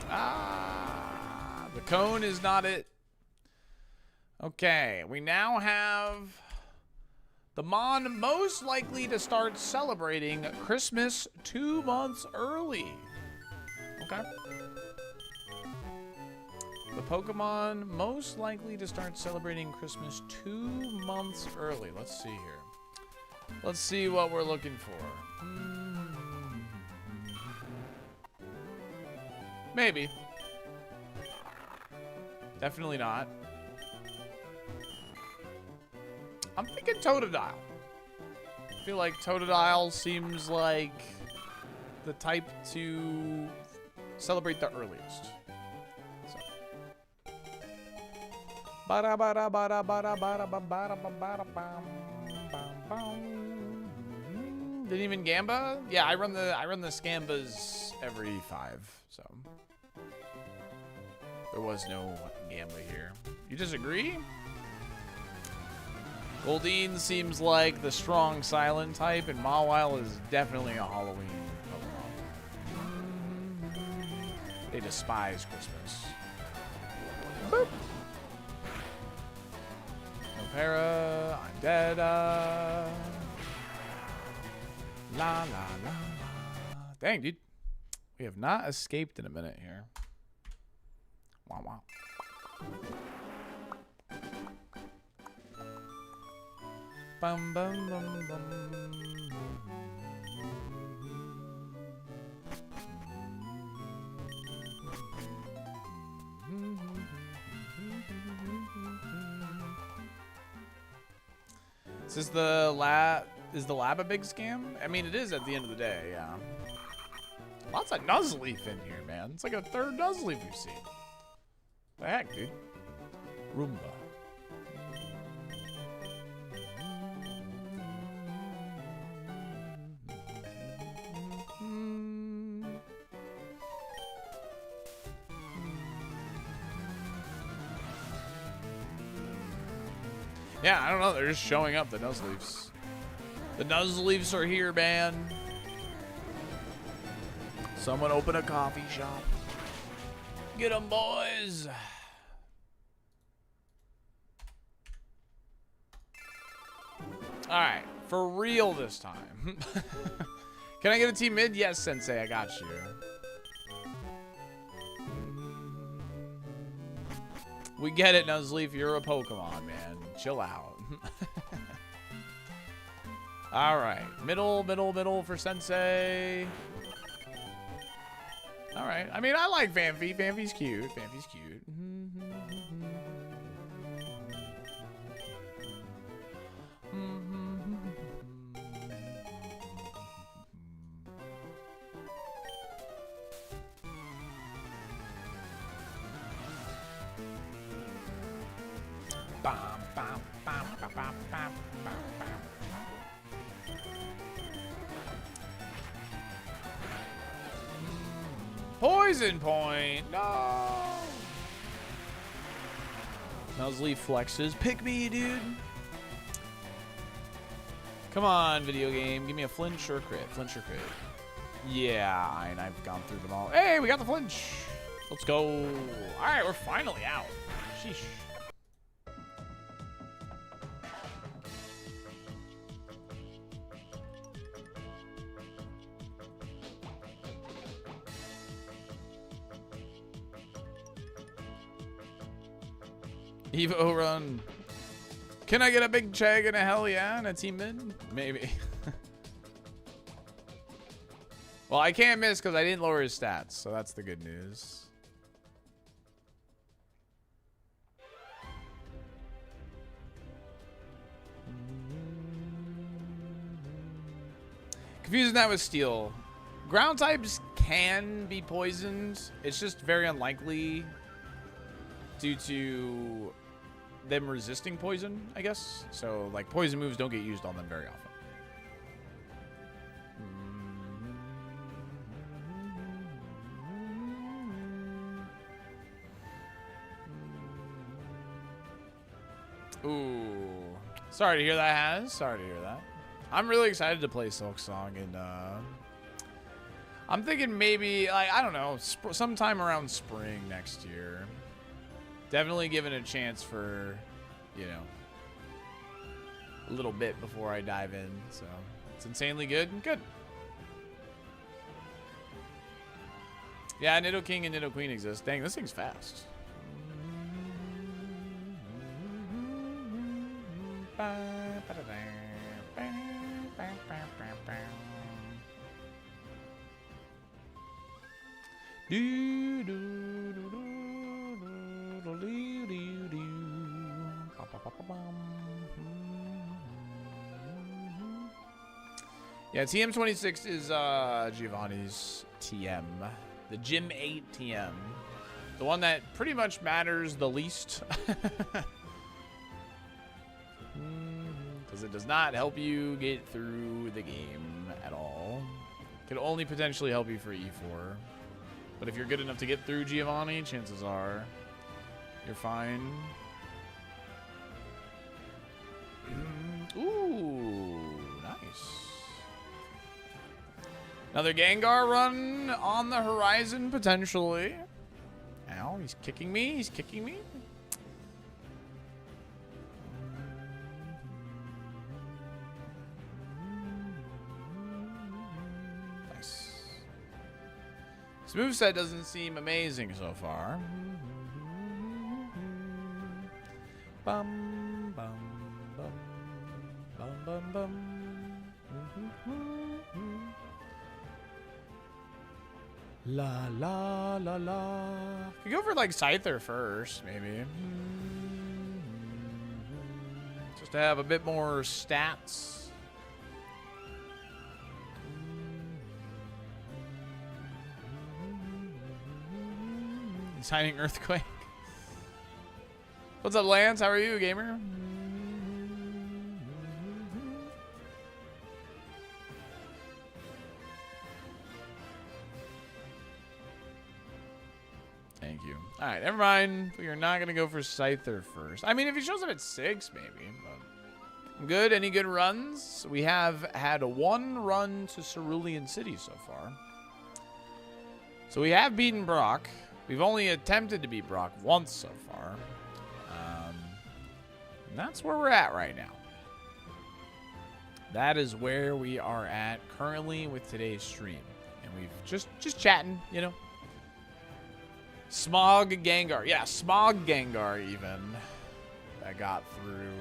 Ah, the cone is not it. Okay, we now have the Mon most likely to start celebrating Christmas 2 months early. Okay. The Pokemon most likely to start celebrating Christmas 2 months early. Let's see here. Let's see what we're looking for. Maybe. Definitely not. I'm thinking Totodile. I feel like Totodile seems like the type to celebrate the earliest. So. Didn't even Gamba? Yeah, I run the Scambas every 5, so there was no Gamba here. You disagree? Goldeen seems like the strong silent type, and Mawile is definitely a Halloween Pokemon. They despise Christmas. Boop. No para, I'm dead. La la la la. Dang, dude. We have not escaped in a minute here. Wow, wow. Bum, bum, bum, bum. Is the lab a big scam? I mean, it is at the end of the day, yeah. Lots of Nuzleaf in here, man. It's like a third Nuzleaf we've seen. The heck, dude? Roomba. Yeah, I don't know. They're just showing up, the Nuzleafs. The Nuzleafs are here, man. Someone open a coffee shop. Get them, boys. All right, for real this time. Can I get a team mid? Yes, Sensei, I got you. We get it, Nuzleaf. You're a Pokemon, man. Chill out. All right. Middle for Sensei. All right. I mean, I like Vampy. Vampy's cute. Vampy's cute. Poison point. No. Nuzly flexes. Pick me, dude. Come on, video game. Give me a flinch or crit. Flinch or crit. Yeah, and I've gone through them all. Hey, we got the flinch. Let's go. All right, we're finally out. Sheesh. Evo run. Can I get a big chag and a hell yeah and a team mid? Maybe. Well, I can't miss because I didn't lower his stats, so that's the good news. Confusing that with steel. Ground types can be poisoned. It's just very unlikely due to them resisting poison, I guess. So, like, poison moves don't get used on them very often. Ooh. Sorry to hear that, Has. Sorry to hear that. I'm really excited to play Silk Song, and I'm thinking maybe, like, I don't know, sometime around spring next year. Definitely given a chance for, you know, a little bit before I dive in. So it's insanely good. Good. Yeah, Nido King and Nido Queen exist. Dang, this thing's fast. Yeah, TM26 is Giovanni's TM. The Gym 8 TM. The one that pretty much matters the least. Because it does not help you get through the game at all. Could only potentially help you for E4. But if you're good enough to get through Giovanni, chances are you're fine. Ooh, nice. Another Gengar run on the horizon, potentially. Ow, he's kicking me. He's kicking me. Nice. This moveset doesn't seem amazing so far. Bum, bum, bum, bum, bum, bum. La la la la. Could go for like Scyther first, maybe. Just to have a bit more stats. He's hiding Earthquake. What's up, Lance? How are you, gamer? Thank you. All right, never mind. We are not going to go for Scyther first. I mean, if he shows up at 6, maybe. But good. Any good runs? We have had one run to Cerulean City so far. So we have beaten Brock. We've only attempted to beat Brock once so far. And that's where we're at right now. That is where we are at currently with today's stream. And we've just chatting, you know. Smog Gengar. Yeah, Smog Gengar even. That got through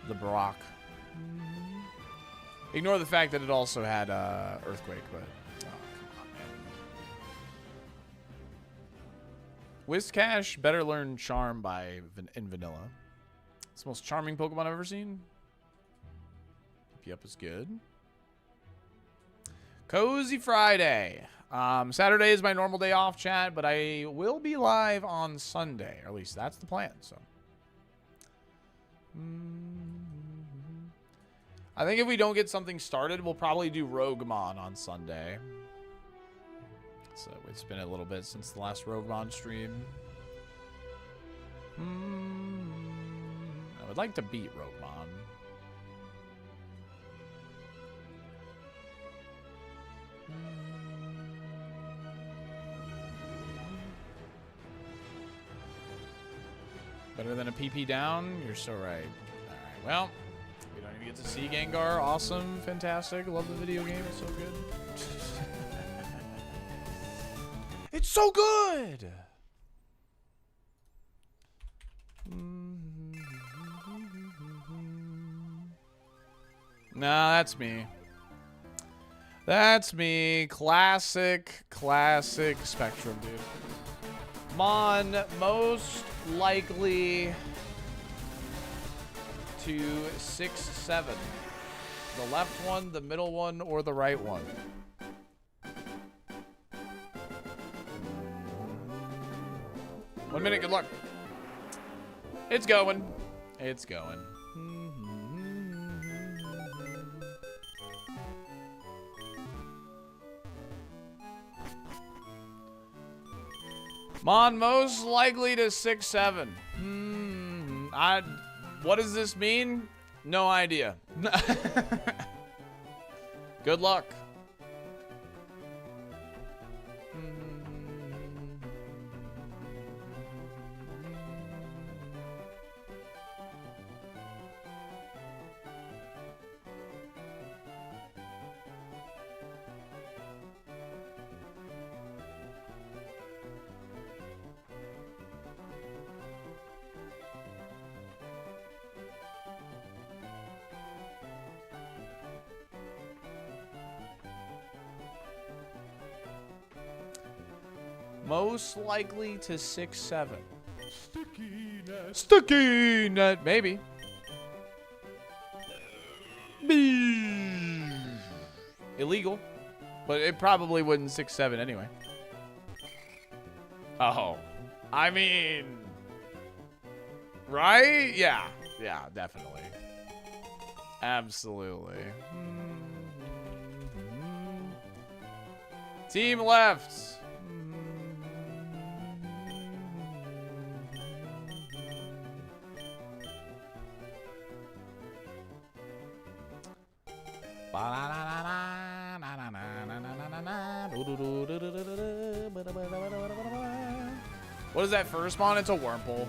the Brock. Ignore the fact that it also had Earthquake, but oh, come on, man. Whiscash better learn Charm in Vanilla. It's the most charming Pokemon I've ever seen. Yep, is good. Cozy Friday. Saturday is my normal day off, chat, but I will be live on Sunday. Or at least that's the plan, so. I think if we don't get something started, we'll probably do Roguemon on Sunday. So it's been a little bit since the last Roguemon stream. I would like to beat Roguemon. Better than a PP down? You're so right. Alright, well, we don't even get to see Gengar. Awesome, fantastic. Love the video game. It's so good. It's so good! Nah, that's me. That's me. Classic Spectrum, dude. Mon, most likely to 6-7. The left one, the middle one, or the right one. One minute, good luck. It's going. It's going. Mon, most likely to 6-7. What does this mean? No idea. Good luck. Most likely to 6-7. Sticky net, maybe. Illegal, but it probably wouldn't 6-7 anyway. Oh, I mean, right? Yeah, definitely, absolutely. Team left. What is that first mon? It's a Wurmple.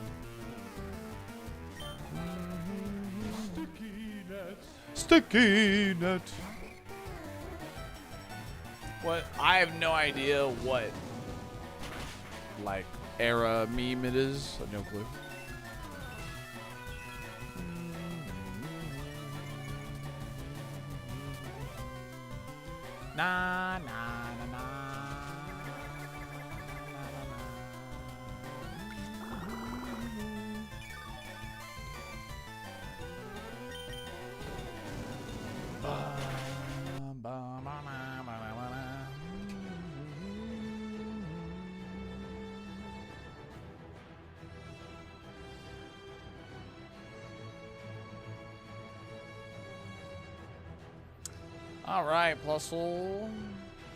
Sticky net. What? I have no idea what, like, era meme it is. I have no clue. Na na na na. All right, Plusle.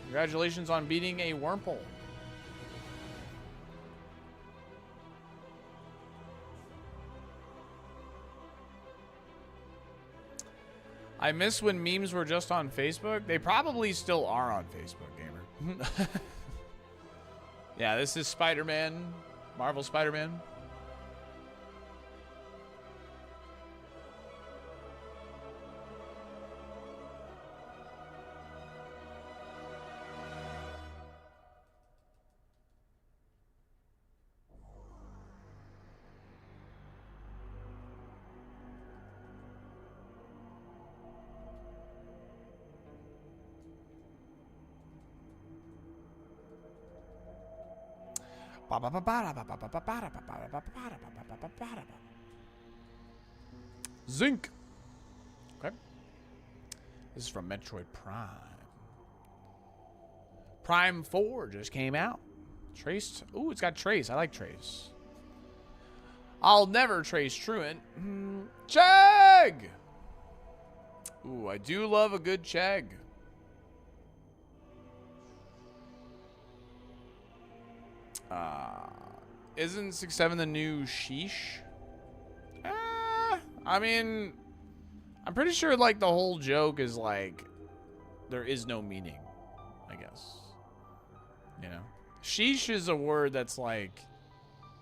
Congratulations on beating a Wurmple. I miss when memes were just on Facebook. They probably still are on Facebook, gamer. Yeah, this is Spider-Man, Marvel Spider-Man. Zinc. Okay. This is from Metroid Prime. Prime 4 just came out. Traced. Ooh, it's got Trace. I like Trace. I'll never trace Truant. Chegg! Ooh, I do love a good Chegg. Isn't 6-7 the new Sheesh? I mean, I'm pretty sure like the whole joke is like there is no meaning, I guess. You know? Sheesh is a word that's like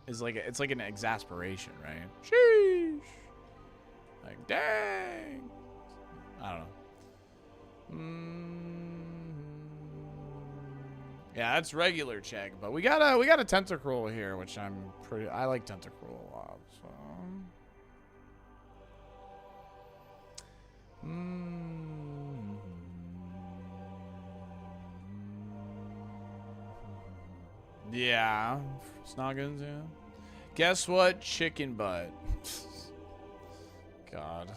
it's like an exasperation, right? Sheesh. Like dang. I don't know. Yeah, that's regular Chegg, but we got a Tentacruel here, which I like Tentacruel a lot, so. Yeah, Snoggins, yeah. Guess what? Chicken butt. God.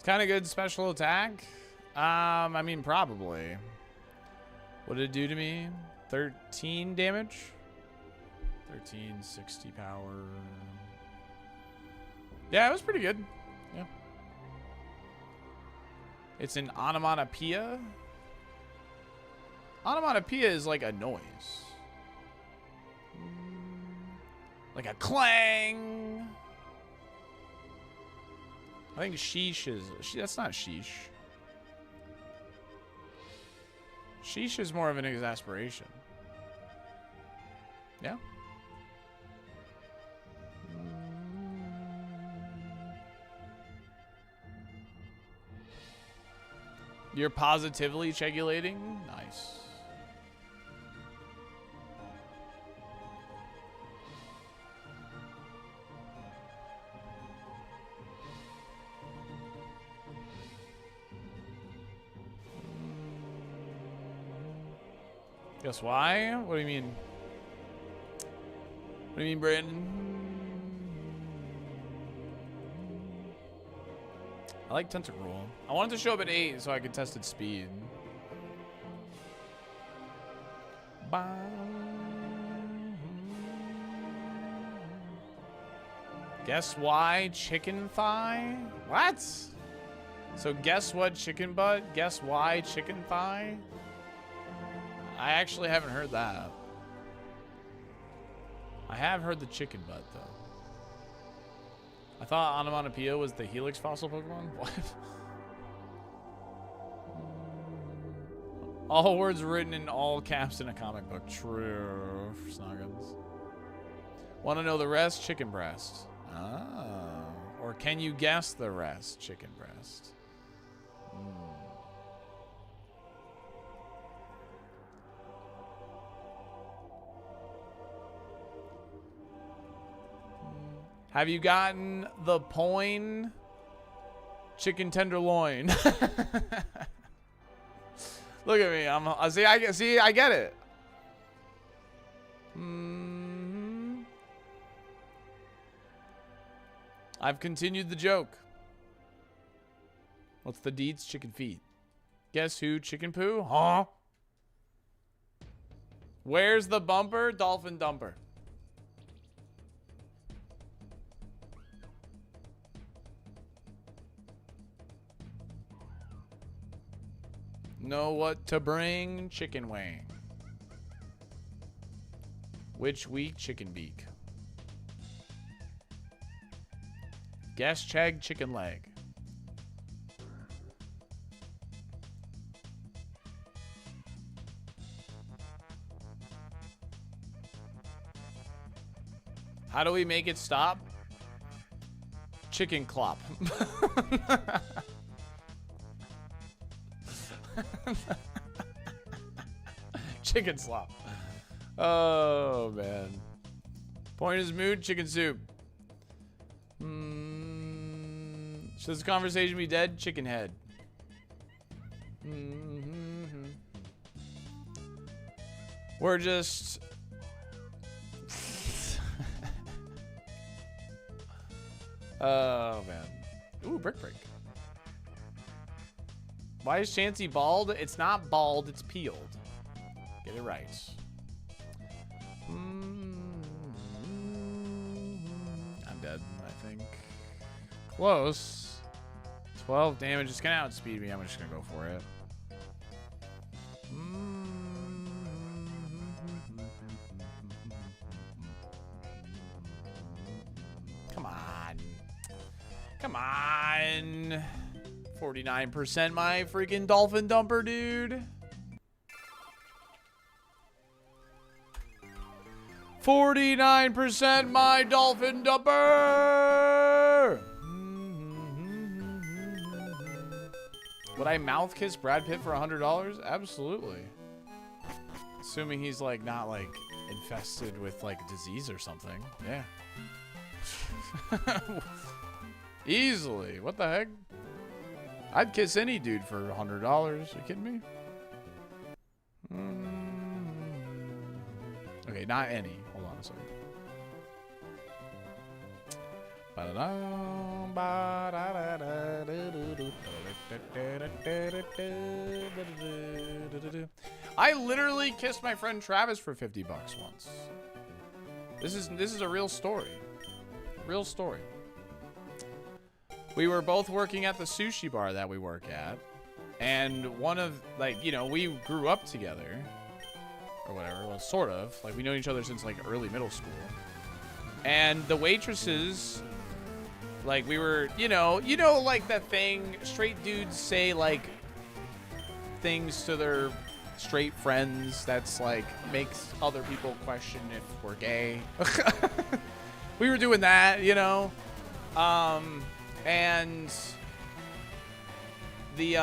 Kind of good special attack. I mean, probably. What did it do to me? 13 damage? 13, 60 power. Yeah, it was pretty good. Yeah. It's an onomatopoeia. Onomatopoeia is like a noise. Like a clang. I think sheesh is... That's not sheesh. Sheesh is more of an exasperation. Yeah. You're positively chegulating? Nice. Guess why? What do you mean? What do you mean, Brandon? I like Tentacruel. I wanted to show up at 8 so I could test its speed. Guess why chicken thigh? What? So guess what chicken butt? Guess why chicken thigh? I actually haven't heard that. I have heard the chicken butt, though. I thought Onomatopoeia was the Helix fossil Pokemon? What? All words written in all caps in a comic book. True. Snoggins. Want to know the rest? Chicken breast. Ah. Or can you guess the rest? Chicken breast. Have you gotten the Poin chicken tenderloin? Look at me. I get it. I've continued the joke. What's the deeds? Chicken feet. Guess who? Chicken poo? Huh? Where's the bumper? Dolphin dumper. Know what to bring? Chicken wing. Which week? Chicken beak. Guess Chegg chicken leg. How do we make it stop? Chicken clop. Chicken slop. Oh, man. Point is mood, chicken soup. Should this conversation be dead? Chicken head. We're just... Oh, man. Ooh, brick break. Why is Chansey bald? It's not bald, it's peeled. Get it right. I'm dead, I think. Close. 12 damage. It's gonna outspeed me. I'm just gonna go for it. Come on. Come on. 49% my freaking dolphin dumper, dude. 49% my dolphin dumper. Would I mouth kiss Brad Pitt for $100? Absolutely. Assuming he's like not like infested with like disease or something. Yeah. Easily. What the heck? I'd kiss any dude for $100. You kidding me? Okay, not any. Hold on a second. I literally kissed my friend Travis for 50 bucks once. This is a real story. Real story. We were both working at the sushi bar that we work at, and one of, like, you know, we grew up together or whatever. Well, sort of. Like, we know each other since like early middle school. And the waitresses, like, we were, you know, like that thing, straight dudes say like things to their straight friends that's like makes other people question if we're gay. We were doing that, you know. And the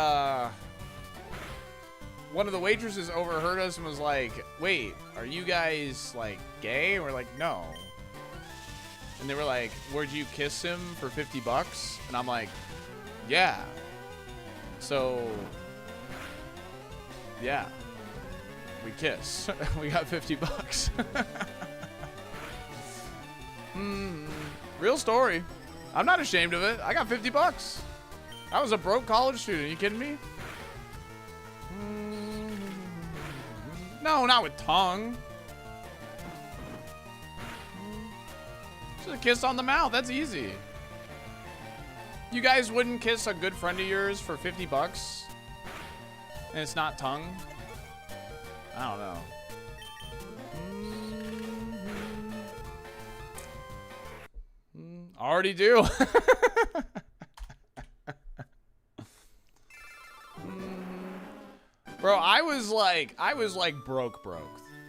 one of the waitresses overheard us and was like, "Wait, are you guys like gay?" And we're like, "No." And they were like, "Would you kiss him for 50 bucks?" And I'm like, "Yeah." So, yeah, we kiss. We got 50 bucks. Real story. I'm not ashamed of it. I got 50 bucks. I was a broke college student. Are you kidding me? No, not with tongue. Just a kiss on the mouth. That's easy. You guys wouldn't kiss a good friend of yours for 50 bucks? And it's not tongue? I don't know. Already do. Bro, I was like broke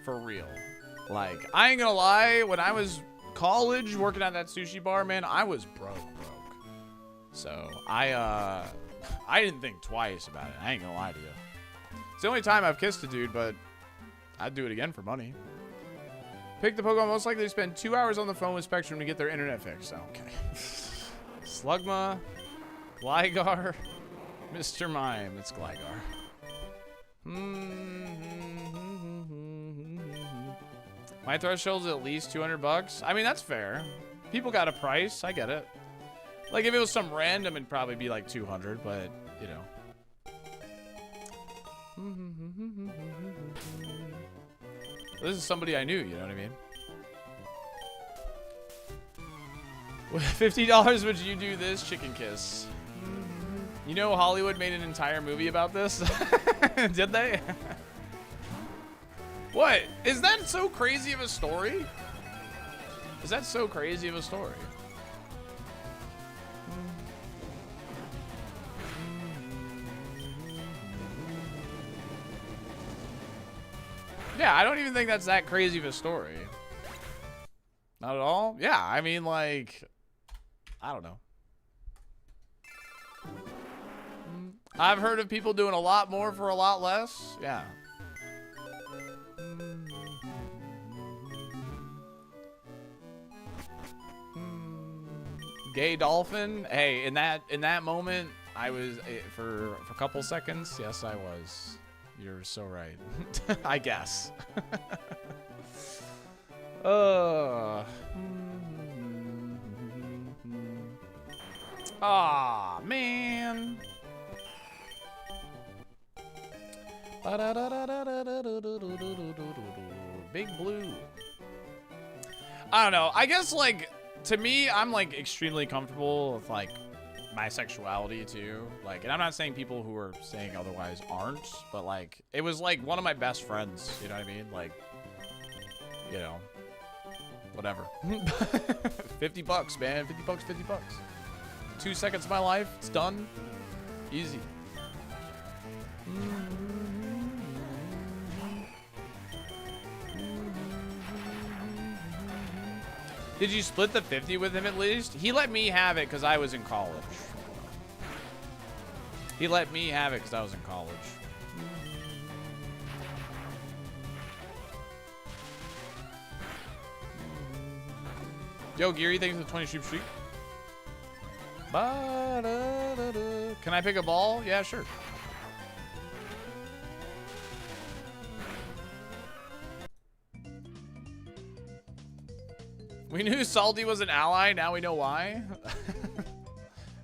for real. Like, I ain't gonna lie, when I was college working at that sushi bar, man, I was broke. So I didn't think twice about it. I ain't gonna lie to you. It's the only time I've kissed a dude, but I'd do it again for money. Pick the Pokemon most likely to spend 2 hours on the phone with Spectrum to get their internet fixed. Okay. Slugma, Gligar, Mr. Mime. It's Gligar. My threshold's at least 200 bucks. I mean, that's fair. People got a price. I get it. Like, if it was some random, it'd probably be like 200, but, you know. This is somebody I knew, you know what I mean? With $50, would you do this chicken kiss? You know, Hollywood made an entire movie about this? Did they? What? Is that so crazy of a story? Is that so crazy of a story? Yeah, I don't even think that's that crazy of a story. Not at all? Yeah, I mean, like, I don't know. I've heard of people doing a lot more for a lot less. Yeah. Gay dolphin? Hey, in that moment, I was, for a couple seconds, yes, I was. You're so right. I guess. Aw, man. Big blue. I don't know. I guess, like, to me, I'm, like, extremely comfortable with, like, my sexuality, too. Like, and I'm not saying people who are saying otherwise aren't, but, like, it was, like, one of my best friends. You know what I mean? Like, you know, whatever. 50 bucks, man. 50 bucks, 50 bucks. 2 seconds of my life. It's done. Easy. Did you split the 50 with him at least? He let me have it because I was in college. He let me have it because I was in college. Yo, Geary, thanks for the 20 streak. Can I pick a ball? Yeah, sure. We knew Salty was an ally, now we know why.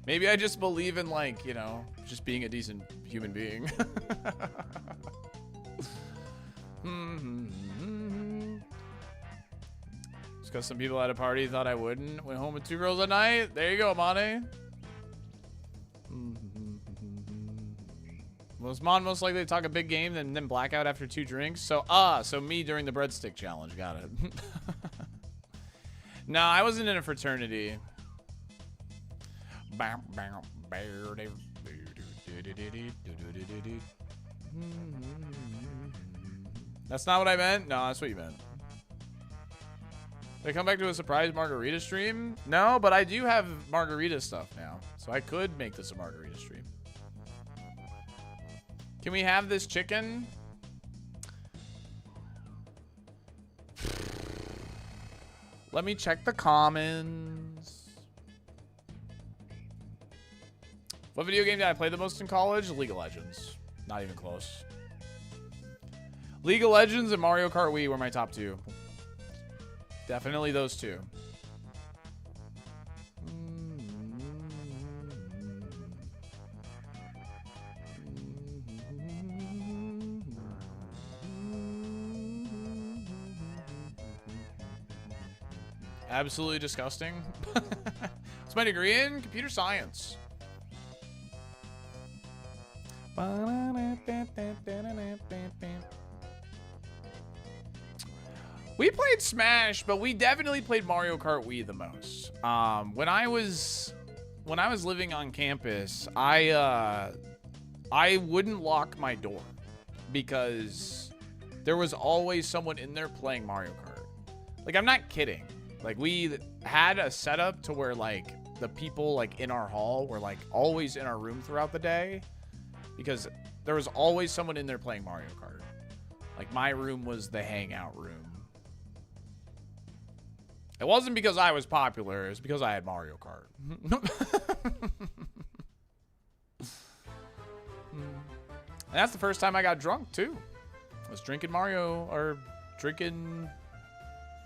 Maybe I just believe in, like, you know, just being a decent human being. Just because some people at a party thought I wouldn't. Went home with 2 girls a night. There you go, Monty. Was Mon most likely to talk a big game and then blackout after 2 drinks? So, so me during the breadstick challenge. Got it. No, I wasn't in a fraternity. That's not what I meant? No, that's what you meant. Did I come back to a surprise margarita stream? No, but I do have margarita stuff now. So I could make this a margarita stream. Can we have this chicken? Let me check the comments. What video game did I play the most in college? League of Legends. Not even close. League of Legends and Mario Kart Wii were my top 2. Definitely those 2. Absolutely disgusting. What's my degree in? Computer science. We played Smash, but we definitely played Mario Kart Wii the most. When I was living on campus, I wouldn't lock my door because there was always someone in there playing Mario Kart. Like, I'm not kidding. Like, we had a setup to where, like, the people, like, in our hall were, like, always in our room throughout the day because there was always someone in there playing Mario Kart. Like, my room was the hangout room. It wasn't because I was popular. It was because I had Mario Kart. And that's the first time I got drunk, too. I was drinking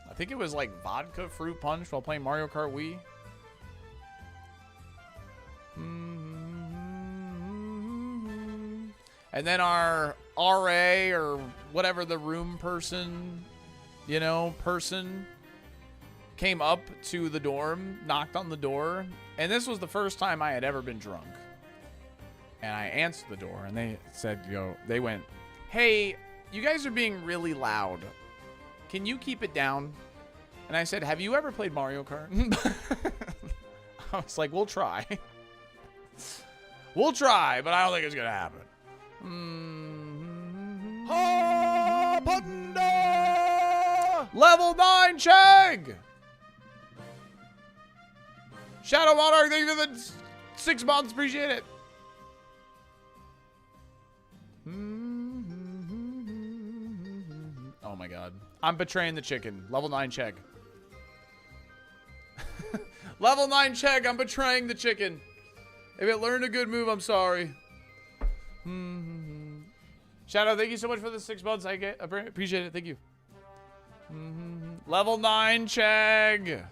I think it was like vodka fruit punch while playing Mario Kart Wii. And then our RA or whatever the room person, you know, came up to the dorm, knocked on the door. And this was the first time I had ever been drunk. And I answered the door and they said, they went, "Hey, you guys are being really loud. Can you keep it down?" And I said, "Have you ever played Mario Kart?" I was like, "We'll try." We'll try, but I don't think it's going to happen. Level 9 Chegg! Shadow Monarch, thank you for the 6 months. Appreciate it. Oh my god. I'm betraying the chicken. Level 9 Chegg. Level 9 Chegg, I'm betraying the chicken. If it learned a good move, I'm sorry. Shadow, thank you so much for the 6 months. I appreciate it. Thank you. Level 9 Chegg.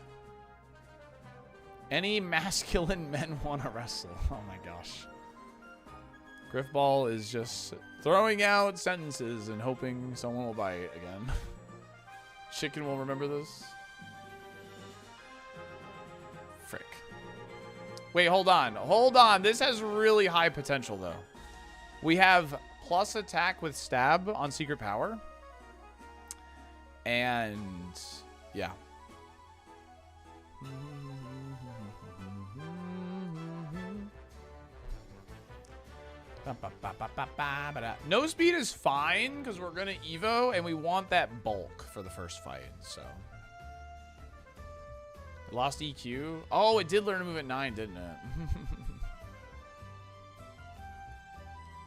Any masculine men want to wrestle? Oh my gosh. Griffball is just throwing out sentences and hoping someone will buy it again. Chicken will remember this. Frick. Wait, hold on. Hold on. This has really high potential, though. We have plus attack with stab on secret power. And, yeah. No speed is fine because we're going to Evo and we want that bulk for the first fight, so. Lost EQ. Oh, it did learn to move at 9, didn't it?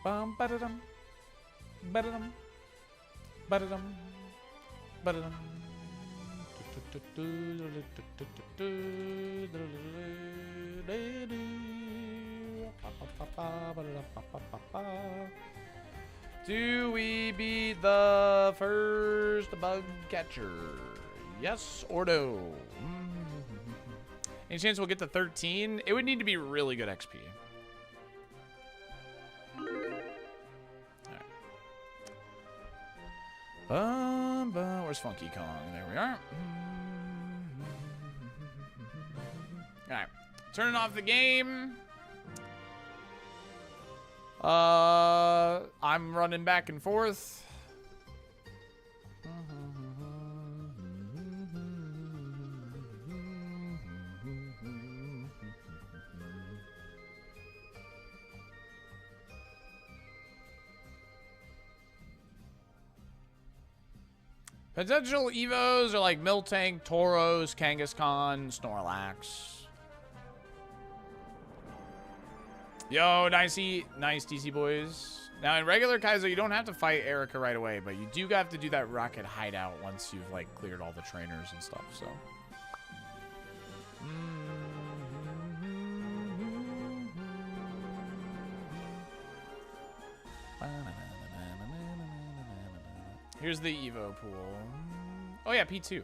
Bum ba-da-dum. Ba-da-dum. Ba-da-dum. Ba-da-dum. Do we beat the first bug catcher? Yes or no? Any chance we'll get to 13? It would need to be really good XP. Alright. Where's Funky Kong? There we are. Alright. Turning off the game. I'm running back and forth. Potential Evos are like Miltank, Tauros, Kangaskhan, Snorlax. Yo, nice DC boys. Now in regular Kaizo, you don't have to fight Erica right away, but you do have to do that rocket hideout once you've like cleared all the trainers and stuff. So. Here's the Evo pool. Oh yeah, P2.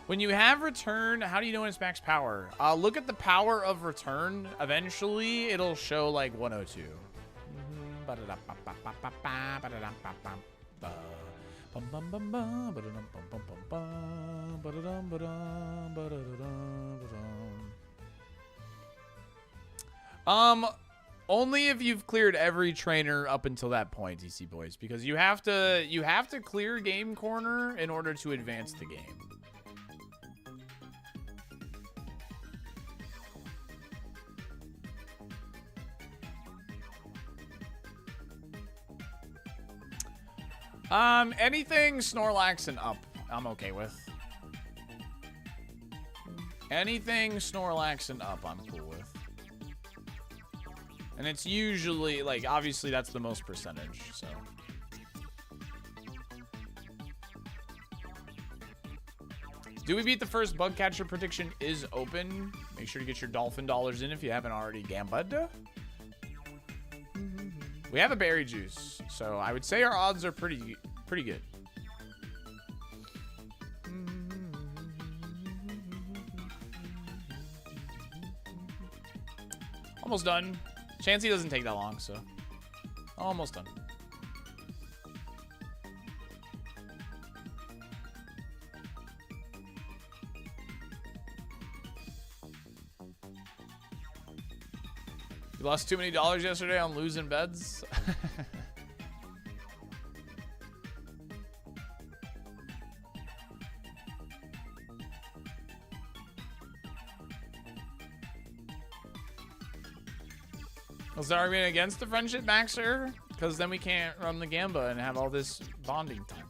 When you have return, how do you know when it's max power? Look at the power of return. Eventually, it'll show like 102. Only if you've cleared every trainer up until that point, DC boys, because you have to clear game corner in order to advance the game. Anything Snorlax and up, I'm okay with. Anything Snorlax and up, I'm cool with. And it's usually, like, obviously that's the most percentage, so. Do we beat the first bug catcher prediction is open. Make sure to get your dolphin dollars in if you haven't already gambled. We have a berry juice, so I would say our odds are pretty good. Almost done. Chansey doesn't take that long, so almost done. You lost too many dollars yesterday on losing beds? Was the argument against the friendship maxer? Because then we can't run the Gamba and have all this bonding time.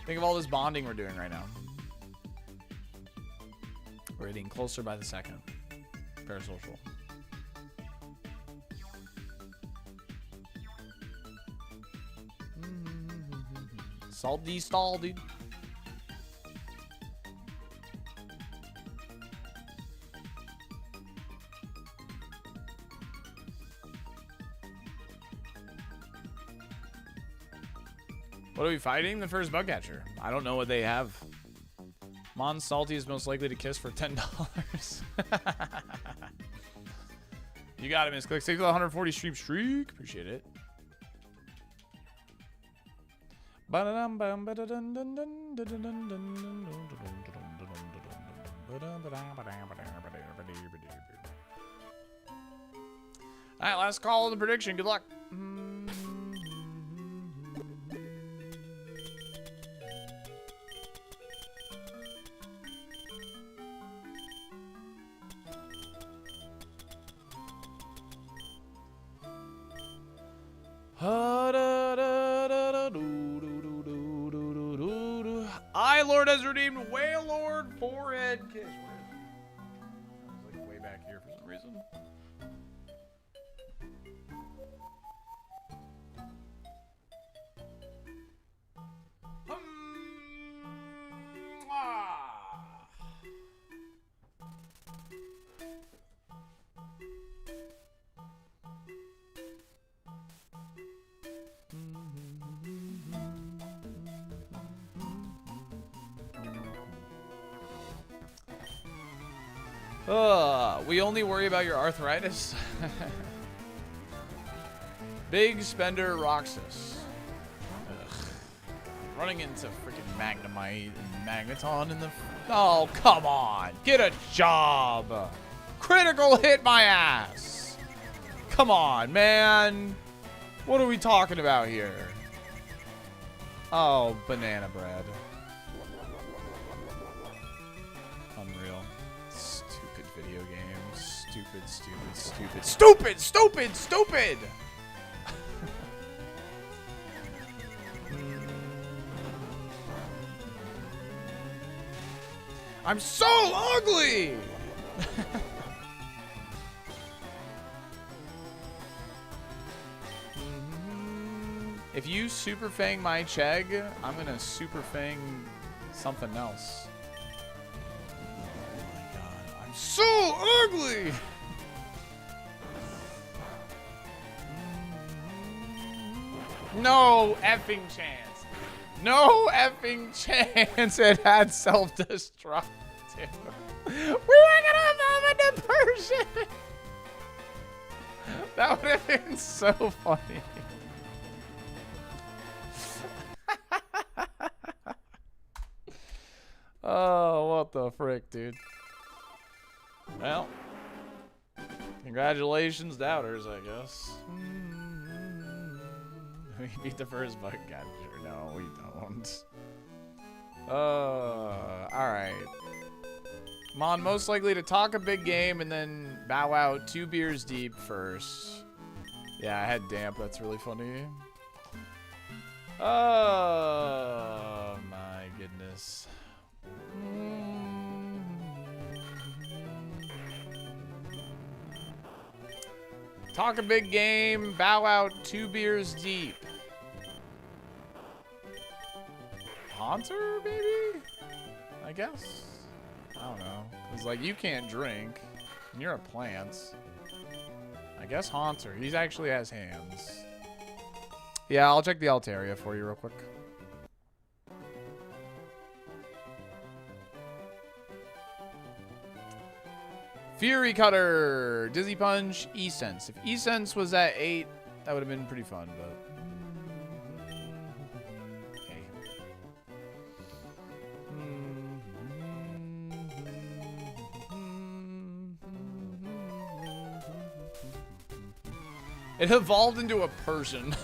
Think of all this bonding we're doing right now. We're getting closer by the second. Parasocial. Salt D stall, dude. What are we fighting? The first bug catcher. I don't know what they have. Mon Salty is most likely to kiss for $10. You got it, Miss Click. Stay to the 140 streak. Appreciate it. Alright, last call on the prediction. Good luck. Lord has redeemed Whale Lord forehead kiss. Where is it? I was like way back here for some reason. We only worry about your arthritis. Big spender Roxas. Ugh. Running into freaking Magnemite and Magneton in the... Oh, come on. Get a job. Critical hit my ass. Come on, man. What are we talking about here? Oh, banana bread. Unreal. Stupid video games. Stupid, stupid, stupid. Stupid, stupid, stupid! I'm so ugly! If you super fang my Chegg, I'm gonna super fang something else. Oh my god, I'm so ugly! No effing chance. No effing chance it had self-destruct. We were gonna evolve into Persian! That would have been so funny. Oh, what the frick, dude. Well, congratulations, doubters, I guess. We beat the first bug catcher. No, we don't. Alright. Mon, most likely to talk a big game and then bow out 2 beers deep first. Yeah, I had damp. That's really funny. Oh, my goodness. Talk a big game, bow out 2 beers deep. Haunter, maybe? I guess. I don't know. It's like, you can't drink. And you're a plant. I guess Haunter. He actually has hands. Yeah, I'll check the Altaria for you real quick. Fury Cutter, Dizzy Punch, E-Sense. If E-Sense was at 8, that would have been pretty fun, but... Okay. It evolved into a Persian.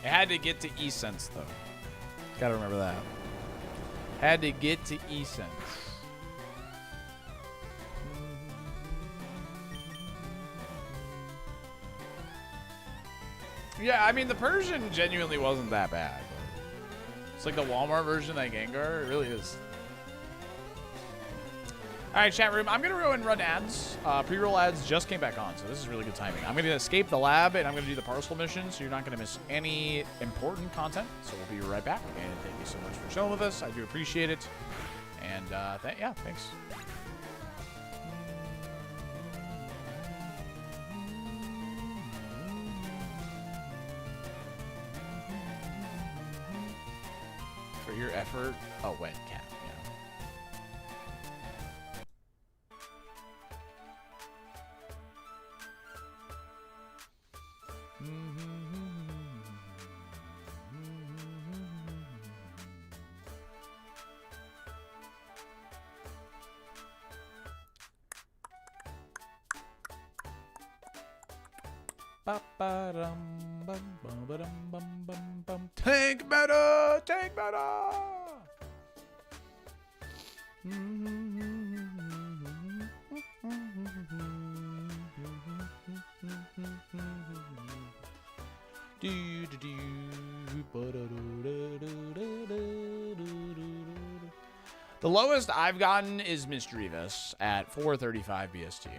It had to get to E-Sense, though. Gotta remember that. Had to get to E-Sense. Yeah, I mean, the Persian genuinely wasn't that bad. It's like the Walmart version of Gengar. It really is. All right, chat room. I'm going to go and run ads. Pre-roll ads just came back on, so this is really good timing. I'm going to escape the lab, and I'm going to do the parcel mission, so you're not going to miss any important content. So we'll be right back, and thank you so much for chilling with us. I do appreciate it. And, yeah, thanks. For your effort. Oh, wet cat. Tank better, tank better. The lowest I've gotten is Misdreavus at 435 BST.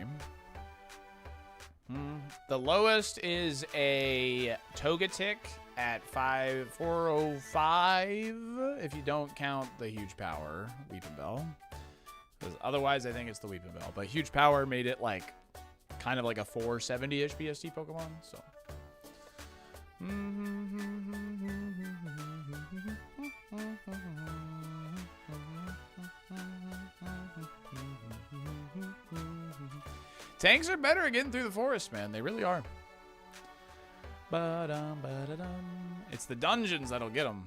The lowest is a Togetic at 405 if you don't count the huge power Weeping Bell. Because otherwise I think it's the Weeping Bell. But huge power made it like kind of like a 470-ish BST Pokemon, so. Tanks are better at getting through the forest, man. They really are. It's the dungeons that'll get them.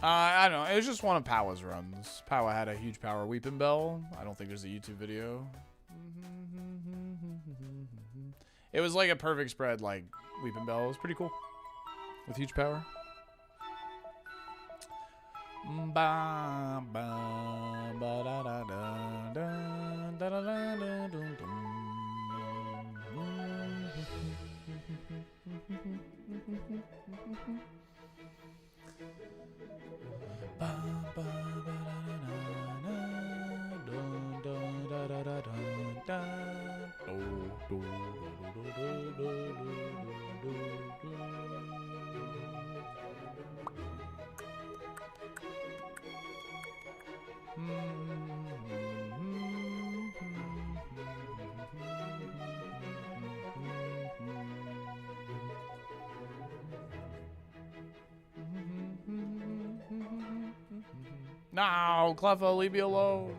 I don't know. It was just one of Powa's runs. Powa had a huge power Weeping Bell. I don't think there's a YouTube video. It was like a perfect spread, like Weeping Bell. It was pretty cool. With huge power. No, Cleffa, leave me alone.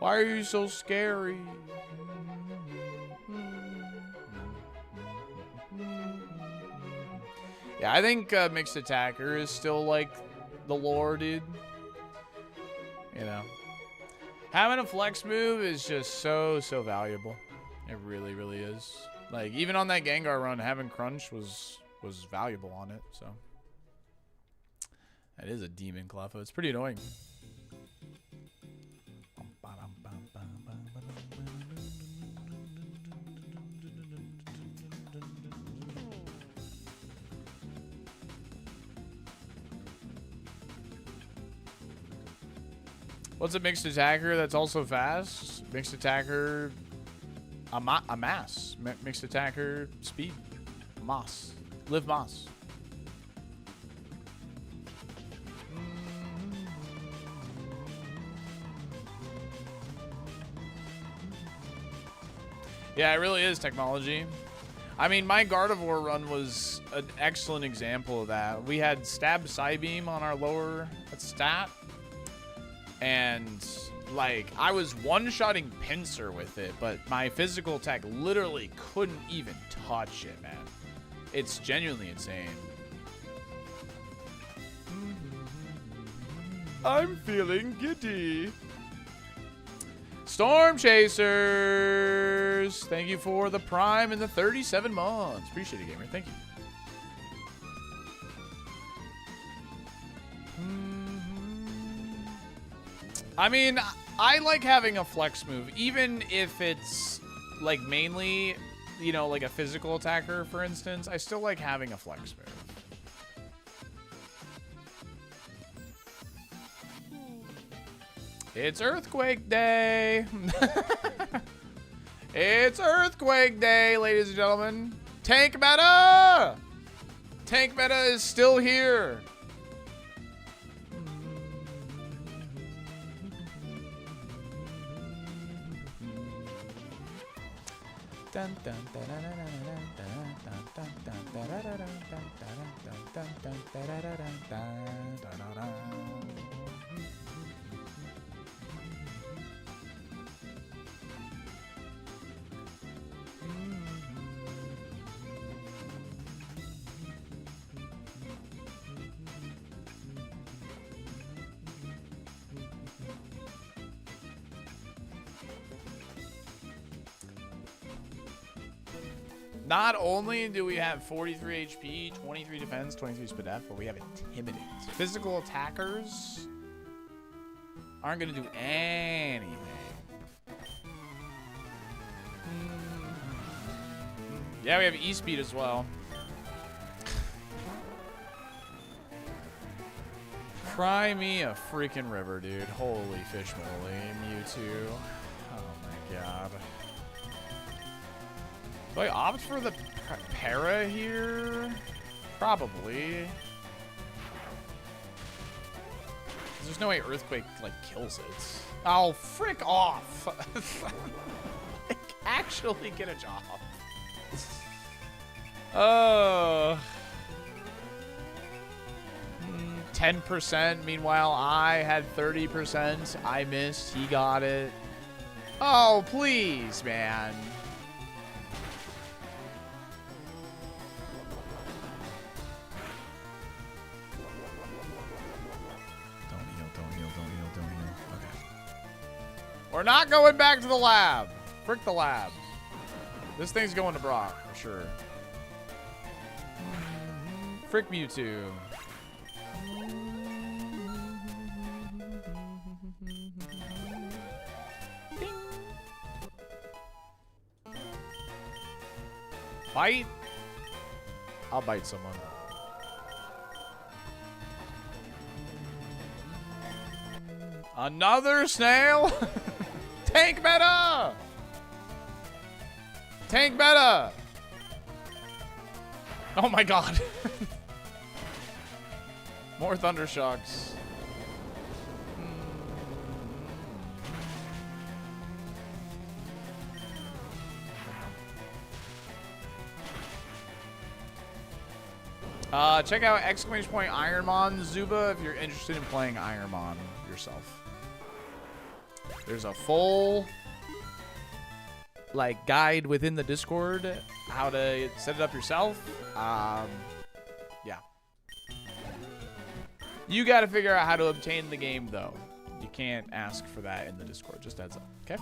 Why are you so scary? Yeah, I think Mixed Attacker is still like the lore, dude. You know, having a flex move is just so valuable. It really, really is. Like even on that Gengar run, having Crunch was valuable on it. So that is a demon Cleffa. It's pretty annoying. What's a Mixed Attacker that's also fast? Mixed Attacker, a mass. Mixed Attacker, speed. Moss. Live Moss. Yeah, it really is technology. I mean, my Gardevoir run was an excellent example of that. We had Stab Psybeam on our lower stat. And, like, I was one-shotting Pinsir with it, but my physical attack literally couldn't even touch it, man. It's genuinely insane. I'm feeling giddy. Storm Chasers! Thank you for the Prime and the 37 months. Appreciate it, gamer. Thank you. I mean, I like having a flex move, even if it's, like, mainly you know, like a physical attacker, for instance, I still like having a flex move. It's Earthquake Day! It's Earthquake Day, ladies and gentlemen. Tank meta! Tank meta is still here. Not only do we have 43 HP, 23 defense, 23 speed def, but we have Intimidate. Physical attackers aren't going to do anything. Yeah, we have E-Speed as well. Cry me a freaking river, dude. Holy fish moly, Mewtwo. Oh my god. Do I opt for the para here? Probably. There's no way Earthquake, like, kills it. Oh, frick off! Like, actually get a job. Oh. 10%. Meanwhile, I had 30%. I missed. He got it. Oh, please, man. We're not going back to the lab. Frick the lab. This thing's going to Brock, for sure. Frick Mewtwo. Ding. Bite? I'll bite someone. Another snail? Tank meta! Tank meta! Oh my god. More Thunder Shocks. Check out !ironMON Zuba if you're interested in playing ironMON yourself. There's a full, like, guide within the Discord how to set it up yourself. Yeah. You got to figure out how to obtain the game, though. You can't ask for that in the Discord. Just heads up. Okay?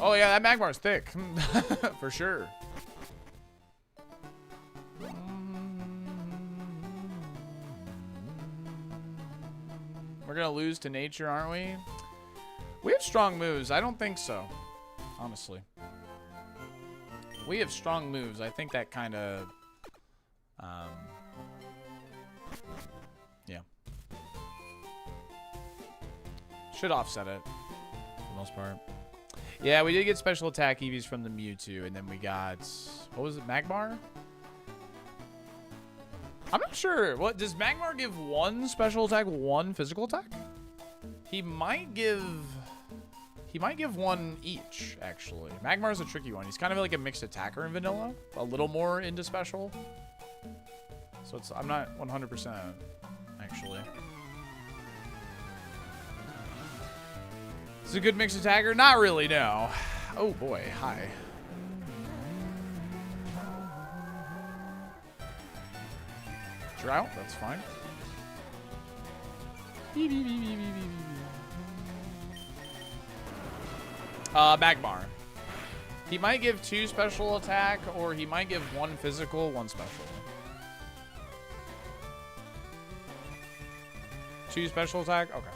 Oh, yeah, that Magmar's thick. For sure. We're going to lose to nature, aren't we? We have strong moves. I don't think so, honestly. We have strong moves. I think that kind of, yeah. Should offset it, for the most part. Yeah, we did get special attack EVs from the Mewtwo, and then we got, what was it, Magmar? I'm not sure. What does Magmar give? One special attack, one physical attack? He might give one each, actually. Magmar's a tricky one. He's kind of like a mixed attacker in vanilla, a little more into special. So it's, I'm not 100% actually. Is it a good mixed attacker? Not really, no. Oh boy, hi. Drought, that's fine. Magmar. He might give 2 special attack, or he might give 1 physical, 1 special. 2 special attack? Okay.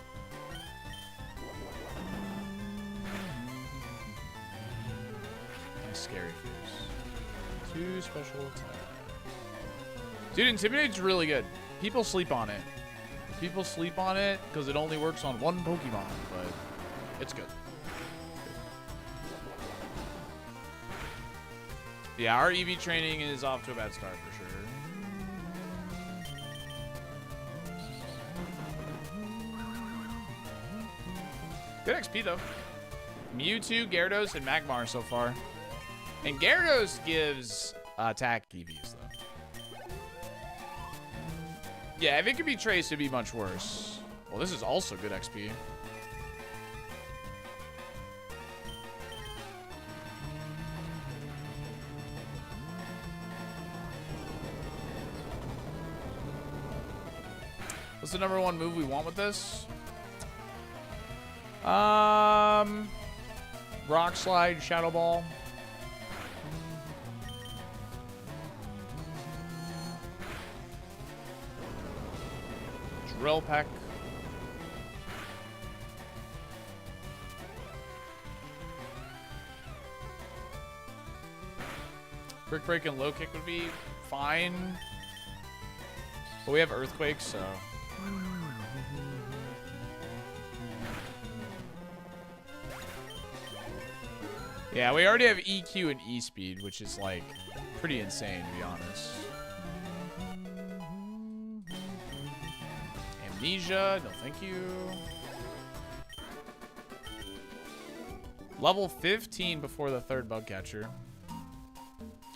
scary face. 2 special attack. Dude, Intimidate's really good. People sleep on it. People sleep on it because it only works on 1 Pokemon, but it's good. Yeah, our EV training is off to a bad start for sure. Good XP though. Mewtwo, Gyarados, and Magmar so far. And Gyarados gives attack EVs though. Yeah, if it could be traced, it'd be much worse. Well, this is also good XP. What's the #1 move we want with this? Rock Slide, Shadow Ball. Drill Peck. Brick Break and Low Kick would be fine. But we have Earthquake, so... Yeah, we already have EQ and E-Speed, which is, like, pretty insane, to be honest. Amnesia, no thank you. Level 15 before the 3rd bug catcher.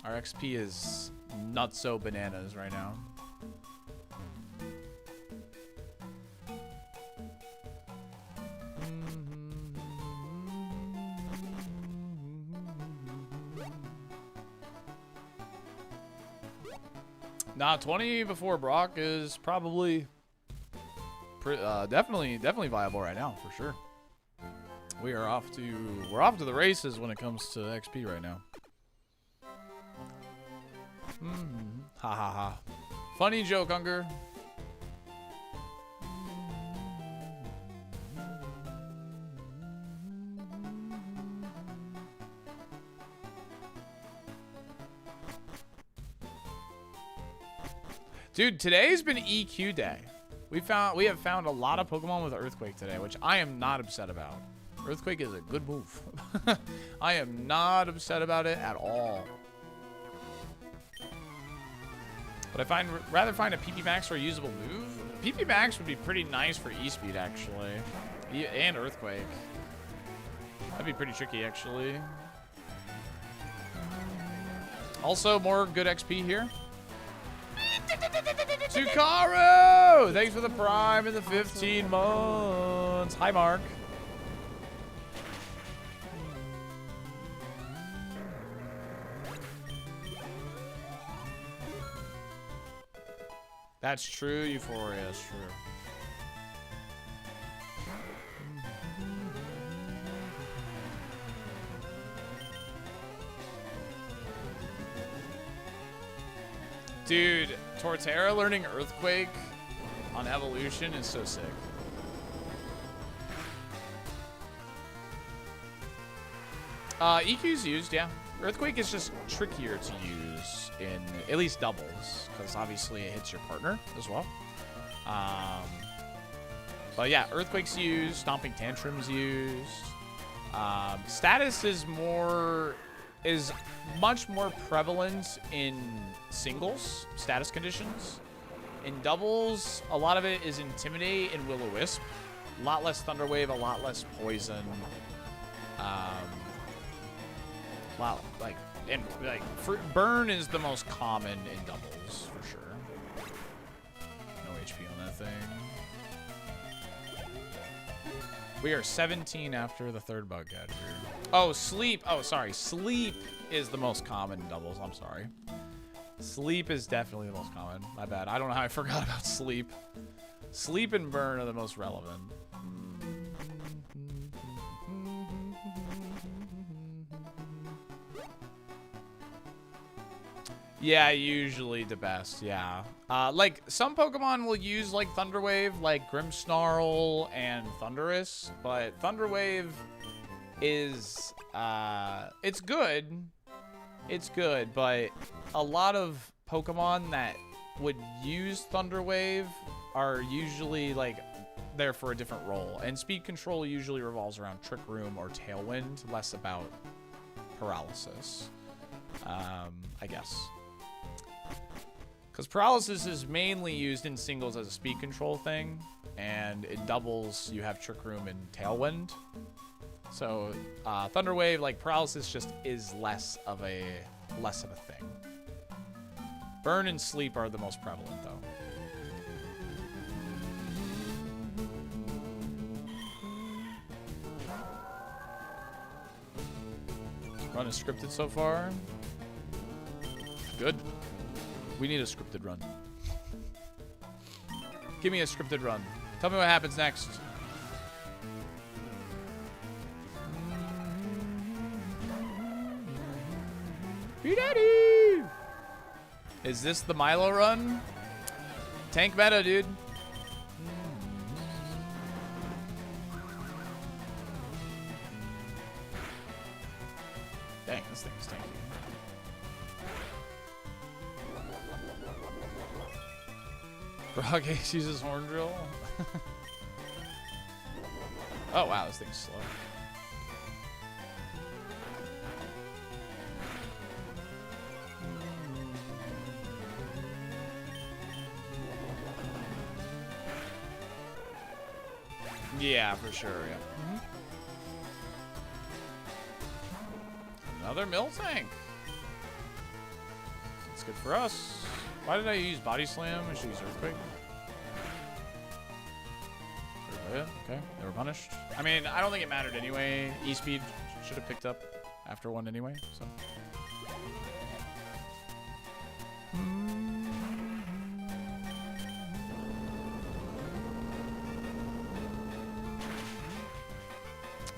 Our XP is nutso bananas right now. Nah, 20 before Brock is probably definitely viable right now for sure. We're off to the races when it comes to XP right now. Ha ha ha. Funny joke, Unger. Dude, today's been EQ day. We have found a lot of Pokemon with Earthquake today, which I am not upset about. Earthquake is a good move. I am not upset about it at all. But rather find a PP Max for a usable move. PP Max would be pretty nice for E-Speed actually, and Earthquake. That'd be pretty tricky actually. Also, more good XP here. Tukaru! Thanks for the Prime and the 15 months. Hi, Mark. That's true, Euphoria. That's true. Dude, Torterra learning Earthquake on Evolution is so sick. EQ's used, yeah. Earthquake is just trickier to use in at least doubles, because obviously it hits your partner as well. But yeah, Earthquake's used, Stomping Tantrum's used. Status is much more prevalent in singles, status conditions. In doubles, a lot of it is Intimidate and Will-O-Wisp. A lot less Thunder Wave, a lot less Poison. Burn is the most common in doubles for sure. No HP on that thing. We are 17 after the 3rd bug catcher. Oh, Sleep. Oh, sorry. Sleep is the most common in doubles. I'm sorry. Sleep is definitely the most common. My bad. I don't know how I forgot about Sleep. Sleep and Burn are the most relevant. Yeah, usually the best, yeah. Like, some Pokemon will use, like, Thunder Wave, like Grimmsnarl and Thundurus, but Thunder Wave is, it's good, it's good, but a lot of Pokemon that would use Thunder Wave are usually like there for a different role, and speed control usually revolves around Trick Room or Tailwind, less about paralysis. I guess. Because paralysis is mainly used in singles as a speed control thing, and in doubles you have Trick Room and Tailwind. So Thunder Wave, like paralysis, just is less of a thing. Burn and Sleep are the most prevalent though. Run is scripted so far. Good. We need a scripted run. Give me a scripted run. Tell me what happens next. Daddy! Is this the Milo run? Tank meta, dude. Dang, this thing is tanky. Brock Ace uses Horn Drill. Oh wow, this thing's slow. Yeah, for sure, yeah. Another mill tank. That's good for us. Why did I use Body Slam? I should use Earthquake. Okay, they were punished. I mean, I don't think it mattered anyway. E-Speed should have picked up after one anyway, so.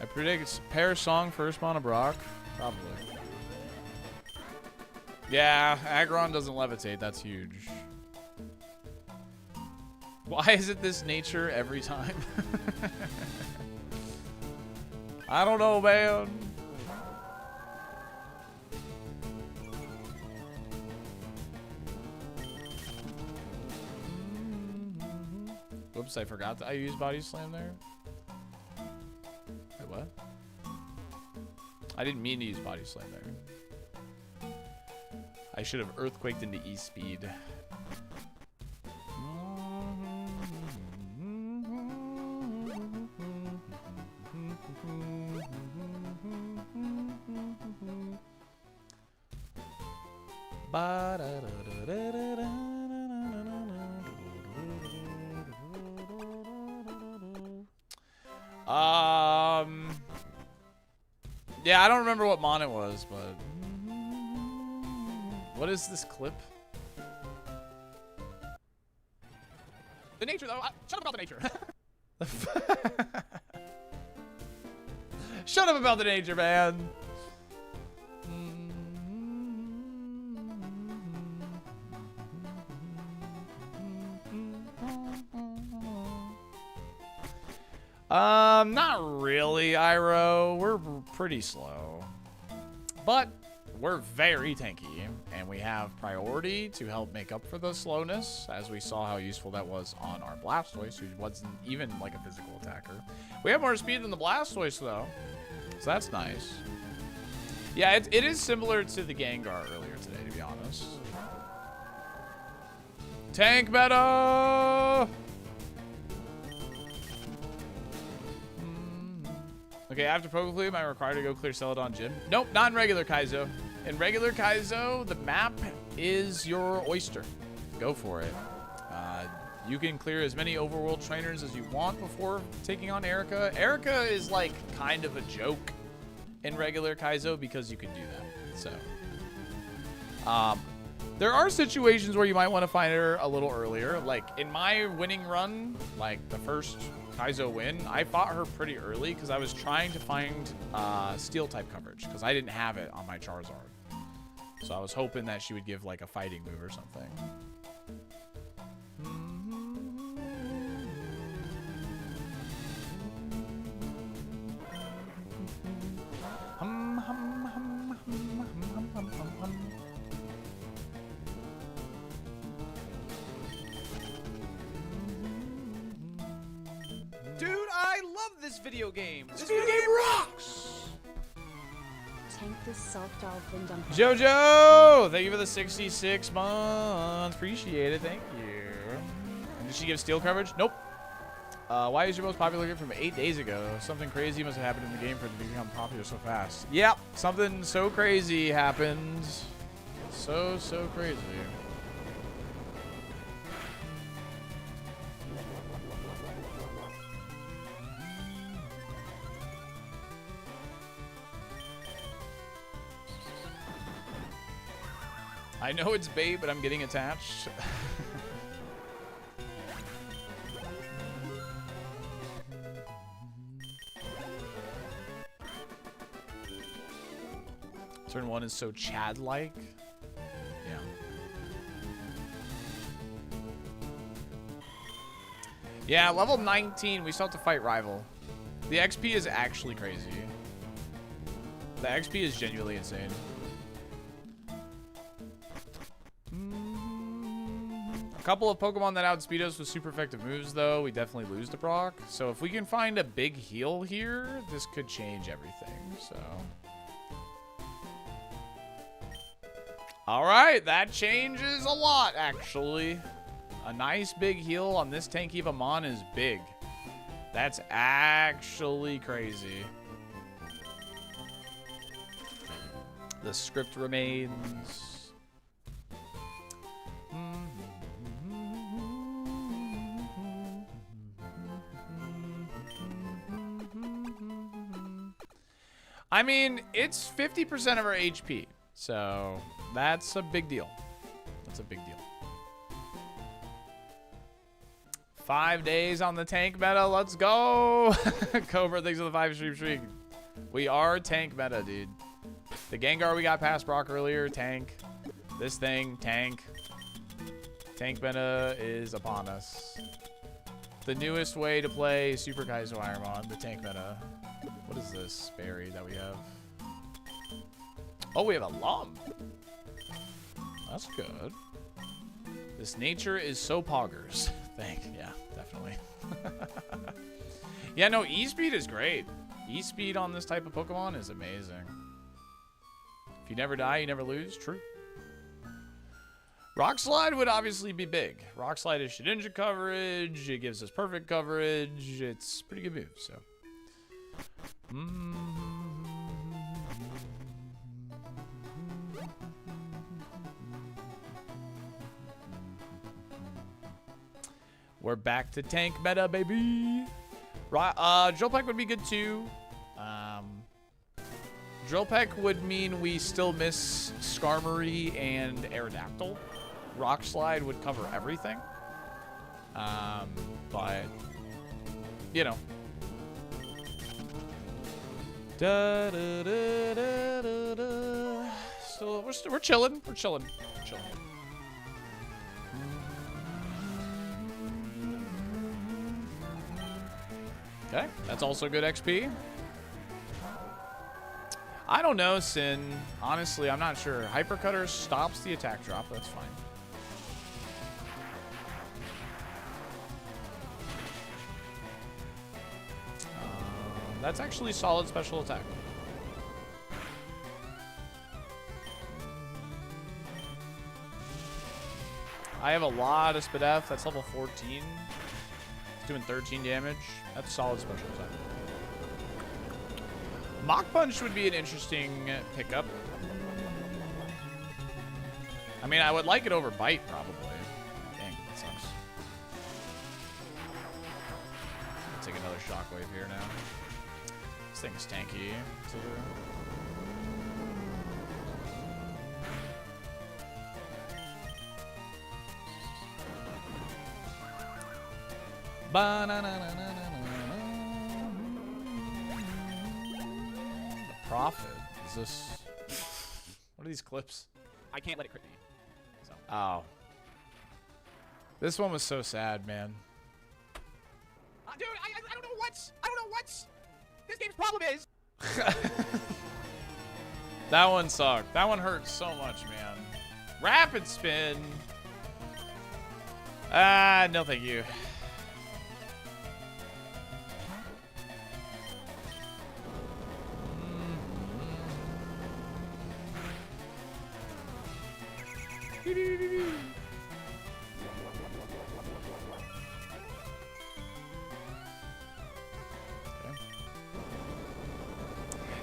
I predict it's pair song first mono Brock. Probably. Yeah, Aggron doesn't levitate. That's huge. Why is it this nature every time? I don't know, man. Whoops, I forgot that I used Body Slam there. Wait, what? I didn't mean to use Body Slam there. I should have Earthquaked into E-Speed. Yeah, I don't remember what mon it was, but what is this clip? The nature, though. Shut up about the nature. Shut up about the nature, man. Not really, Iroh. We're pretty slow. But we're very tanky, and we have priority to help make up for the slowness, as we saw how useful that was on our Blastoise, who wasn't even like a physical attacker. We have more speed than the Blastoise, though, so that's nice. Yeah, it is similar to the Gengar earlier today, to be honest. Tank meta! Okay, after Pokeflute, am I required to go clear Celadon Gym? Nope, not in regular Kaizo. In regular Kaizo, the map is your oyster. Go for it. You can clear as many overworld trainers as you want before taking on Erica. Erica is like kind of a joke in regular Kaizo because you can do that. So, there are situations where you might want to find her a little earlier. Like in my winning run, like the first Kaizo win, I fought her pretty early because I was trying to find steel type coverage because I didn't have it on my Charizard. So I was hoping that she would give like a fighting move or something. video game. This video game rocks. Tank this SaltyDolphin dump. Jojo, thank you for the 66 months. Appreciate it. Thank you. And did she give steel coverage? Nope. Why is your most popular game from 8 days ago? Something crazy must have happened in the game for it to become popular so fast. Yep, something so crazy happened. So crazy. I know it's bait, but I'm getting attached. Turn 1 is so Chad-like. Yeah. Yeah, level 19, we still have to fight Rival. The XP is actually crazy. The XP is genuinely insane. A couple of Pokemon that outspeed us with super effective moves, though, we definitely lose to Brock. So if we can find a big heal here, this could change everything, so... Alright, that changes a lot, actually. A nice big heal on this Tankivamon is big. That's actually crazy. The script remains. I mean, it's 50% of our HP, so that's a big deal. That's a big deal. 5 days on the tank meta. Let's go. Cobra, thanks for the 5 streak. We are tank meta, dude. The Gengar we got past Brock earlier, tank. This thing, tank. Tank meta is upon us. The newest way to play Super KAIZO ironMON, the tank meta. What is this berry that we have? Oh, we have a Lum. That's good. This nature is so poggers. Yeah, definitely. Yeah, no, E-Speed is great. E-Speed on this type of Pokemon is amazing. If you never die, you never lose. True. Rock Slide would obviously be big. Rock Slide is Shedinja coverage. It gives us perfect coverage. It's a pretty good move, so. We're back to tank meta, baby. Drill Peck would be good too. Drill Peck would mean we still miss Skarmory and Aerodactyl. Rock Slide would cover everything. But, you know. Still, we're chilling. We're chilling. We're chilling. Okay, that's also good XP. I don't know, Sin. Honestly, I'm not sure. Hypercutter stops the attack drop. That's fine. That's actually solid special attack. I have a lot of Spadef. That's level 14. It's doing 13 damage. That's solid special attack. Mach Punch would be an interesting pickup. I mean, I would like it over Bite, probably. Dang, that sucks. I'll take another Shockwave here now. This thing is tanky. The Prophet? Is this... What are these clips? I can't let it crit me. So. Oh. This one was so sad, man. Dude, I don't know what this game's problem is. That one sucked. That one hurt so much, man. Rapid Spin. No thank you.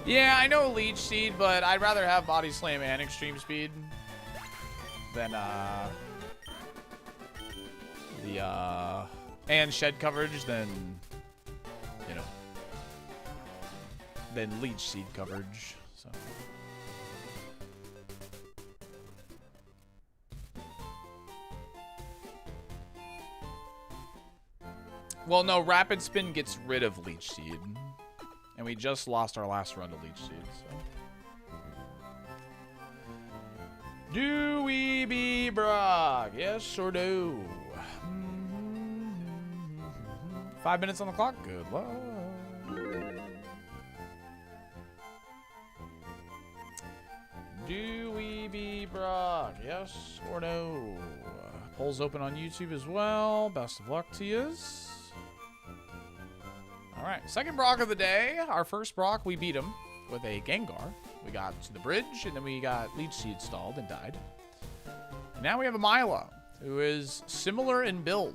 Yeah, I know Leech Seed, but I'd rather have Body Slam and Extreme Speed than and Shed coverage than, you know, than Leech Seed coverage. So. Well, no, Rapid Spin gets rid of Leech Seed. And we just lost our last run to Leech Seed, so. Do we be Brock? Yes or no? 5 minutes on the clock. Good luck. Do we be Brock? Yes or no? Polls open on YouTube as well. Best of luck to yous. All right, second Brock of the day. Our first Brock, we beat him with a Gengar. We got to the bridge, and then we got Leech Seed stalled and died. And now we have a Milo, who is similar in build.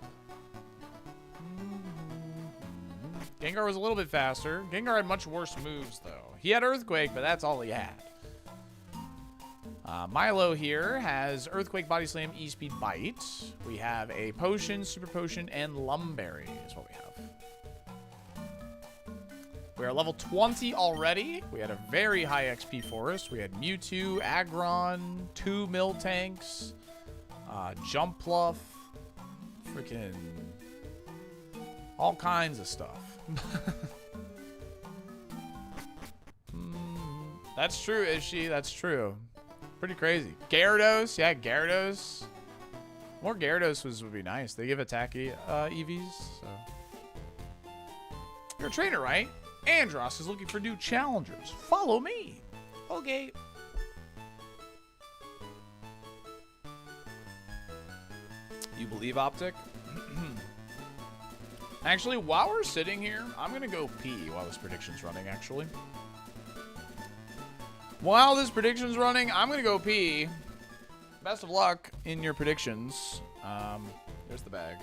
Gengar was a little bit faster. Gengar had much worse moves, though. He had Earthquake, but that's all he had. Milo here has Earthquake, Body Slam, E-Speed, Bite. We have a Potion, Super Potion, and Lumberry is what we have. We are level 20 already. We had a very high XP forest. We had Mewtwo, Aggron, 2 Miltanks, Jump Pluff, freaking all kinds of stuff. That's true, Ishi. That's true. Pretty crazy. Gyarados. Yeah, Gyarados. More Gyarados would be nice. They give attack EVs. So. You're a trainer, right? Andros is looking for new challengers. Follow me. Okay. You believe Optic? Actually, while we're sitting here, I'm going to go pee while this prediction's running, actually. While this prediction's running, I'm going to go pee. Best of luck in your predictions. There's the bag.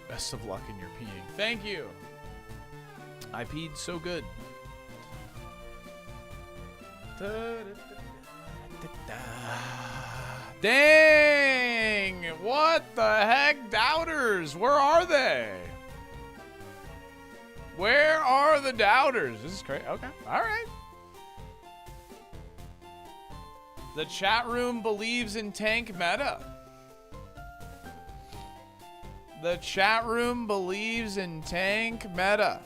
Best of luck in your peeing. Thank you. I peed so good. Dang! What the heck? Doubters! Where are they? Where are the doubters? This is great. Okay. All right. The chat room believes in tank meta. The chat room believes in tank meta.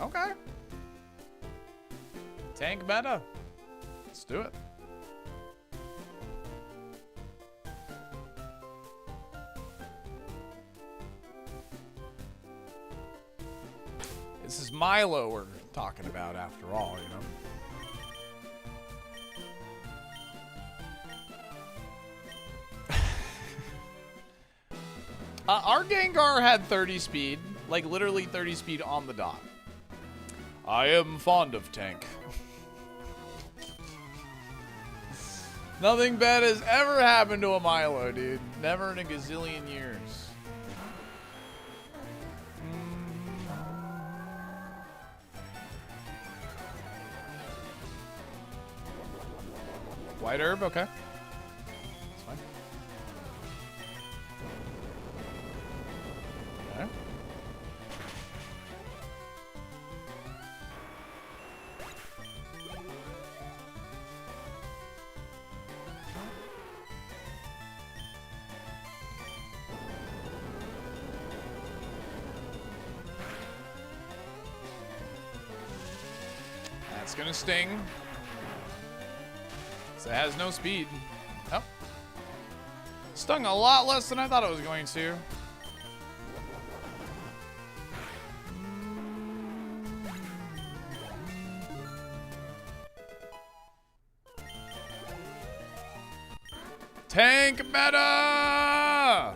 Okay. Tank meta. Let's do it. This is Milo we're talking about after all, you know. Our Gengar had 30 speed, like literally 30 speed on the dot. I am fond of tank. Nothing bad has ever happened to a Milo, dude. Never in a gazillion years. White herb, okay. That's fine. Okay. That's gonna sting. So it has no speed. Oh. Stung a lot less than I thought it was going to. Tank meta!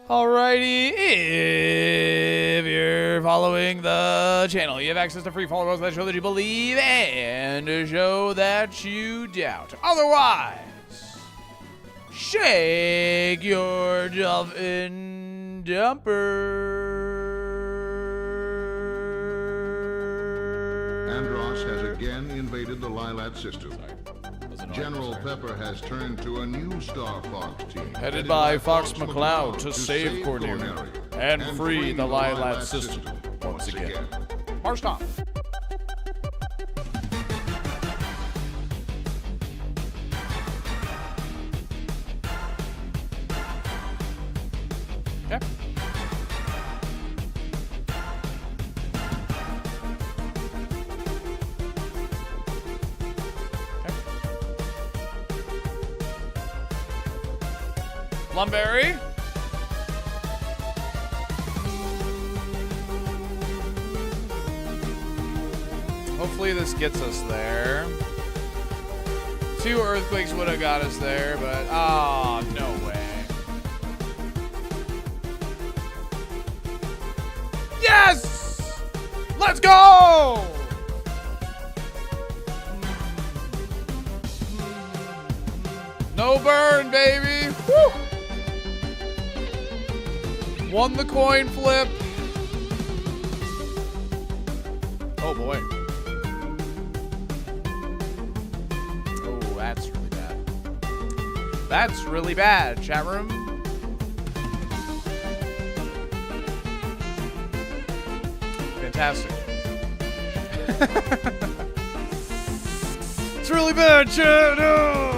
Alrighty, if you're following the channel, you have access to free followers that show that you believe and to show that you doubt. Otherwise, shake your dolphin dumper. Andros has again invaded the Lilat system. General Pepper has turned to a new Star Fox team. Headed by Fox McCloud to save Cornelia and free the Lilat system once again. March on. Okay. Lumberry. Hopefully this gets us there. 2 earthquakes would have got us there, but oh, no way. Yes! Let's go! No burn, baby. Woo! Won the coin flip. Oh boy. Oh, that's really bad. That's really bad, chat room. Fantastic. It's really bad, chat. Oh.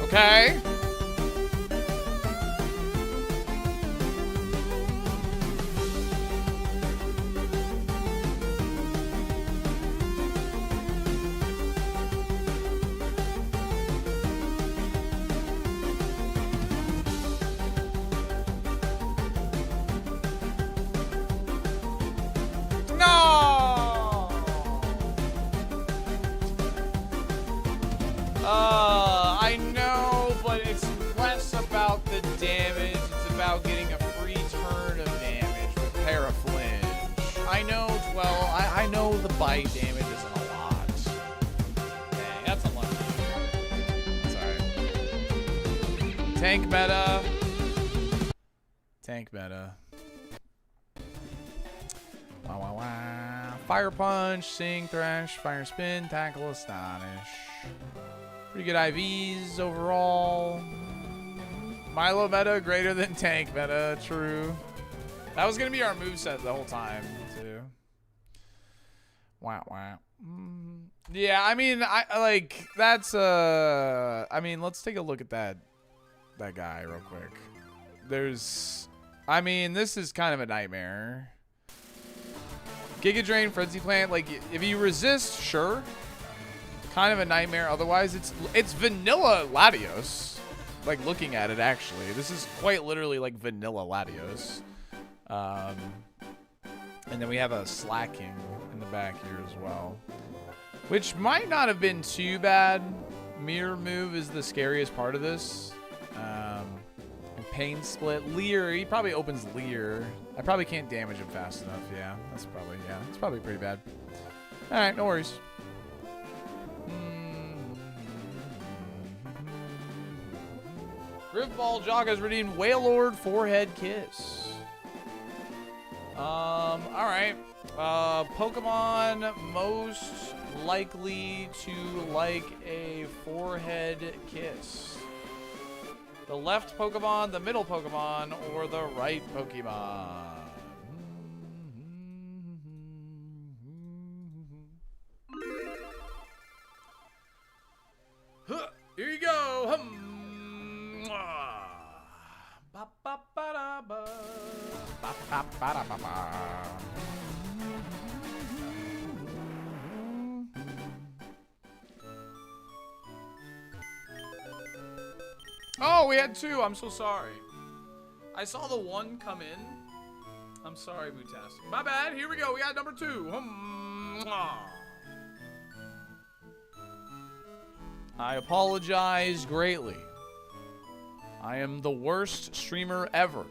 Okay. bite damage isn't a lot. Dang, that's unlucky. Sorry. Tank meta. Tank meta. Wow, wow, wow. Fire Punch, Sing, Thrash, Fire Spin, Tackle, Astonish. Pretty good IVs overall. Milo meta greater than Tank meta, true. That was going to be our moveset the whole time, too. Wow, wow. Yeah, I mean, that's, I mean, let's take a look at that guy real quick. I mean, this is kind of a nightmare. Giga Drain, Frenzy Plant, like, if you resist, sure. Kind of a nightmare. Otherwise, it's vanilla Latios. Like, looking at it, actually. This is quite literally, like, vanilla Latios. And then we have a Slacking in the back here as well. Which might not have been too bad. Mirror Move is the scariest part of this. Pain Split. Leer, he probably opens Leer. I probably can't damage him fast enough. Yeah, it's probably pretty bad. Alright, no worries. Griffball Jog has redeemed Wailord Forehead Kiss. Alright. Pokemon most likely to like a forehead kiss. The left Pokemon, the middle Pokemon, or the right Pokemon? Here you go. Oh, we had two. I'm so sorry. I saw the one come in. I'm sorry, Bootastic. My bad. Here we go. We got number two. I apologize greatly. I am the worst streamer ever.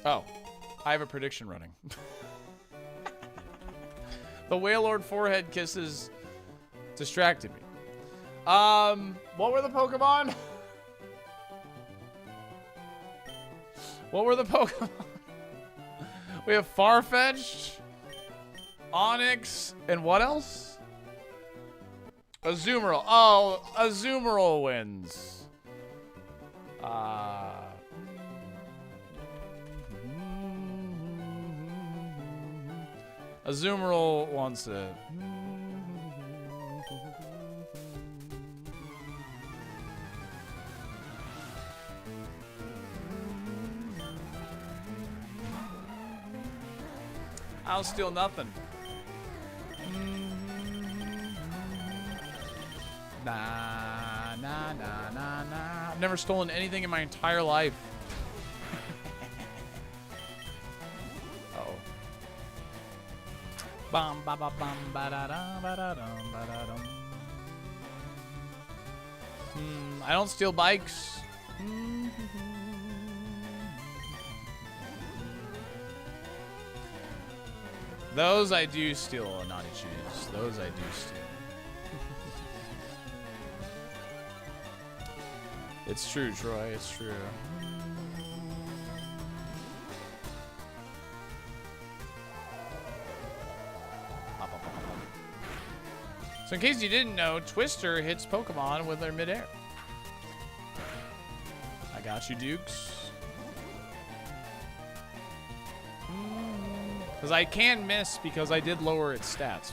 Oh, I have a prediction running. The Wailord Forehead Kisses distracted me. What were the Pokemon? What were the Pokemon? We have Farfetch'd, Onix, and what else? Azumarill. Oh, Azumarill wins. Azumarill wants it. I'll steal nothing. Nah, nah, nah, nah, nah. I've never stolen anything in my entire life. Uh-oh. Bum ba ba bum ba da dum ba da dum ba da dum. I don't steal bikes. Those I do steal, naughty shoes. Those I do steal. It's true, Troy. It's true. So in case you didn't know, Twister hits Pokemon when they're midair. I got you, Dukes. Because I can miss because I did lower its stats.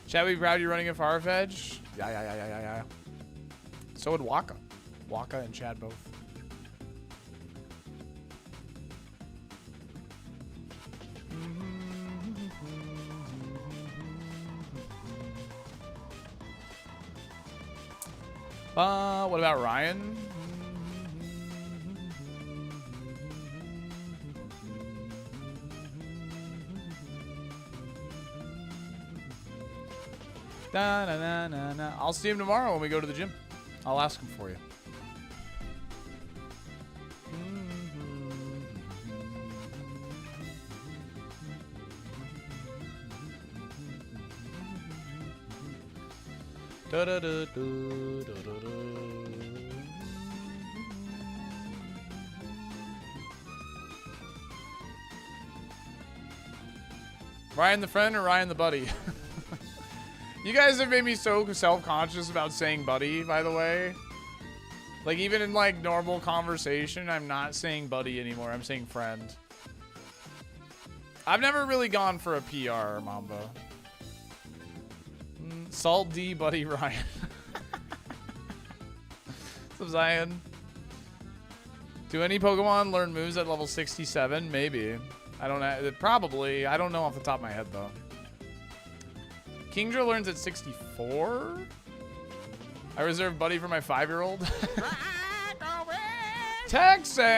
Shall we be proud you're running a Farfetch? Yeah. So would Waka. Waka and Chad both. What about Ryan? Da, na, na, na, na. I'll see him tomorrow when we go to the gym. I'll ask him for you. Da, da, da, da, da, da, da. Ryan the friend or Ryan the buddy? You guys have made me so self-conscious about saying buddy, by the way. Like, even in, like, normal conversation, I'm not saying buddy anymore. I'm saying friend. I've never really gone for a PR, Mambo. Salt D, buddy Ryan. What's up, Zion? Do any Pokemon learn moves at level 67? Maybe. I don't know. Probably. I don't know off the top of my head, though. Kingdra learns at 64? I reserve buddy for my 5-year-old. Texane!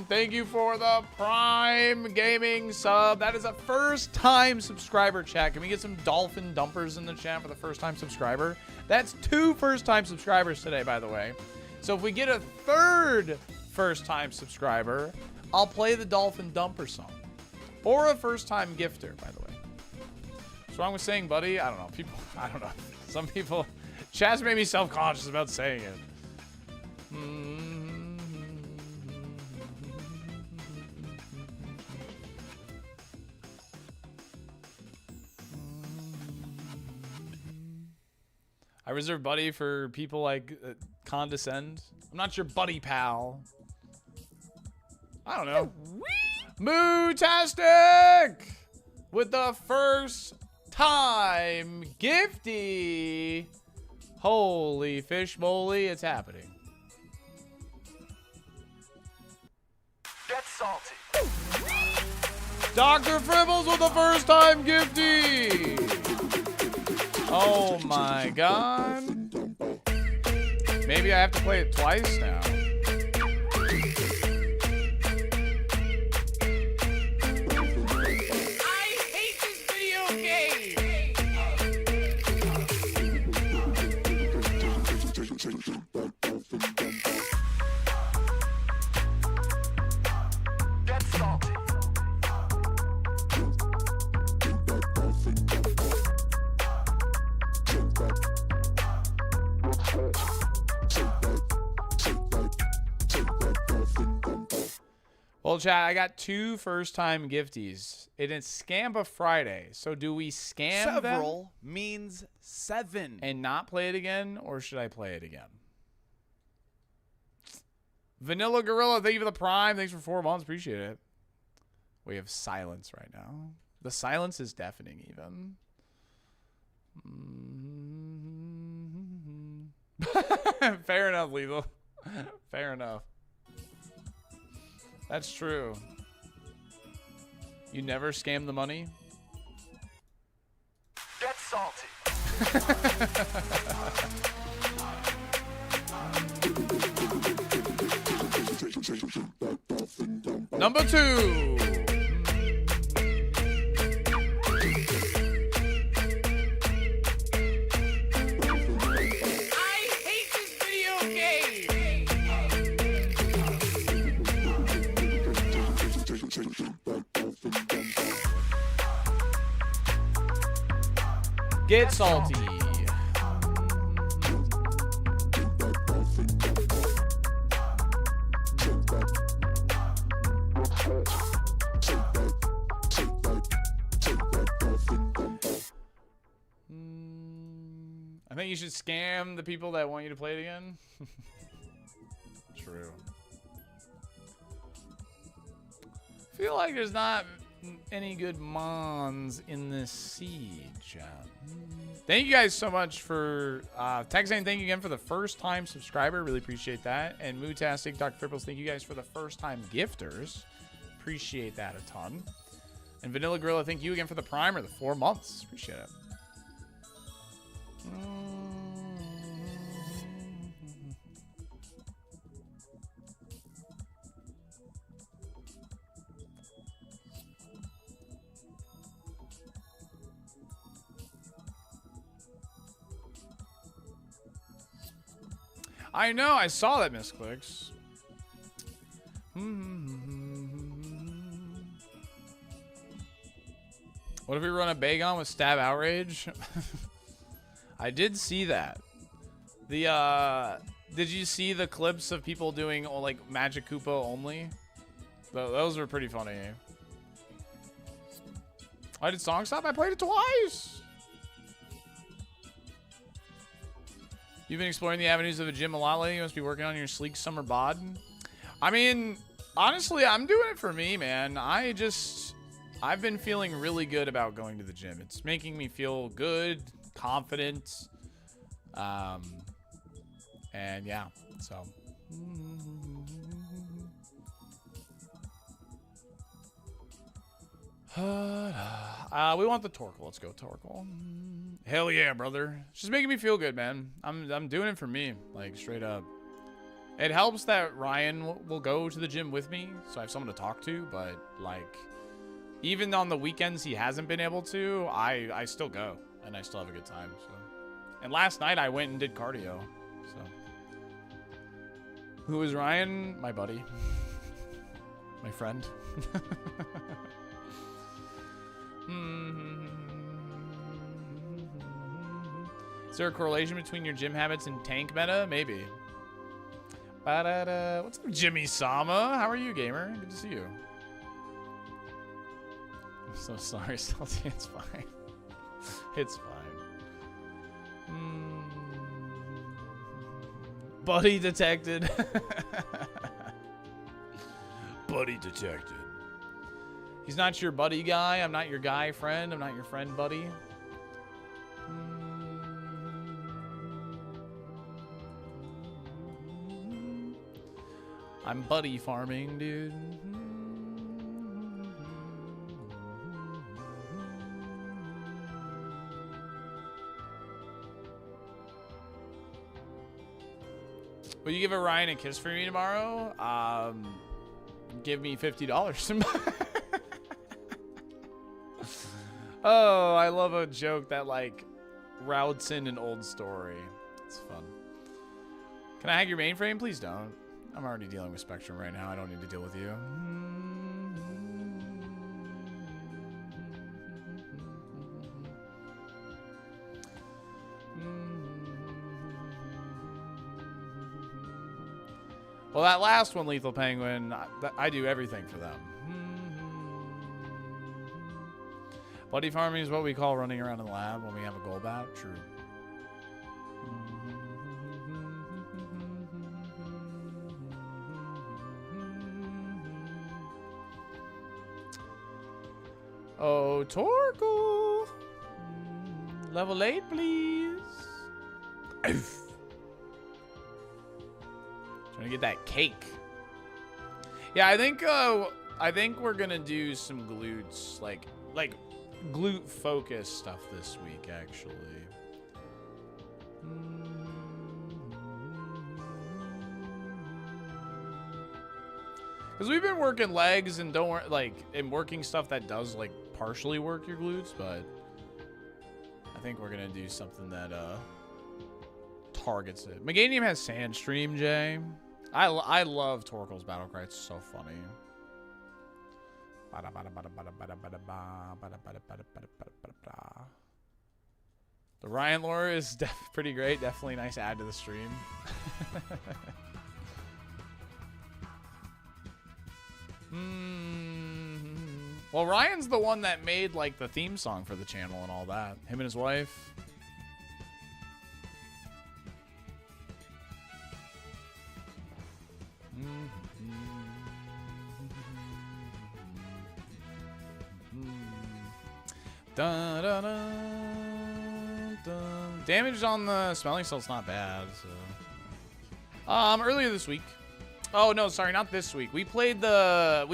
Thank you for the Prime Gaming sub. That is a first-time subscriber, chat. Can we get some Dolphin Dumpers in the chat for the first-time subscriber? That's 2 first-time subscribers today, by the way. So if we get a 3rd first-time subscriber, I'll play the Dolphin Dumper song. Or a first-time gifter, by the way. What's wrong with saying buddy? I don't know. People, I don't know. Some people, chat's made me self-conscious about saying it. I reserve buddy for people like condescend. I'm not your buddy pal. I don't know. Mootastic with the first time gifty. Holy fish moly, it's happening. Get salty. Dr. Fribbles with the first time gifty. Oh my god. Maybe I have to play it twice now. I hate this video game. Get salty. Well, chat, I got 2 first-time gifties. And it's Scamba Friday. So do we scam Several them means 7. and not play it again, or should I play it again? Vanilla Gorilla, thank you for the Prime. Thanks for 4 months. Appreciate it. We have silence right now. The silence is deafening, even. Fair enough, Lethal. Fair enough. That's true. You never scam the money? Get salty. Number 2. I hate this video game. Get salty. I think you should scam the people that want you to play it again. True. I feel like there's not any good mons in this siege. Thank you guys so much for Texane. Thank you again for the first time subscriber. Really appreciate that. And Mootastic, Dr. Fripples, thank you guys for the first time gifters. Appreciate that a ton. And Vanilla Gorilla, thank you again for the primer, the 4 months. Appreciate it. I know, I saw that misclicks. What if we run a Bagon with stab outrage? I did see that. Did you see the clips of people doing like Magic Koopa only? Those were pretty funny. Why did song stop? I played it twice. You've been exploring the avenues of a gym a lot lately. You must be working on your sleek summer bod. I mean, honestly, I'm doing it for me, man. I've been feeling really good about going to the gym. It's making me feel good, confident. And yeah, so. We want the Torkoal. Let's go, Torkoal. Hell yeah, brother. It's just making me feel good, man. I'm doing it for me, like straight up. It helps that Ryan will go to the gym with me, so I have someone to talk to. But like, even on the weekends he hasn't been able to, I still go and I still have a good time. So, and last night I went and did cardio. So, who is Ryan? My buddy, my friend. Is there a correlation between your gym habits and tank meta? Maybe. What's up, Jimmy Sama? How are you, gamer? Good to see you. I'm so sorry, Salty. It's fine. It's fine. Buddy detected. Buddy detected. He's not your buddy guy. I'm not your guy friend. I'm not your friend buddy. I'm buddy farming, dude. Will you give a Ryan a kiss for me tomorrow? Give me $50. Oh, I love a joke that like routes in an old story. It's fun. Can I hack your mainframe? Please don't. I'm already dealing with Spectrum right now. I don't need to deal with you. Well, that last one, Lethal Penguin, I do everything for them. Buddy farming is what we call running around in the lab when we have a goal bat. True. Oh, Torkoal. Level 8, please. Oof. Trying to get that cake. Yeah, I think we're gonna do some glutes, like glute focus stuff this week, actually. Because we've been working legs and and working stuff that does like partially work your glutes, but I think we're gonna do something that targets it. Meganium has Sandstream, Jay. I love Torkoal's battle cry. It's so funny. The Ryan lore is pretty great. Definitely a nice add to the stream. Well, Ryan's the one that made like the theme song for the channel and all that. Him and his wife. Dun, dun, dun, dun. Damage on the smelling salt's not bad. So. Earlier this week. Oh no, sorry, not this week. We played the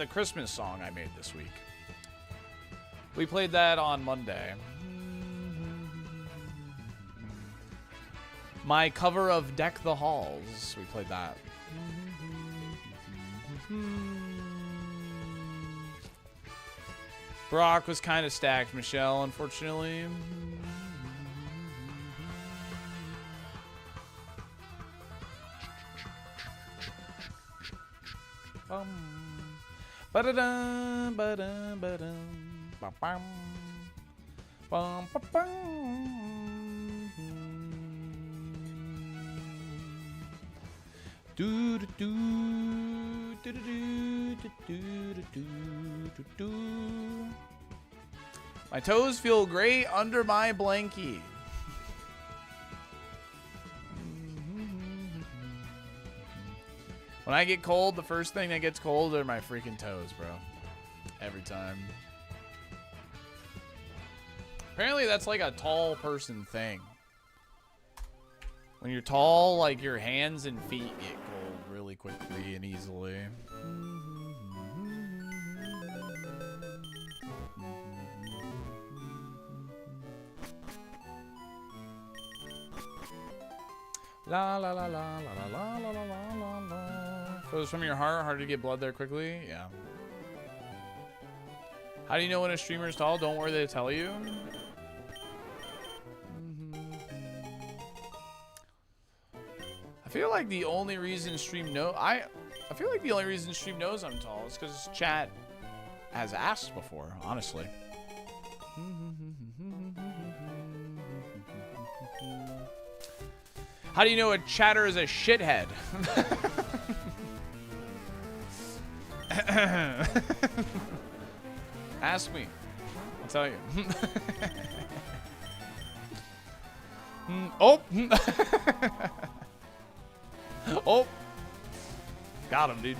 Christmas song I made this week. We played that on Monday. My cover of Deck the Halls. We played that. Brock was kind of stacked, Michelle, unfortunately. Bum. Ba-da-dum, ba-dum, ba-dum. Ba-bum. Bum, ba-bum. Do do do do do do do do do. My toes feel great under my blankie. When I get cold, the first thing that gets cold are my freaking toes, bro. Every time. Apparently that's like a tall person thing. When you're tall, like your hands and feet get cold really quickly and easily. La la la la la la la la la la. Flows from your heart, hard to get blood there quickly. Yeah. How do you know when a streamer's tall? Don't worry, they tell you. I feel like the only reason stream I feel like the only reason stream knows I'm tall is because chat has asked before, honestly. How do you know a chatter is a shithead? Ask me. I'll tell you. Oh! Oh! Got him, dude.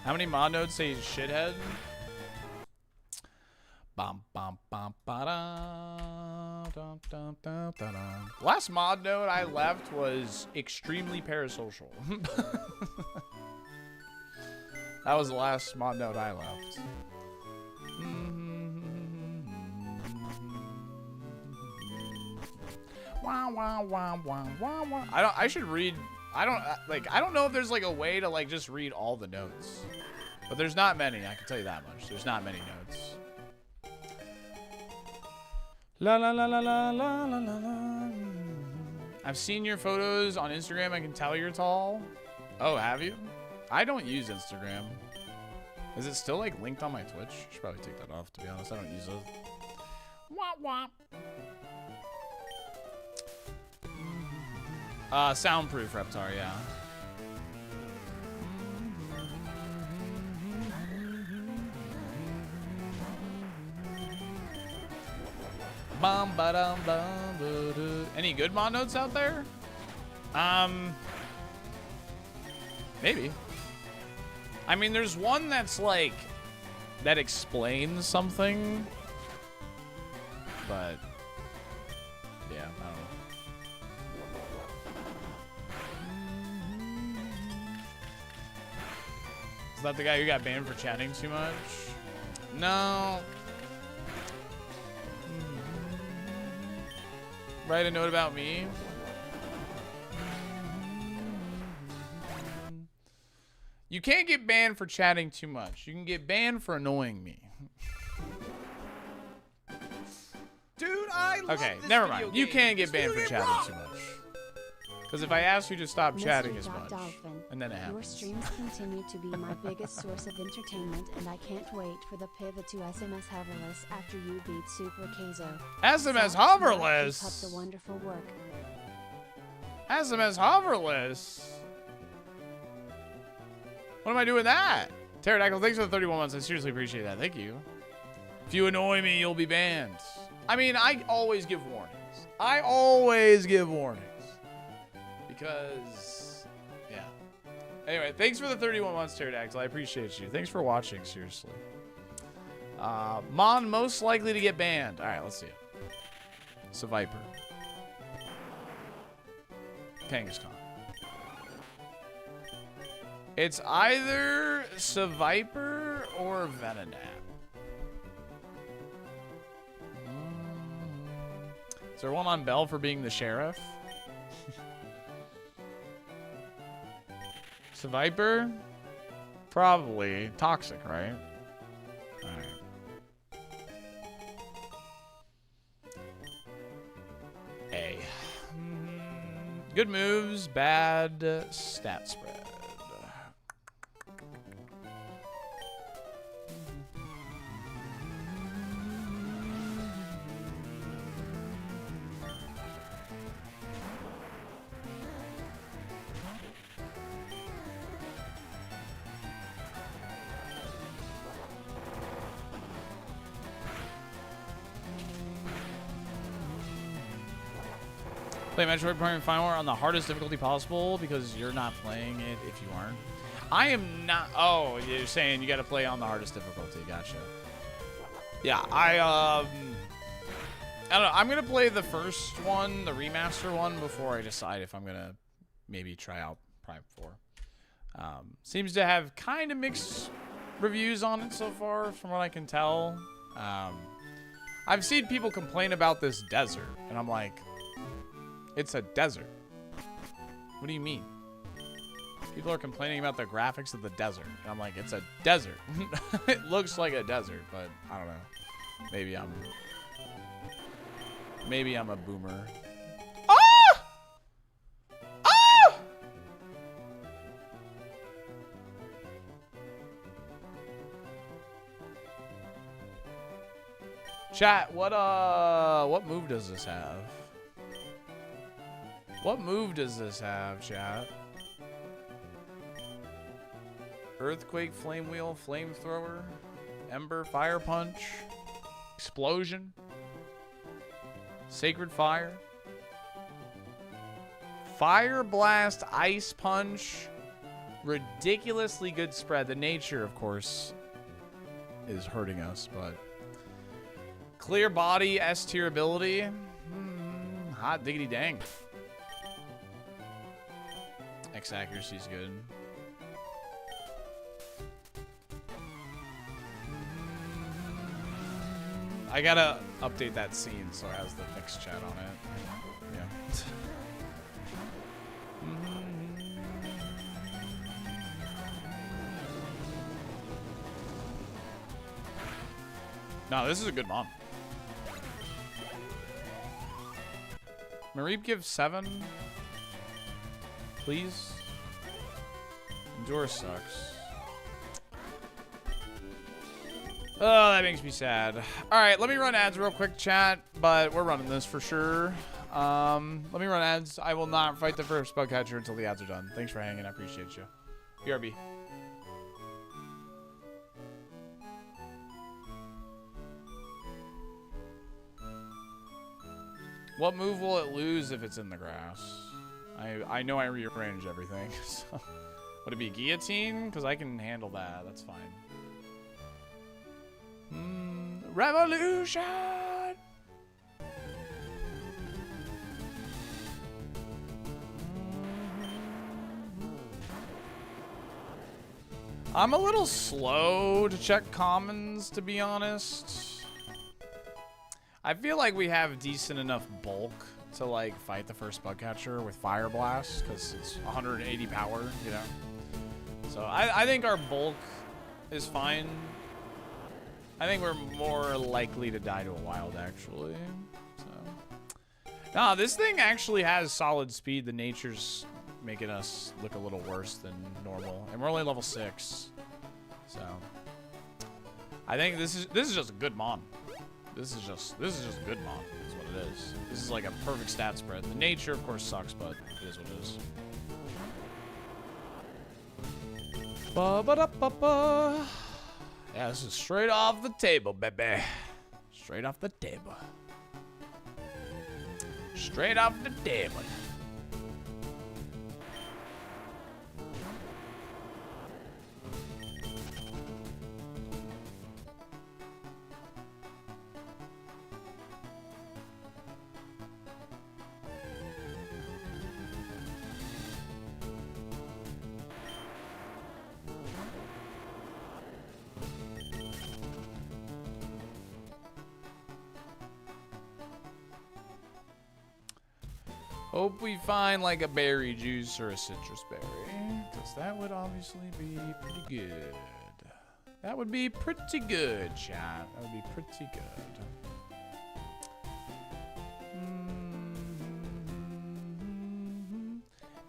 How many mod nodes say shithead? Bum bum bum ba da dum dum dum da da. Last mod node I left was extremely parasocial. That was the last mod node I left. Wow wow wow wow wow wow. I should read. I don't know if there's like a way to like just read all the notes. But there's not many, I can tell you that much. There's not many notes. La la la la la la la la la. I've seen your photos on Instagram. I can tell you're tall. Oh, have you? I don't use Instagram. Is it still like linked on my Twitch? I should probably take that off, to be honest. I don't use it. Wah wah. Soundproof Reptar, yeah. Bum ba dum bum ba doo. Any good mod notes out there? Maybe. I mean, there's one that's like that explains something, but yeah, I don't know. Is that the guy who got banned for chatting too much? No. Write a note about me. You can't get banned for chatting too much. You can get banned for annoying me. Dude, I love Okay, this never video mind. You game. can't get This banned for video game chatting too much. Because if I ask you to stop chatting as much, Dolphin, and then it your happens. streams continue to be my biggest source of entertainment, and I can't wait for the pivot to SMS hoverless after you beat Super KAIZO. SMS Keep up hoverless. the wonderful work. SMS hoverless. What am I doing that? Pterodactyl, thanks for the 31 months. I seriously appreciate that. Thank you. If you annoy me, you'll be banned. I mean, I always give warnings. I always give warnings. Because, yeah. Anyway, thanks for the 31 months, Pterodactyl. I appreciate you. Thanks for watching, seriously. Mon most likely to get banned. All right, let's see it. Viper. Kangaskhan. It's either Viper or Venonat. Is there one on Bell for being the sheriff? Viper? Probably. Toxic, right? Alright. Good moves, bad stat spread. Play Metroid Prime Final on the hardest difficulty possible because you're not playing it if you aren't. I am not. Oh, you're saying you got to play on the hardest difficulty. Gotcha. Yeah, I don't know. I'm gonna play the first one, the remaster one, before I decide if I'm gonna maybe try out Prime 4. Seems to have kind of mixed reviews on it so far, from what I can tell. I've seen people complain about this desert, and I'm like, it's a desert. What do you mean? People are complaining about the graphics of the desert. And I'm like, it's a desert. It looks like a desert, but I don't know. Maybe I'm a boomer. Ah! Ah! Chat, what move does this have? What move does this have, chat? Earthquake, Flame Wheel, Flamethrower, Ember, Fire Punch, Explosion, Sacred Fire, Fire Blast, Ice Punch, ridiculously good spread. The nature, of course, is hurting us, but Clear Body, S tier ability, hot diggity dang. X accuracy is good. I gotta update that scene so it has the mixed chat on it. Yeah. No, this is a good mom. Mareep gives 7. Please. Endure sucks. Oh, that makes me sad. Alright, let me run ads real quick, chat. But we're running this for sure. Let me run ads. I will not fight the first bug catcher until the ads are done. Thanks for hanging. I appreciate you. BRB. What move will it lose if it's in the grass? I know I rearrange everything. So. Would it be guillotine? Because I can handle that. That's fine. Revolution! I'm a little slow to check commons, to be honest. I feel like we have decent enough bulk to like fight the first bug catcher with Fire Blast because it's 180 power, you know. So I think our bulk is fine. I think we're more likely to die to a wild, actually. So. Nah, this thing actually has solid speed. The nature's making us look a little worse than normal, and we're only level 6. So I think this is just a good mon. This is just a good mon. That's what it is. This is like a perfect stat spread. The nature, of course, sucks, but it is what it is. Ba-ba-da-ba-ba. Yeah, this is straight off the table, baby. Straight off the table. Straight off the table. Hope we find like a berry juice or a citrus berry, because that would obviously be pretty good. That would be pretty good, chat. That would be pretty good.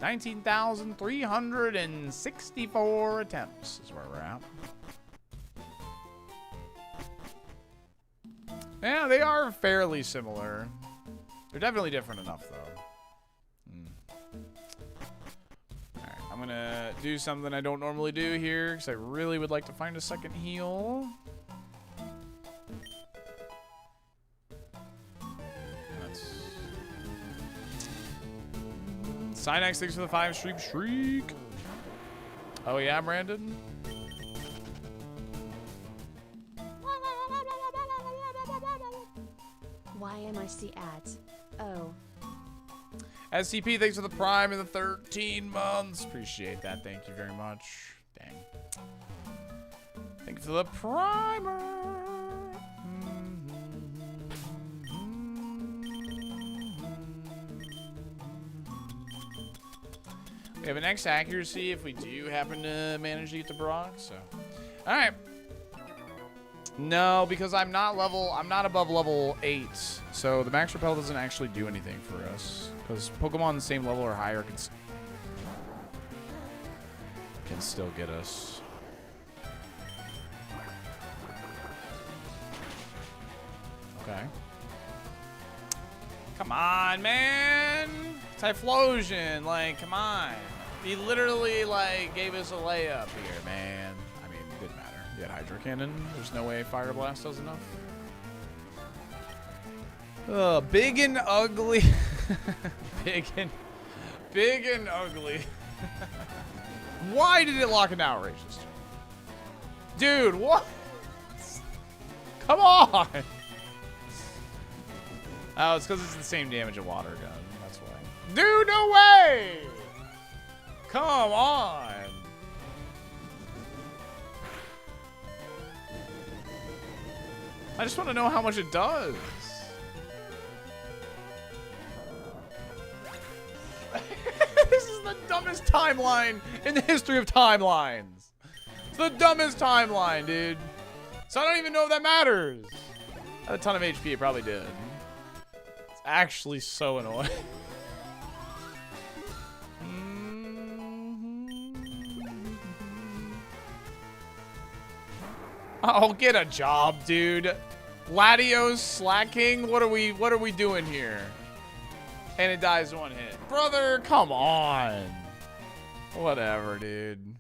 19,364 attempts is where we're at. Yeah, they are fairly similar. They're definitely different enough, though. Alright, I'm gonna do something I don't normally do here, because I really would like to find a second heal. Synax, thanks for the 5 shriek. Oh yeah, Brandon? YMIC ads. Oh. SCP, thanks for the Prime and the 13 months. Appreciate that. Thank you very much. Dang. Thank you for the primer. We have an X accuracy if we do happen to manage to get the Brock, so. Alright. No, because I'm not above level 8. So the max repel doesn't actually do anything for us. Because Pokemon the same level or higher can still get us. Okay. Come on, man! Typhlosion, like, come on. He literally, like, gave us a layup here, man. I mean, it didn't matter. He had Hydro Cannon. There's no way Fire Blast does enough. Big and ugly. big and ugly. Why did it lock an outrageous? Dude, what? Come on! Oh, it's because it's the same damage a water gun. That's why. Dude, no way! Come on! I just want to know how much it does. This is the dumbest timeline in the history of timelines. It's the dumbest timeline, dude. So I don't even know if that matters. Had a ton of HP, it probably did. It's actually so annoying. Oh, get a job, dude. Latios slacking? What are we doing here? And it dies one hit. Brother, come on. Whatever, dude.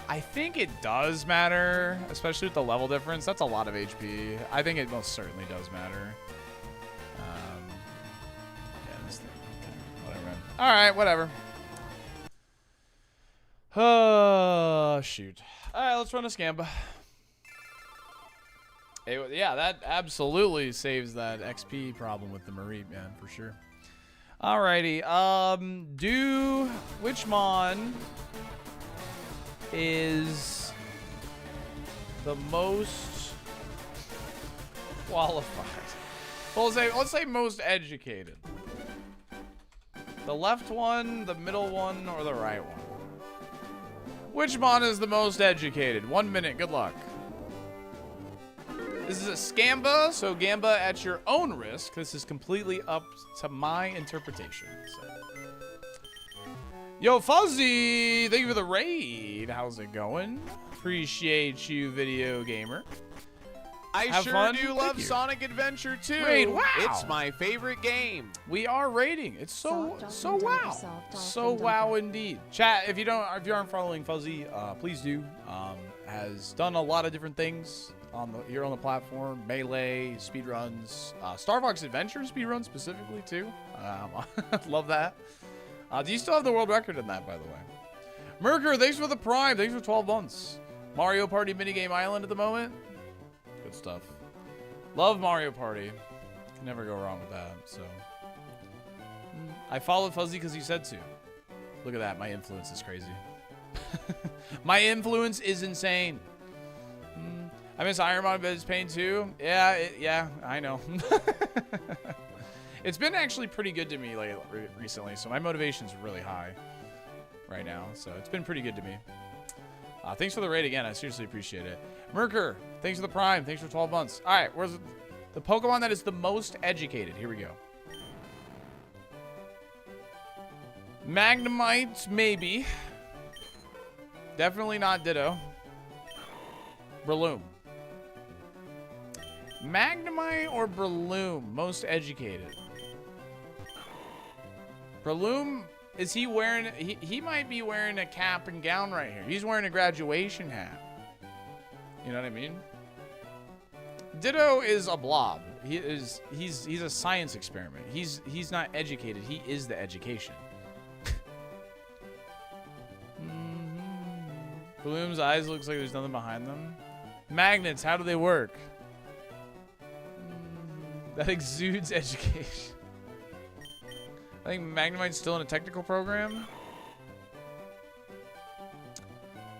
I think it does matter, especially with the level difference. That's a lot of HP. I think it most certainly does matter. Yeah, this thing. Okay, whatever, man. All right, whatever. Oh, shoot. All right, let's run a Scamba. Yeah, that absolutely saves that XP problem with the Mareep, man, for sure. Alrighty, which Mon is the most qualified? Well, let's say most educated. The left one, the middle one, or the right one? Which Mon is the most educated? 1 minute, good luck. This is a Scamba, so Gamba at your own risk. This is completely up to my interpretation. So. Yo, Fuzzy, thank you for the raid. How's it going? Appreciate you, video gamer. I Have sure fun. do love Sonic Adventure too. Wait, wow. It's my favorite game. We are rating. It's so SaltyDolphin wow. So wow Dolphin. indeed. Chat, if you aren't following Fuzzy, please do. Has done a lot of different things here on the platform. Melee, speedruns, Star Fox Adventure speedrun specifically too. Love that. Do you still have the world record in that, by the way? Merker, thanks for the Prime. Thanks for 12 months. Mario Party Minigame Island at the moment. Good stuff. Love Mario Party. Can never go wrong with that. So I followed Fuzzy because he said to. Look at that. My influence is crazy. My influence is insane. I miss ironMON, but it's pain too. Yeah, I know. It's been actually pretty good to me recently, so my motivation's really high right now. So it's been pretty good to me. Thanks for the raid again. I seriously appreciate it. Merker, thanks for the Prime. Thanks for 12 months. All right, where's the Pokemon that is the most educated? Here we go. Magnemite, maybe. Definitely not Ditto. Breloom. Magnemite or Breloom? Most educated. Breloom, is he wearing... He might be wearing a cap and gown right here. He's wearing a graduation hat. You know what I mean? Ditto is a blob. He's a science experiment. He's not educated. He is the education. Bloom's eyes looks like there's nothing behind them. Magnets, how do they work? That exudes education. I think Magnemite's still in a technical program.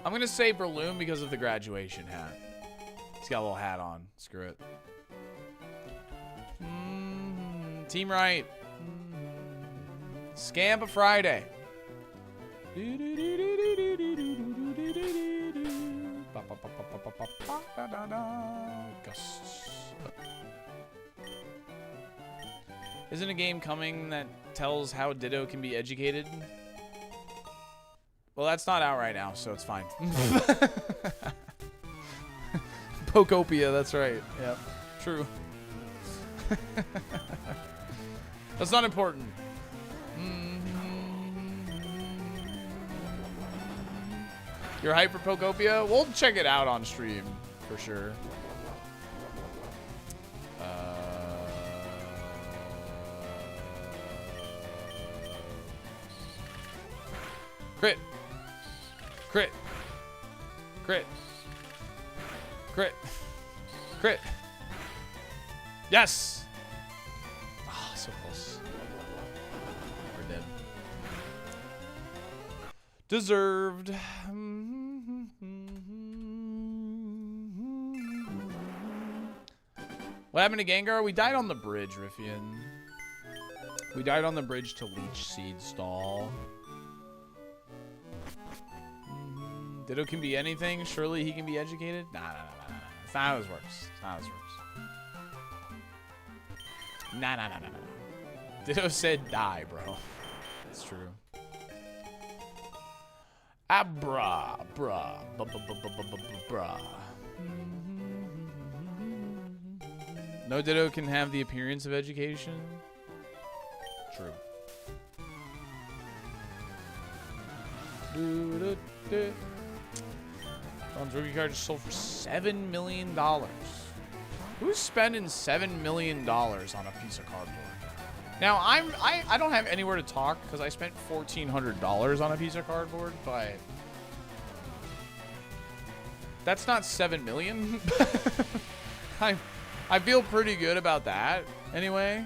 I'm gonna say Breloom because of the graduation hat. He's got a little hat on. Screw it. Team right. Scamp a Friday. Isn't a game coming that tells how Ditto can be educated? Well, that's not out right now, so it's fine. Pokopia, that's right. Yep, true. That's not important. You're hyped for Pokopia? We'll check it out on stream, for sure. Crit. Crit. Crit. Crit. Crit. Yes! Oh, so close. We're dead. Deserved. What happened to Gengar? We died on the bridge, Riffian. We died on the bridge to Leech Seed Stall. Ditto can be anything. Surely he can be educated? Nah. It's not how this works. It's not how this works. Nah. Ditto said die, bro. It's true. Abra, bruh. No Ditto can have the appearance of education. True. Don's rookie card just sold for $7 million. Who's spending $7 million on a piece of cardboard? Now, I don't have anywhere to talk because I spent $1,400 on a piece of cardboard, but that's not $7 million. I feel pretty good about that. Anyway,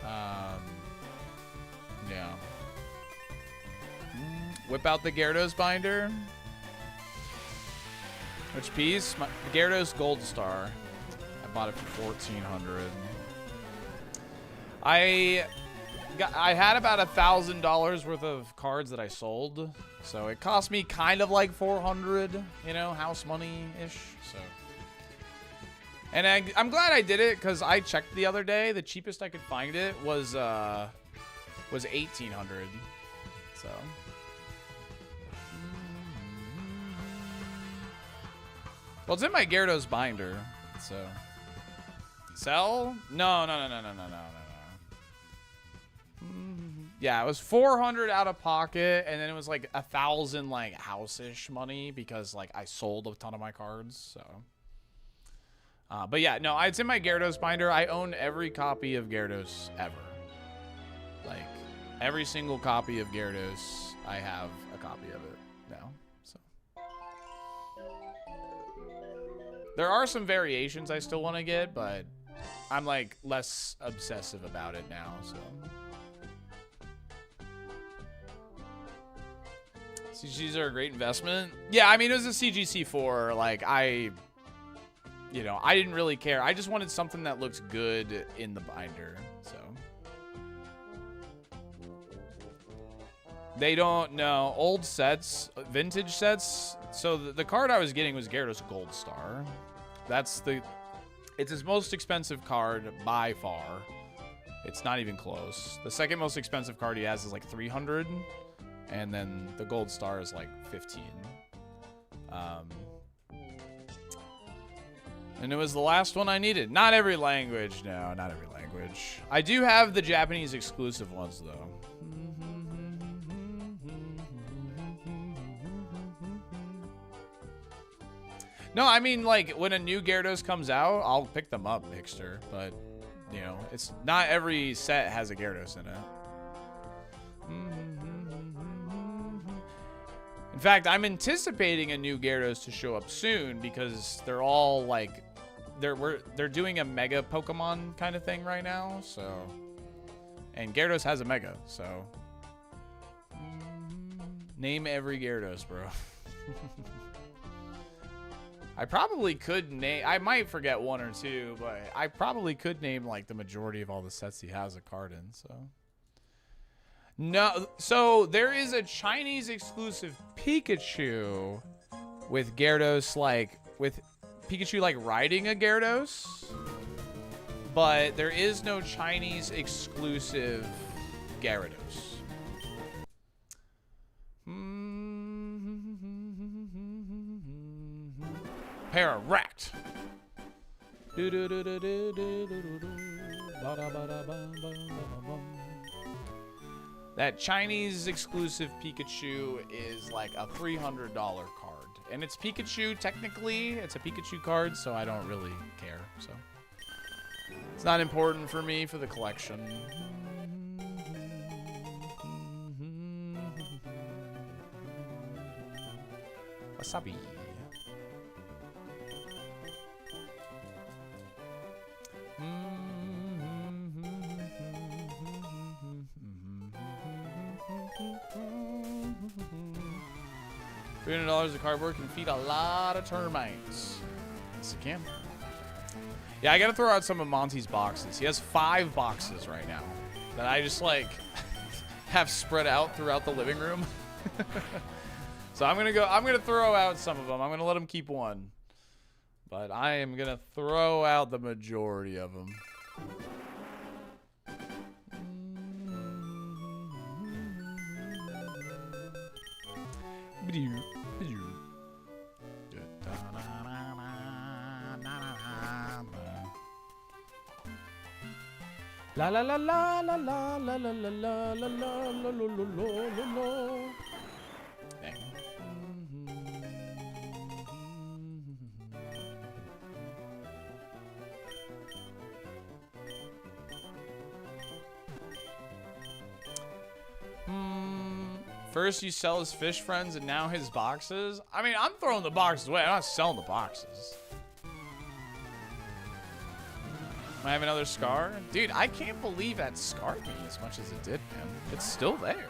yeah. Whip out the Gyarados binder. Which piece? My Gyarados Gold Star. I bought it for $1,400. I had about $1,000 worth of cards that I sold, so it cost me kind of like $400, you know, house money-ish. So, and I'm glad I did it because I checked the other day. The cheapest I could find it was $1,800. So. Well, it's in my Gyarados binder, so. Sell? No. Yeah, it was $400 out of pocket, and then it was like $1,000 like house-ish money because like I sold a ton of my cards. So, but yeah, no, it's in my Gyarados binder. I own every copy of Gyarados ever. Like every single copy of Gyarados, I have a copy of it now. So there are some variations I still want to get, but I'm like less obsessive about it now. So. CGCs are a great investment. Yeah, I mean, it was a CGC4. Like, I didn't really care. I just wanted something that looks good in the binder, so. They don't know. Old sets, vintage sets. So the card I was getting was Gyarados Gold Star. It's his most expensive card by far. It's not even close. The second most expensive card he has is like 300, and then the gold star is like 15. And it was the last one I needed. Not every language. No, not every language. I do have the Japanese exclusive ones, though. No, I mean, like, when a new Gyarados comes out, I'll pick them up, Mixter. But, you know, it's not every set has a Gyarados in it. In fact, I'm anticipating a new Gyarados to show up soon because they're all like, they're doing a Mega Pokemon kind of thing right now. So, and Gyarados has a Mega. So, name every Gyarados, bro. I probably could name. I might forget one or two, but I probably could name like the majority of all the sets he has a card in. So. No, so there is a Chinese exclusive Pikachu with Gyarados, like, with Pikachu, like, riding a Gyarados. But there is no Chinese exclusive Gyarados. Pararat. That Chinese exclusive Pikachu is like a $300 card. And it's Pikachu, technically. It's a Pikachu card, so I don't really care. So it's not important for me for the collection. Wasabi. $300 a cardboard can feed a lot of termites. Yes, it can. Yeah, I gotta throw out some of Monty's boxes. He has 5 boxes right now that I just like have spread out throughout the living room. So I'm gonna throw out some of them. I'm gonna let him keep one, but I am gonna throw out the majority of them. La la la la la la la la la la la la la la. Dang. First you sell his fish friends and now his boxes. I mean, I'm throwing the boxes away. I'm not selling the boxes. I have another scar? Dude, I can't believe that scarred me as much as it did, man. It's still there.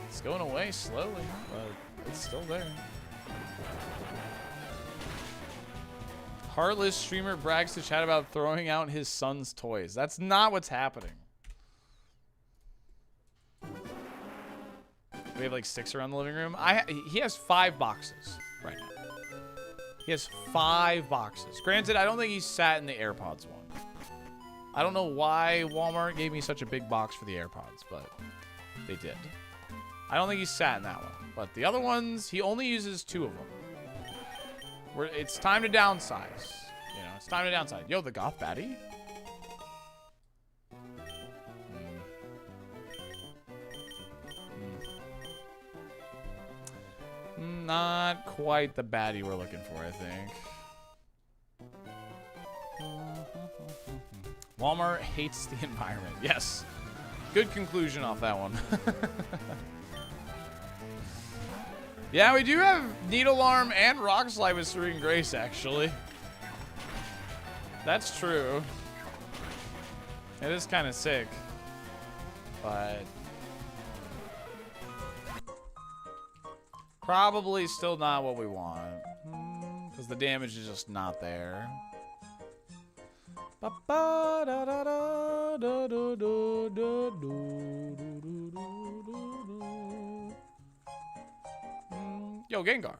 It's going away slowly, but it's still there. Heartless streamer brags to chat about throwing out his son's toys. That's not what's happening. We have like 6 around the living room. He has 5 boxes right now. He has 5 boxes. Granted, I don't think he sat in the AirPods one. I don't know why Walmart gave me such a big box for the AirPods, but they did. I don't think he sat in that one. But the other ones, he only uses 2 of them. It's time to downsize. You know, it's time to downsize. Yo, the goth baddie? Not quite the baddie we're looking for, I think. Walmart hates the environment. Yes. Good conclusion off that one. Yeah, we do have Needlearm and Rock Slide with Serene Grace, actually. That's true. It is kind of sick. But probably still not what we want. Because the damage is just not there. Yo, Gengar.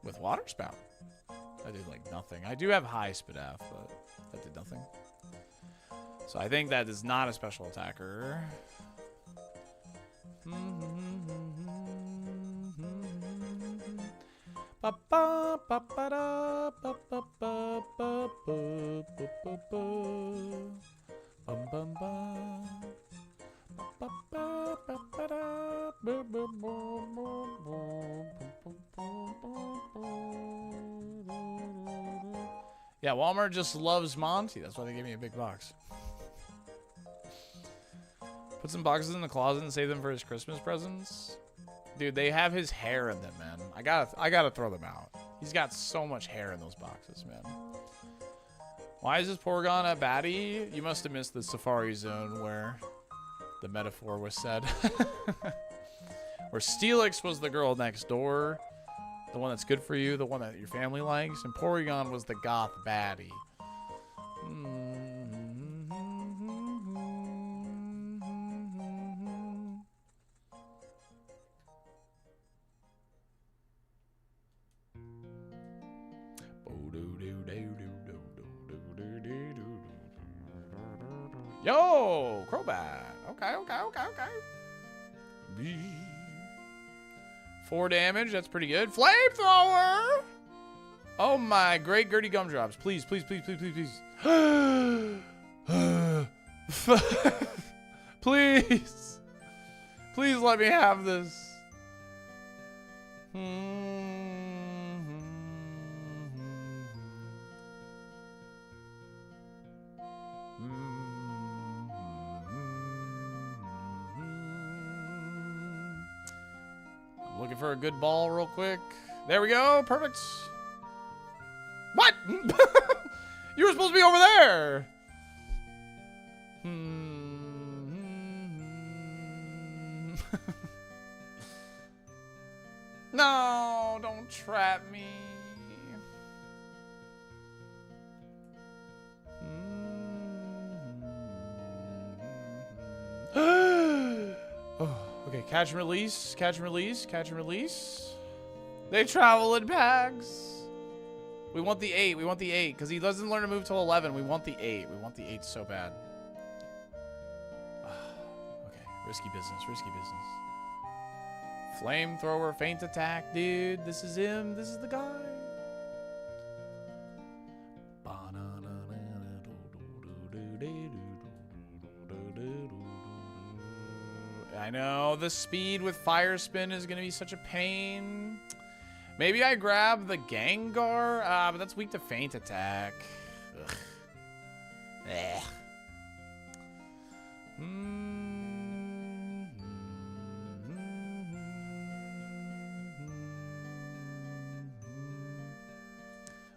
With Water Spout. That did like nothing. I do have high Spadaf, but that did nothing. So I think that is not a special attacker. Yeah, Walmart just loves Monty. That's why they gave me a big box. Put some boxes in the closet and save them for his Christmas presents. Dude, they have his hair in them, man. I gotta throw them out. He's got so much hair in those boxes, man. Why is this Porygon a baddie? You must have missed the Safari Zone where the metaphor was said. Where Steelix was the girl next door. The one that's good for you, the one that your family likes. And Porygon was the goth baddie. Yo, Crobat. Okay. 4 damage. That's pretty good. Flamethrower. Oh my, great Gertie Gumdrops. Please. Please. Please let me have this. Looking for a good ball real quick. There we go. Perfect. What? You were supposed to be over there. No, don't trap me. Okay, catch and release, catch and release, catch and release. They travel in packs. We want the 8. We want the 8 because he doesn't learn to move till 11. We want the 8. We want the 8 so bad. Okay, risky business, risky business. Flamethrower, feint attack, dude. This is him. This is the guy. I know the speed with Fire Spin is going to be such a pain. Maybe I grab the Gengar, but that's weak to feint attack. Ugh. Ugh.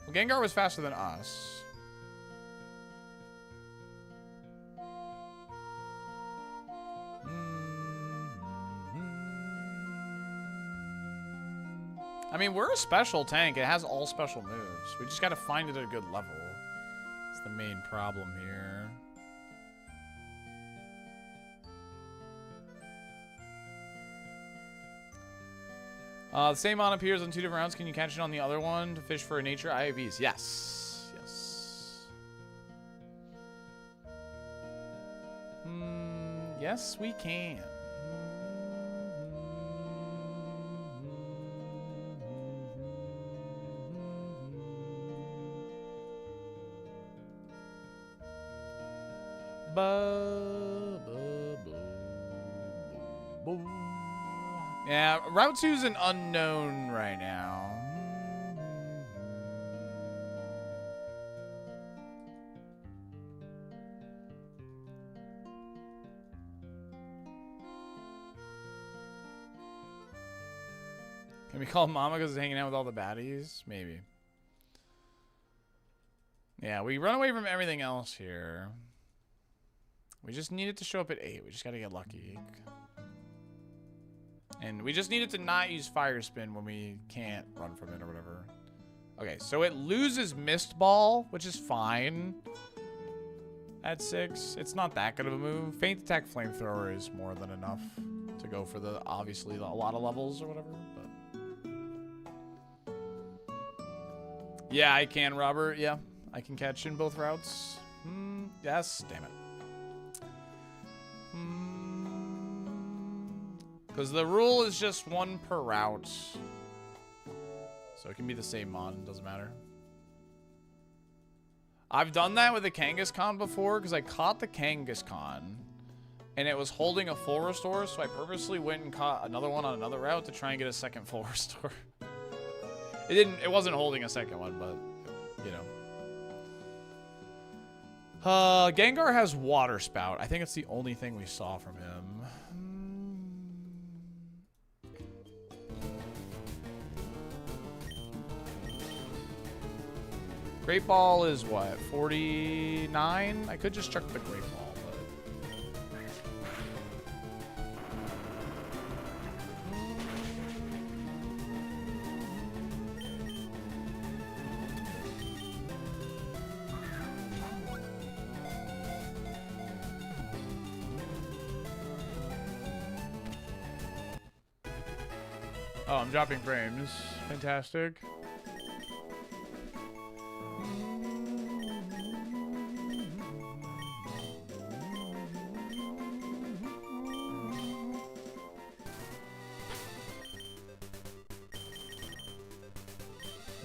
Well, Gengar was faster than us. I mean, we're a special tank. It has all special moves. We just got to find it at a good level. That's the main problem here. The same mon appears on 2 different rounds. Can you catch it on the other one to fish for a nature IVs? Yes. Yes. Yes, we can. Yeah, Route 2 is an unknown right now. Can we call Mama because it's hanging out with all the baddies? Maybe. Yeah, we run away from everything else here. We just need it to show up at 8. We just gotta get lucky. And we just need it to not use Fire Spin when we can't run from it or whatever. Okay, so it loses Mist Ball, which is fine. At 6. It's not that good of a move. Feint Attack Flamethrower is more than enough to go for the, obviously, a lot of levels or whatever. But yeah, I can, Robert. Yeah, I can catch in both routes. Yes, damn it. Because the rule is just one per route. So it can be the same mon, doesn't matter. I've done that with the Kangaskhan before because I caught the Kangaskhan and it was holding a full restore, so I purposely went and caught another one on another route to try and get a second full restore. It wasn't holding a second one, but you know. Gengar has Water Spout. I think it's the only thing we saw from him. Great Ball is what, 49? I could just chuck the Great Ball, but... Oh, I'm dropping frames. Fantastic.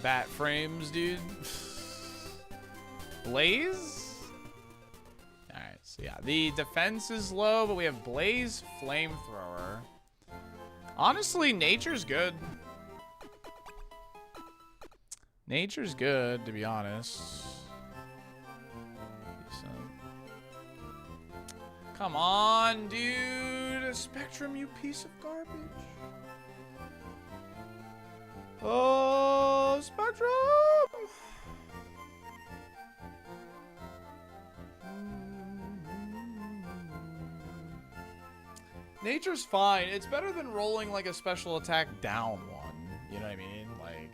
Bat frames, dude. Blaze? Alright, so yeah. The defense is low, but we have Blaze, Flamethrower. Honestly, nature's good. Nature's good, to be honest. Come on, dude. Spectrum, you piece of garbage. Oh, Spectrum! Nature's fine. It's better than rolling like a special attack down one. You know what I mean? Like...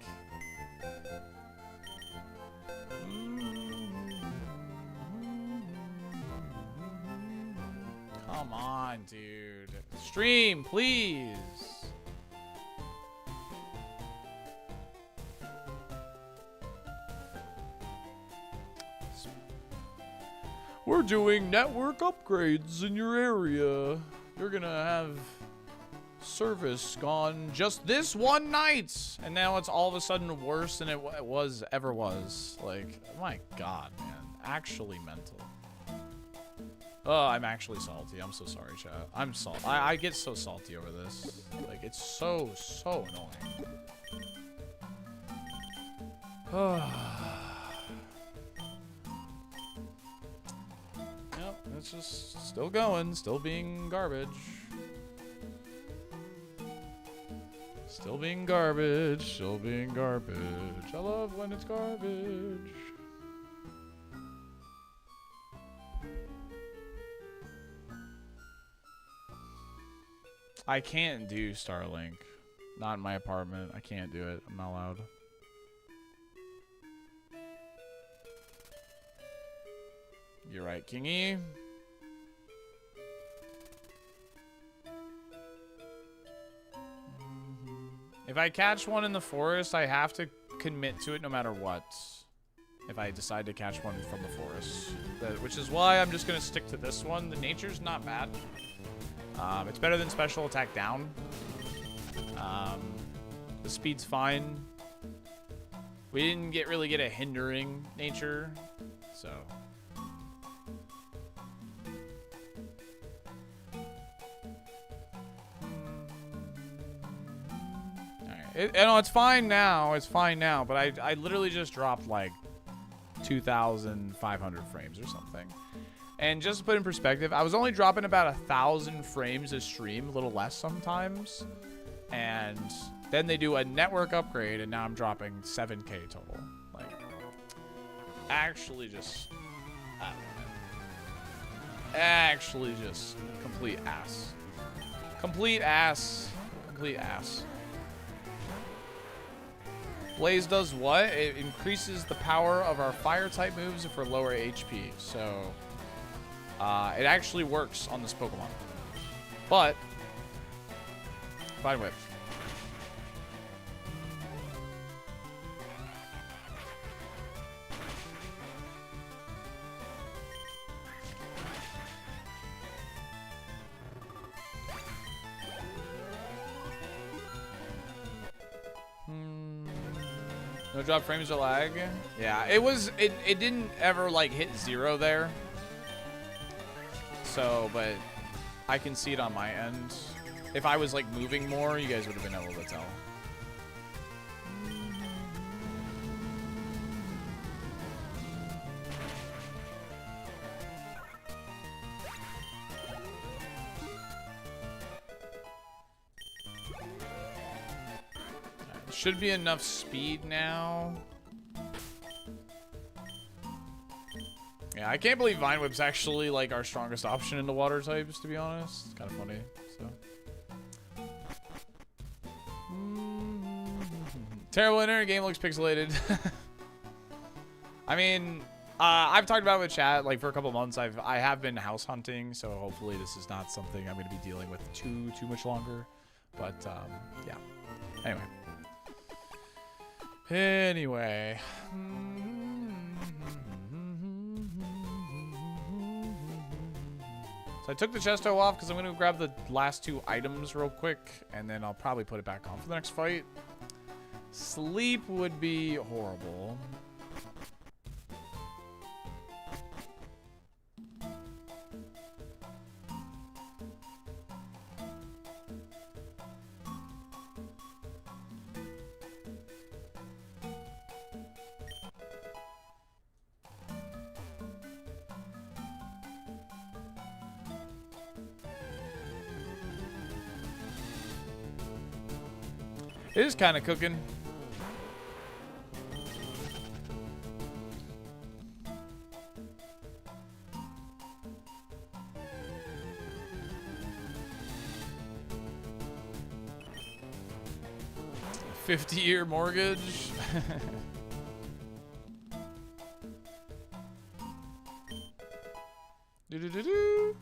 Come on, dude. Stream, please. We're doing network upgrades in your area. You're gonna have service gone just this one night, and now it's all of a sudden worse than it ever was. Like, my God, man, actually mental. Oh, I'm actually salty. I'm so sorry, chat. I'm salty. I get so salty over this. Like, it's so annoying. Yep, it's just still going, still being garbage. Still being garbage, still being garbage. I love when it's garbage. I can't do Starlink. Not in my apartment. I can't do it. I'm not allowed. You're right, Kingy. If I catch one in the forest, I have to commit to it no matter what. If I decide to catch one from the forest. Which is why I'm just going to stick to this one. The nature's not bad. It's better than special attack down. The speed's fine. We didn't really get a hindering nature, so. Alright, it's fine now. It's fine now, but I literally just dropped like 2,500 frames or something. And just to put in perspective, I was only dropping about 1,000 frames a stream, a little less sometimes. And then they do a network upgrade, and now I'm dropping 7K total. Like, actually just, I don't know. Actually just complete ass. Complete ass. Complete ass. Blaze does what? It increases the power of our fire type moves if we're lower HP. So... it actually works on this Pokemon. But Vine Whip. No drop frames or lag. Yeah, it was. It didn't ever like hit 0 there. So, but I can see it on my end. If I was like moving more, you guys would have been able to tell. Should be enough speed now. Yeah, I can't believe Vine Whip's actually like our strongest option in the water types, to be honest. It's kind of funny. So terrible internet, game looks pixelated. I mean, I've talked about it with chat like for a couple months. I have been house hunting, so hopefully this is not something I'm going to be dealing with too much longer. But yeah. Anyway. So I took the chesto off because I'm going to grab the last 2 items real quick, and then I'll probably put it back on for the next fight. Sleep would be horrible. It is kind of cooking. $50-year mortgage. Do-do-do-do.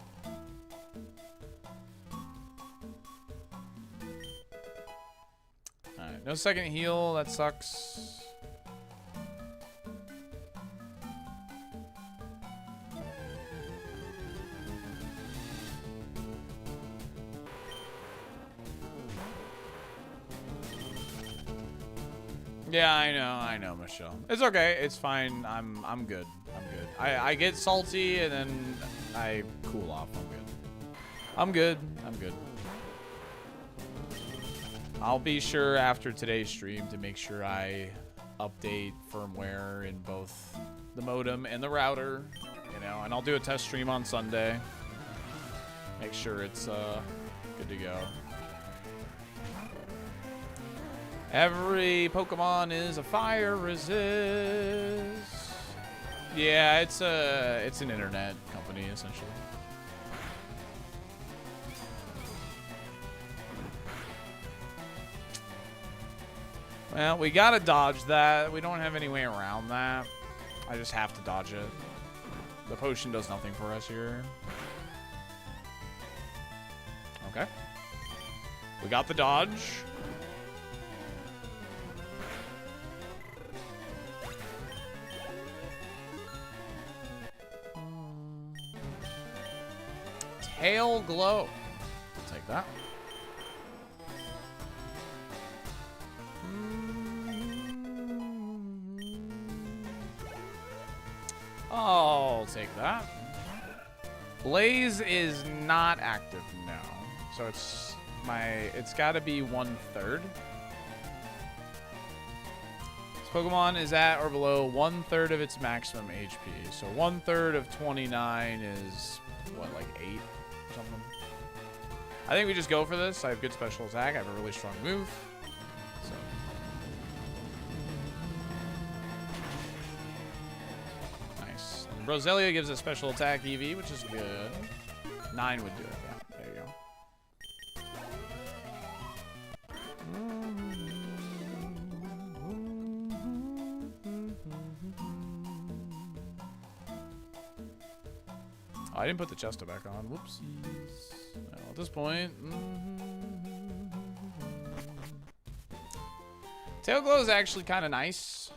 Alright, no second heal. That sucks. Yeah, I know, Michelle. It's okay. It's fine. I'm good. I'm good. I get salty and then I cool off. I'm good. I'm good. I'll be sure after today's stream to make sure I update firmware in both the modem and the router, you know, and I'll do a test stream on Sunday. Make sure it's good to go. Every Pokemon is a fire resist. Yeah, it's an internet company essentially. Well, we gotta dodge that. We don't have any way around that. I just have to dodge it. The potion does nothing for us here. Okay. We got the dodge. Tail glow. I'll take that. I'll take that. Blaze is not active now, so it's got to be 1/3. This Pokemon is at or below 1/3 of its maximum HP. So 1/3 of 29 is what, like 8 or something. I think we just go for this. I have good special attack. I have a really strong move. So. Nice. And Roselia gives a special attack EV, which is good. 9 would do it. Yeah, there you go. Oh, I didn't put the Chesto back on. Whoopsies. Well, at this point... Tail Glow is actually kind of nice.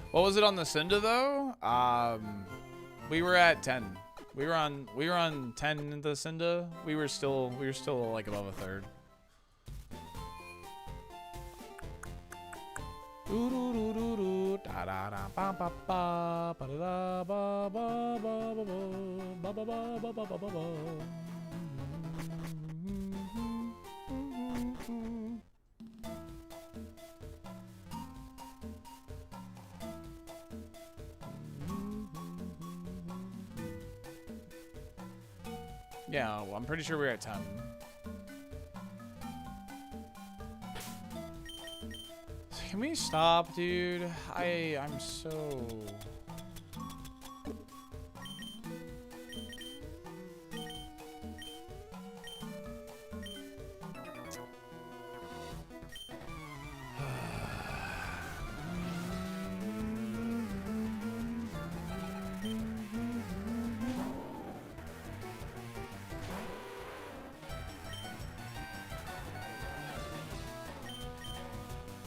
What was it on the Cinda, though? We were at 10. We were on 10 in the Cinda. We were still like above a third. Yeah, well, I'm pretty sure we're at 10. Can we stop, dude? I'm so...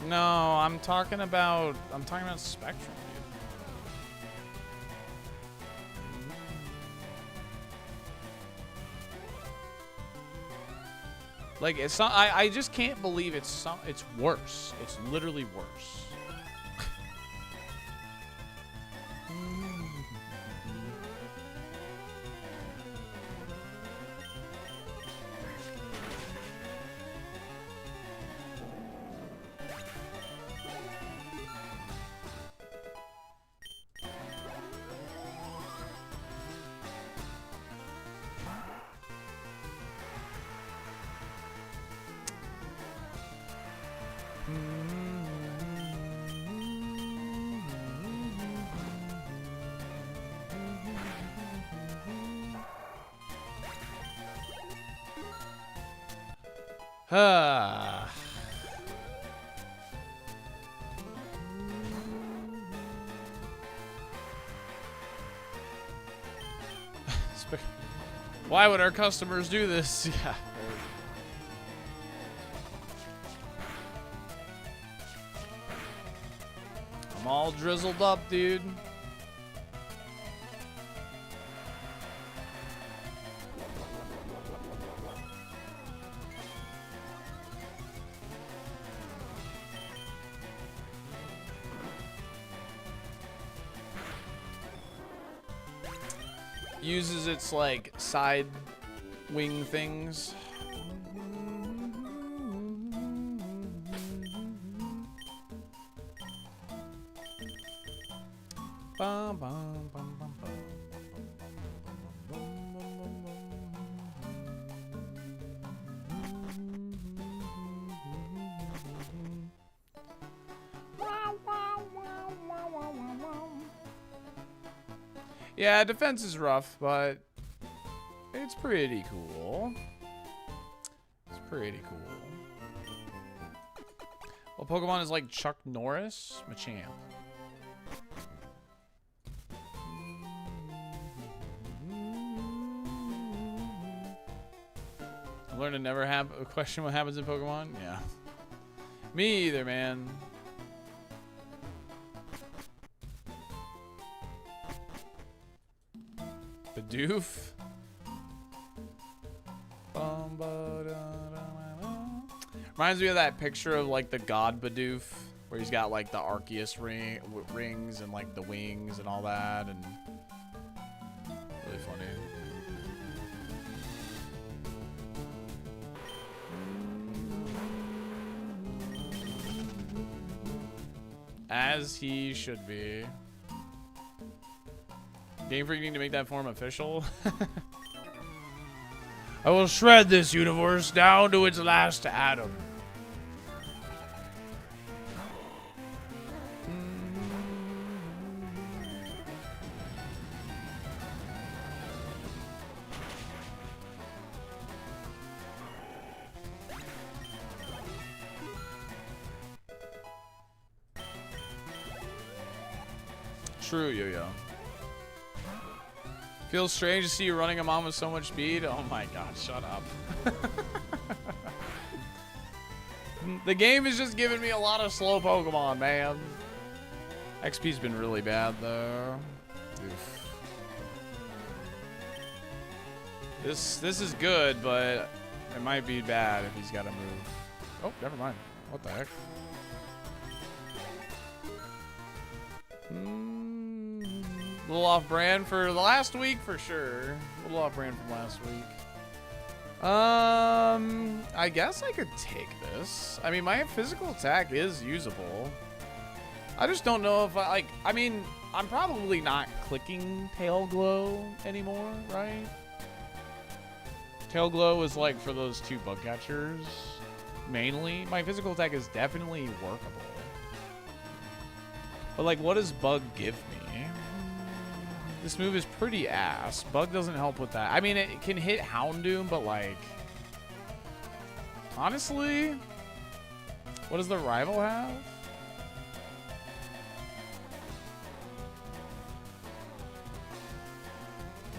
No, I'm talking about Spectrum, dude. Like it's not, I just can't believe it's worse. It's literally worse. Why would our customers do this? Yeah. I'm all drizzled up, dude. Uses its like side wing things. Bum, bum, bum, bum, bum. Yeah, defense is rough, but it's pretty cool. It's pretty cool. Well, Pokemon is like Chuck Norris, Machamp. I learned to never have a question what happens in Pokemon. Yeah. Me either, man. Bidoof. Reminds me of that picture of like the god Bidoof, where he's got like the Arceus rings and like the wings and all that, and really funny. As he should be. Game Freak need to make that form official. I will shred this universe down to its last atom. True, Yo-Yo. Feels strange to see you running a mom with so much speed. Oh my god, shut up. The game is just giving me a lot of slow Pokemon, man. XP's been really bad, though. Oof. This is good, but it might be bad if he's got to move. Oh, never mind. What the heck? A little off brand for the last week for sure. A little off brand from last week. I guess I could take this. I mean, my physical attack is usable. I just don't know if I mean, I'm probably not clicking Tail Glow anymore, right? Tail Glow is like for those 2 bug catchers mainly. My physical attack is definitely workable. But like, what does Bug give me? This move is pretty ass. Bug doesn't help with that. I mean, it can hit Houndoom, but like, honestly, what does the rival have?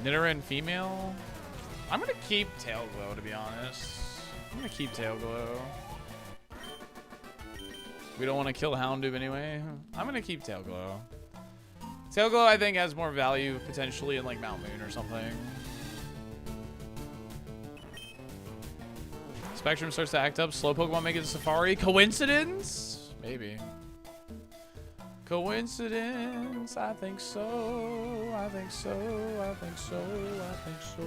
Nidoran female? I'm gonna keep Tail Glow, to be honest. I'm gonna keep Tail Glow. We don't want to kill Houndoom anyway. I'm gonna keep Tail Glow. Tail Glow, I think, has more value potentially in like Mount Moon or something. Spectrum starts to act up. Slow Pokemon make it to Safari. Coincidence? Maybe. Coincidence? I think so. I think so. I think so. I think so.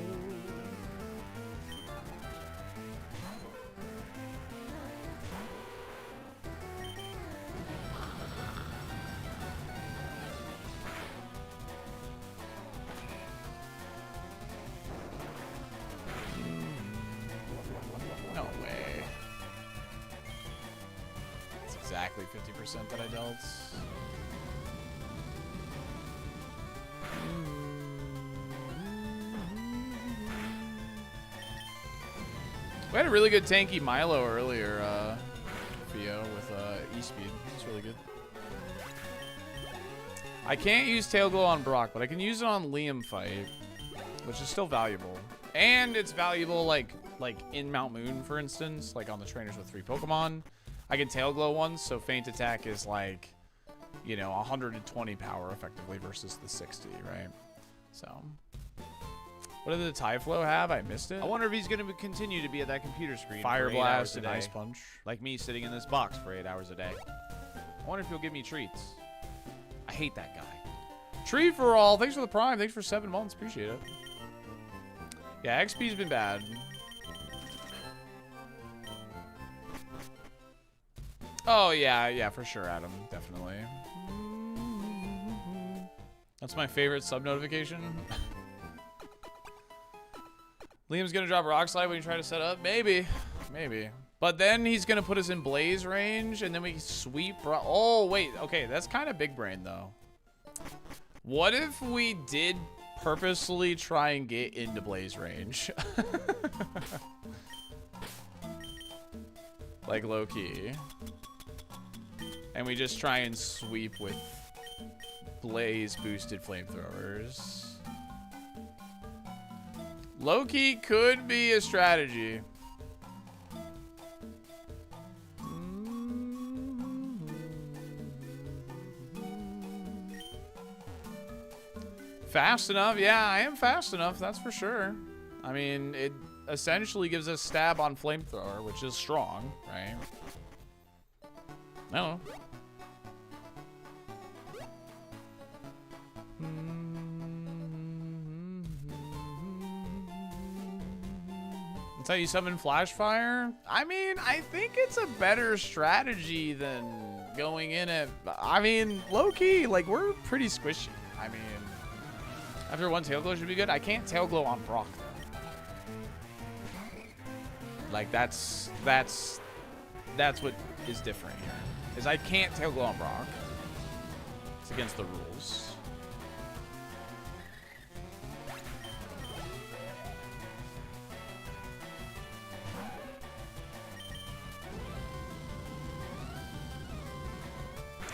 No way. It's exactly 50% that I dealt. We had a really good tanky Milo earlier, Theo, with E-Speed. It's really good. I can't use Tail Glow on Brock, but I can use it on Liam fight, which is still valuable. And it's valuable, like in Mount Moon, for instance, like on the trainers with 3 Pokemon. I can Tail Glow once, so Feint Attack is like, you know, 120 power effectively versus the 60, right? So... What did the Typhlo have? I missed it. I wonder if he's going to continue to be at that computer screen. Fire for 8 hours Blast a and day. Ice Punch. Like me sitting in this box for 8 hours a day. I wonder if he'll give me treats. I hate that guy. Tree for all. Thanks for the Prime. Thanks for 7 months. Appreciate it. Yeah, XP's been bad. Oh, yeah, for sure, Adam. Definitely. That's my favorite sub notification. Liam's gonna drop Rock Slide when you try to set up? Maybe. But then he's gonna put us in Blaze range, and then we sweep. Oh, wait. Okay, that's kind of big brain, though. What if we did purposely try and get into Blaze range? Like low-key. And we just try and sweep with Blaze-boosted flamethrowers. Low-key could be a strategy. Fast enough? Yeah, I am fast enough, that's for sure. I mean, it essentially gives us stab on flamethrower, which is strong, right? No. That's how you summon Flash Fire? I mean, I think it's a better strategy than going in at... I mean, low-key, like, we're pretty squishy. I mean, after 1 Tail Glow should be good. I can't Tail Glow on Brock, though. Like, that's what is different here. Is I can't Tail Glow on Brock. It's against the rules.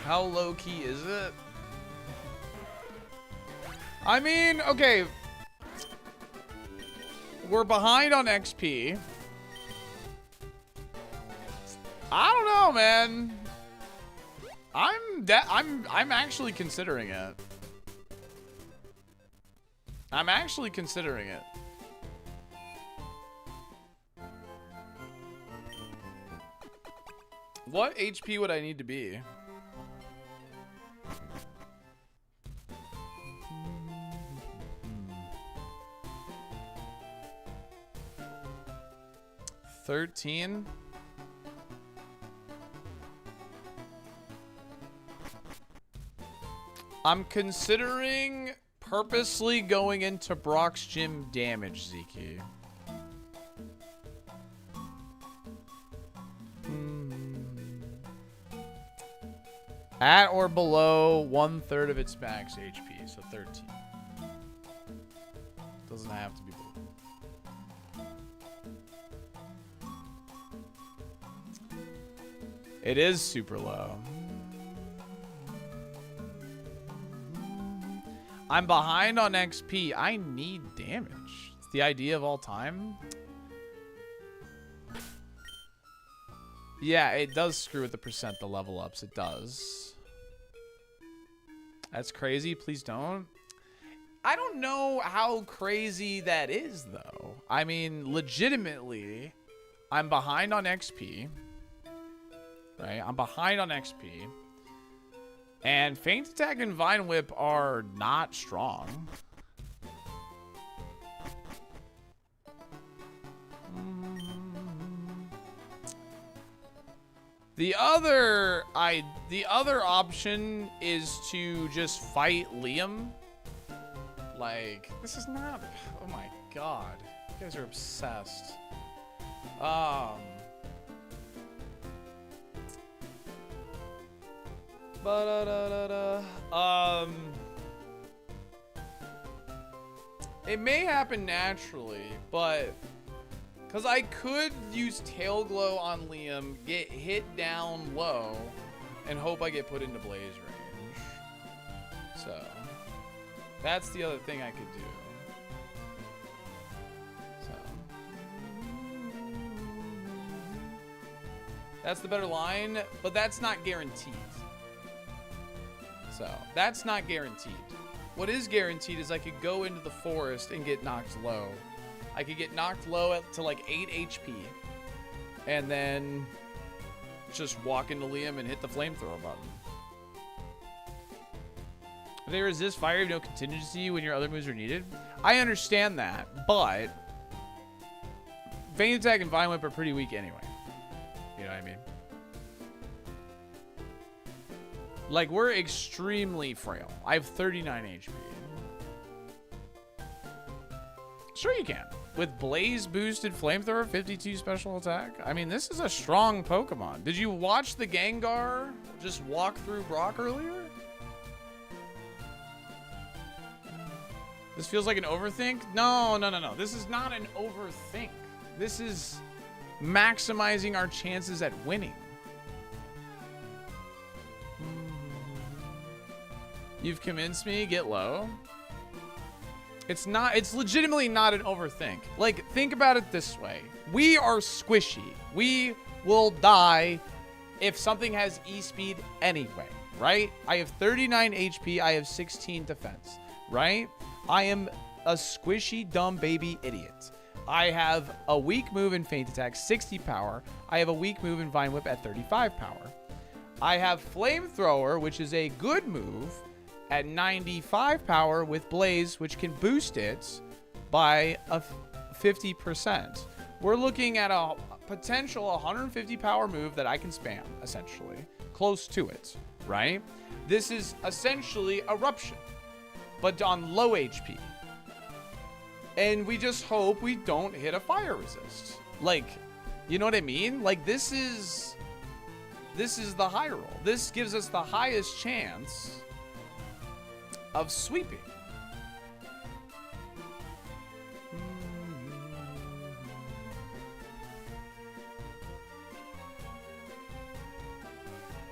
How low-key is it? I mean, okay. We're behind on XP. I don't know, man. I'm actually considering it. I'm actually considering it. What HP would I need to be? $13. I'm considering purposely going into Brock's gym damage, Zeke. At or below 1/3 of its max HP, so 13. Doesn't have to be below. It is super low. I'm behind on XP. I need damage. It's the idea of all time. Yeah, it does screw with the percent, the level ups. It does. That's crazy. Please don't. I don't know how crazy that is, though. I mean, legitimately, I'm behind on XP. Right? I'm behind on XP. And Feint Attack and Vine Whip are not strong. The other option is to just fight Liam. Like, this is not, oh my god. You guys are obsessed. It may happen naturally, but because I could use Tail Glow on Liam, get hit down low, and hope I get put into Blaze range. So that's the other thing I could do. That's the better line, but that's not guaranteed. So, that's not guaranteed. What is guaranteed is I could go into the forest and get knocked low. I could get knocked low to like 8 HP. And then just walk into Liam and hit the flamethrower button. They resist fire, you have no contingency when your other moves are needed. I understand that, but Feint Attack and Vine Whip are pretty weak anyway. You know what I mean? Like, we're extremely frail. I have 39 HP. Sure you can. With Blaze boosted Flamethrower, 52 special attack. I mean, this is a strong Pokemon. Did you watch the Gengar just walk through Brock earlier? This feels like an overthink? No. This is not an overthink. This is maximizing our chances at winning. You've convinced me, get low. It's legitimately not an overthink. Like, think about it this way. We are squishy. We will die if something has E-speed anyway, right? I have 39 HP, I have 16 defense, right? I am a squishy, dumb baby idiot. I have a weak move in Feint Attack, 60 power. I have a weak move in Vine Whip at 35 power. I have Flamethrower, which is a good move, at 95 power with Blaze, which can boost it by a 50%. We're looking at a potential 150 power move that I can spam, essentially. Close to it, right? This is essentially Eruption, but on low HP. And we just hope we don't hit a fire resist. Like, you know what I mean? Like, this is the high roll. This gives us the highest chance of sweeping.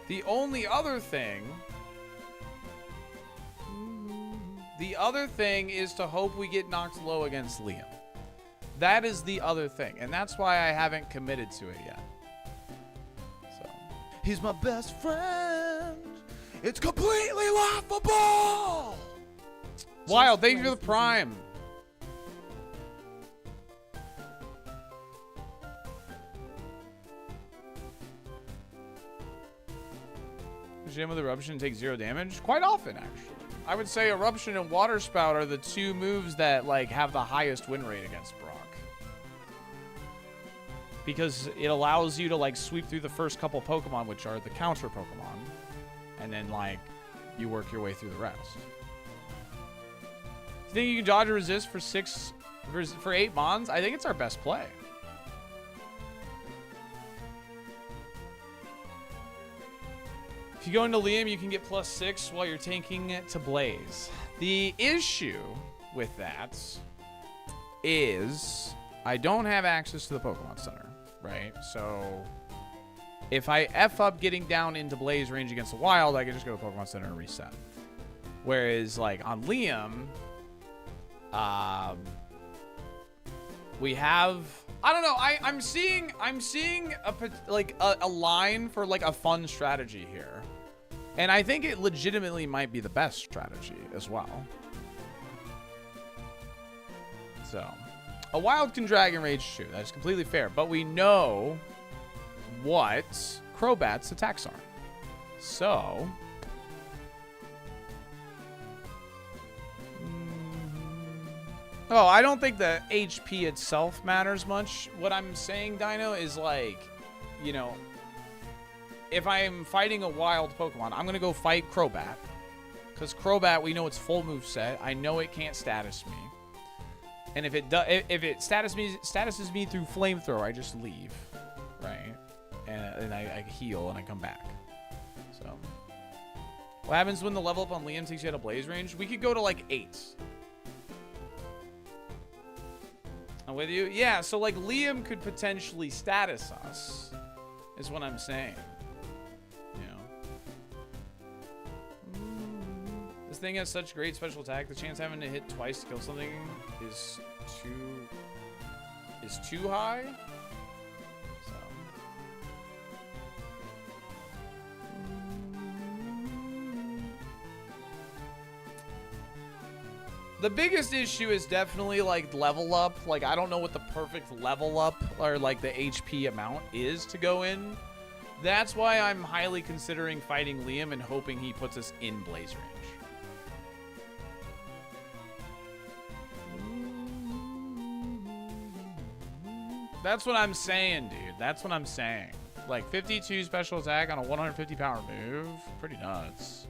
The only other thing is to hope we get knocked low against Liam. That is the other thing, and that's why I haven't committed to it yet. So, He's my best friend. It's completely laughable. Wild, thank you for the prime. jam with Eruption and take 0 damage? Quite often, actually. I would say Eruption and Water Spout are the 2 moves that, like, have the highest win rate against Brock. Because it allows you to, like, sweep through the first couple Pokemon, which are the counter Pokemon. And then, like, you work your way through the rest. You think you can dodge or resist for 8 Mons? I think it's our best play. If you go into Liam, you can get +6 while you're tanking it to Blaze. The issue with that is I don't have access to the Pokemon Center, right? So if I F up getting down into Blaze range against the Wild, I can just go to Pokemon Center and reset. Whereas, like, on Liam, we have... I don't know. I'm seeing a line for, like, a fun strategy here. And I think it legitimately might be the best strategy as well. So, a Wild can Dragon Rage too. That's completely fair. But we know what Crobat's attacks are. So... Oh, I don't think the HP itself matters much. What I'm saying, Dino, is like, you know, if I'm fighting a wild Pokemon, I'm going to go fight Crobat. Because Crobat, we know it's full moveset. I know it can't status me. And if it statuses me through Flamethrower, I just leave. Right? And I heal and I come back. So. What happens when the level up on Liam takes you out of Blaze range? We could go to like 8. I'm with you? Yeah, so like Liam could potentially status us, is what I'm saying. You know? This thing has such great special attack, the chance having to hit twice to kill something is too high. So. The biggest issue is definitely, like, level up. Like, I don't know what the perfect level up or, like, the HP amount is to go in. That's why I'm highly considering fighting Liam and hoping he puts us in Blaze range. That's what I'm saying, dude. That's what I'm saying. Like, 52 special attack on a 150 power move. Pretty nuts.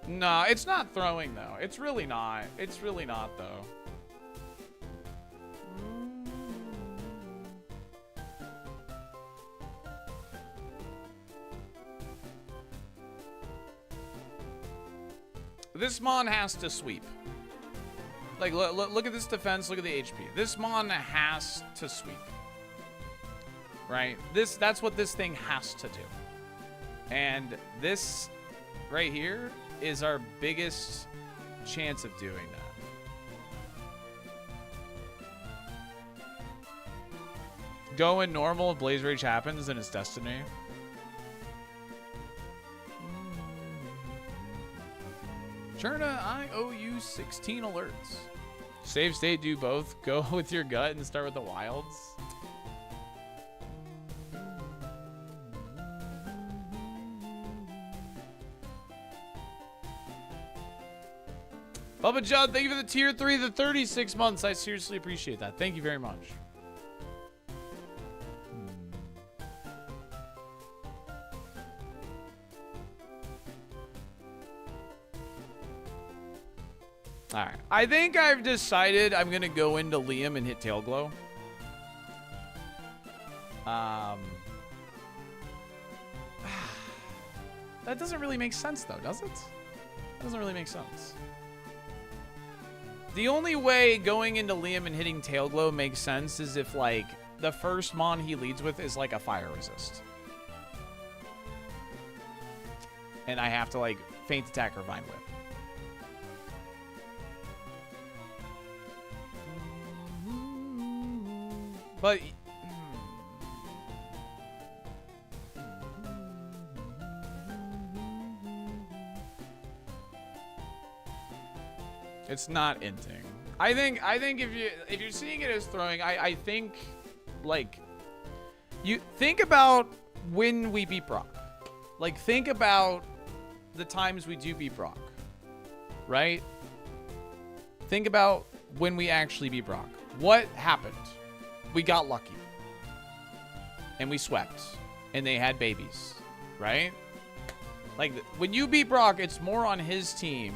No, it's not throwing, though. It's really not. It's really not, though. This Mon has to sweep. Like, look at this defense. Look at the HP. This Mon has to sweep. Right? That's what this thing has to do. And this right here is our biggest chance of doing that. Going normal, if Blaze Rage happens, then it's destiny. Cherna, I owe you 16 alerts. Save state, do both. Go with your gut and start with the wilds. Bubba Judd, thank you for the tier 3, the 36 months. I seriously appreciate that. Thank you very much. Alright. I think I've decided I'm going to go into Liam and hit Tail Glow. That doesn't really make sense, though, does it? Doesn't really make sense. The only way going into Liam and hitting Tail Glow makes sense is if, like, the first Mon he leads with is, like, a fire resist. And I have to, like, feint attack or Vine Whip. But... It's not inting. I think if you're seeing it as throwing, I think, like, you think about when we beat Brock. Like, think about the times we do beat Brock, right? Think about when we actually beat Brock. What happened? We got lucky. And we swept. And they had babies, right? Like, when you beat Brock, it's more on his team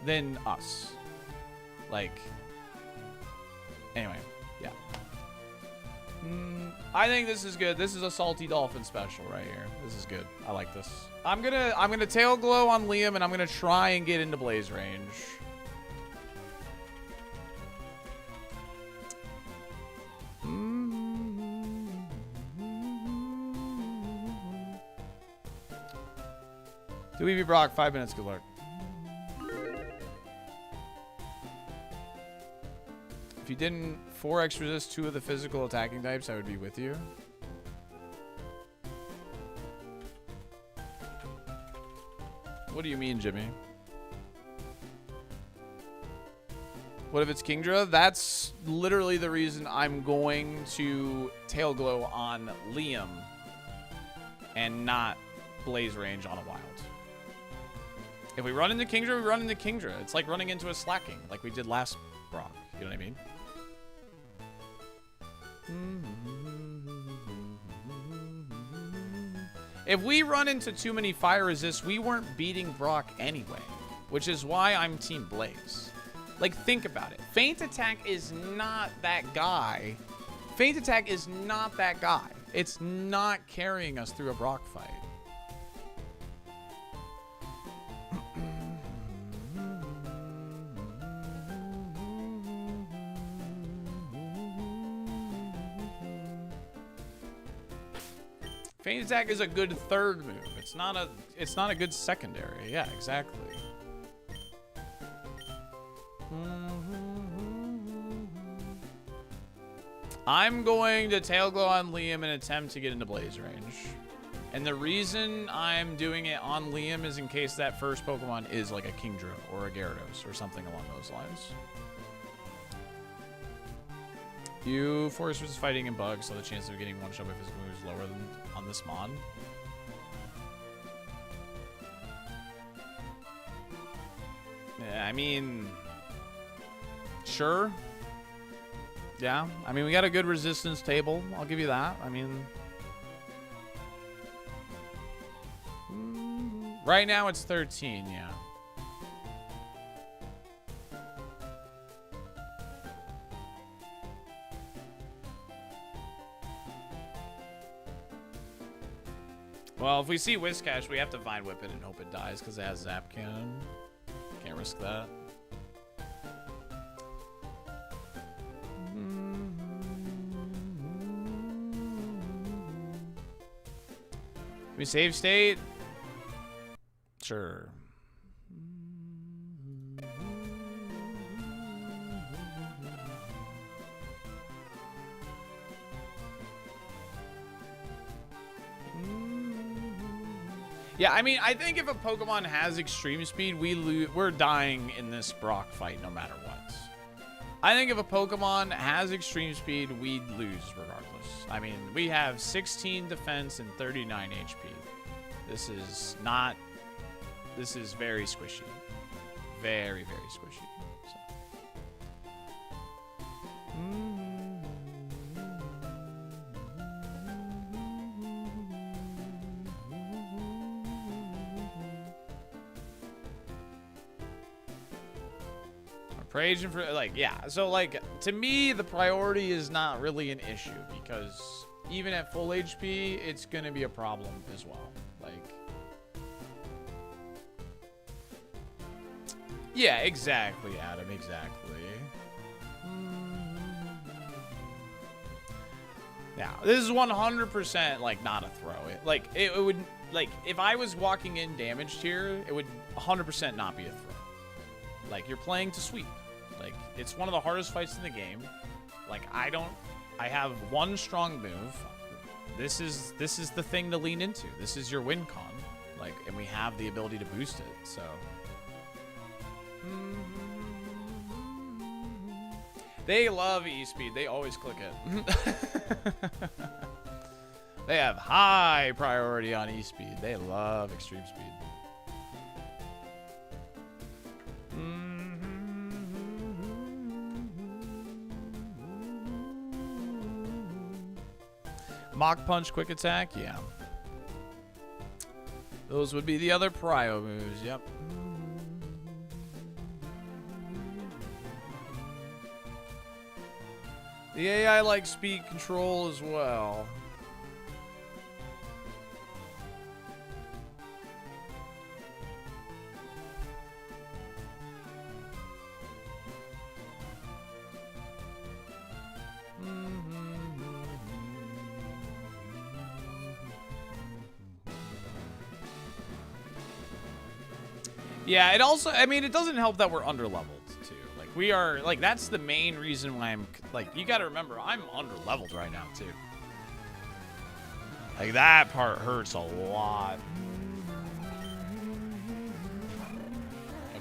than us. Like, anyway, yeah. I think this is good. This is a SaltyDolphin special right here. This is good. I like this. I'm gonna tail glow on Liam, and I'm gonna try and get into blaze range. Do we beat Brock? 5 minutes. Good luck. If you didn't 4x resist 2 of the physical attacking types, I would be with you. What do you mean, Jimmy? What if it's Kingdra? That's literally the reason I'm going to tail glow on Liam and not blaze range on a wild. If we run into Kingdra, we run into Kingdra. It's like running into a slacking, like we did last Brock. You know what I mean? If we run into too many fire resists, we weren't beating Brock anyway, which is why I'm Team Blaze. Like, think about it. Feint attack is not that guy. Feint attack is not that guy. It's not carrying us through a Brock fight. Feint attack is a good third move. It's not a good secondary. Yeah, exactly. I'm going to tail glow on Liam and attempt to get into blaze range. And the reason I'm doing it on Liam is in case that first Pokemon is like a Kingdra or a Gyarados or something along those lines. You force versus fighting and bugs, so the chance of getting one shot by physical move is lower than on this mon. Yeah, I mean, sure. Yeah, I mean, we got a good resistance table. I'll give you that. I mean, right now it's 13, yeah. Well, if we see Whiscash, we have to Vine Whip it and hope it dies because it has Zap Cannon. Can't risk that. We save state? Sure. Yeah, I mean, I think if a Pokemon has extreme speed, we're dying in this Brock fight no matter what. I think if a Pokemon has extreme speed, we'd lose regardless. I mean, we have 16 defense and 39 HP. This is very squishy. Very, very squishy. So. Agent for like, yeah, so like to me the priority is not really an issue because even at full HP it's gonna be a problem as well. Like, yeah, exactly, Adam, exactly. Yeah, this is 100% like not a throw. It would, like, if I was walking in damaged here, it would 100% not be a throw. Like, you're playing to sweep. Like, it's one of the hardest fights in the game. Like, I have one strong move. This is the thing to lean into. This is your win con. Like, and we have the ability to boost it, so. They love E-Speed. They always click it. They have high priority on E-speed. They love extreme speed. Mach punch, quick attack, yeah. Those would be the other prio moves, yep. The AI likes speed control as well. Yeah, it also, I mean, it doesn't help that we're underleveled, too. Like, we are, like, that's the main reason why I'm, like, you gotta remember, I'm underleveled right now, too. Like, that part hurts a lot.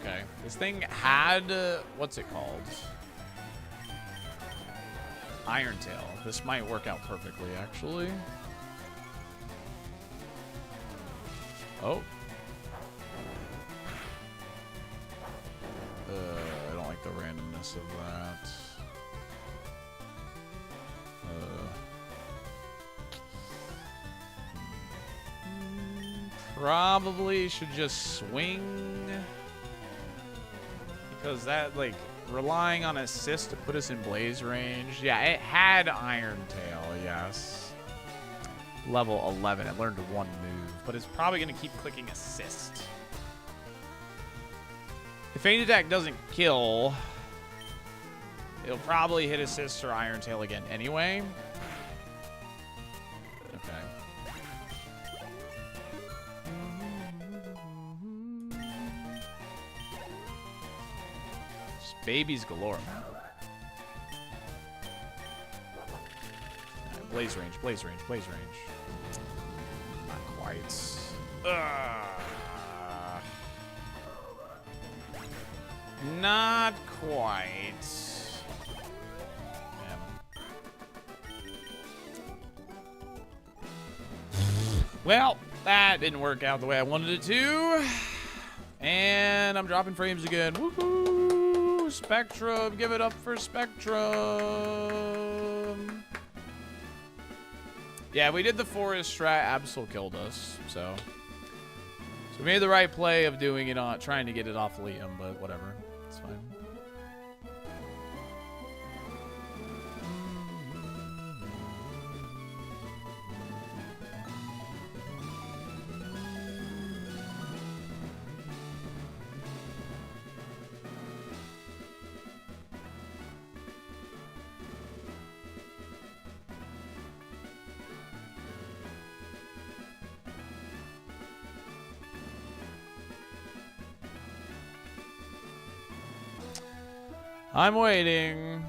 Okay, this thing had, what's it called? Iron Tail. This might work out perfectly, actually. Oh. I don't like the randomness of that. Probably should just swing. Because that, like, relying on assist to put us in blaze range. Yeah, it had Iron Tail, yes. Level 11. It learned one move. But it's probably going to keep clicking assist. If Feint Attack doesn't kill, it'll probably hit assist or Iron Tail again anyway. Okay. Just babies galore. Right, blaze range, blaze range, blaze range. Not quite. Not quite. Yeah. Well, that didn't work out the way I wanted it to. And I'm dropping frames again. Woohoo! Spectrum. Give it up for Spectrum. Yeah, we did the forest strat. Absol killed us. So we made the right play of doing it on, trying to get it off Liam, but whatever. It's fine. I'm waiting.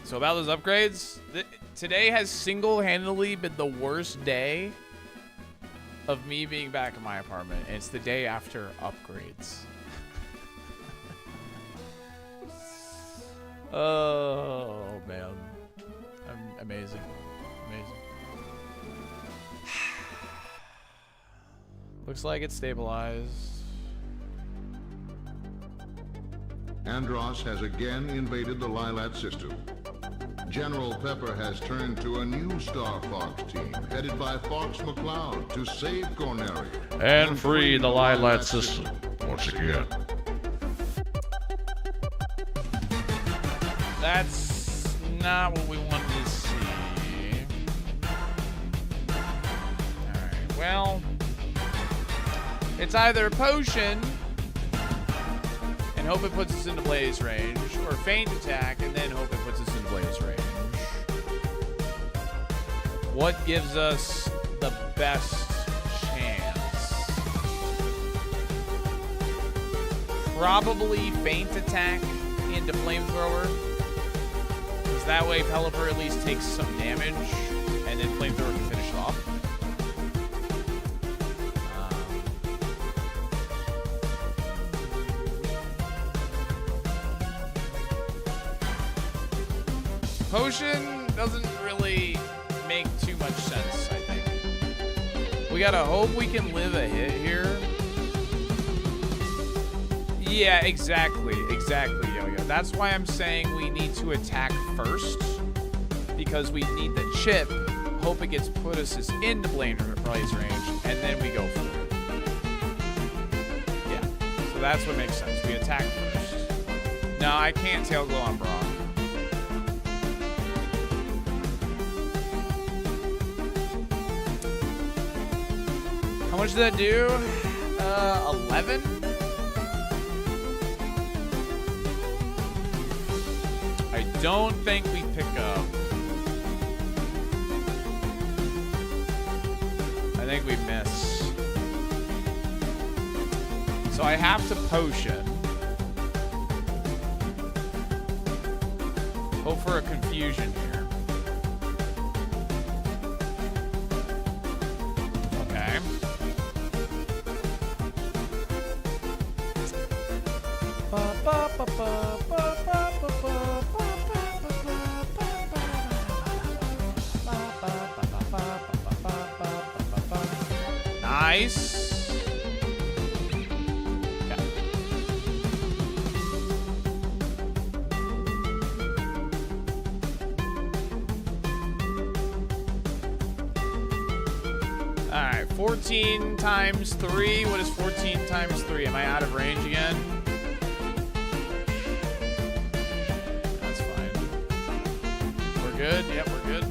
So about those upgrades, today has single-handedly been the worst day of me being back in my apartment, and it's the day after upgrades. Oh man, amazing, amazing. Looks like it's stabilized. Andros has again invaded the Lilat system. General Pepper has turned to a new Star Fox team, headed by Fox McCloud, to save Corneria. And free the Lilat system once again. That's not what we wanted to see. Alright, well, it's either a potion and hope it puts us into blaze range, or feint attack and then hope it puts us into blaze range. What gives us the best chance? Probably feint attack into flamethrower. Because that way Pelipper at least takes some damage, and then Flamethrower can finish it off. Potion doesn't really make too much sense, I think. We gotta hope we can live a hit here. Yeah, exactly, Yo-Yo. That's why I'm saying we need to attack first, because we need the chip, hope it gets Putus into Blaze range, and then we go for it. Yeah, so that's what makes sense. We attack first. No, I can't Tail Glow on Brock. How much did that do? 11? I don't think we pick up. I think we miss. So I have to Potion. Hope for a confusion here. Okay. Nice. Okay. All right, 14 times 3. What is 14 times 3? Am I out of range again? That's fine. We're good? Yep, we're good.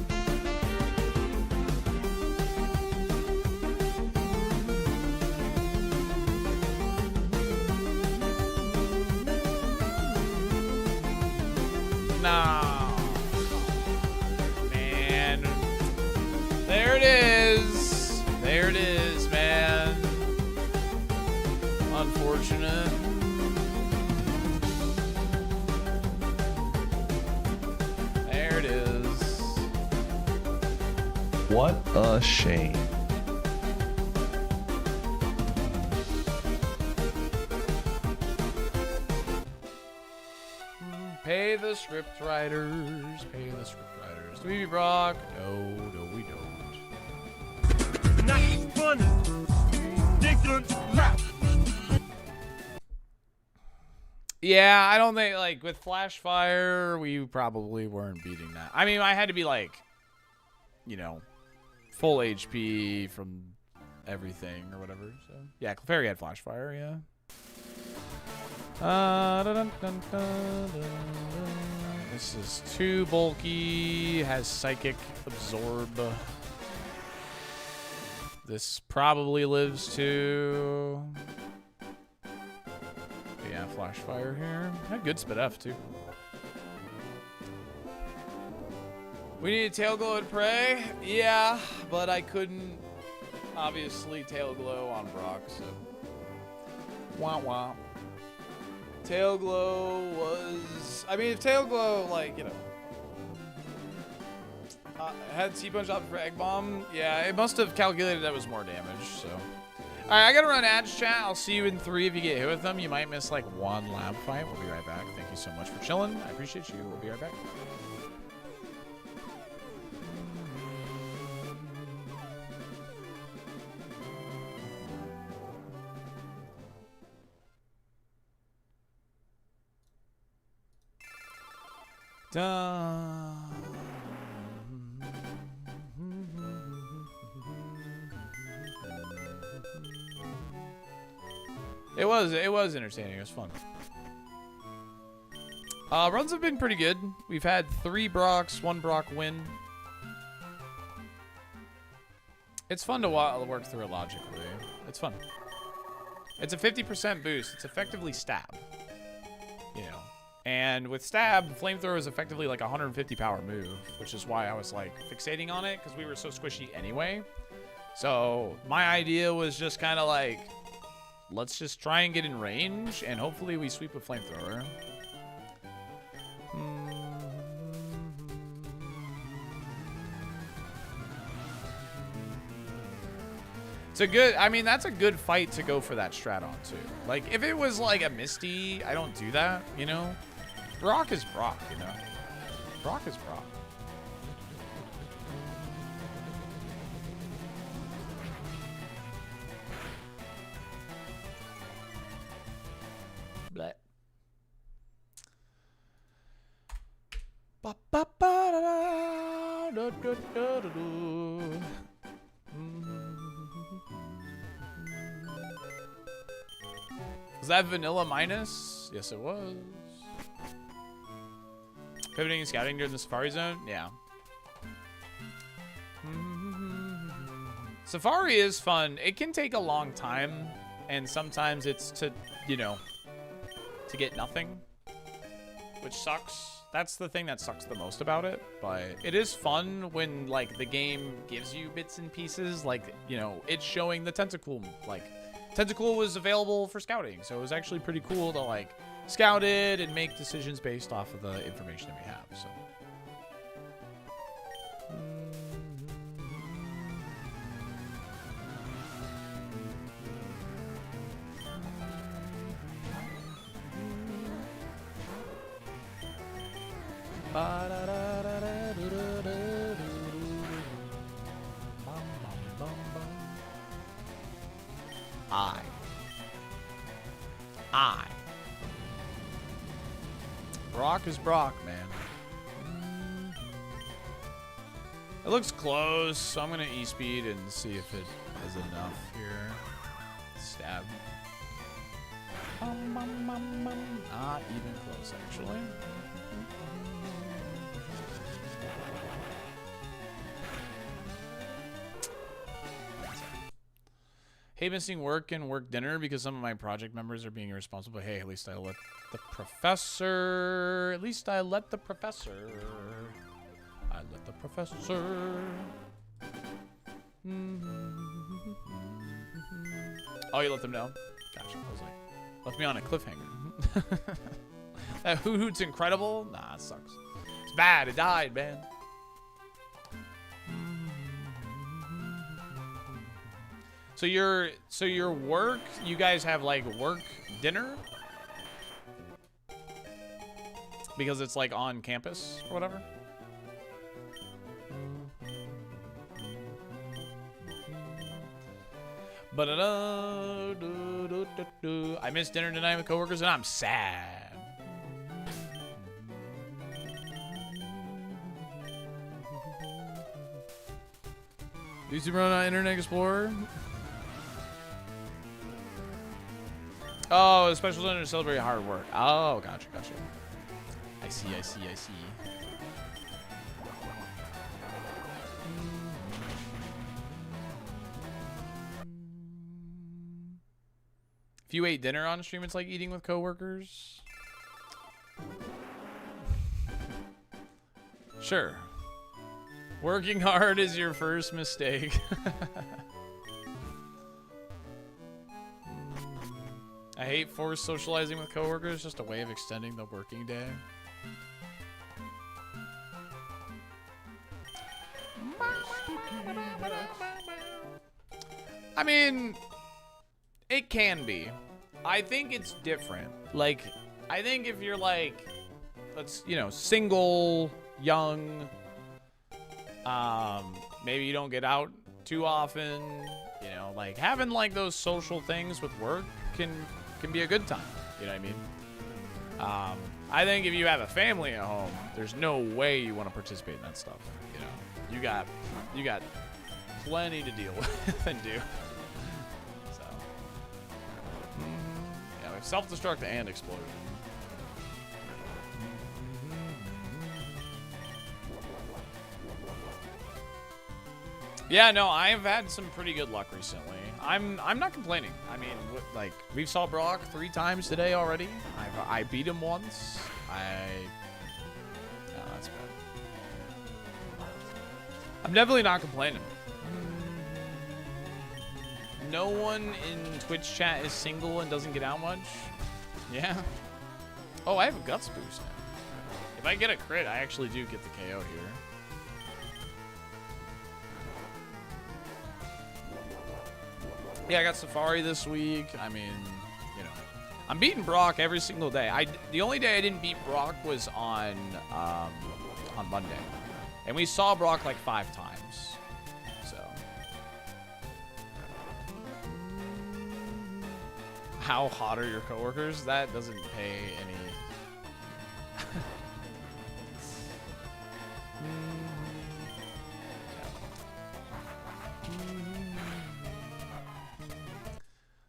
No. Man. There it is. There it is, man. Unfortunate. There it is. What a shame. Pay the script writers. Pay the script writers. Do we beat Brock? No, we don't. Not funny. Ridiculous crap. Yeah, I don't think, like, with Flash Fire, we probably weren't beating that. I mean, I had to be, like, you know, full HP from everything or whatever. So yeah, Clefairy had Flash Fire, yeah. This is too bulky. Has Psychic Absorb. This probably lives too. Yeah, Flash Fire here. Had good Spit F too. We need a Tail Glow and Prey. Yeah, but I couldn't obviously Tail Glow on Brock, so. Wah wah. Tail Glow was... I mean, if Tail Glow, like, you know... had C-Punch opted for Egg Bomb, yeah, it must have calculated that was more damage, so... Alright, I gotta run ads, chat. I'll see you in 3 if you get hit with them. You might miss, like, 1 lab fight. We'll be right back. Thank you so much for chilling. I appreciate you. We'll be right back. It was entertaining. It was fun. Runs have been pretty good. We've had 3 Brocks, 1 Brock win. It's fun to work through it logically. It's fun. It's a 50% boost. It's effectively stab. You know. And with stab, Flamethrower is effectively like a 150 power move, which is why I was like fixating on it, because we were so squishy anyway. So my idea was just kind of like, let's just try and get in range, and hopefully we sweep with Flamethrower. It's a good, I mean, that's a good fight to go for that strat on, too. Like, if it was, like, a Misty, I don't do that, you know? Brock is Brock, you know? Brock is Brock. Bleh. Ba ba ba da da da da da da da. Was that vanilla minus? Yes, it was. Pivoting and scouting during the safari zone? Yeah. Safari is fun. It can take a long time, and sometimes it's to, you know, to get nothing, which sucks. That's the thing that sucks the most about it, but it is fun when, like, the game gives you bits and pieces, like, you know, it's showing the tentacle, like, Tentacle was available for scouting, so it was actually pretty cool to, like, scout it and make decisions based off of the information that we have, so. Brock is Brock, man. It looks close, so I'm gonna E-speed and see if it has enough here. Stab. Not even close, actually. Hey, missing work and work dinner because some of my project members are being irresponsible. Hey, at least I let the professor. At least I let the professor. I let the professor. Oh, you let them know? Gotcha. I was like, left me on a cliffhanger. That hoot's incredible? Nah, it sucks. It's bad. It died, man. So your work, you guys have like work dinner? Because it's like on campus or whatever? I missed dinner tonight with coworkers and I'm sad. Do you run on Internet Explorer? Oh, a special dinner to celebrate hard work. Oh, gotcha, gotcha. I see. If you ate dinner on stream, it's like eating with coworkers. Sure. Working hard is your first mistake. I hate forced socializing with coworkers, just a way of extending the working day. I mean, it can be. I think it's different. Like, I think if you're like, single, young, maybe you don't get out too often, you know, like having like those social things with work can be a good time. You know what I mean? I think if you have a family at home, there's no way you want to participate in that stuff. You know, you got plenty to deal with and do. So, yeah, we have self-destruct and explosion. Yeah, no, I have had some pretty good luck recently. I'm not complaining. I mean, like, we've saw Brock 3 times today already. I beat him once. No, that's bad. I'm definitely not complaining. No one in Twitch chat is single and doesn't get out much. Yeah. Oh, I have a guts boost now. If I get a crit, I actually do get the KO here. Yeah, I got Safari this week. I mean, you know, I'm beating Brock every single day. The only day I didn't beat Brock was on Monday, and we saw Brock like 5 times. So, how hot are your coworkers? That doesn't pay any.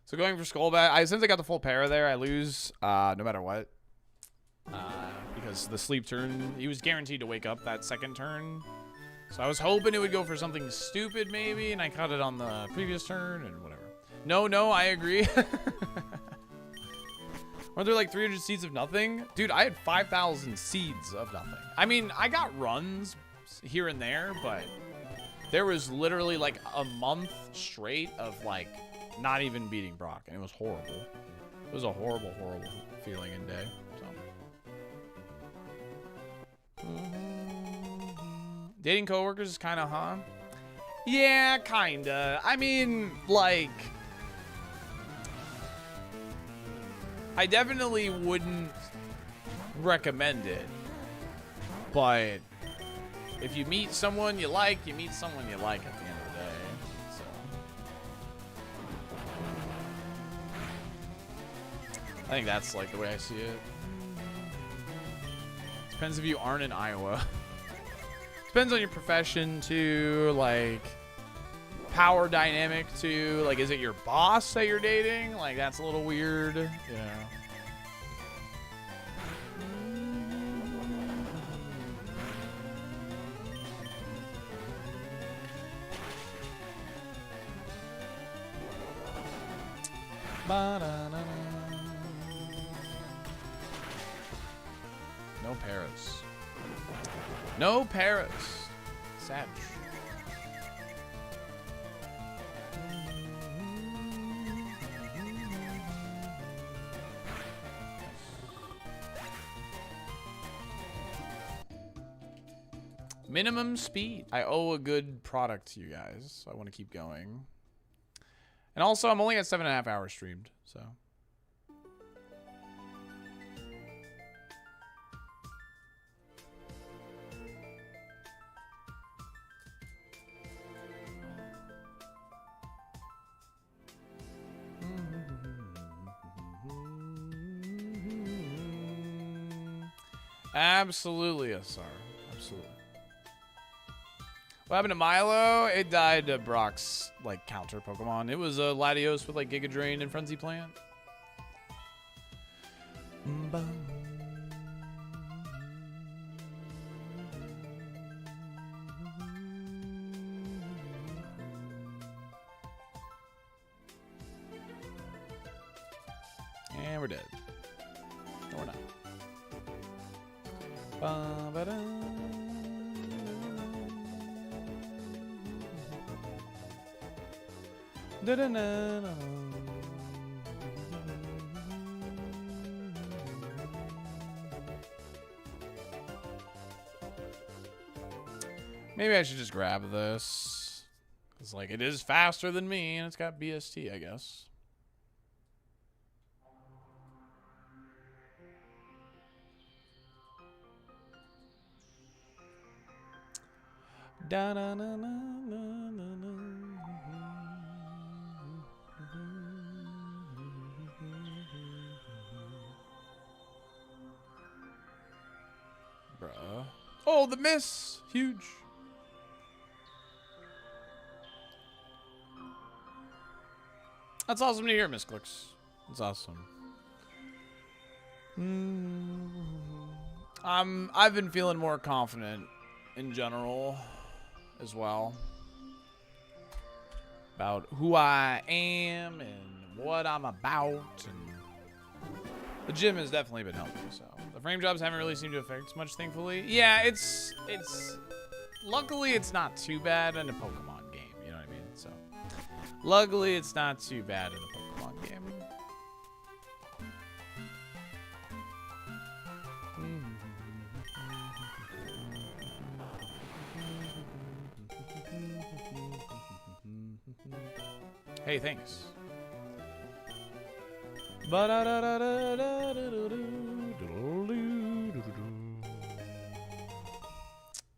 So going for Skullbat, since I got the full para there, I lose no matter what. Because the sleep turn, he was guaranteed to wake up that second turn. So I was hoping it would go for something stupid maybe, and I caught it on the previous turn and whatever. No, I agree. Weren't there like 300 seeds of nothing? Dude, I had 5,000 seeds of nothing. I mean, I got runs here and there, but there was literally like a month straight of like not even beating Brock, and it was horrible. It was a horrible, horrible feeling and day. So. Dating coworkers is kind of, huh? Yeah, kinda. I mean, like, I definitely wouldn't recommend it, but if you meet someone you like, you meet someone you like at the end of the day. So. I think that's like the way I see it. Depends if you aren't in Iowa. Depends on your profession too, like power dynamic too. Like, is it your boss that you're dating? Like, that's a little weird, you know. No Paris. No Paris. Sad. Minimum speed. I owe a good product to you guys, so I want to keep going. And also, I'm only at 7.5 hours streamed, so. Absolutely, SR. Absolutely. What happened to Milo? It died to Brock's, like, counter Pokemon. It was a Latios with, like, Giga Drain and Frenzy Plant. And we're dead. No, we're not. Ba-ba-da. Da-da-na-na. Maybe I should just grab this. It's like, it is faster than me, and it's got BST, I guess. Da-na-na-na-na-na-na. Bruh. Oh, the miss! Huge. That's awesome to hear, Miss Clicks. That's awesome. I've been feeling more confident in general as well about who I am and what I'm about, and the gym has definitely been helping. So the frame drops haven't really seemed to affect much, thankfully. Yeah, it's luckily it's not too bad in a Pokemon game, you know what I mean? So luckily it's not too bad in a Pokemon game. Hey, thanks.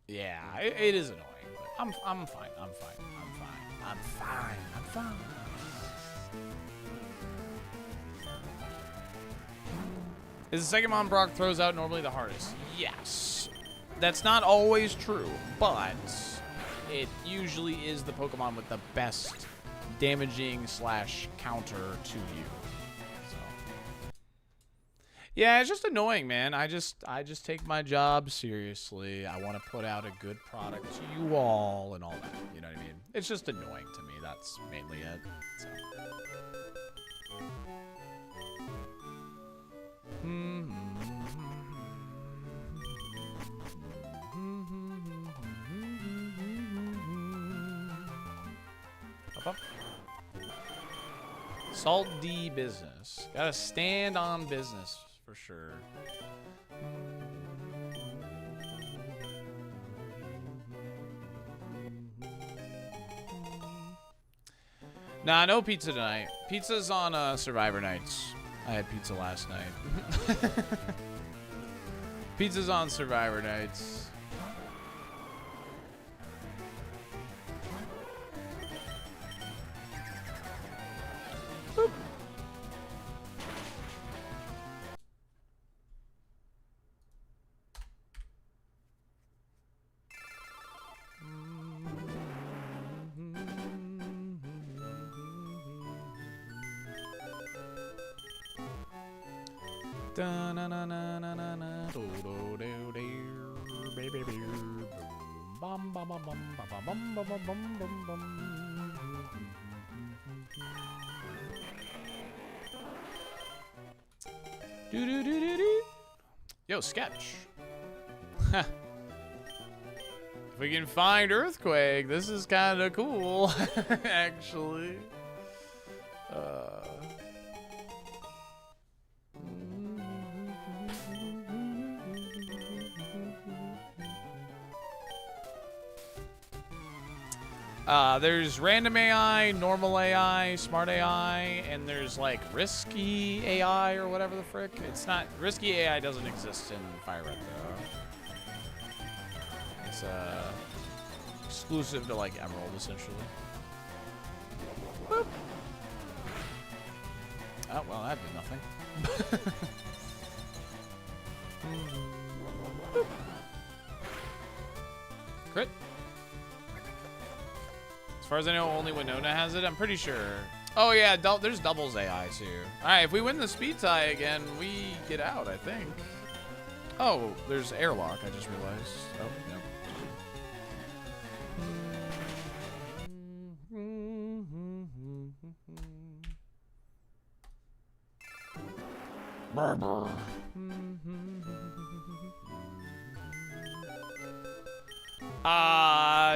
Yeah, it is annoying, but I'm fine. I'm fine. I'm fine. I'm fine. I'm fine. Is the second mon Brock throws out normally the hardest? Yes. That's not always true, but it usually is the Pokemon with the best damaging / counter to you. So yeah, it's just annoying, man. I just take my job seriously. I want to put out a good product to you all and all that. You know what I mean? It's just annoying to me. That's mainly it. So. Up. Salt D business. Gotta stand on business for sure. Nah, no pizza tonight. Pizza's on Survivor nights. I had pizza last night. Pizza's on Survivor nights. Boop. Yo, sketch. If we can find Earthquake, this is kind of cool, actually. There's random AI, normal AI, smart AI, and there's like risky AI or whatever the frick. It's not risky AI doesn't exist in Fire Red though. It's exclusive to like Emerald essentially. Boop. Oh well, that did nothing. Boop. Crit. As far as I know, only Winona has it. I'm pretty sure. Oh, yeah, there's doubles AI, too. All right, if we win the speed tie again, we get out, I think. Oh, there's airlock, I just realized. Oh, no.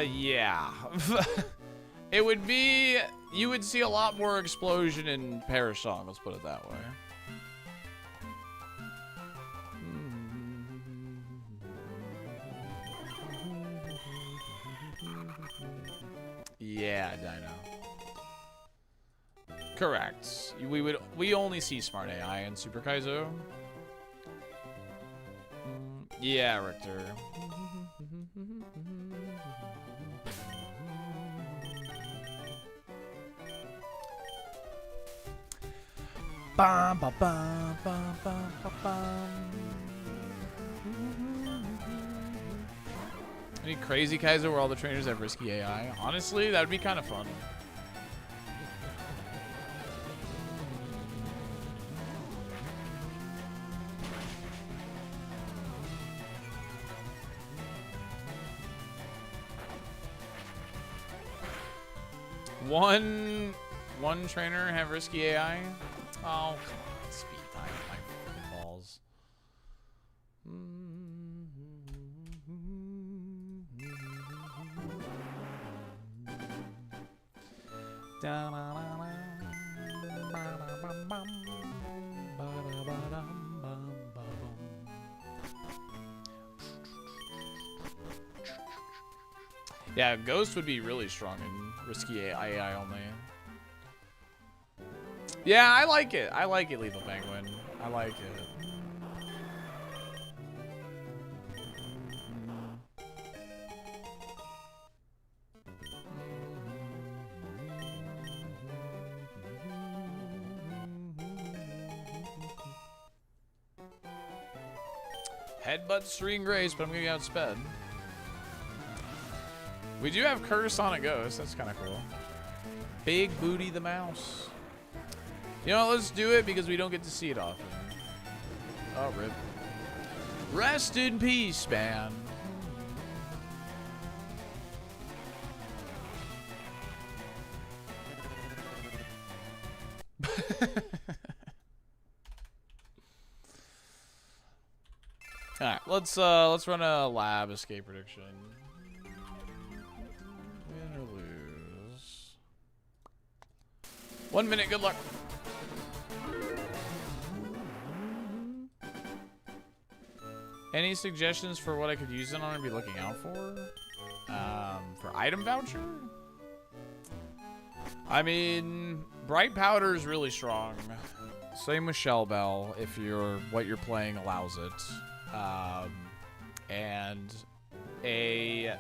Yeah. It would be, you would see a lot more explosion in Perish Song, let's put it that way. Yeah, Dino. Correct. We only see smart AI in Super Kaizo. Yeah, Richter. Bum, ba, bum, bum, bum, ba, bum. Any crazy Kaizo where all the trainers have risky AI? Honestly, that would be kind of fun. One trainer have risky AI? Oh, come on. Speed time. My freaking balls. Yeah, Ghost would be really strong in risky AI only. Yeah, I like it. I like it, Lethal Penguin. I like it. Headbutt String Grace, but I'm gonna get outsped. We do have Curse on a Ghost. That's kind of cool. Big Booty the Mouse. You know, let's do it because we don't get to see it often. Oh, rip. Rest in peace, man. All right, let's run a lab escape prediction. Win or lose. 1 minute. Good luck. Any suggestions for what I could use it on and be looking out for? For item voucher? I mean, Bright Powder is really strong. Same with Shell Bell if what you're playing allows it. And an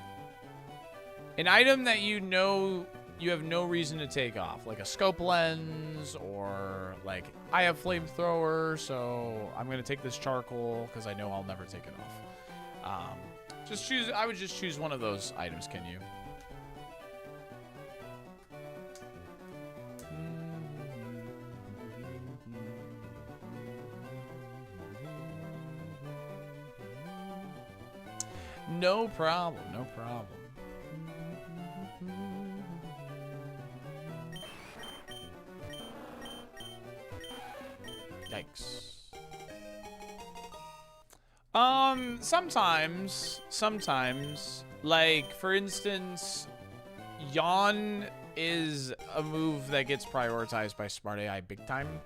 item that you know you have no reason to take off, like a scope lens, or like I have flamethrower, so I'm gonna take this charcoal because I know I'll never take it off. I would just choose one of those items. Can you? No problem, no problem. Yikes. Sometimes, like, for instance, Yawn is a move that gets prioritized by Smart AI big time.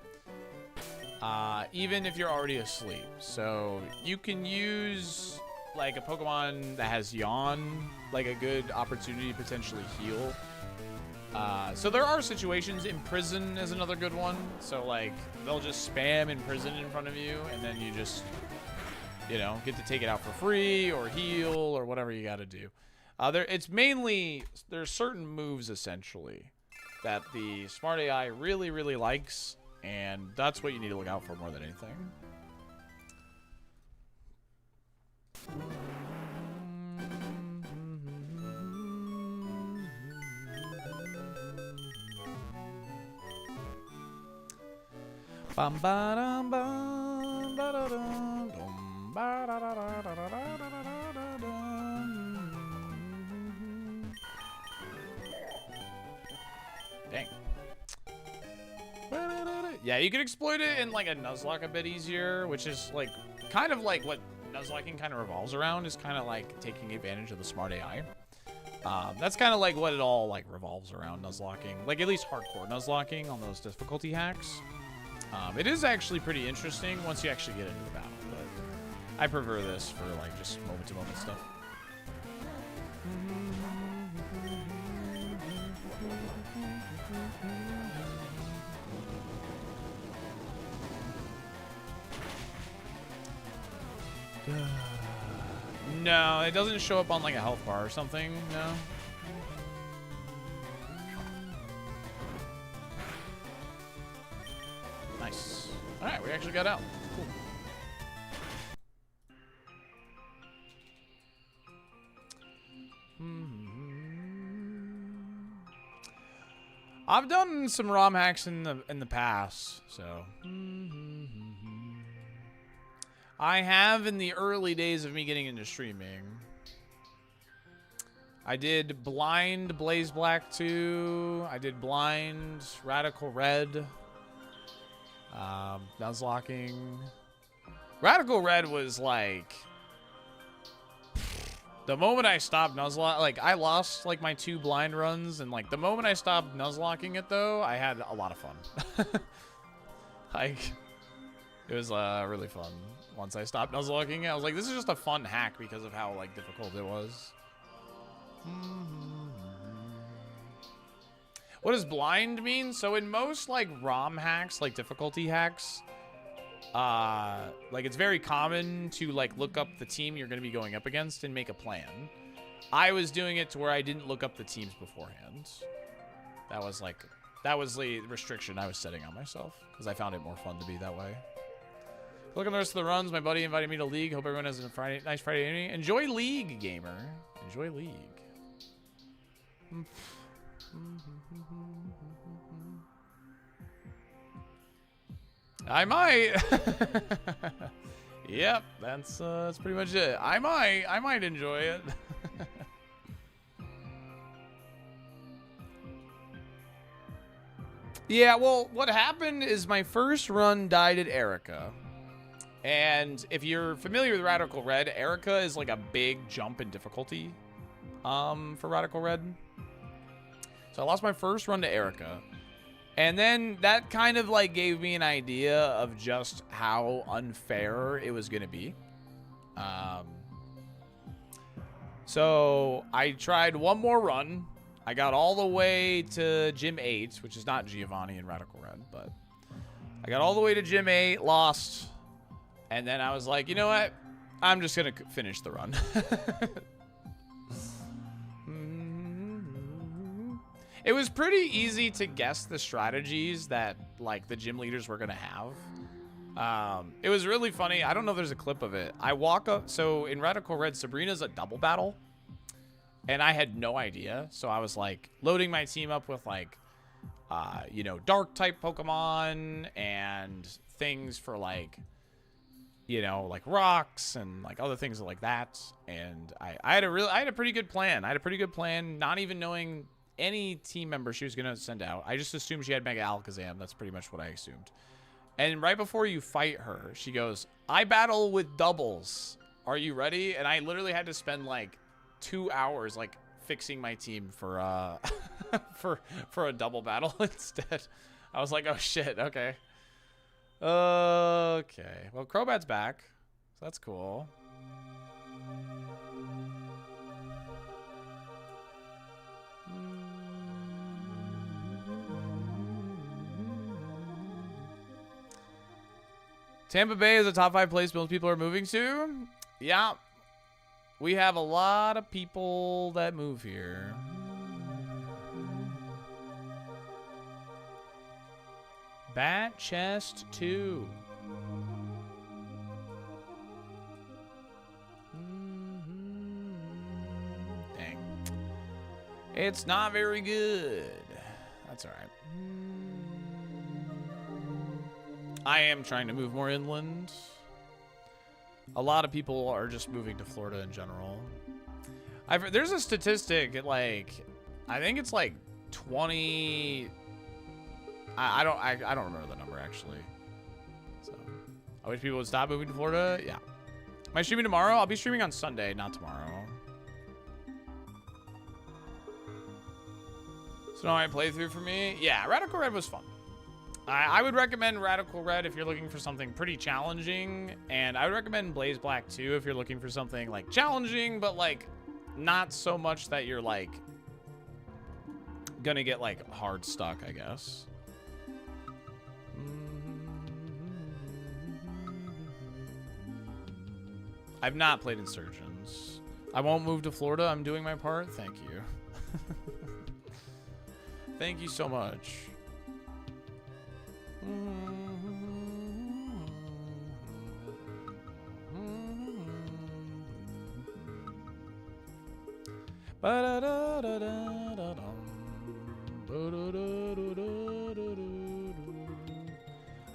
Even if you're already asleep. So you can use like a Pokemon that has Yawn, like a good opportunity to potentially heal. So there are situations. Imprison is another good one. So like they'll just spam Imprison in front of you, and then you just, you know, get to take it out for free or heal or whatever you got to do. It's mainly, there's certain moves essentially that the Smart AI really, really likes, and that's what you need to look out for more than anything. Bum ba dum bum ba da dum dum ba da da da da da da da da dum. Dang. Yeah, you could exploit it in like a Nuzlocke a bit easier, which is like kind of like what Nuzlocking kind of revolves around, is kind of like taking advantage of the Smart AI. That's kind of like what it all like revolves around, Nuzlocking. Like at least hardcore Nuzlocking on those difficulty hacks. It is actually pretty interesting once you actually get into the battle, but I prefer this for like just moment-to-moment stuff. No, it doesn't show up on like a health bar or something, no. Nice. Alright, we actually got out. Cool. I've done some ROM hacks in the past, so I have in the early days of me getting into streaming. I did Blind Blaze Black 2. I did Blind Radical Red. Nuzlocking. Radical Red was like the moment I stopped Nuzlocking, like I lost like my 2 blind runs, and like the moment I stopped Nuzlocking it though, I had a lot of fun. Like it was really fun. Once I stopped Nuzlocking it, I was like, this is just a fun hack because of how like difficult it was. What does blind mean? So in most like ROM hacks, like difficulty hacks, like it's very common to like look up the team you're going to be going up against and make a plan. I was doing it to where I didn't look up the teams beforehand. That was the restriction I was setting on myself because I found it more fun to be that way. Look at the rest of the runs. My buddy invited me to League. Hope everyone has a nice Friday evening. Enjoy League, gamer. Enjoy League. I might. Yep, that's pretty much it. I might enjoy it. Yeah, well, what happened is my first run died at Erica. And if you're familiar with Radical Red, Erica is like a big jump in difficulty for Radical Red. So I lost my first run to Erica. And then that kind of like gave me an idea of just how unfair it was going to be. So I tried one more run. I got all the way to Gym 8, which is not Giovanni in Radical Red, but I got all the way to Gym 8, lost. And then I was like, you know what? I'm just going to finish the run. It was pretty easy to guess the strategies that like the gym leaders were going to have. It was really funny. I don't know if there's a clip of it. I walk up. So in Radical Red, Sabrina's a double battle. And I had no idea. So I was like loading my team up with like, you know, dark type Pokemon and things for like, you know, like rocks and like other things like that. And I had a pretty good plan. I had a pretty good plan, not even knowing any team member she was going to send out. I just assumed she had Mega Alakazam. That's pretty much what I assumed. And right before you fight her, she goes, I battle with doubles. Are you ready? And I literally had to spend like 2 hours like fixing my team for for a double battle instead. I was like, oh shit, okay. Okay. Well, Crobat's back. So that's cool. Tampa Bay is a top 5 place most people are moving to. Yeah. We have a lot of people that move here. Bat Chest 2. Dang. It's not very good. That's all right. I am trying to move more inland. A lot of people are just moving to Florida in general. There's a statistic at like, I think it's like 20. I don't remember the number actually. So I wish people would stop moving to Florida. Yeah. Am I streaming tomorrow? I'll be streaming on Sunday, not tomorrow. So now I playthrough for me. Yeah, Radical Red was fun. I would recommend Radical Red if you're looking for something pretty challenging, and I would recommend Blaze Black 2 if you're looking for something like challenging, but like not so much that you're like gonna get like hard stuck, I guess. I've not played Insurgents. I won't move to Florida. I'm doing my part. Thank you. Thank you so much. I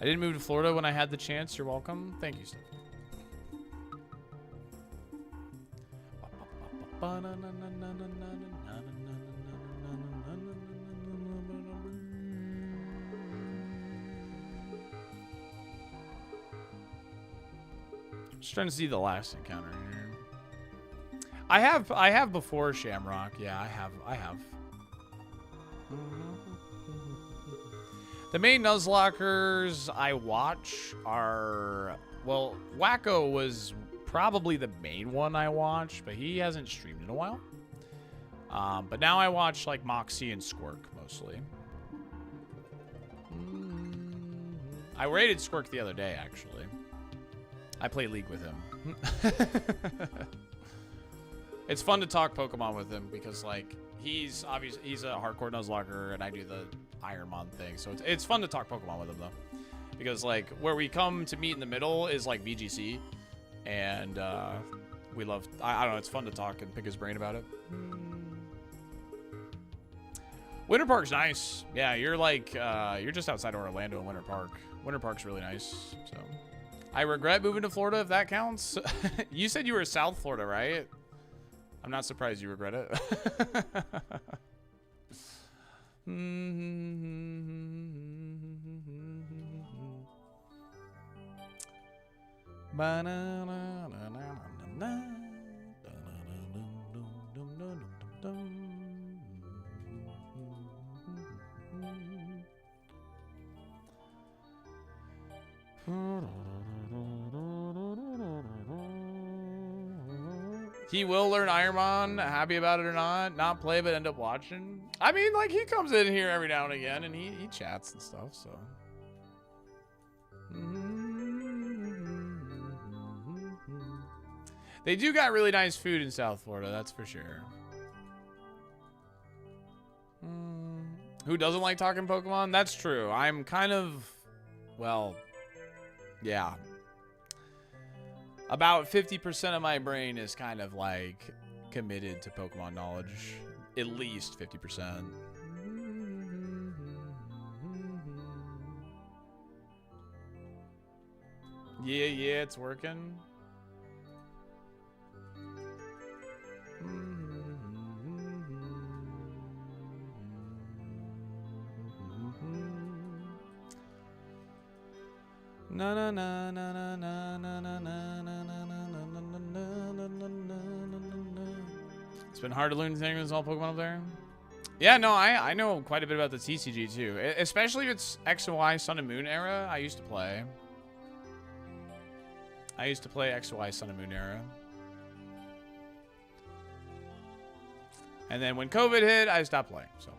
didn't move to Florida when I had the chance. You're welcome. Thank you, Steph. Just trying to see the last encounter here. I have before Shamrock. Yeah, I have. The main Nuzlockers I watch are, well, Wacko was probably the main one I watch, but he hasn't streamed in a while. But now I watch like Moxie and Squirk mostly. I raided Squirk the other day, actually. I play League with him. It's fun to talk Pokemon with him because, like, he's a hardcore Nuzlocke and I do the ironMON thing. So it's fun to talk Pokemon with him, though. Because, like, where we come to meet in the middle is, like, VGC. And we love... I don't know, it's fun to talk and pick his brain about it. Winter Park's nice. Yeah, you're, like, you're just outside of Orlando in Winter Park. Winter Park's really nice, so... I regret moving to Florida, if that counts. You said you were South Florida, right? I'm not surprised you regret it. He will learn ironMON, happy about it or not. Not play, but end up watching. I mean, like, he comes in here every now and again, and he chats and stuff, so. They do got really nice food in South Florida, that's for sure. Who doesn't like talking Pokemon? That's true. I'm kind of, well, yeah. About 50% of my brain is kind of like committed to Pokemon knowledge. At least 50%. Yeah, it's working. Na na na na na na na na na na na. It's been hard to learn things all Pokemon up there. Yeah, no, I know quite a bit about the TCG too, especially if it's X and Y Sun and Moon era. I used to play X and Y Sun and Moon era. And then when COVID hit, I stopped playing. So.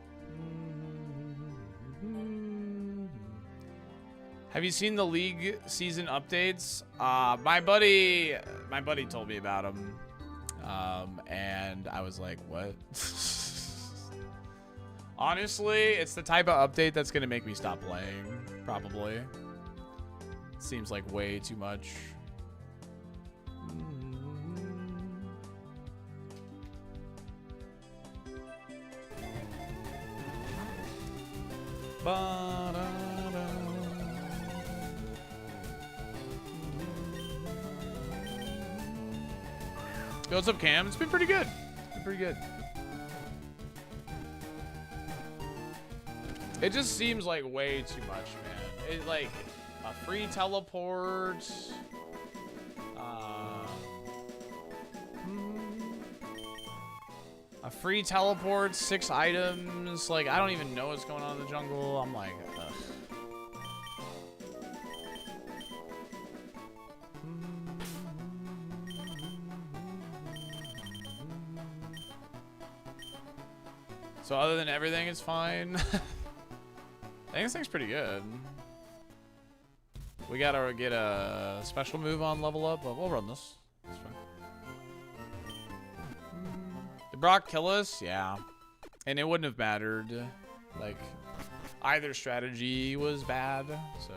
Have you seen the League season updates? My buddy told me about them, and I was like, "What?" Honestly, it's the type of update that's gonna make me stop playing. Probably. It seems like way too much. Yo, what's up, Cam? It's been pretty good. It's been pretty good. It just seems like way too much, man. It's like a free teleport. A free teleport, 6 items. Like, I don't even know what's going on in the jungle. I'm like, ugh. So other than everything, it's fine. I think this thing's pretty good. We gotta get a special move on level up, but we'll run this. It's fine. Did Brock kill us? Yeah. And it wouldn't have mattered. Like, either strategy was bad, so.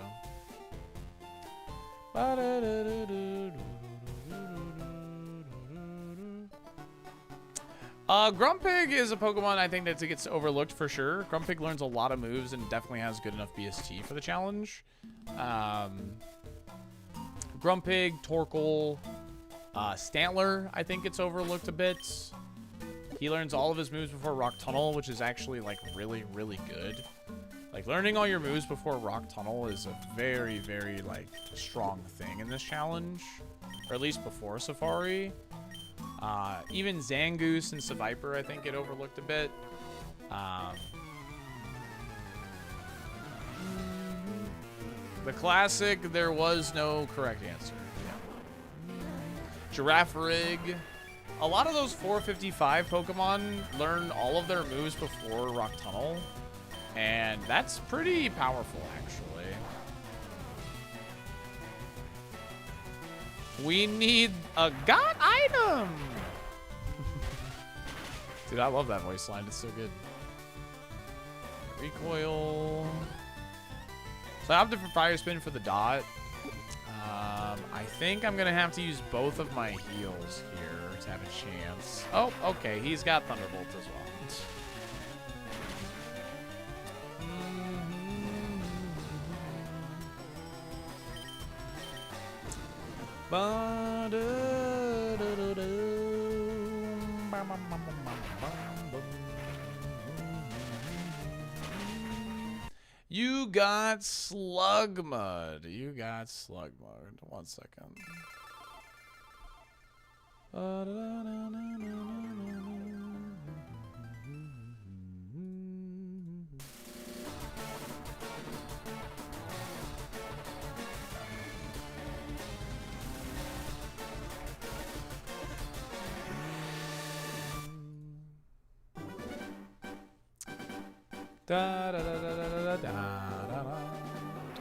Grumpig is a Pokemon I think that gets overlooked for sure. Grumpig learns a lot of moves and definitely has good enough BST for the challenge. Grumpig, Torkoal, Stantler I think gets overlooked a bit. He learns all of his moves before Rock Tunnel, which is actually like really, really good. Like learning all your moves before Rock Tunnel is a very, very like strong thing in this challenge, or at least before Safari. Even Zangoose and Seviper, I think, get overlooked a bit. The classic, there was no correct answer. Yeah. Girafarig. A lot of those 455 Pokemon learn all of their moves before Rock Tunnel. That's pretty powerful, actually. We need a god item. Dude, I love that voice line. It's so good. Recoil. So I opted for Fire Spin for the dot. I think I'm gonna have to use both of my heals here to have a chance. Oh, okay. He's got Thunderbolt as well. You got Slug Mud. You got Slug Mud. 1 second.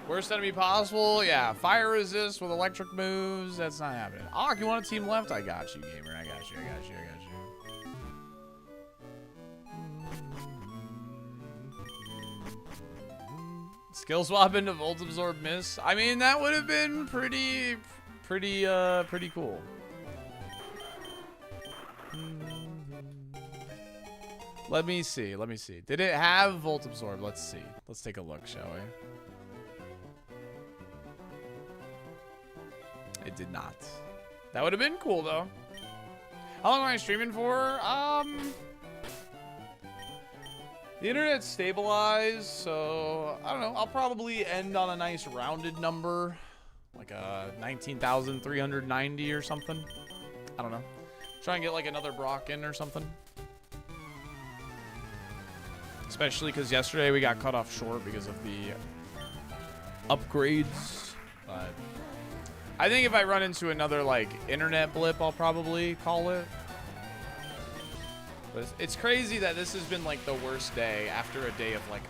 Worst enemy possible? Yeah, fire resist with electric moves. That's not happening. Ak, you want a team left? I got you, gamer. I got you. I got you. I got you. Skill swap into Volt Absorb miss. I mean, that would have been pretty cool. Let me see. Let me see. Did it have Volt Absorb? Let's see. Let's take a look, shall we? It did not. That would have been cool, though. How long am I streaming for? The internet's stabilized, so I don't know. I'll probably end on a nice rounded number, like a 19,390 or something. I don't know. Try and get like another Brock in or something. Especially because yesterday we got cut off short because of the upgrades. But I think if I run into another like internet blip, I'll probably call it. But it's crazy that this has been like the worst day after a day of like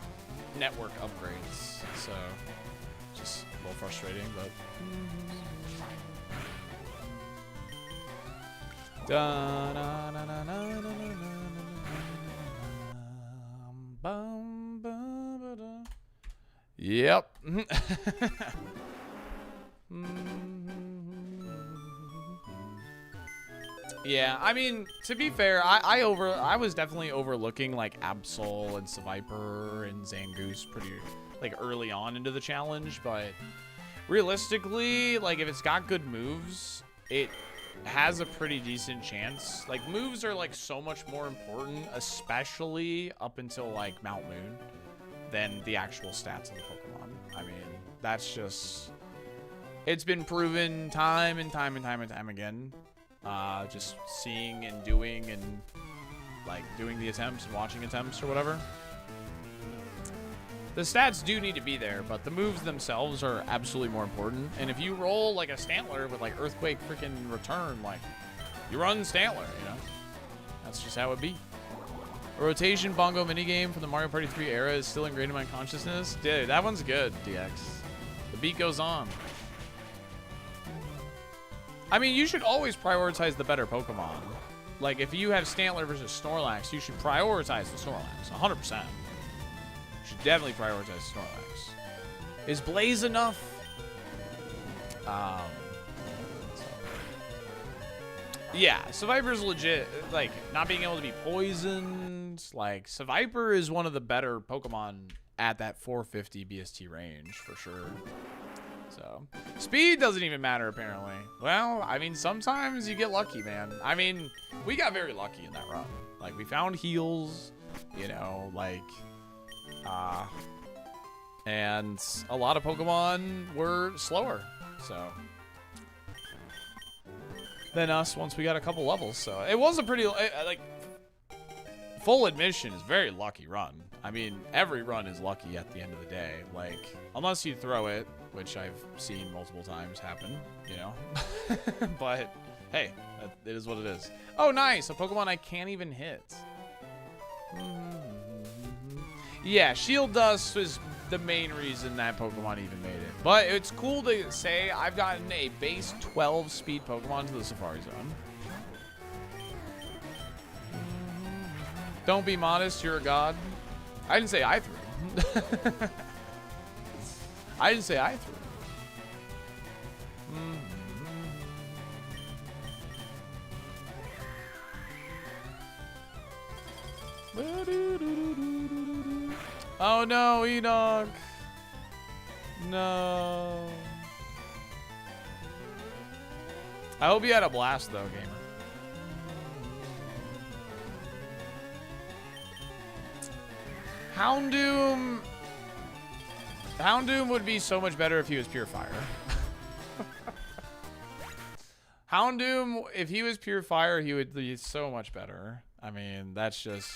network upgrades. So just a little frustrating, but. Yep. Yeah, I mean, to be fair, I was definitely overlooking like Absol and Seviper and Zangoose pretty like early on into the challenge, but realistically, like if it's got good moves, it has a pretty decent chance. Like moves are like so much more important, especially up until like Mount Moon, than the actual stats of the Pokemon. I mean, that's just, it's been proven time and time and time and time again. Just seeing and doing and like doing the attempts and watching attempts or whatever. The stats do need to be there, but the moves themselves are absolutely more important. And if you roll like a Stantler with like Earthquake freaking Return, like you run Stantler, you know? That's just how it be. A rotation bongo minigame from the Mario Party 3 era is still ingrained in my consciousness. Dude, that one's good, DX. The beat goes on. I mean, you should always prioritize the better Pokemon. Like, if you have Stantler versus Snorlax, you should prioritize the Snorlax, 100%. You should definitely prioritize Snorlax. Is Blaze enough? Yeah, Seviper's legit. Like, not being able to be poisoned. Like, Seviper is one of the better Pokemon at that 450 BST range, for sure. So, speed doesn't even matter, apparently. Well, I mean, sometimes you get lucky, man. I mean, we got very lucky in that run. Like, we found heals, you know, like, and a lot of Pokemon were slower, so, than us once we got a couple levels. So, it was a pretty, like, full admission, is very lucky run. I mean, every run is lucky at the end of the day. Like, unless you throw it, which I've seen multiple times happen, you know. But, hey, it is what it is. Oh, nice. A Pokemon I can't even hit. Yeah, Shield Dust was the main reason that Pokemon even made it. But it's cool to say I've gotten a base 12 speed Pokemon to the Safari Zone. Don't be modest, you're a god. I didn't say I threw. I didn't say I threw. Oh no, Enoch. No. I hope you had a blast though, gamer. Houndoom would be so much better if he was pure fire. Houndoom, if he was pure fire, he would be so much better. I mean, that's just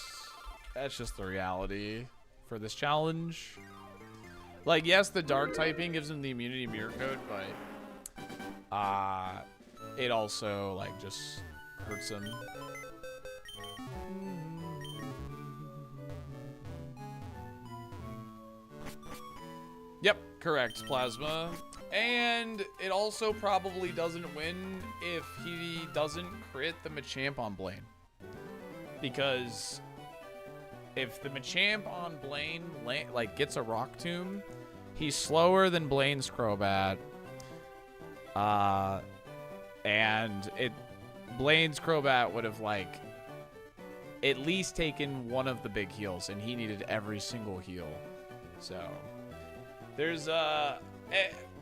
the reality for this challenge. Like, yes, the dark typing gives him the immunity mirror code, but it also like just hurts him. Yep, correct, Plasma. And it also probably doesn't win if he doesn't crit the Machamp on Blaine. Because if the Machamp on Blaine like gets a Rock Tomb, he's slower than Blaine's Crobat. And Blaine's Crobat would have like at least taken one of the big heals, and he needed every single heal. So there's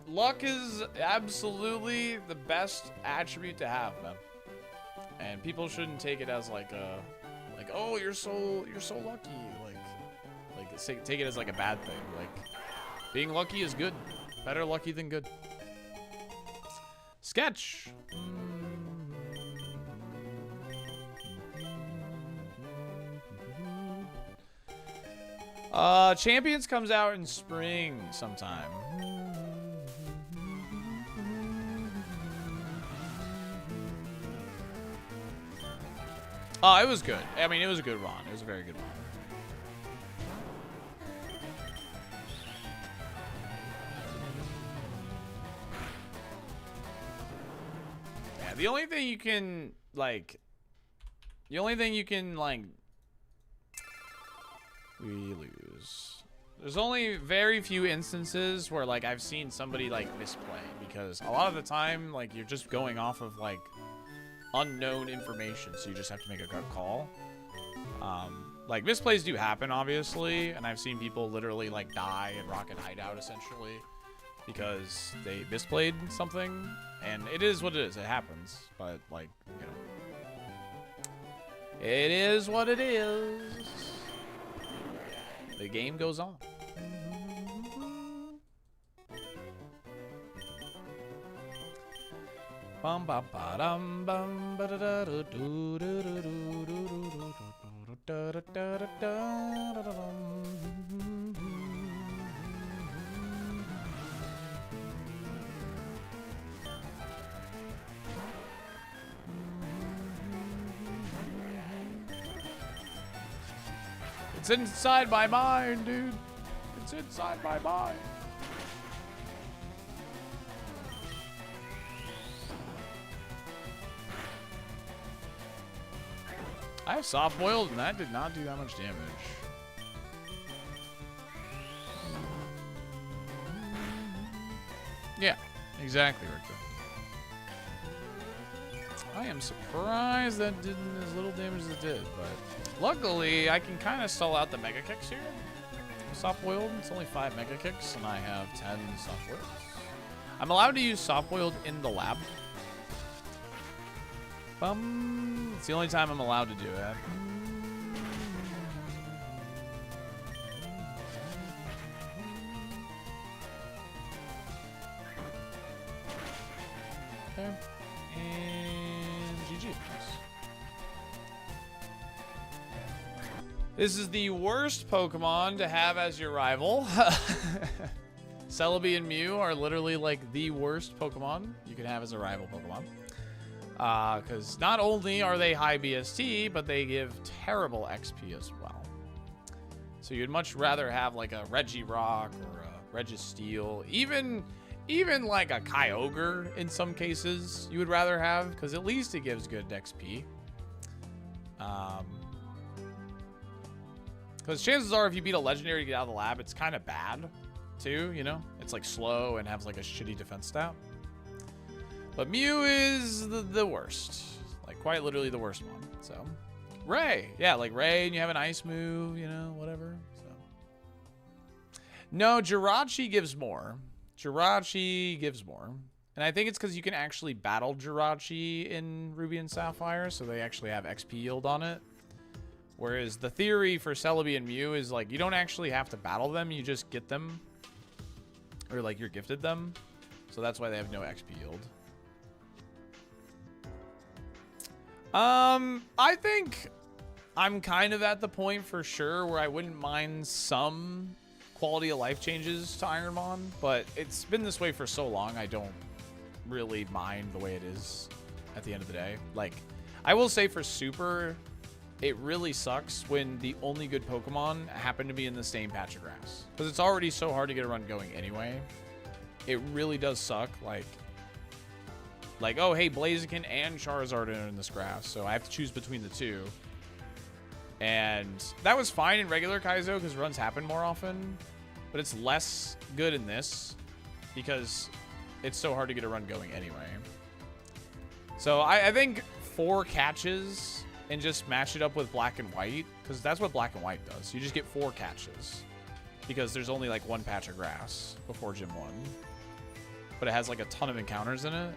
luck is absolutely the best attribute to have, man. And people shouldn't take it as like oh, you're so lucky, like take it as like a bad thing. Like, being lucky is good. Better lucky than good. Sketch. Champions comes out in spring sometime. Oh, it was good. I mean, it was a good run. It was a very good run. Yeah, the only thing you can like we lose. There's only very few instances where like I've seen somebody like misplay, because a lot of the time like you're just going off of like unknown information, so you just have to make a gut call. Like misplays do happen, obviously, and I've seen people literally like die in Rocket Hideout essentially because they misplayed something, and it is what it is. It happens, but like, you know, it is what it is. The game goes on. Bum bum ba dum bum ba da da do do do do do do do do do. It's inside my mind, dude. It's inside my mind. I have soft boiled, and that did not do that much damage. Yeah, exactly, Richter. I am surprised that did as little damage as it did, but luckily I can kind of stall out the Mega Kicks here. Soft boiled, it's only 5 Mega Kicks, and I have 10 soft boiled. I'm allowed to use soft boiled in the lab. It's the only time I'm allowed to do it. Okay. And GG. This is the worst Pokemon to have as your rival. Celebi and Mew are literally like the worst Pokemon you can have as a rival Pokemon. Because not only are they high BST, but they give terrible XP as well. So you'd much rather have like a Regirock or a Registeel, even like a Kyogre in some cases you would rather have, because at least it gives good XP. Because chances are if you beat a legendary to get out of the lab, it's kind of bad too, you know? It's like slow and has like a shitty defense stat. But Mew is the worst. Like quite literally the worst one. So Ray. Yeah, like Ray, and you have an ice move, you know, whatever. So no, Jirachi gives more. Jirachi gives more. And I think it's because you can actually battle Jirachi in Ruby and Sapphire, so they actually have XP yield on it. Whereas the theory for Celebi and Mew is like you don't actually have to battle them, you just get them. Or like you're gifted them. So that's why they have no XP yield. I think I'm kind of at the point for sure where I wouldn't mind some quality of life changes to ironMON, but it's been this way for so long I don't really mind the way it is at the end of the day. Like, I will say for Super, it really sucks when the only good Pokemon happen to be in the same patch of grass. Because it's already so hard to get a run going anyway. It really does suck. Like, oh, hey, Blaziken and Charizard are in this grass, so I have to choose between the two. And that was fine in regular Kaizo because runs happen more often. But it's less good in this because it's so hard to get a run going anyway. So I think 4 catches and just match it up with black and white, because that's what black and white does. You just get 4 catches because there's only like 1 patch of grass before Gym 1. But it has like a ton of encounters in it.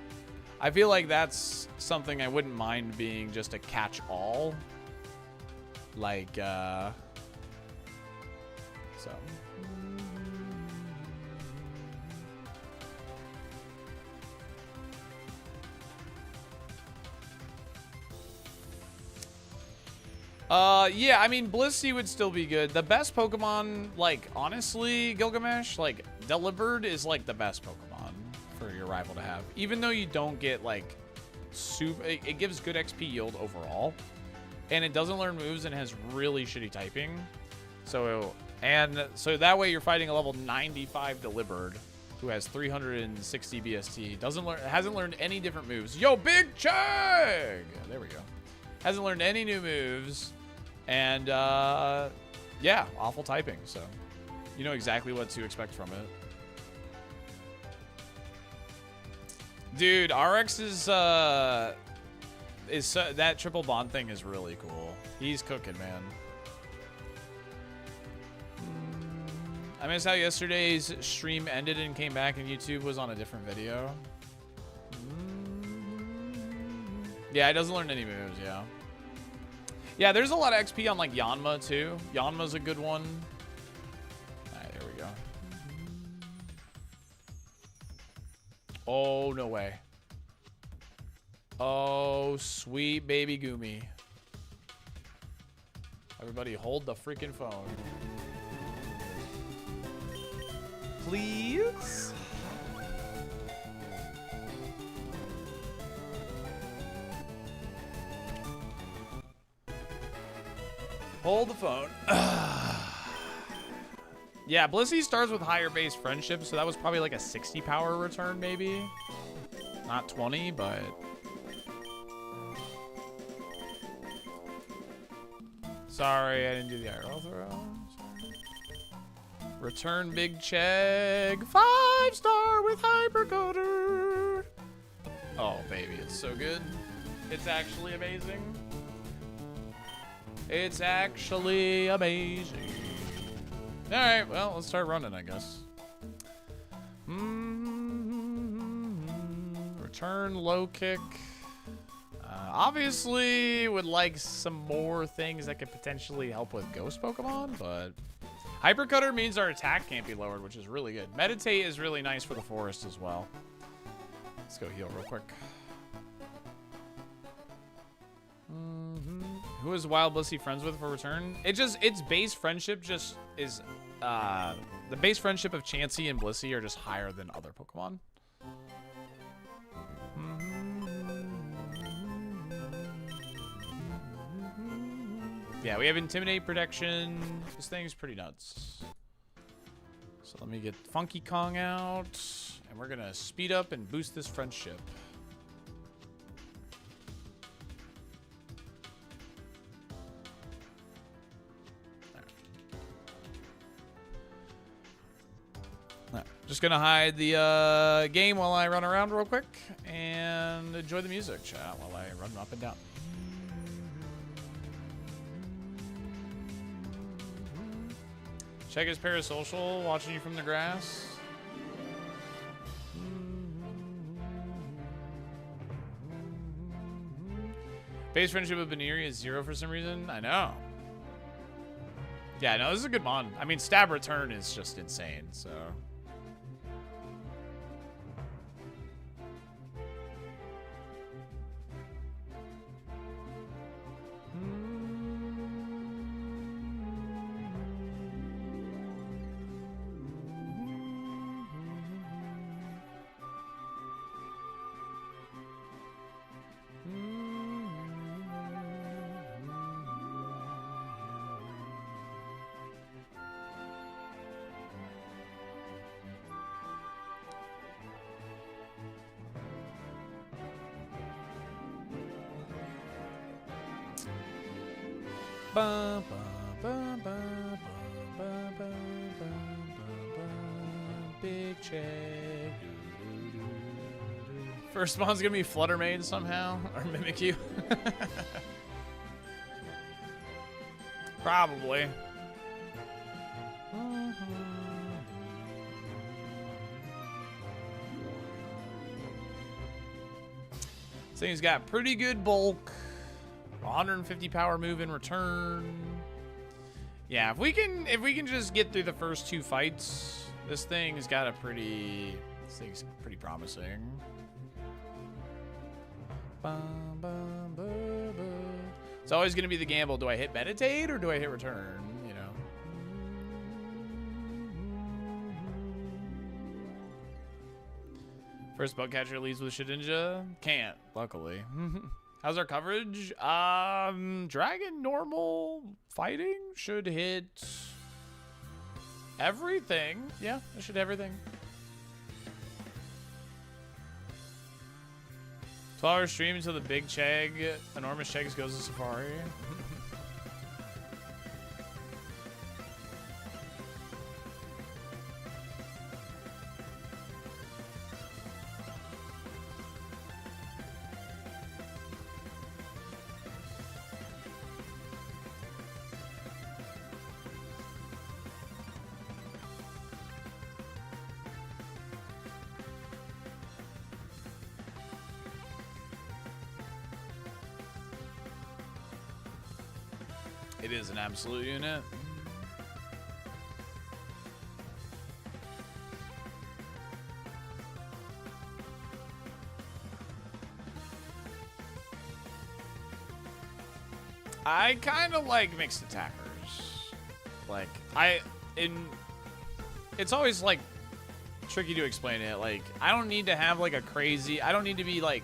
I feel like that's something I wouldn't mind being just a catch-all. Like, so. Yeah, I mean, Blissey would still be good. The best Pokemon, like, honestly, Gilgamesh, like, Delibird is, like, the best Pokemon for your rival to have. Even though you don't get, like, it gives good XP yield overall. And it doesn't learn moves and has really shitty typing. So that way you're fighting a level 95 Delibird who has 360 BST. Hasn't learned any different moves. Yo, Big Chug! There we go. Hasn't learned any new moves. And, yeah, awful typing. So you know exactly what to expect from it. Dude, RX is that triple bond thing is really cool. He's cooking, man. I missed how yesterday's stream ended and came back and YouTube was on a different video. Yeah, it doesn't learn any moves, yeah. Yeah, there's a lot of XP on like Yanma too. Yanma's a good one. Alright, there we go. Oh, no way. Oh, sweet baby Goomy. Everybody hold the freaking phone. Please? Hold the phone. Yeah, Blissey starts with higher base friendship, so that was probably like a 60 power return, maybe. Not 20, but... Sorry, I didn't do the arrow throw. Sorry. Return Big Chegg. 5-star with Hypercoder. Oh, baby, it's so good. It's actually amazing. It's actually amazing. Alright, well, let's start running, I guess. Return low kick. Obviously, would like some more things that could potentially help with ghost Pokemon, but Hypercutter means our attack can't be lowered, which is really good. Meditate is really nice for the forest as well. Let's go heal real quick. Who is Wild Blissey friends with for return? Its base friendship just is, the base friendship of Chansey and Blissey are just higher than other Pokemon. Yeah, we have Intimidate Protection. This thing's pretty nuts. So let me get Funky Kong out. And we're going to speed up and boost this friendship. Just gonna hide the game while I run around real quick and enjoy the music, chat, while I run up and down. Check his parasocial, watching you from the grass. Base friendship with Baneri is 0 for some reason. I know. Yeah, no, this is a good mon. I mean, stab return is just insane, so. Big check. First spawn's gonna be Fluttermane somehow, or mimic you. Probably. This thing's got pretty good bulk. 150 power move in return. Yeah, if we can just get through the first 2 fights, this thing's pretty promising. It's always gonna be the gamble. Do I hit meditate or do I hit return? You know. First bug catcher leads with Shedinja. Can't, luckily. How's our coverage? Dragon normal fighting should hit everything. Yeah, it should hit everything. 12-hour stream until the big Chegg, enormous Cheggs goes to Safari. It is an absolute unit. I kind of like mixed attackers. Like, it's always like tricky to explain it. Like, I don't need to have like a crazy, I don't need to be like,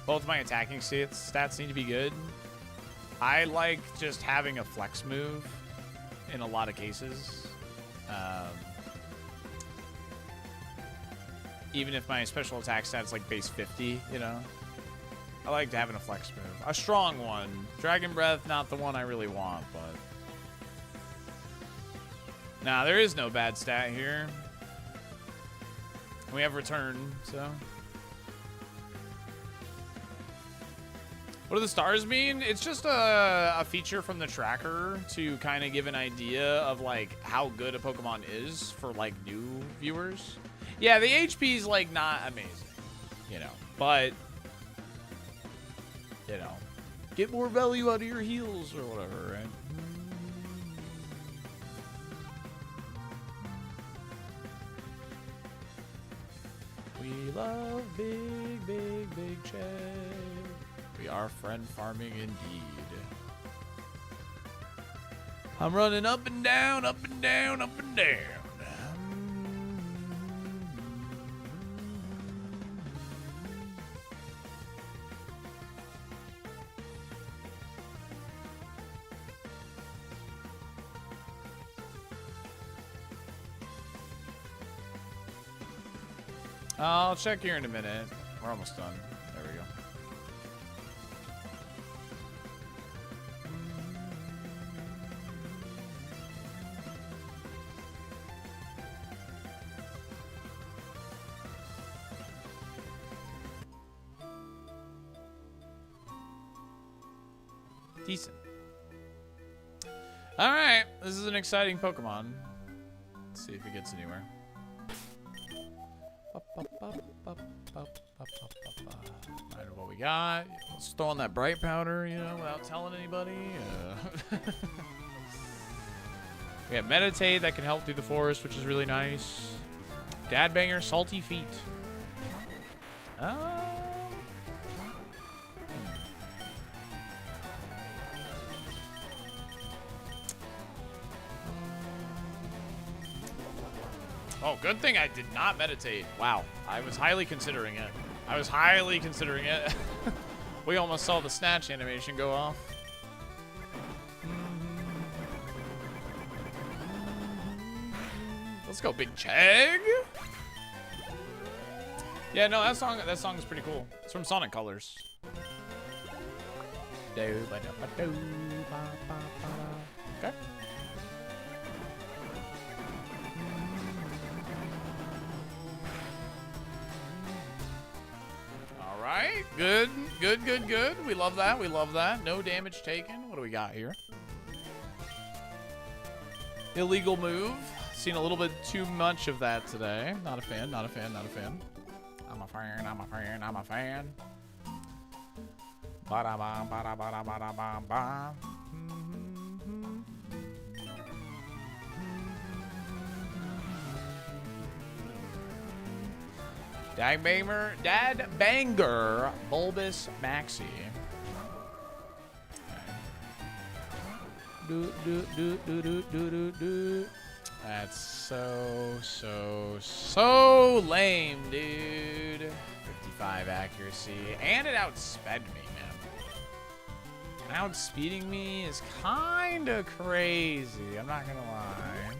both my attacking stats need to be good. I like just having a flex move in a lot of cases. Even if my special attack stat is like base 50, you know. I like having a flex move. A strong one. Dragon Breath, not the one I really want, but... Nah, there is no bad stat here. We have return, so... What do the stars mean? It's just a feature from the tracker to kind of give an idea of like how good a Pokemon is for like new viewers. Yeah, the HP's like not amazing, you know, but you know, get more value out of your heals or whatever, right? We love big, big, big Chad. We are friend farming indeed. I'm running up and down, up and down, up and down. I'll check here in a minute. We're almost done. There we go. Decent. All right, this is an exciting Pokemon. Let's see if it gets anywhere. Alright, what we got? Let's throw on that bright powder, you know, without telling anybody. We have Meditate that can help through the forest, which is really nice. Dad Banger, Salty Feet. Oh, good thing I did not meditate. Wow, I was highly considering it. We almost saw the snatch animation go off. Let's go, Big Chegg. Yeah, no, that song is pretty cool. It's from Sonic Colors. Okay. Alright, good. We love that. No damage taken. What do we got here? Illegal move. Seen a little bit too much of that today. Not a fan. I'm a fan. Ba-da-bam, ba-da-ba-da-ba-da-bam. Dad Banger, Bulbous Maxi. Okay. That's so lame, dude. 55 accuracy, and it outsped me, man. Outspeeding me is kind of crazy. I'm not gonna lie.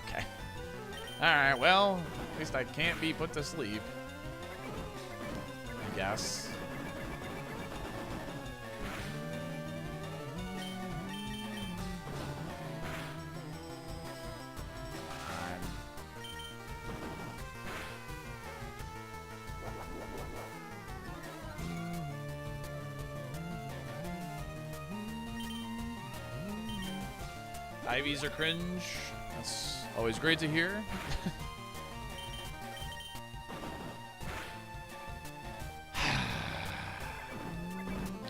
Okay. Alright, well, at least I can't be put to sleep. I guess. Ivies are cringe. That's always great to hear.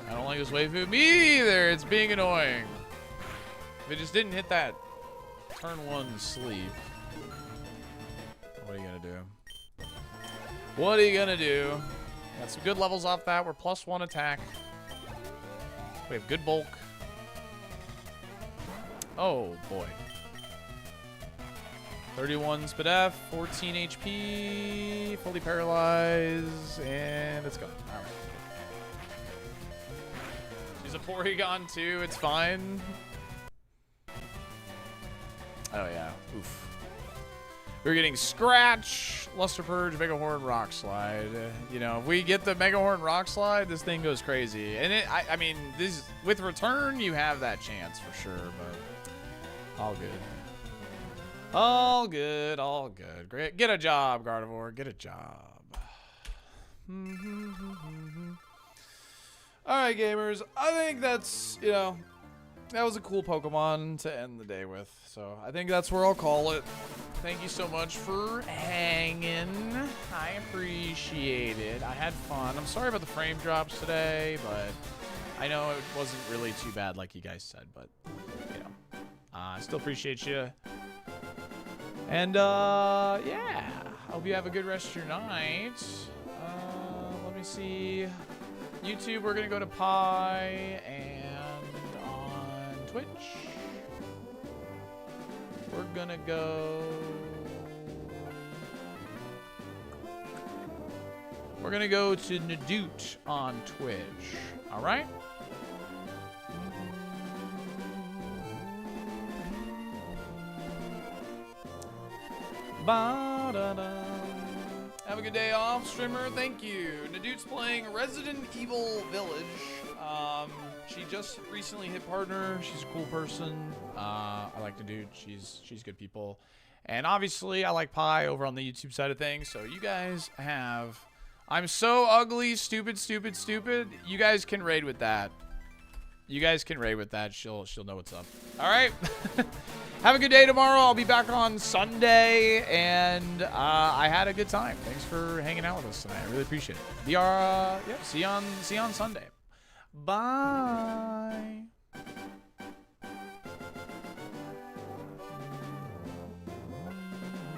I don't like this waifu. Me either. It's being annoying. If it just didn't hit that turn 1 sleep. What are you gonna do? Got some good levels off that. We're +1 attack. We have good bulk. Oh boy. 31 speed F, 14 HP, fully paralyzed, and let's go. Alright. She's a Porygon too, it's fine. Oh yeah, oof. We're getting Scratch, Luster Purge, Mega Horn, Rock Slide. You know, if we get the Mega Horn Rock Slide, this thing goes crazy. And I mean, this with Return, you have that chance for sure, but all good. Great. Get a job, Gardevoir. Get a job. Alright, gamers. I think that's, you know, that was a cool Pokemon to end the day with. So I think that's where I'll call it. Thank you so much for hanging. I appreciate it. I had fun. I'm sorry about the frame drops today, but I know it wasn't really too bad like you guys said, but, you know. I still appreciate you. And, yeah. Hope you have a good rest of your night. Let me see. YouTube, we're going to go to Pi. And on Twitch, we're going to go... We're going to go to Nadoot on Twitch. All right? Ba-da-da. Have a good day off, streamer. Thank you. Nadute's playing Resident Evil Village. She just recently hit partner. She's a cool person. I like Nadute. She's good people. And obviously, I like Pi over on the YouTube side of things. So you guys have... I'm so ugly, stupid, stupid, stupid. You guys can raid with that. You guys can raid with that. She'll know what's up. All right. Have a good day tomorrow. I'll be back on Sunday, and I had a good time. Thanks for hanging out with us tonight. I really appreciate it. See you on Sunday. Bye.